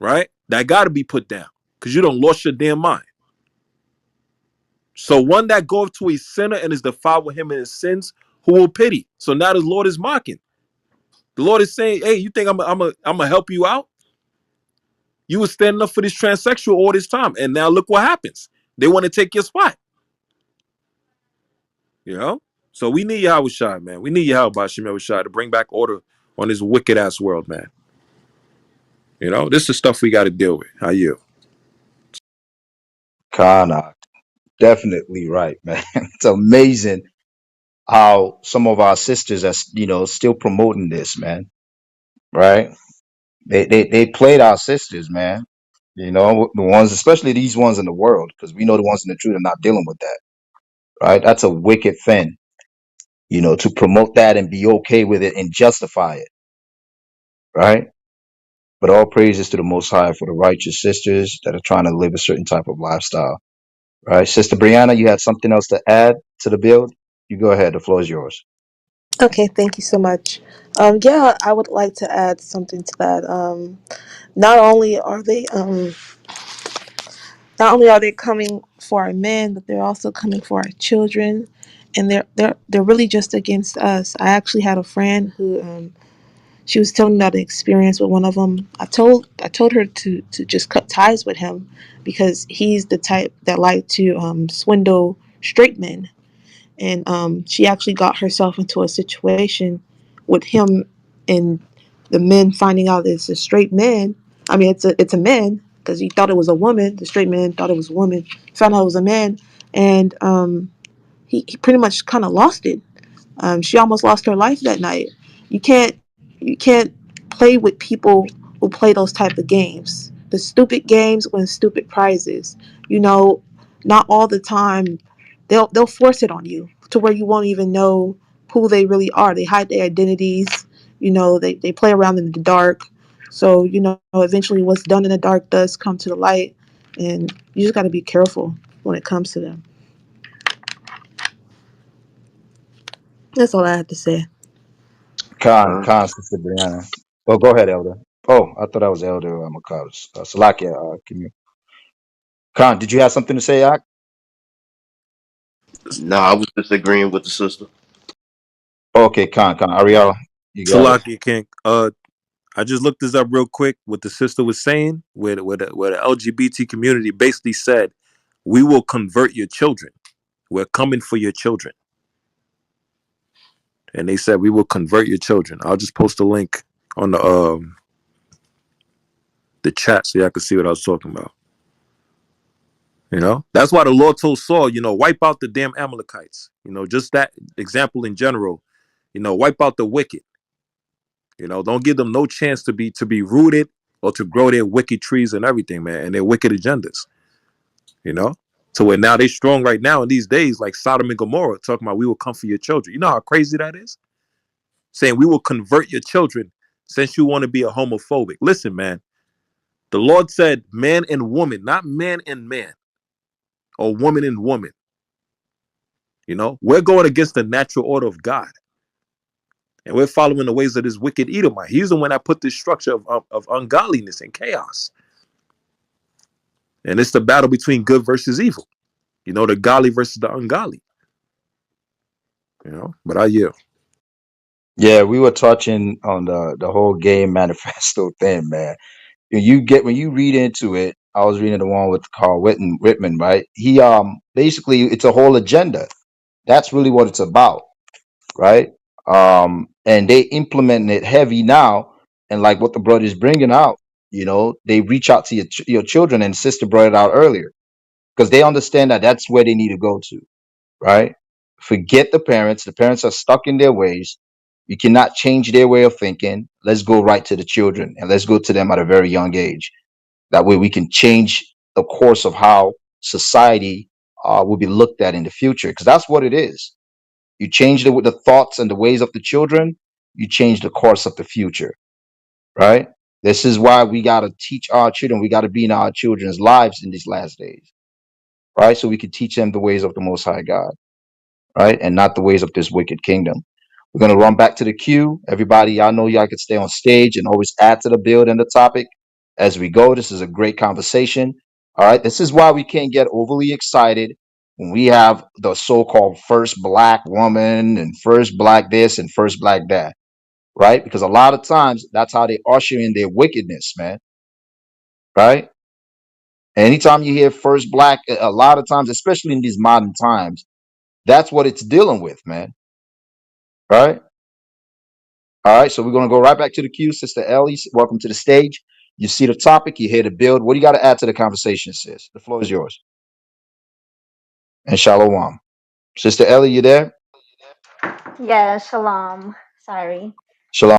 right? That got to be put down because you don't lost your damn mind. So one that goeth to a sinner and is defiled with him in his sins, who will pity? So now the Lord is mocking. The Lord is saying, "Hey, you think I'm gonna help you out? You were standing up for this transsexual all this time, and now look what happens. They want to take your spot. You know. So we need Yahweh Shai, man. We need Yahweh Bashim Shai to bring back order on this wicked ass world, man. You know, this is stuff we got to deal with. How you? Kana, definitely right, man. It's amazing how some of our sisters are, still promoting this, man. Right? They played our sisters, man. The ones, especially these ones in the world, because we know the ones in the truth are not dealing with that. Right? That's a wicked thing, to promote that and be okay with it and justify it. Right? But all praises to the Most High for the righteous sisters that are trying to live a certain type of lifestyle. Right? Sister Brianna, you had something else to add to the build? You go ahead. The floor is yours. Okay, thank you so much. Yeah, I would like to add something to that. Not only are they not only are they coming for our men, but they're also coming for our children, and they're really just against us. I actually had a friend who she was telling me about an experience with one of them. I told her to just cut ties with him because he's the type that like to swindle straight men, and she actually got herself into a situation with him and the men finding out it's a straight man. I mean, it's a man because he thought it was a woman. The straight man thought it was a woman. Found out it was a man, and he pretty much kind of lost it. She almost lost her life that night. You can't play with people who play those type of games. The stupid games win stupid prizes. You know, not all the time. They'll force it on you to where you won't even know who they really are. They hide their identities. They play around in the dark. So eventually, what's done in the dark does come to the light, and you just got to be careful when it comes to them. That's all I have to say. Sister Brianna. Oh, go ahead, Elder. Oh, I thought I was Elder Makar. Salakia, can you? Khan, did you have something to say, Ak? No, I was just agreeing with the sister. Okay, Khan. Ariel, you got it. Salakia King. I just looked this up real quick. What the sister was saying, where the LGBT community basically said, "We will convert your children. We're coming for your children." And they said we will convert your children. I'll just post a link on the chat so y'all can see what I was talking about. That's why the Lord told Saul, wipe out the damn Amalekites. Just that example in general. Wipe out the wicked. Don't give them no chance to be rooted or to grow their wicked trees and everything, man, and their wicked agendas. You know, so where now they strong right now in these days, like Sodom and Gomorrah, talking about we will come for your children. You know how crazy that is? Saying we will convert your children since you want to be a homophobic. Listen, man, the Lord said man and woman, not man and man or woman and woman. We're going against the natural order of God. And we're following the ways of this wicked Edomite. He's the one that put this structure of ungodliness and chaos. And it's the battle between good versus evil. The godly versus the ungodly. But I yield. Yeah, we were touching on the whole gay manifesto thing, man. When you read into it, I was reading the one with Carl Whitman, right? He basically it's a whole agenda. That's really what it's about, right? And they implement it heavy now, and like what the brother is bringing out, they reach out to your children, and sister brought it out earlier because they understand that that's where they need to go to, right? Forget the parents. The parents are stuck in their ways. You cannot change their way of thinking. Let's go right to the children and let's go to them at a very young age. That way we can change the course of how society will be looked at in the future, because that's what it is. You change the thoughts and the ways of the children, you change the course of the future, right? This is why we got to teach our children. We got to be in our children's lives in these last days, right? So we can teach them the ways of the Most High God, right? And not the ways of this wicked kingdom. We're going to run back to the queue. Everybody, y'all know y'all can stay on stage and always add to the build and the topic as we go. This is a great conversation. All right. This is why we can't get overly excited when we have the so called first black woman and first black this and first black that, right? Because a lot of times that's how they usher in their wickedness, man, right? Anytime you hear first black, a lot of times, especially in these modern times, that's what it's dealing with, man, right? All right, so we're gonna go right back to the queue. Sister Ellie, welcome to the stage. You see the topic, you hear the build. What do you got to add to the conversation, sis? The floor is yours. And Shalom. Sister Ellie, you there? Yeah, shalom. Sorry. Shalom.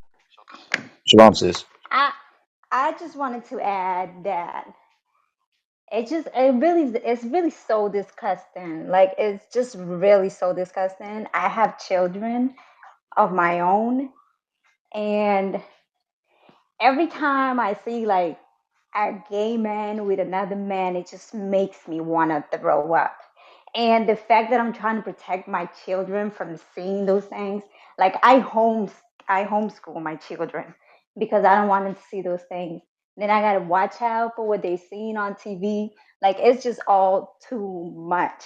Shalom, sis. I I just wanted to add that it's really so disgusting. Like it's just really so disgusting. I have children of my own, and every time I see like a gay man with another man, it just makes me want to throw up. And the fact that I'm trying to protect my children from seeing those things, like I homeschool my children because I don't want them to see those things. Then I gotta watch out for what they're seeing on TV. Like it's just all too much.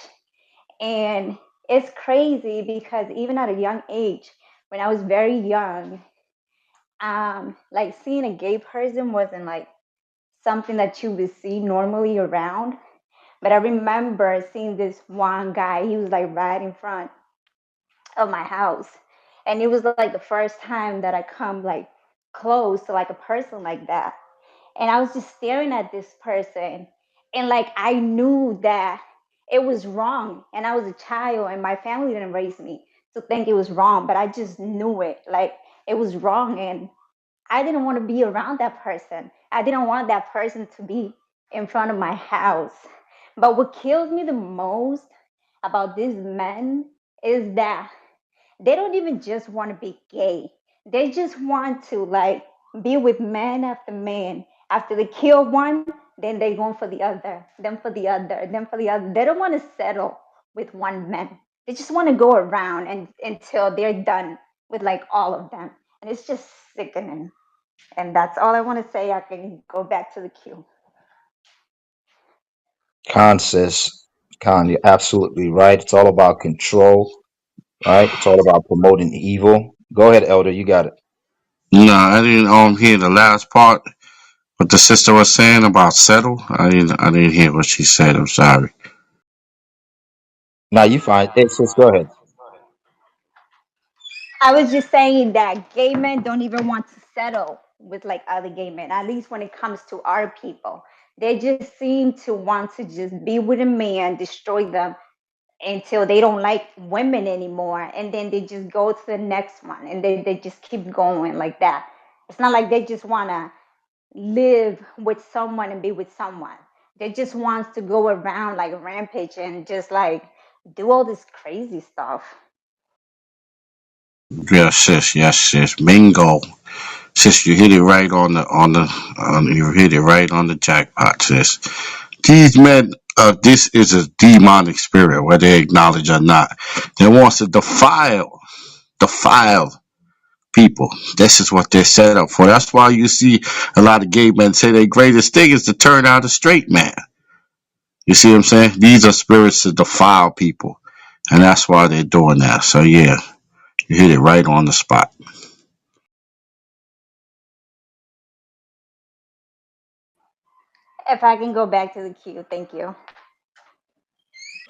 And it's crazy because even at a young age, when I was very young, like seeing a gay person wasn't like something that you would see normally around. But I remember seeing this one guy, he was like right in front of my house. And it was like the first time that I come like close to like a person like that. And I was just staring at this person. And like I knew that it was wrong. And I was a child and my family didn't raise me to think it was wrong. But I just knew it. Like it was wrong. And I didn't want to be around that person. I didn't want that person to be in front of my house. But what kills me the most about these men is that they don't even just want to be gay. They just want to like be with man after man. After they kill one, then they go for the other, then for the other, then for the other. They don't want to settle with one man. They just want to go around and until they're done with like all of them. And it's just sickening. And that's all I want to say. I can go back to the queue. Khan says, Khan, you're absolutely right. It's all about control, right? It's all about promoting evil. Go ahead, Elder. You got it. No, I didn't hear the last part. What the sister was saying about settle. I didn't hear what she said. I'm sorry. Now you find it, sis. Go ahead. I was just saying that gay men don't even want to settle with like other gay men, at least when it comes to our people. They just seem to want to just be with a man, destroy them until they don't like women anymore. And then they just go to the next one and they just keep going like that. It's not like they just want to live with someone and be with someone. They just wants to go around like a rampage and just like do all this crazy stuff. Yes, sis. Yes, sis. Bingo. Sis, you hit it right you hit it right on the jackpot, sis. These men, this is a demonic spirit, whether they acknowledge or not. They wants to defile people. This is what they're set up for. That's why you see a lot of gay men say their greatest thing is to turn out a straight man. You see what I'm saying? These are spirits to defile people. And that's why they're doing that. So yeah, you hit it right on the spot. If I can go back to the queue, thank you.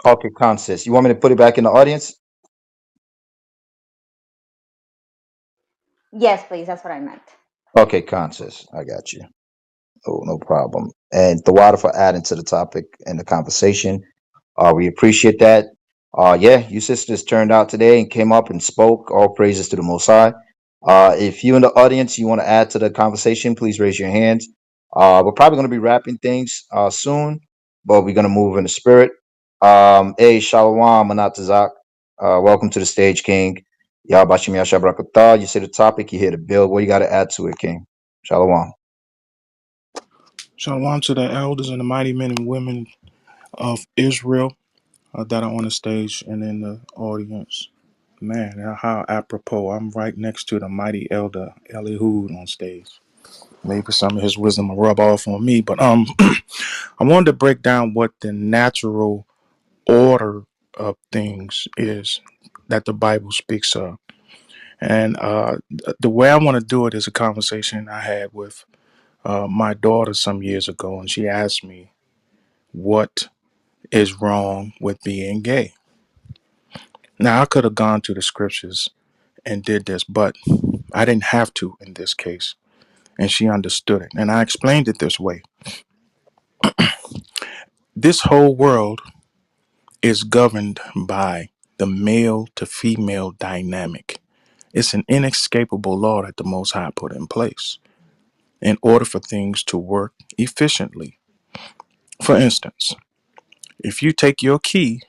Okay, Khan says. You want me to put it back in the audience? Yes, please. That's what I meant. Okay, Khan says. I got you. Oh, no problem. And the water for adding to the topic and the conversation. We appreciate that. Yeah, you sisters turned out today and came up and spoke. All praises to the Most High. If you in the audience, you want to add to the conversation, please raise your hands. We're probably going to be wrapping things soon, but we're going to move in the spirit. Hey, Shalom, Manatazak. Welcome to the stage, King. Yabashim Yashabrakata. You see the topic, you hear the bill. What you got to add to it, King? Shalom. Shalom to the elders and the mighty men and women of Israel that are on the stage and in the audience. Man, how apropos. I'm right next to the mighty elder Elihud on stage. Maybe some of his wisdom will rub off on me, but I wanted to break down what the natural order of things is that the Bible speaks of. And the way I want to do it is a conversation I had with my daughter some years ago, and she asked me what is wrong with being gay. Now, I could have gone to the scriptures and did this, but I didn't have to in this case, and she understood it. And I explained it this way: this whole world is governed by the male to female dynamic. It's an inescapable law that the Most High put in place in order for things to work efficiently. For instance, if you take your key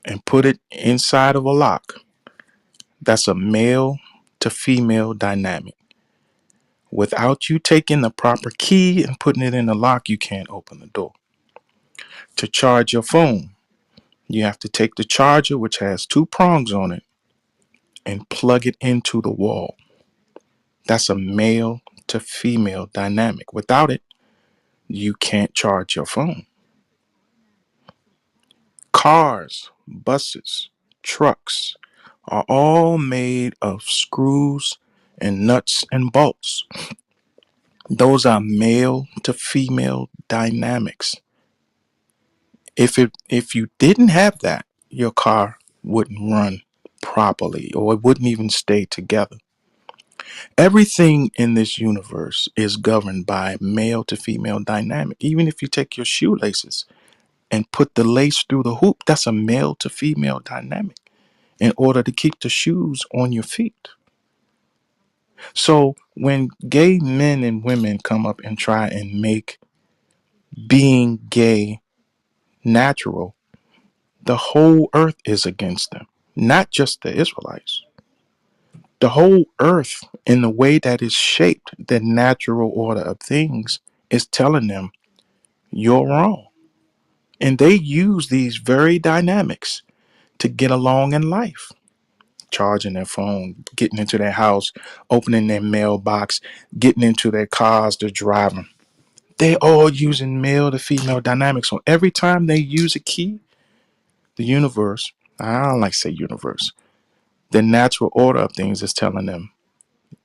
and put it inside of a lock, that's a male to female dynamic. Without you taking the proper key and putting it in the lock, you can't open the door. To charge your phone, you have to take the charger, which has two prongs on it, and plug it into the wall. That's a male to female dynamic. Without it, you can't charge your phone. Cars, buses, trucks are all made of screws and nuts and bolts. Those are male to female dynamics. If you didn't have that, your car wouldn't run properly or it wouldn't even stay together. Everything in this universe is governed by male to female dynamic. Even if you take your shoelaces and put the lace through the hoop, that's a male to female dynamic in order to keep the shoes on your feet. So when gay men and women come up and try and make being gay natural, the whole earth is against them, not just the Israelites. The whole earth, in the way that is shaped, the natural order of things, is telling them you're wrong. And they use these very dynamics to get along in life. Charging their phone, getting into their house, opening their mailbox, getting into their cars to drive them. They all using male to female dynamics. So every time they use a key, the universe, I don't like to say universe, the natural order of things is telling them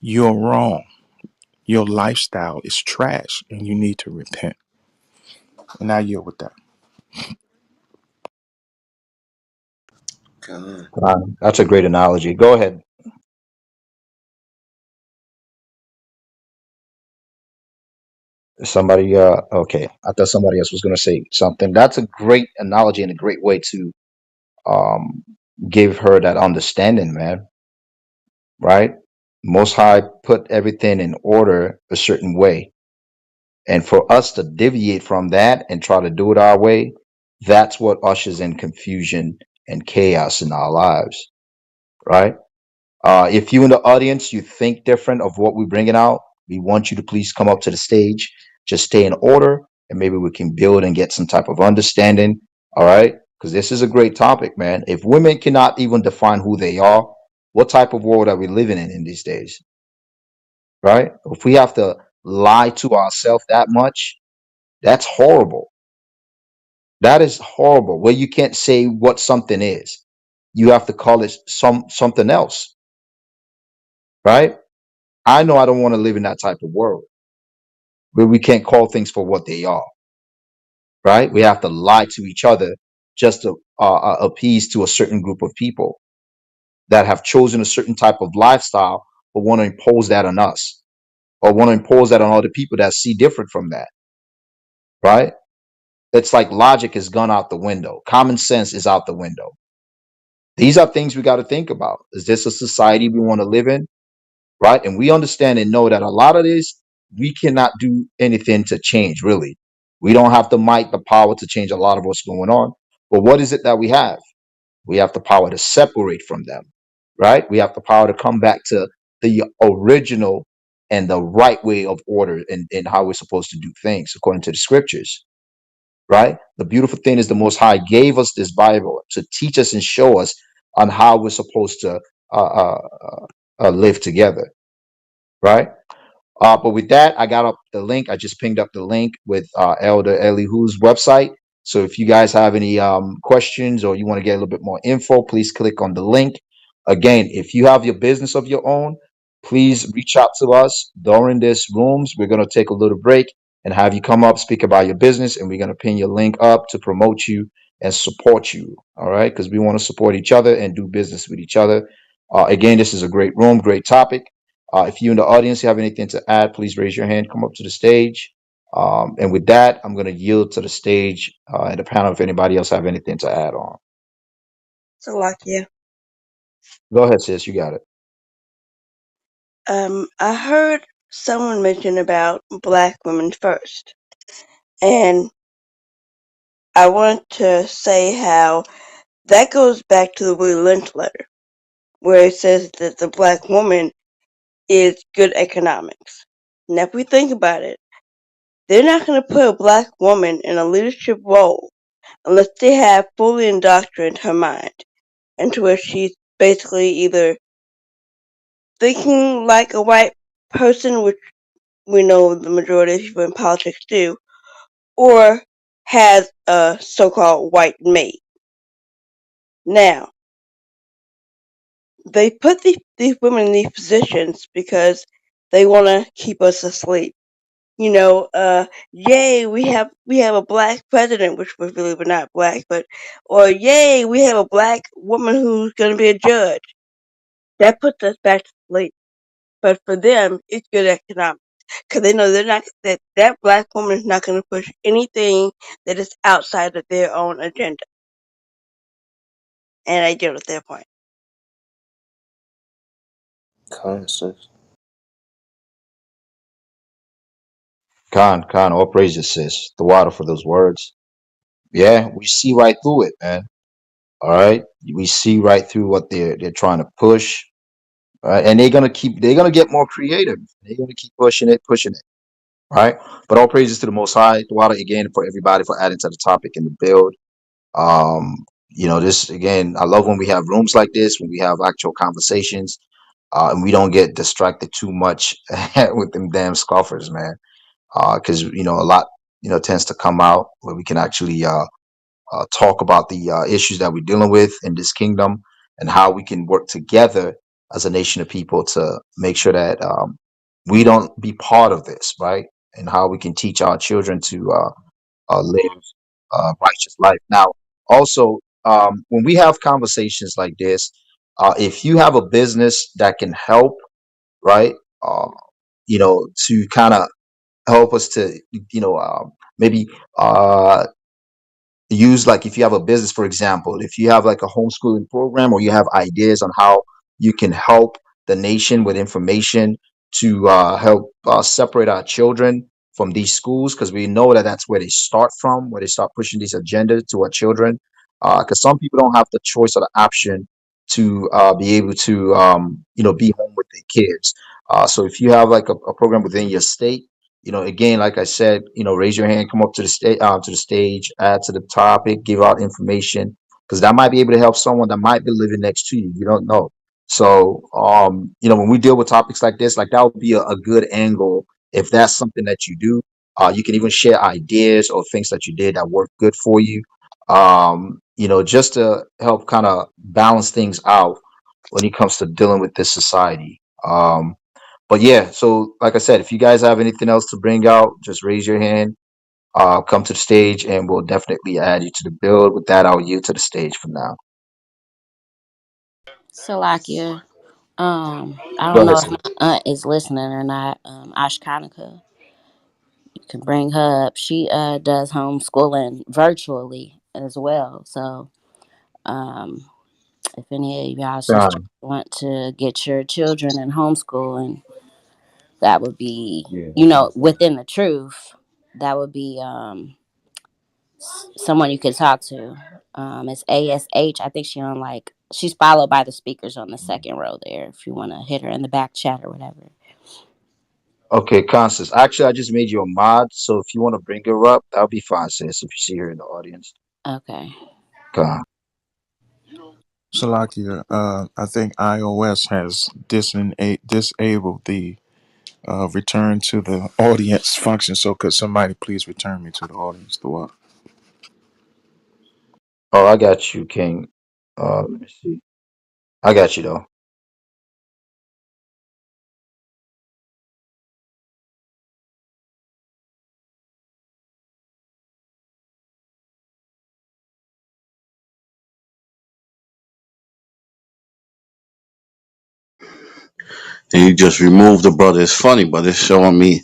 you're wrong. Your lifestyle is trash and you need to repent. And I yield with that. God. That's a great analogy. Go ahead. Somebody, okay. I thought somebody else was going to say something. That's a great analogy and a great way to um, give her that understanding, man. Right? Most High put everything in order a certain way. And for us to deviate from that and try to do it our way, that's what ushers in confusion and chaos in our lives. Right? If you in the audience, you think different of what we're bringing out, we want you to please come up to the stage. Just stay in order, and maybe we can build and get some type of understanding. All right, because this is a great topic, man. If women cannot even define who they are, what type of world are we living in these days? Right? If we have to lie to ourselves that much, that's horrible. That is horrible. Where you can't say what something is, you have to call it something else. Right? I know I don't want to live in that type of world where we can't call things for what they are, right? We have to lie to each other just to appease to a certain group of people that have chosen a certain type of lifestyle but want to impose that on us or want to impose that on other people that see different from that, right? It's like logic has gone out the window. Common sense is out the window. These are things we got to think about. Is this a society we want to live in? Right? And we understand and know that a lot of this, we cannot do anything to change, really. We don't have the might, the power to change a lot of what's going on. But what is it that we have? We have the power to separate from them, right? We have the power to come back to the original and the right way of order and how we're supposed to do things according to the scriptures, right? The beautiful thing is the Most High gave us this Bible to teach us and show us on how we're supposed to uh, uh, live together, right? But with that, I got up the link. I just pinged up the link with Elder Elihu's website. So if you guys have any questions or you want to get a little bit more info, please click on the link. Again, if you have your business of your own, please reach out to us during this rooms. We're going to take a little break and have you come up, speak about your business, and we're going to pin your link up to promote you and support you. All right, because we want to support each other and do business with each other. Again, this is a great room, great topic. If you in the audience have anything to add, please raise your hand, come up to the stage. And with that, I'm going to yield to the stage and the panel if anybody else have anything to add on. So like yeah. Go ahead, sis. You got it. I heard someone mention about black women first, and I want to say how that goes back to the Willie Lynch letter, where it says that the black woman is good economics. Now, if we think about it, they're not going to put a black woman in a leadership role unless they have fully indoctrinated her mind into where she's basically either thinking like a white person, which we know the majority of people in politics do, or has a so-called white mate. Now, they put these women in these positions because they want to keep us asleep. Yay, we have a black president, which was really not black, or yay, we have a black woman who's going to be a judge. That puts us back to sleep. But for them, it's good economics because they know they're not that black woman is not going to push anything that is outside of their own agenda. And I get with their point. Concepts. Khan, all praises, sis. The water for those words. Yeah, we see right through it, man. All right, we see right through what they're trying to push. All right, and they're gonna get more creative. They're gonna keep pushing it. All right, but all praises to the Most High. The water again for everybody for adding to the topic and the build. This again, I love when we have rooms like this, when we have actual conversations, and we don't get distracted too much with them damn scoffers, man. Because a lot tends to come out where we can actually talk about the issues that we're dealing with in this kingdom and how we can work together as a nation of people to make sure that we don't be part of this, right? And how we can teach our children to live righteous life. Now, also, when we have conversations like this, if you have a business that can help, right, uh, to kind of help us to, maybe use, like if you have a business, for example, if you have like a homeschooling program or you have ideas on how you can help the nation with information to help separate our children from these schools, because we know that that's where they start from, where they start pushing these agendas to our children, because some people don't have the choice or the option to be able to be home with their kids. So if you have like a program within your state, again, like I said, raise your hand, come up to the stage, add to the topic, give out information, because that might be able to help someone that might be living next to you. You don't know. So, when we deal with topics like this, like that would be a good angle. If that's something that you do, you can even share ideas or things that you did that worked good for you. Just to help kind of balance things out when it comes to dealing with this society. But yeah, so like I said, if you guys have anything else to bring out, just raise your hand, come to the stage, and we'll definitely add you to the build. With that, I'll yield to the stage for now. Salakia. I Go don't ahead, know if sis. my aunt is listening or not. Ashkanika, you can bring her up. She does homeschooling virtually as well. So um, if any of y'all sisters Done. want to get your children in homeschooling, that would be, Yeah. within the truth. That would be someone you could talk to. It's ASH. I think she on like she's followed by the speakers on the second row there. If you want to hit her in the back chat or whatever. Okay, Constance. Actually, I just made you a mod, so if you want to bring her up, that'll be fine, sis. If you see her in the audience, Okay. come. Salakia, I think iOS has disabled the return to the audience function. So could somebody please return me to the audience? The what? Oh, I got you, King. Let me see. I got you though. And you just remove the brother. It's funny, but it's showing me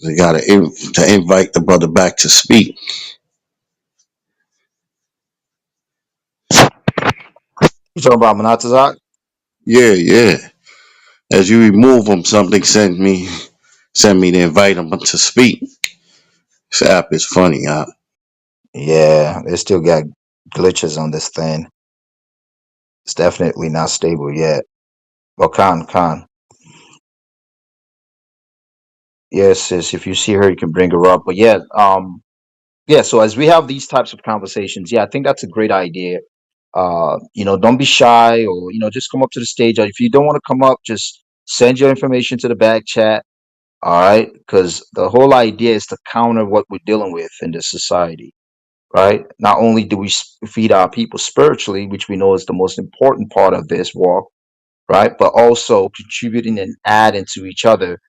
they got to invite the brother back to speak. You talking about Manatazak? Yeah, yeah. As you remove him, something send me to invite him to speak. This app is funny, huh? Yeah, they still got glitches on this thing. It's definitely not stable yet. Well, Khan. Yes, sis. If you see her, you can bring her up. But yeah, yeah. So as we have these types of conversations, yeah, I think that's a great idea. Don't be shy, or just come up to the stage. Or if you don't want to come up, just send your information to the back chat. All right, because the whole idea is to counter what we're dealing with in this society. Right? Not only do we feed our people spiritually, which we know is the most important part of this walk, right? But also contributing and adding to each other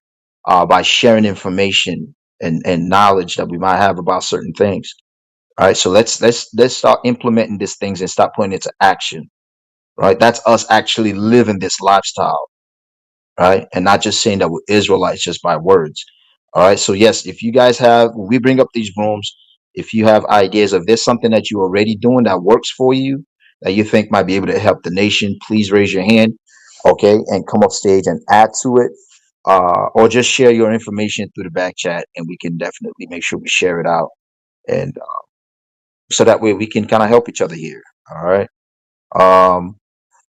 by sharing information and knowledge that we might have about certain things. All right. So let's start implementing these things and start putting it into action. Right. That's us actually living this lifestyle, right? And not just saying that we're Israelites just by words. All right. So yes, if you guys have, when we bring up these rooms, if you have ideas of there's something that you're already doing that works for you, that you think might be able to help the nation, please raise your hand, okay, and come up stage and add to it, or just share your information through the back chat, and we can definitely make sure we share it out, and so that way we can kind of help each other here. All right. Um,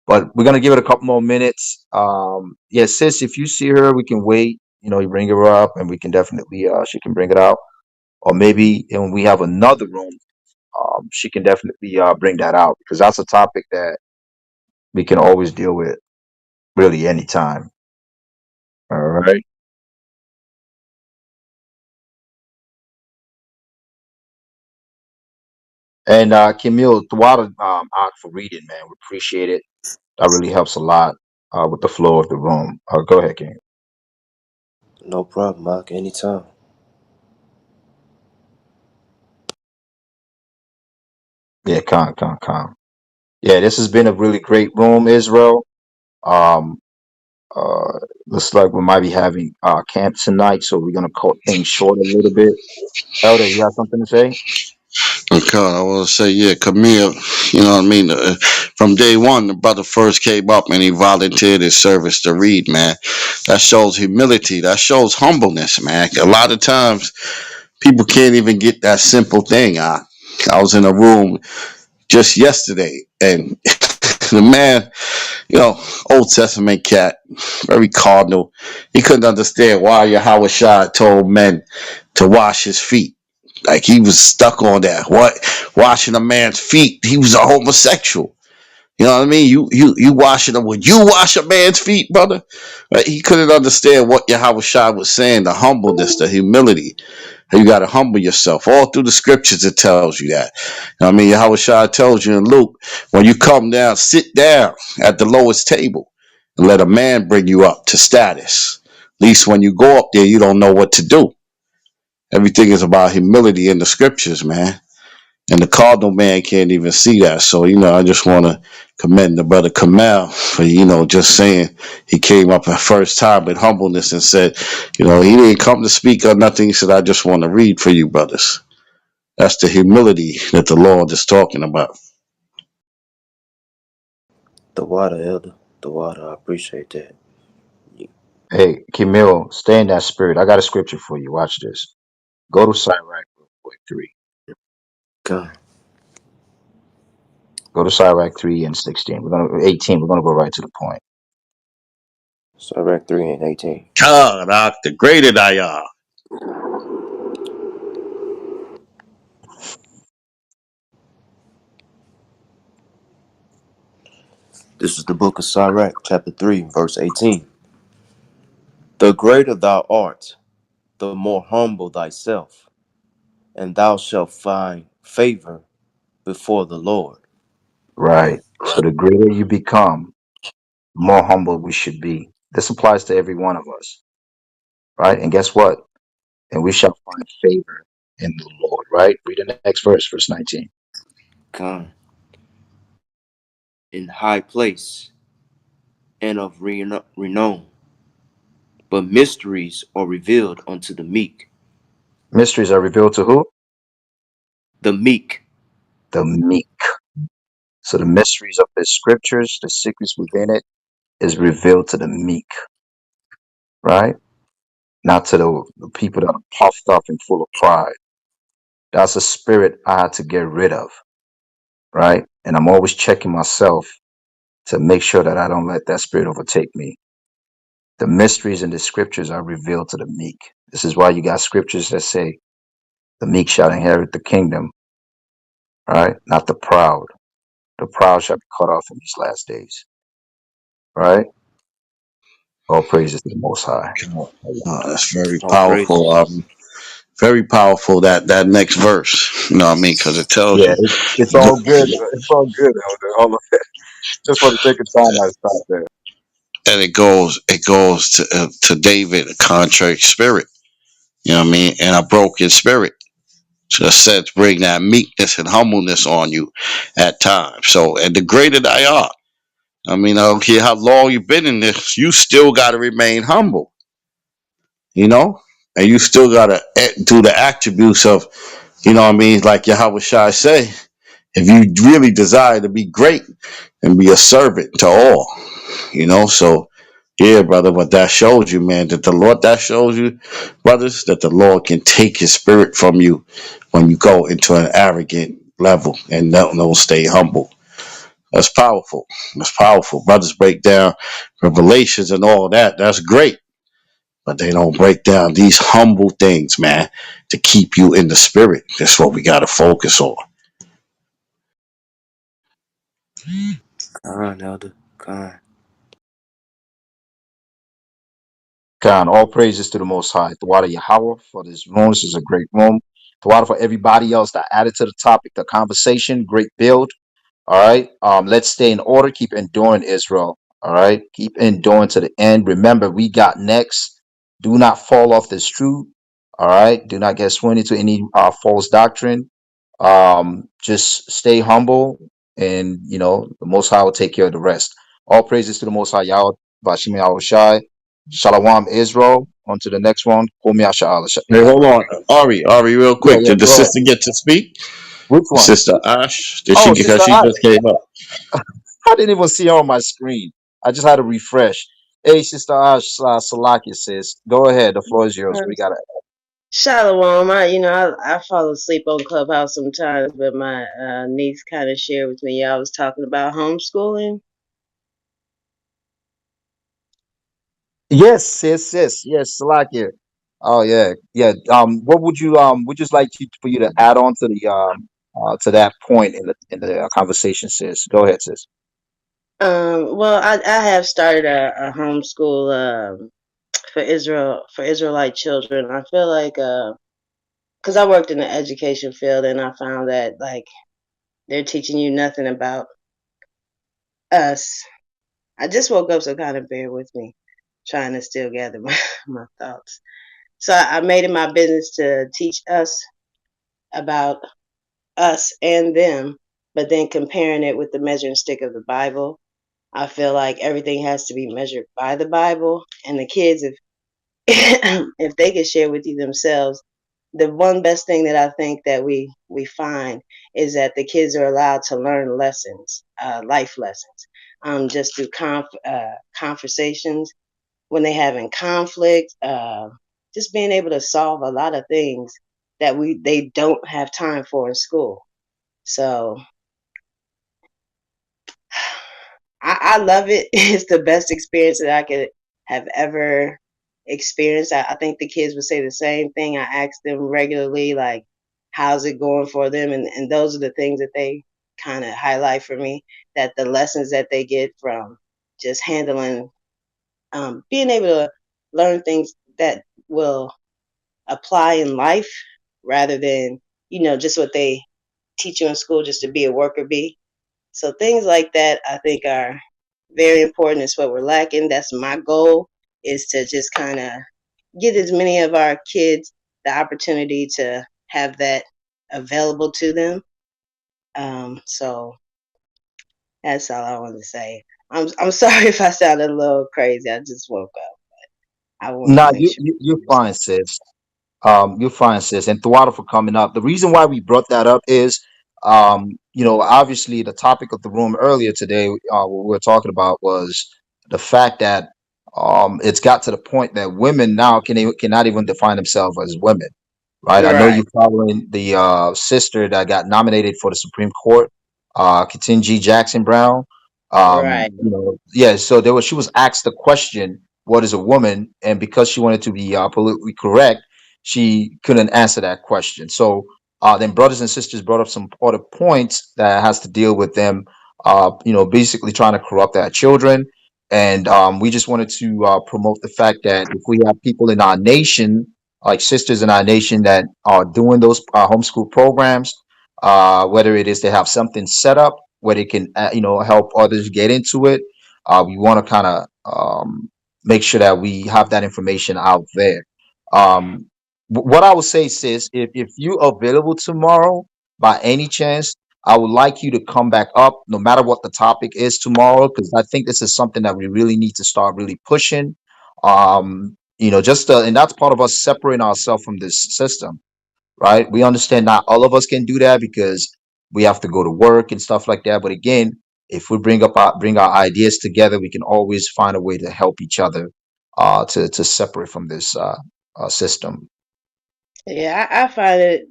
but we're gonna give it a couple more minutes. Yeah, sis, if you see her, we can wait. You bring her up, and we can definitely she can bring it out. Or maybe when we have another room, she can definitely bring that out because that's a topic that we can always deal with really anytime. All right. And Camille, Thwada out for reading, man. We appreciate it. That really helps a lot with the flow of the room. Go ahead, King. No problem, Mark. Anytime. Yeah, con. Yeah, this has been a really great room, Israel. Um, looks like we might be having camp tonight, so we're gonna cut things short a little bit. Elder, you have something to say? Okay, I want to say, yeah, Camille, you know what I mean? From day one, the brother first came up and he volunteered his service to read, man. That shows humility. That shows humbleness, man. A lot of times, people can't even get that simple thing. I was in a room just yesterday, and the man, Old Testament cat, very cardinal, he couldn't understand why Yahweh Shah told men to wash his feet. Like he was stuck on that. What washing a man's feet? He was a homosexual. You know what I mean? You washing them. Would you wash a man's feet, brother? Right? He couldn't understand what Yahweh Shai was saying. The humbleness, the humility. You got to humble yourself. All through the scriptures, it tells you that. You know what I mean? Yahweh Shai tells you in Luke, when you come down, sit down at the lowest table and let a man bring you up to status. At least when you go up there, you don't know what to do. Everything is about humility in the scriptures, man. And the cardinal man can't even see that. So, I just want to commend the brother Kamal for, just saying he came up at first time with humbleness and said, he didn't come to speak or nothing. He said, I just want to read for you, brothers. That's the humility that the Lord is talking about. The water, Elder. The water. I appreciate that. Hey, Camille, stay in that spirit. I got a scripture for you. Watch this. Go to Sirach real quick, 3. God. Go to Sirach 3 and 16. We're gonna 18. We're gonna go right to the point. Sirach 3 and 18. God, the greater I are. This is the book of Sirach, chapter 3, verse 18. The greater thou art, the more humble thyself, and thou shalt find favor before the Lord. Right. So the greater you become, the more humble we should be. This applies to every one of us. Right. And guess what? And we shall find favor in the Lord. Right. Read the next verse, verse 19. Come in high place and of renown, but mysteries are revealed unto the meek. Mysteries are revealed to who? The meek. The meek. So the mysteries of the scriptures, the secrets within it, is revealed to the meek, right? Not to the people that are puffed up and full of pride. That's a spirit I had to get rid of, right? And I'm always checking myself to make sure that I don't let that spirit overtake me. The mysteries in the scriptures are revealed to the meek. This is why you got scriptures that say the meek shall inherit the kingdom, right? Not the proud. The proud shall be cut off in these last days, right? All praises to the Most High. That's very All powerful. praises. Very powerful that next verse. You know what I mean? Because it tells Yeah, you, it's all good. It's all good, Elder. All of it. Just for the sake of time, I stop there. and it goes to David, a contrite spirit. You know what I mean? And a broken spirit. So it said to bring that meekness and humbleness on you at times. So, and the greater thy art. I mean, I don't care how long you've been in this, you still got to remain humble, you know? And you still got to do the attributes of, you know what I mean? Like Yahweh Shai say, if you really desire to be great and be a servant to all, you know? So, yeah, brother, what that shows you, man, that the Lord, that shows you, brothers, that the Lord can take his spirit from you when you go into an arrogant level and don't stay humble. That's powerful. That's powerful. Brothers break down revelations and all that. That's great. But they don't break down these humble things, man, to keep you in the spirit. That's what we got to focus on. Kind, elder. Kind. God, all praises to the Most High. Thwada Yahweh for this room. This is a great room. Thwada for everybody else that added to the topic, the conversation. Great build. All right. Let's stay in order. Keep enduring, Israel. All right. Keep enduring to the end. Remember, we got next. Do not fall off this truth. All right. Do not get swayed into any false doctrine. Just stay humble, and the Most High will take care of the rest. All praises to the Most High Yahweh, Bashim Yahweh Shai. Shalom, Israel. On to the next one. Kum Yasha'Allah. Hey, hold on. Ari, real Yeah, quick. yeah, Did the go ahead. sister get to speak? Which one? Sister Ash? Did she, Oh, because Sister she Ash. just came up. I didn't even see her on my screen. I just had to refresh. Hey, Sister Ash, Salaki says, go ahead. The floor is yours. Um, We got it. Shalom. I fall asleep on Clubhouse sometimes, but my niece kind of shared with me. I was talking about homeschooling. Yes, yes, Salaki. Oh yeah, yeah. What would you just like for you to add on to the to that point in the conversation, sis? Go ahead, sis. Well, I have started a homeschool for Israelite children. I feel like because I worked in the education field and I found that like they're teaching you nothing about us. I just woke up, so kind of bear with me, trying to still gather my thoughts. So I made it my business to teach us about us and them, but then comparing it with the measuring stick of the Bible. I feel like everything has to be measured by the Bible, and the kids, if if they can share with you themselves, the one best thing that I think that we find is that the kids are allowed to learn lessons, life lessons, just through conversations when they having conflict, just being able to solve a lot of things that they don't have time for in school. So I love it. It's the best experience that I could have ever experienced. I think the kids would say the same thing. I ask them regularly, like, how's it going for them? And those are the things that they kind of highlight for me, that the lessons that they get from just handling, being able to learn things that will apply in life rather than, just what they teach you in school just to be a worker bee. So things like that I think are very important. It's what we're lacking. That's my goal, is to just kind of get as many of our kids the opportunity to have that available to them. So that's all I wanted to say. I'm sorry if I sounded a little crazy. I just woke up. I wanted to Nah, make sure. you're fine, sis. You're fine, sis. And Thwada for coming up. The reason why we brought that up is, obviously the topic of the room earlier today, what we were talking about was the fact that it's got to the point that women now cannot even define themselves as women, right? I know Right, you following the sister that got nominated for the Supreme Court, Ketanji Jackson Brown. right. Yeah. So she was asked the question, "What is a woman?" And because she wanted to be politically correct, she couldn't answer that question. So then brothers and sisters brought up some other points that has to deal with them, basically trying to corrupt our children. And we just wanted to promote the fact that if we have people in our nation, like sisters in our nation, that are doing those homeschool programs, whether it is they have something set up where they can, help others get into it. We want to kind of make sure that we have that information out there. Um, what I would say, sis, if you're available tomorrow by any chance, I would like you to come back up, no matter what the topic is tomorrow, because I think this is something that we really need to start really pushing. And that's part of us separating ourselves from this system, right? We understand not all of us can do that because we have to go to work and stuff like that. But again, if we bring our ideas together, we can always find a way to help each other to separate from this system. Yeah, I find it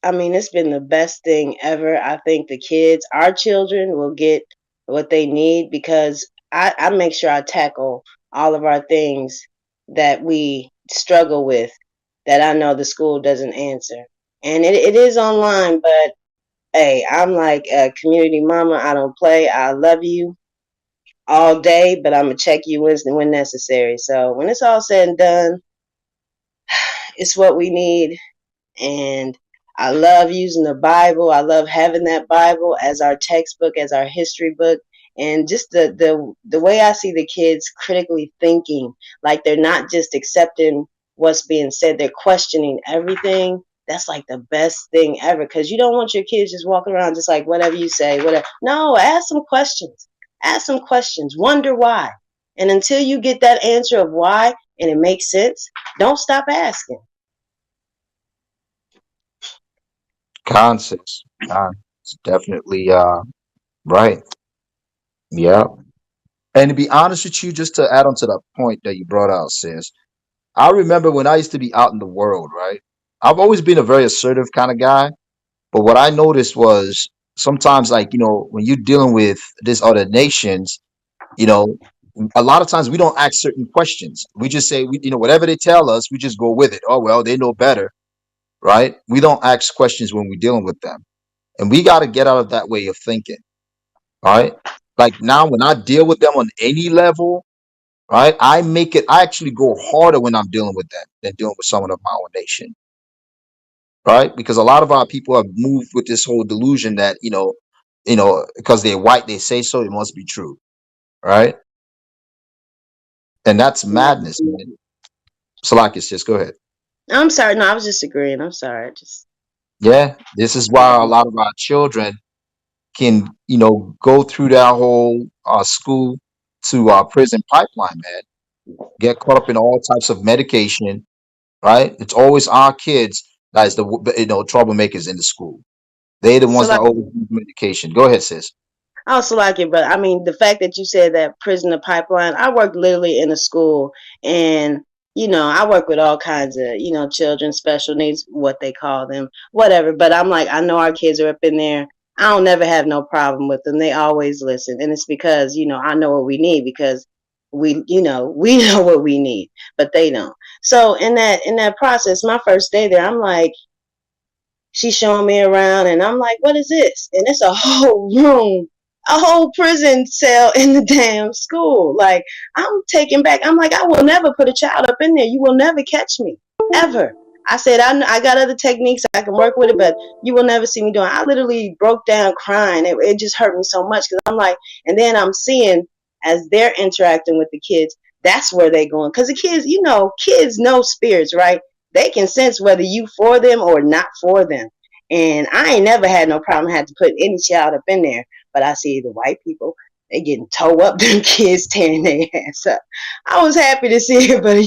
I mean, it's been the best thing ever. I think the kids, our children, will get what they need because I make sure I tackle all of our things that we struggle with that I know the school doesn't answer. And it is online, but hey, I'm like a community mama. I don't play. I love you all day, but I'm going to check you when necessary. So when it's all said and done, it's what we need, and I love using the Bible. I love having that Bible as our textbook, as our history book, and just the way I see the kids critically thinking, like they're not just accepting what's being said, they're questioning everything. That's like the best thing ever, because you don't want your kids just walking around just like whatever you say, whatever. No, ask some questions. Ask some questions. Wonder why. And until you get that answer of why and it makes sense, don't stop asking. Concepts, definitely right. Yeah. And to be honest with you, just to add on to that point that you brought out, sis, I remember when I used to be out in the world, right? I've always been a very assertive kind of guy. But what I noticed was sometimes, like, when you're dealing with these other nations, you know, a lot of times we don't ask certain questions. We just say, whatever they tell us, we just go with it. Oh, well, they know better, right? We don't ask questions when we're dealing with them. And we got to get out of that way of thinking, right? Like now, when I deal with them on any level, right, I actually go harder when I'm dealing with them than dealing with someone of my own nation, right? Because a lot of our people have moved with this whole delusion that because they're white, they say so, it must be true, right? And that's Yeah. madness, man. Salakis, just go ahead. I'm sorry. No, I was just agreeing. I'm sorry. Just Yeah, this is why a lot of our children can, go through that whole school to prison pipeline, man. Get caught up in all types of medication, right? It's always our kids that is the troublemakers in the school. They're the so ones that like always use medication. Go ahead, sis. also like it, but I mean the fact that you said that prisoner pipeline. I worked literally in a school, and I work with all kinds of children, special needs, what they call them, whatever. But I'm like, I know our kids are up in there. I don't never have no problem with them. They always listen. And it's because, I know what we need because we know what we need, but they don't. So in that process, my first day there, I'm like, she's showing me around and I'm like, what is this? And it's a whole room, a whole prison cell in the damn school. Like, I'm taken back. I'm like, I will never put a child up in there. You will never catch me, ever. I said, I got other techniques. I can work with it, but you will never see me doing it. I literally broke down crying. It just hurt me so much because I'm like, and then I'm seeing as they're interacting with the kids, that's where they going. Because the kids, kids know spirits, right? They can sense whether you for them or not for them. And I ain't never had no problem had to put any child up in there. But I see the white people, they getting toe up, them kids tearing their ass up. I was happy to see it, but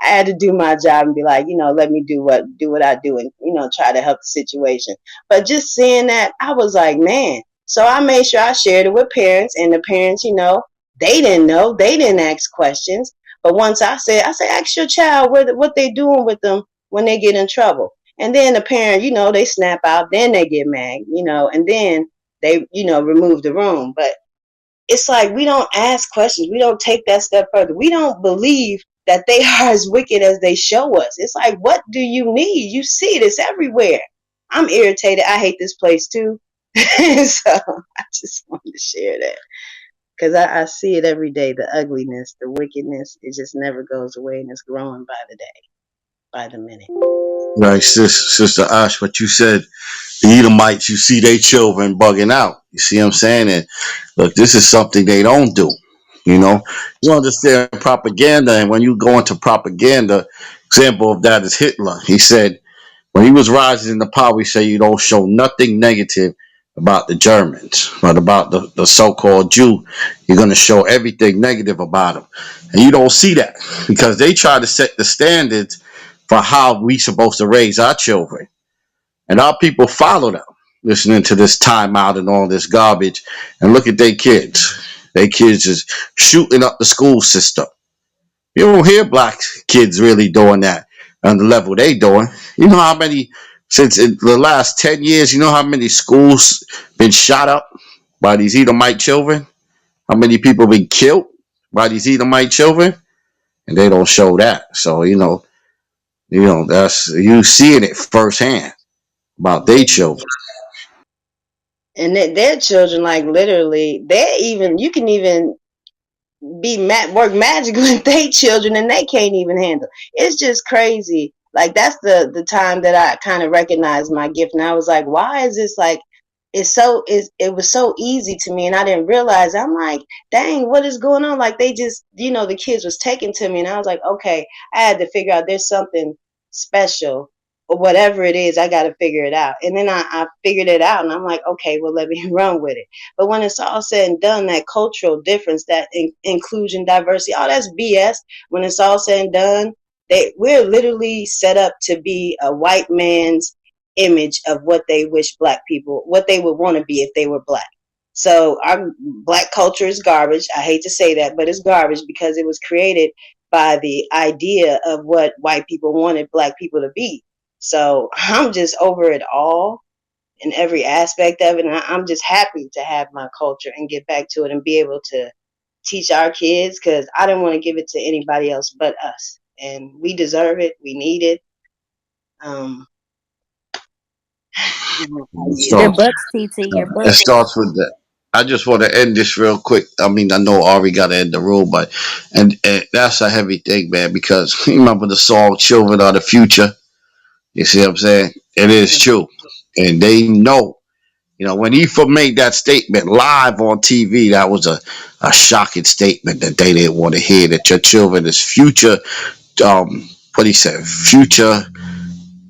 I had to do my job and be like, let me do what I do and try to help the situation. But just seeing that, I was like, man. So I made sure I shared it with parents, and the parents, they didn't know, they didn't ask questions. But once I said, ask your child what they doing with them when they get in trouble. And then the parent, they snap out, then they get mad, and then they, remove the room. But it's like we don't ask questions. We don't take that step further. We don't believe that they are as wicked as they show us. It's like, what do you need? You see this everywhere. I'm irritated. I hate this place too. So I just wanted to share that because I see it every day. The ugliness, the wickedness, it just never goes away, and it's growing by the day, by the minute. Right, Sister Ash, what you said, the Edomites, you see they children bugging out. You see what I'm saying? And look, this is something they don't do. You know, you understand propaganda, and when you go into propaganda, example of that is Hitler. He said when he was rising in the power, he said you don't show nothing negative about the Germans, but about the so-called Jew, you're going to show everything negative about them. And you don't see that because they try to set the standards for how we supposed to raise our children. And our people follow them, listening to this timeout and all this garbage. And look at their kids. Their kids is shooting up the school system. You don't hear black kids really doing that on the level they doing. You know how many since in the last 10 years? You know how many schools been shot up by these Edomite children? How many people been killed by these Edomite children? And they don't show that. So that's you seeing it firsthand about their Yeah. children. And their children, like literally, you can even work magic with their children and they can't even handle. It's just crazy. Like that's the time that I kind of recognized my gift, and I was like, why is this like? It was so easy to me, and I didn't realize. I'm like, dang, what is going on? Like they just, the kids was taken to me, and I was like, okay, I had to figure out there's something special or whatever it is. I got to figure it out, and then I figured it out, and I'm like, okay, well let me run with it. But when it's all said and done, that cultural difference, that inclusion, diversity, all that's BS. When it's all said and done, we're literally set up to be a white man's image of what they wish black people, what they would want to be if they were black. So our black culture is garbage. I hate to say that, but it's garbage because it was created by the idea of what white people wanted black people to be. So I'm just over it all in every aspect of it. And I'm just happy to have my culture and get back to it and be able to teach our kids because I didn't want to give it to anybody else but us. And we deserve it. We need it. Um, I So Your yield. books, TT, your it books. starts with that. I just want to end this real quick. I mean, I know Ari got to end the room, but and that's a heavy thing, man. Because remember the song "Children Are the Future." You see what I'm saying? It is true, and they know. When Ephraim made that statement live on TV, that was a shocking statement that they didn't want to hear. That your children is future. What he said, future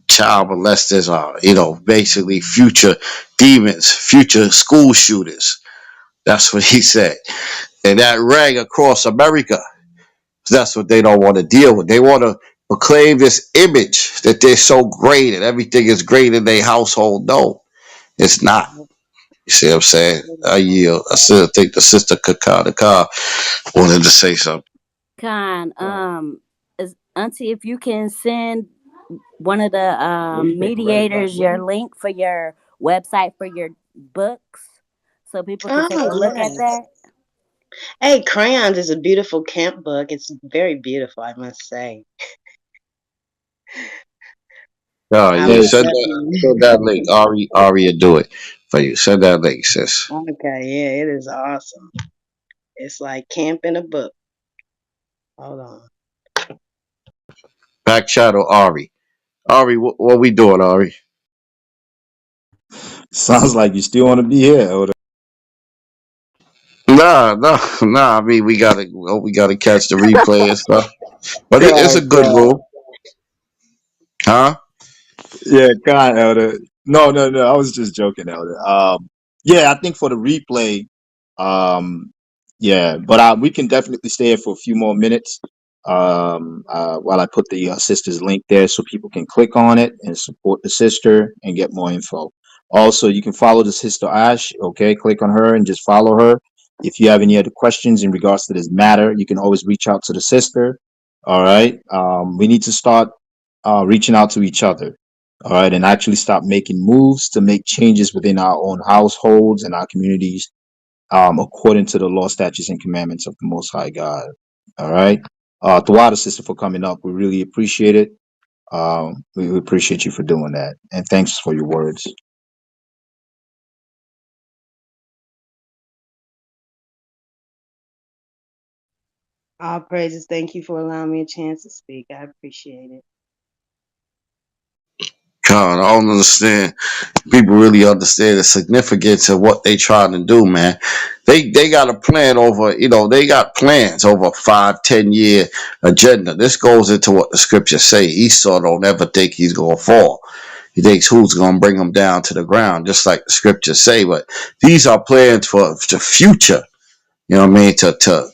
child molesters are, basically future demons, future school shooters. That's what he said. And that rang across America. That's what they don't want to deal with. They want to proclaim this image that they're so great and everything is great in their household. No, it's not. You see what I'm saying? I yield. I still think the sister Kakar wanted to say something. Con, is Auntie, if you can send one of the mediators your link for your website for your books so people can take Oh, a look at yes. that. Hey, Crayons is a beautiful camp book. It's very beautiful, I must say. I Yeah, would Yeah. send that link. definitely. Ari will do it for you. Send that link, sis. Okay, yeah, it is awesome. It's like camp in a book. Hold on. Back channel Ari. Ari, what we doing, Ari? Sounds like you still want to be here, Elder. Nah, nah, nah. I mean, we gotta catch the replay and stuff. But it's a God, good God. room, huh? Yeah, God, Elder. No, no, no. I was just joking, Elder. Yeah, I think for the replay, um, yeah, but we can definitely stay here for a few more minutes. While I put the sister's link there, so people can click on it and support the sister and get more info. Also, you can follow the sister Ash. Okay, click on her and just follow her. If you have any other questions in regards to this matter, you can always reach out to the sister. All right. We need to start reaching out to each other. All right, and actually stop making moves to make changes within our own households and our communities, according to the law, statutes, and commandments of the Most High God. All right. Thwada, sister, for coming up. We really appreciate it. We appreciate you for doing that. And thanks for your words. All praises. Thank you for allowing me a chance to speak. I appreciate it. God, I don't understand. People really understand the significance of what they trying to do, man. They got a plan over, they got plans over 5, 10 year agenda. This goes into what the scriptures say. Esau don't ever think he's gonna fall. He thinks who's gonna bring him down to the ground, just like the scriptures say. But these are plans for the future. You know what I mean? To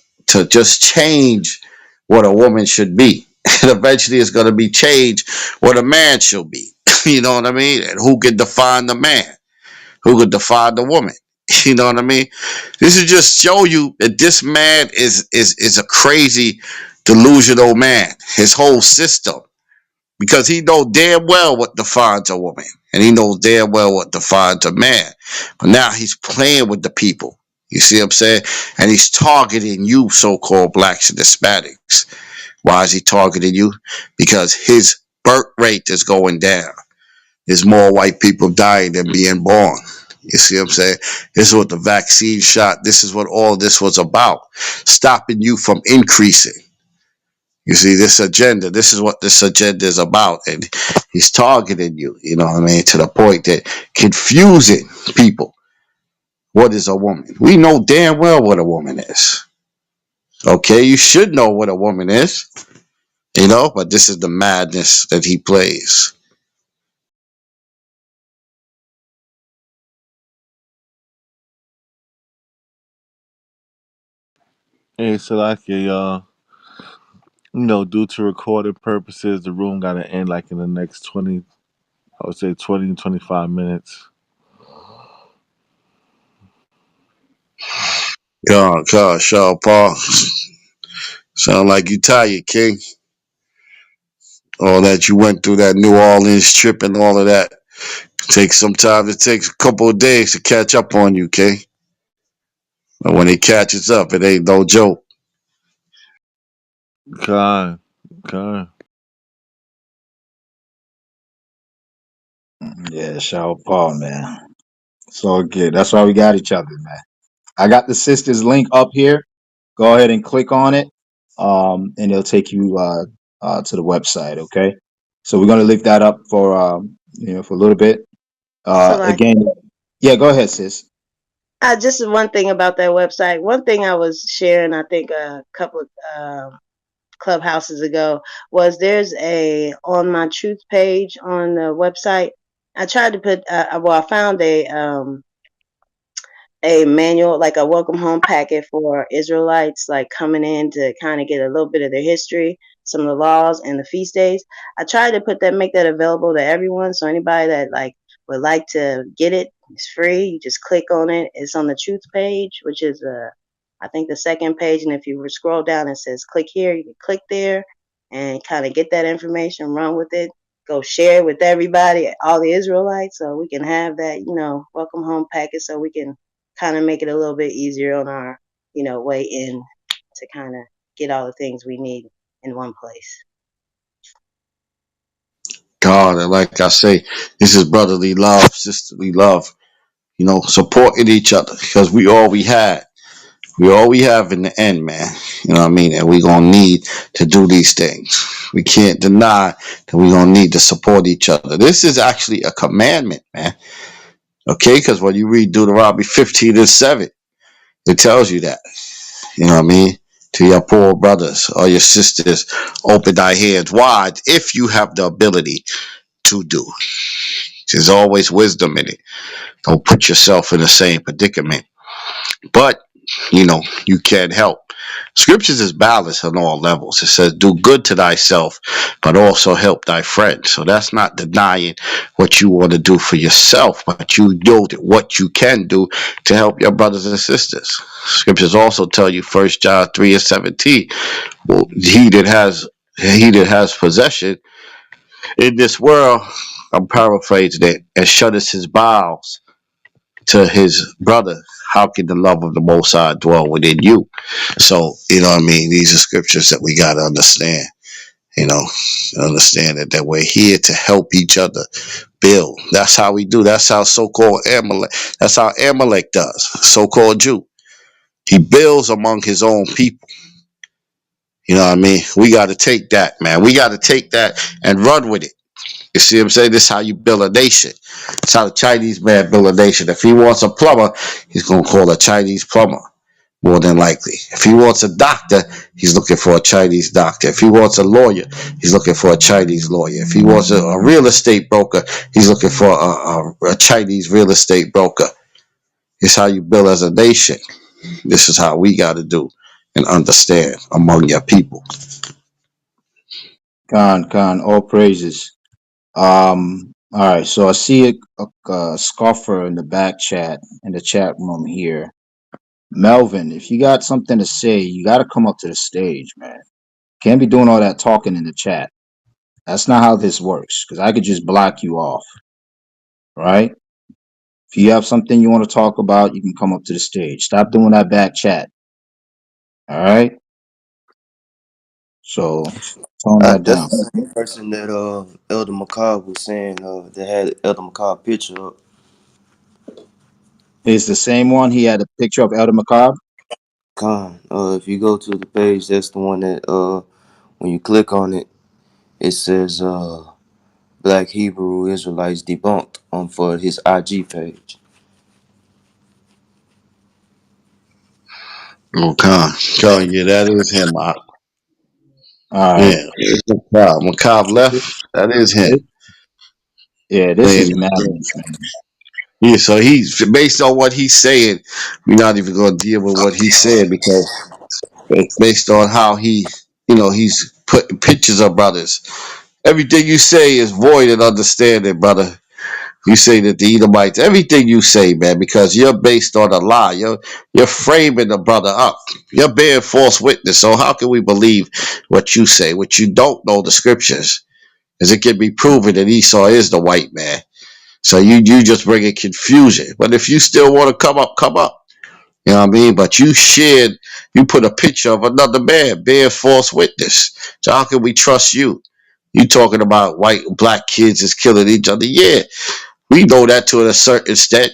just change what a woman should be. And eventually it's gonna be changed what a man should be. You know what I mean? And who can define the man? Who could define the woman? You know what I mean? This is just show you that this man is a crazy, delusional man. His whole system, because he knows damn well what defines a woman, and he knows damn well what defines a man. But now he's playing with the people. You see what I'm saying? And he's targeting you, so-called blacks and Hispanics. Why is he targeting you? Because his birth rate is going down. There's more white people dying than being born. You see what I'm saying? This is what the vaccine shot, this is what all this was about. Stopping you from increasing. You see, this is what this agenda is about. And he's targeting you, you know what I mean, to the point that confusing people. What is a woman? We know damn well what a woman is. Okay, you should know what a woman is, but this is the madness that he plays. Hey, Salaki, due to recording purposes, the room got to end like in the next 20, I would say 20 to 25 minutes. God, Shaw Paul. Sound like you tired, King. All that you went through, that New Orleans trip and all of that. Takes some time. It takes a couple of days to catch up on you, King. But when it catches up, it ain't no joke. God, God. Yeah, Shaw Paul, man. It's all good. That's why we got each other, man. I got the sister's link up here. Go ahead and click on it, and it'll take you to the website. Okay, so we're gonna leave that up for for a little bit. So, like, Again, yeah. Go ahead, sis. just one thing about that website. One thing I was sharing, I think, a couple of clubhouses ago, was there's a on my truth page on the website. I tried to put, I found a manual, like a welcome home packet for Israelites, like coming in to kind of get a little bit of their history, some of the laws and the feast days. I tried to make that available to everyone. So anybody that like would like to get it, it's free. You just click on it. It's on the truth page, which is I think the second page. And if you scroll down, it says click here. You can click there and kind of get that information, run with it. go share with everybody, all the Israelites, so we can have that, welcome home package, so we can kind of make it a little bit easier on our, way in to kind of get all the things we need in one place. God, and like I say, this is brotherly love, sisterly love. Supporting each other because we all we had. We all we have in the end, man. You know what I mean? And we gonna need to do these things. We can't deny that we gonna need to support each other. This is actually a commandment, man. Okay, because when you read Deuteronomy 15:7, it tells you that. You know what I mean? To your poor brothers or your sisters, open thy hands wide if you have the ability to do. There's always wisdom in it. Don't put yourself in the same predicament. But you can't help. Scriptures is balanced on all levels. It says, do good to thyself, but also help thy friend. So that's not denying what you want to do for yourself, but you know what you can do to help your brothers and sisters. Scriptures also tell you, 1 John 3:17, well, he that has possession in this world, I'm paraphrasing it, and shutters his bowels to his brother, how can the love of the Most High dwell within you? So, you know what I mean? These are scriptures that we got to understand, you know, understand that we're here to help each other build. That's how we do. That's how so-called Amalek, that's how Amalek does, so-called Jew. He builds among his own people. You know what I mean? We got to take that, man. We got to take that and run with it. You see what I'm saying? This is how you build a nation. It's how the Chinese man build a nation. If he wants a plumber, he's going to call a Chinese plumber, more than likely. If he wants a doctor, he's looking for a Chinese doctor. If he wants a lawyer, he's looking for a Chinese lawyer. If he wants a real estate broker, he's looking for a Chinese real estate broker. It's how you build as a nation. This is how we got to do and understand among your people. Khan, all praises. All right, so I see a scoffer in the back chat, in the chat room here. Melvin, if you got something to say, you got to come up to the stage, man. Can't be doing all that talking in the chat. That's not how this works, because I could just block you off, right? If you have something you want to talk about, you can come up to the stage. Stop doing that back chat, all right? So tone that That's down. the same person that Elder McCobb was saying that had Elder McCobb picture up. It's the same one. He had a picture of Elder McCobb. Con. If you go to the page, that's the one that when you click on it, it says Black Hebrew Israelites debunked on for his IG page. Okay. Yeah, that is him. All right. Yeah, it's McCobb. McCobb left. That is him. Yeah, this Saying, is madness, man. yeah, so he's based on what he's saying. We're not even going to deal with what he said because it's based on how he's putting pictures of brothers. Everything you say is void and understanding, brother. You say that the Edomites, everything you say, man, because you're based on a lie. You're framing the brother up. You're bearing false witness. So how can we believe what you say, what you don't know the scriptures? Because it can be proven that Esau is the white man. So you just bringing confusion. But if you still want to come up, come up. You know what I mean? But you put a picture of another man being false witness. So how can we trust you? You talking about black kids is killing each other? Yeah, we know that to a certain extent,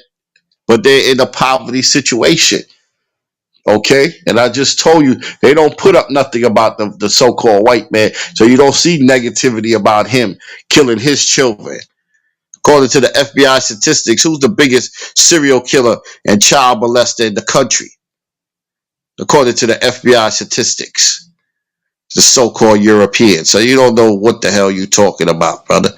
but they're in a poverty situation. Okay, and I just told you they don't put up nothing about the so-called white man, so you don't see negativity about him killing his children. According to the FBI statistics, who's the biggest serial killer and child molester in the country? According to the FBI statistics, the so-called European. So you don't know what the hell you talking about, brother.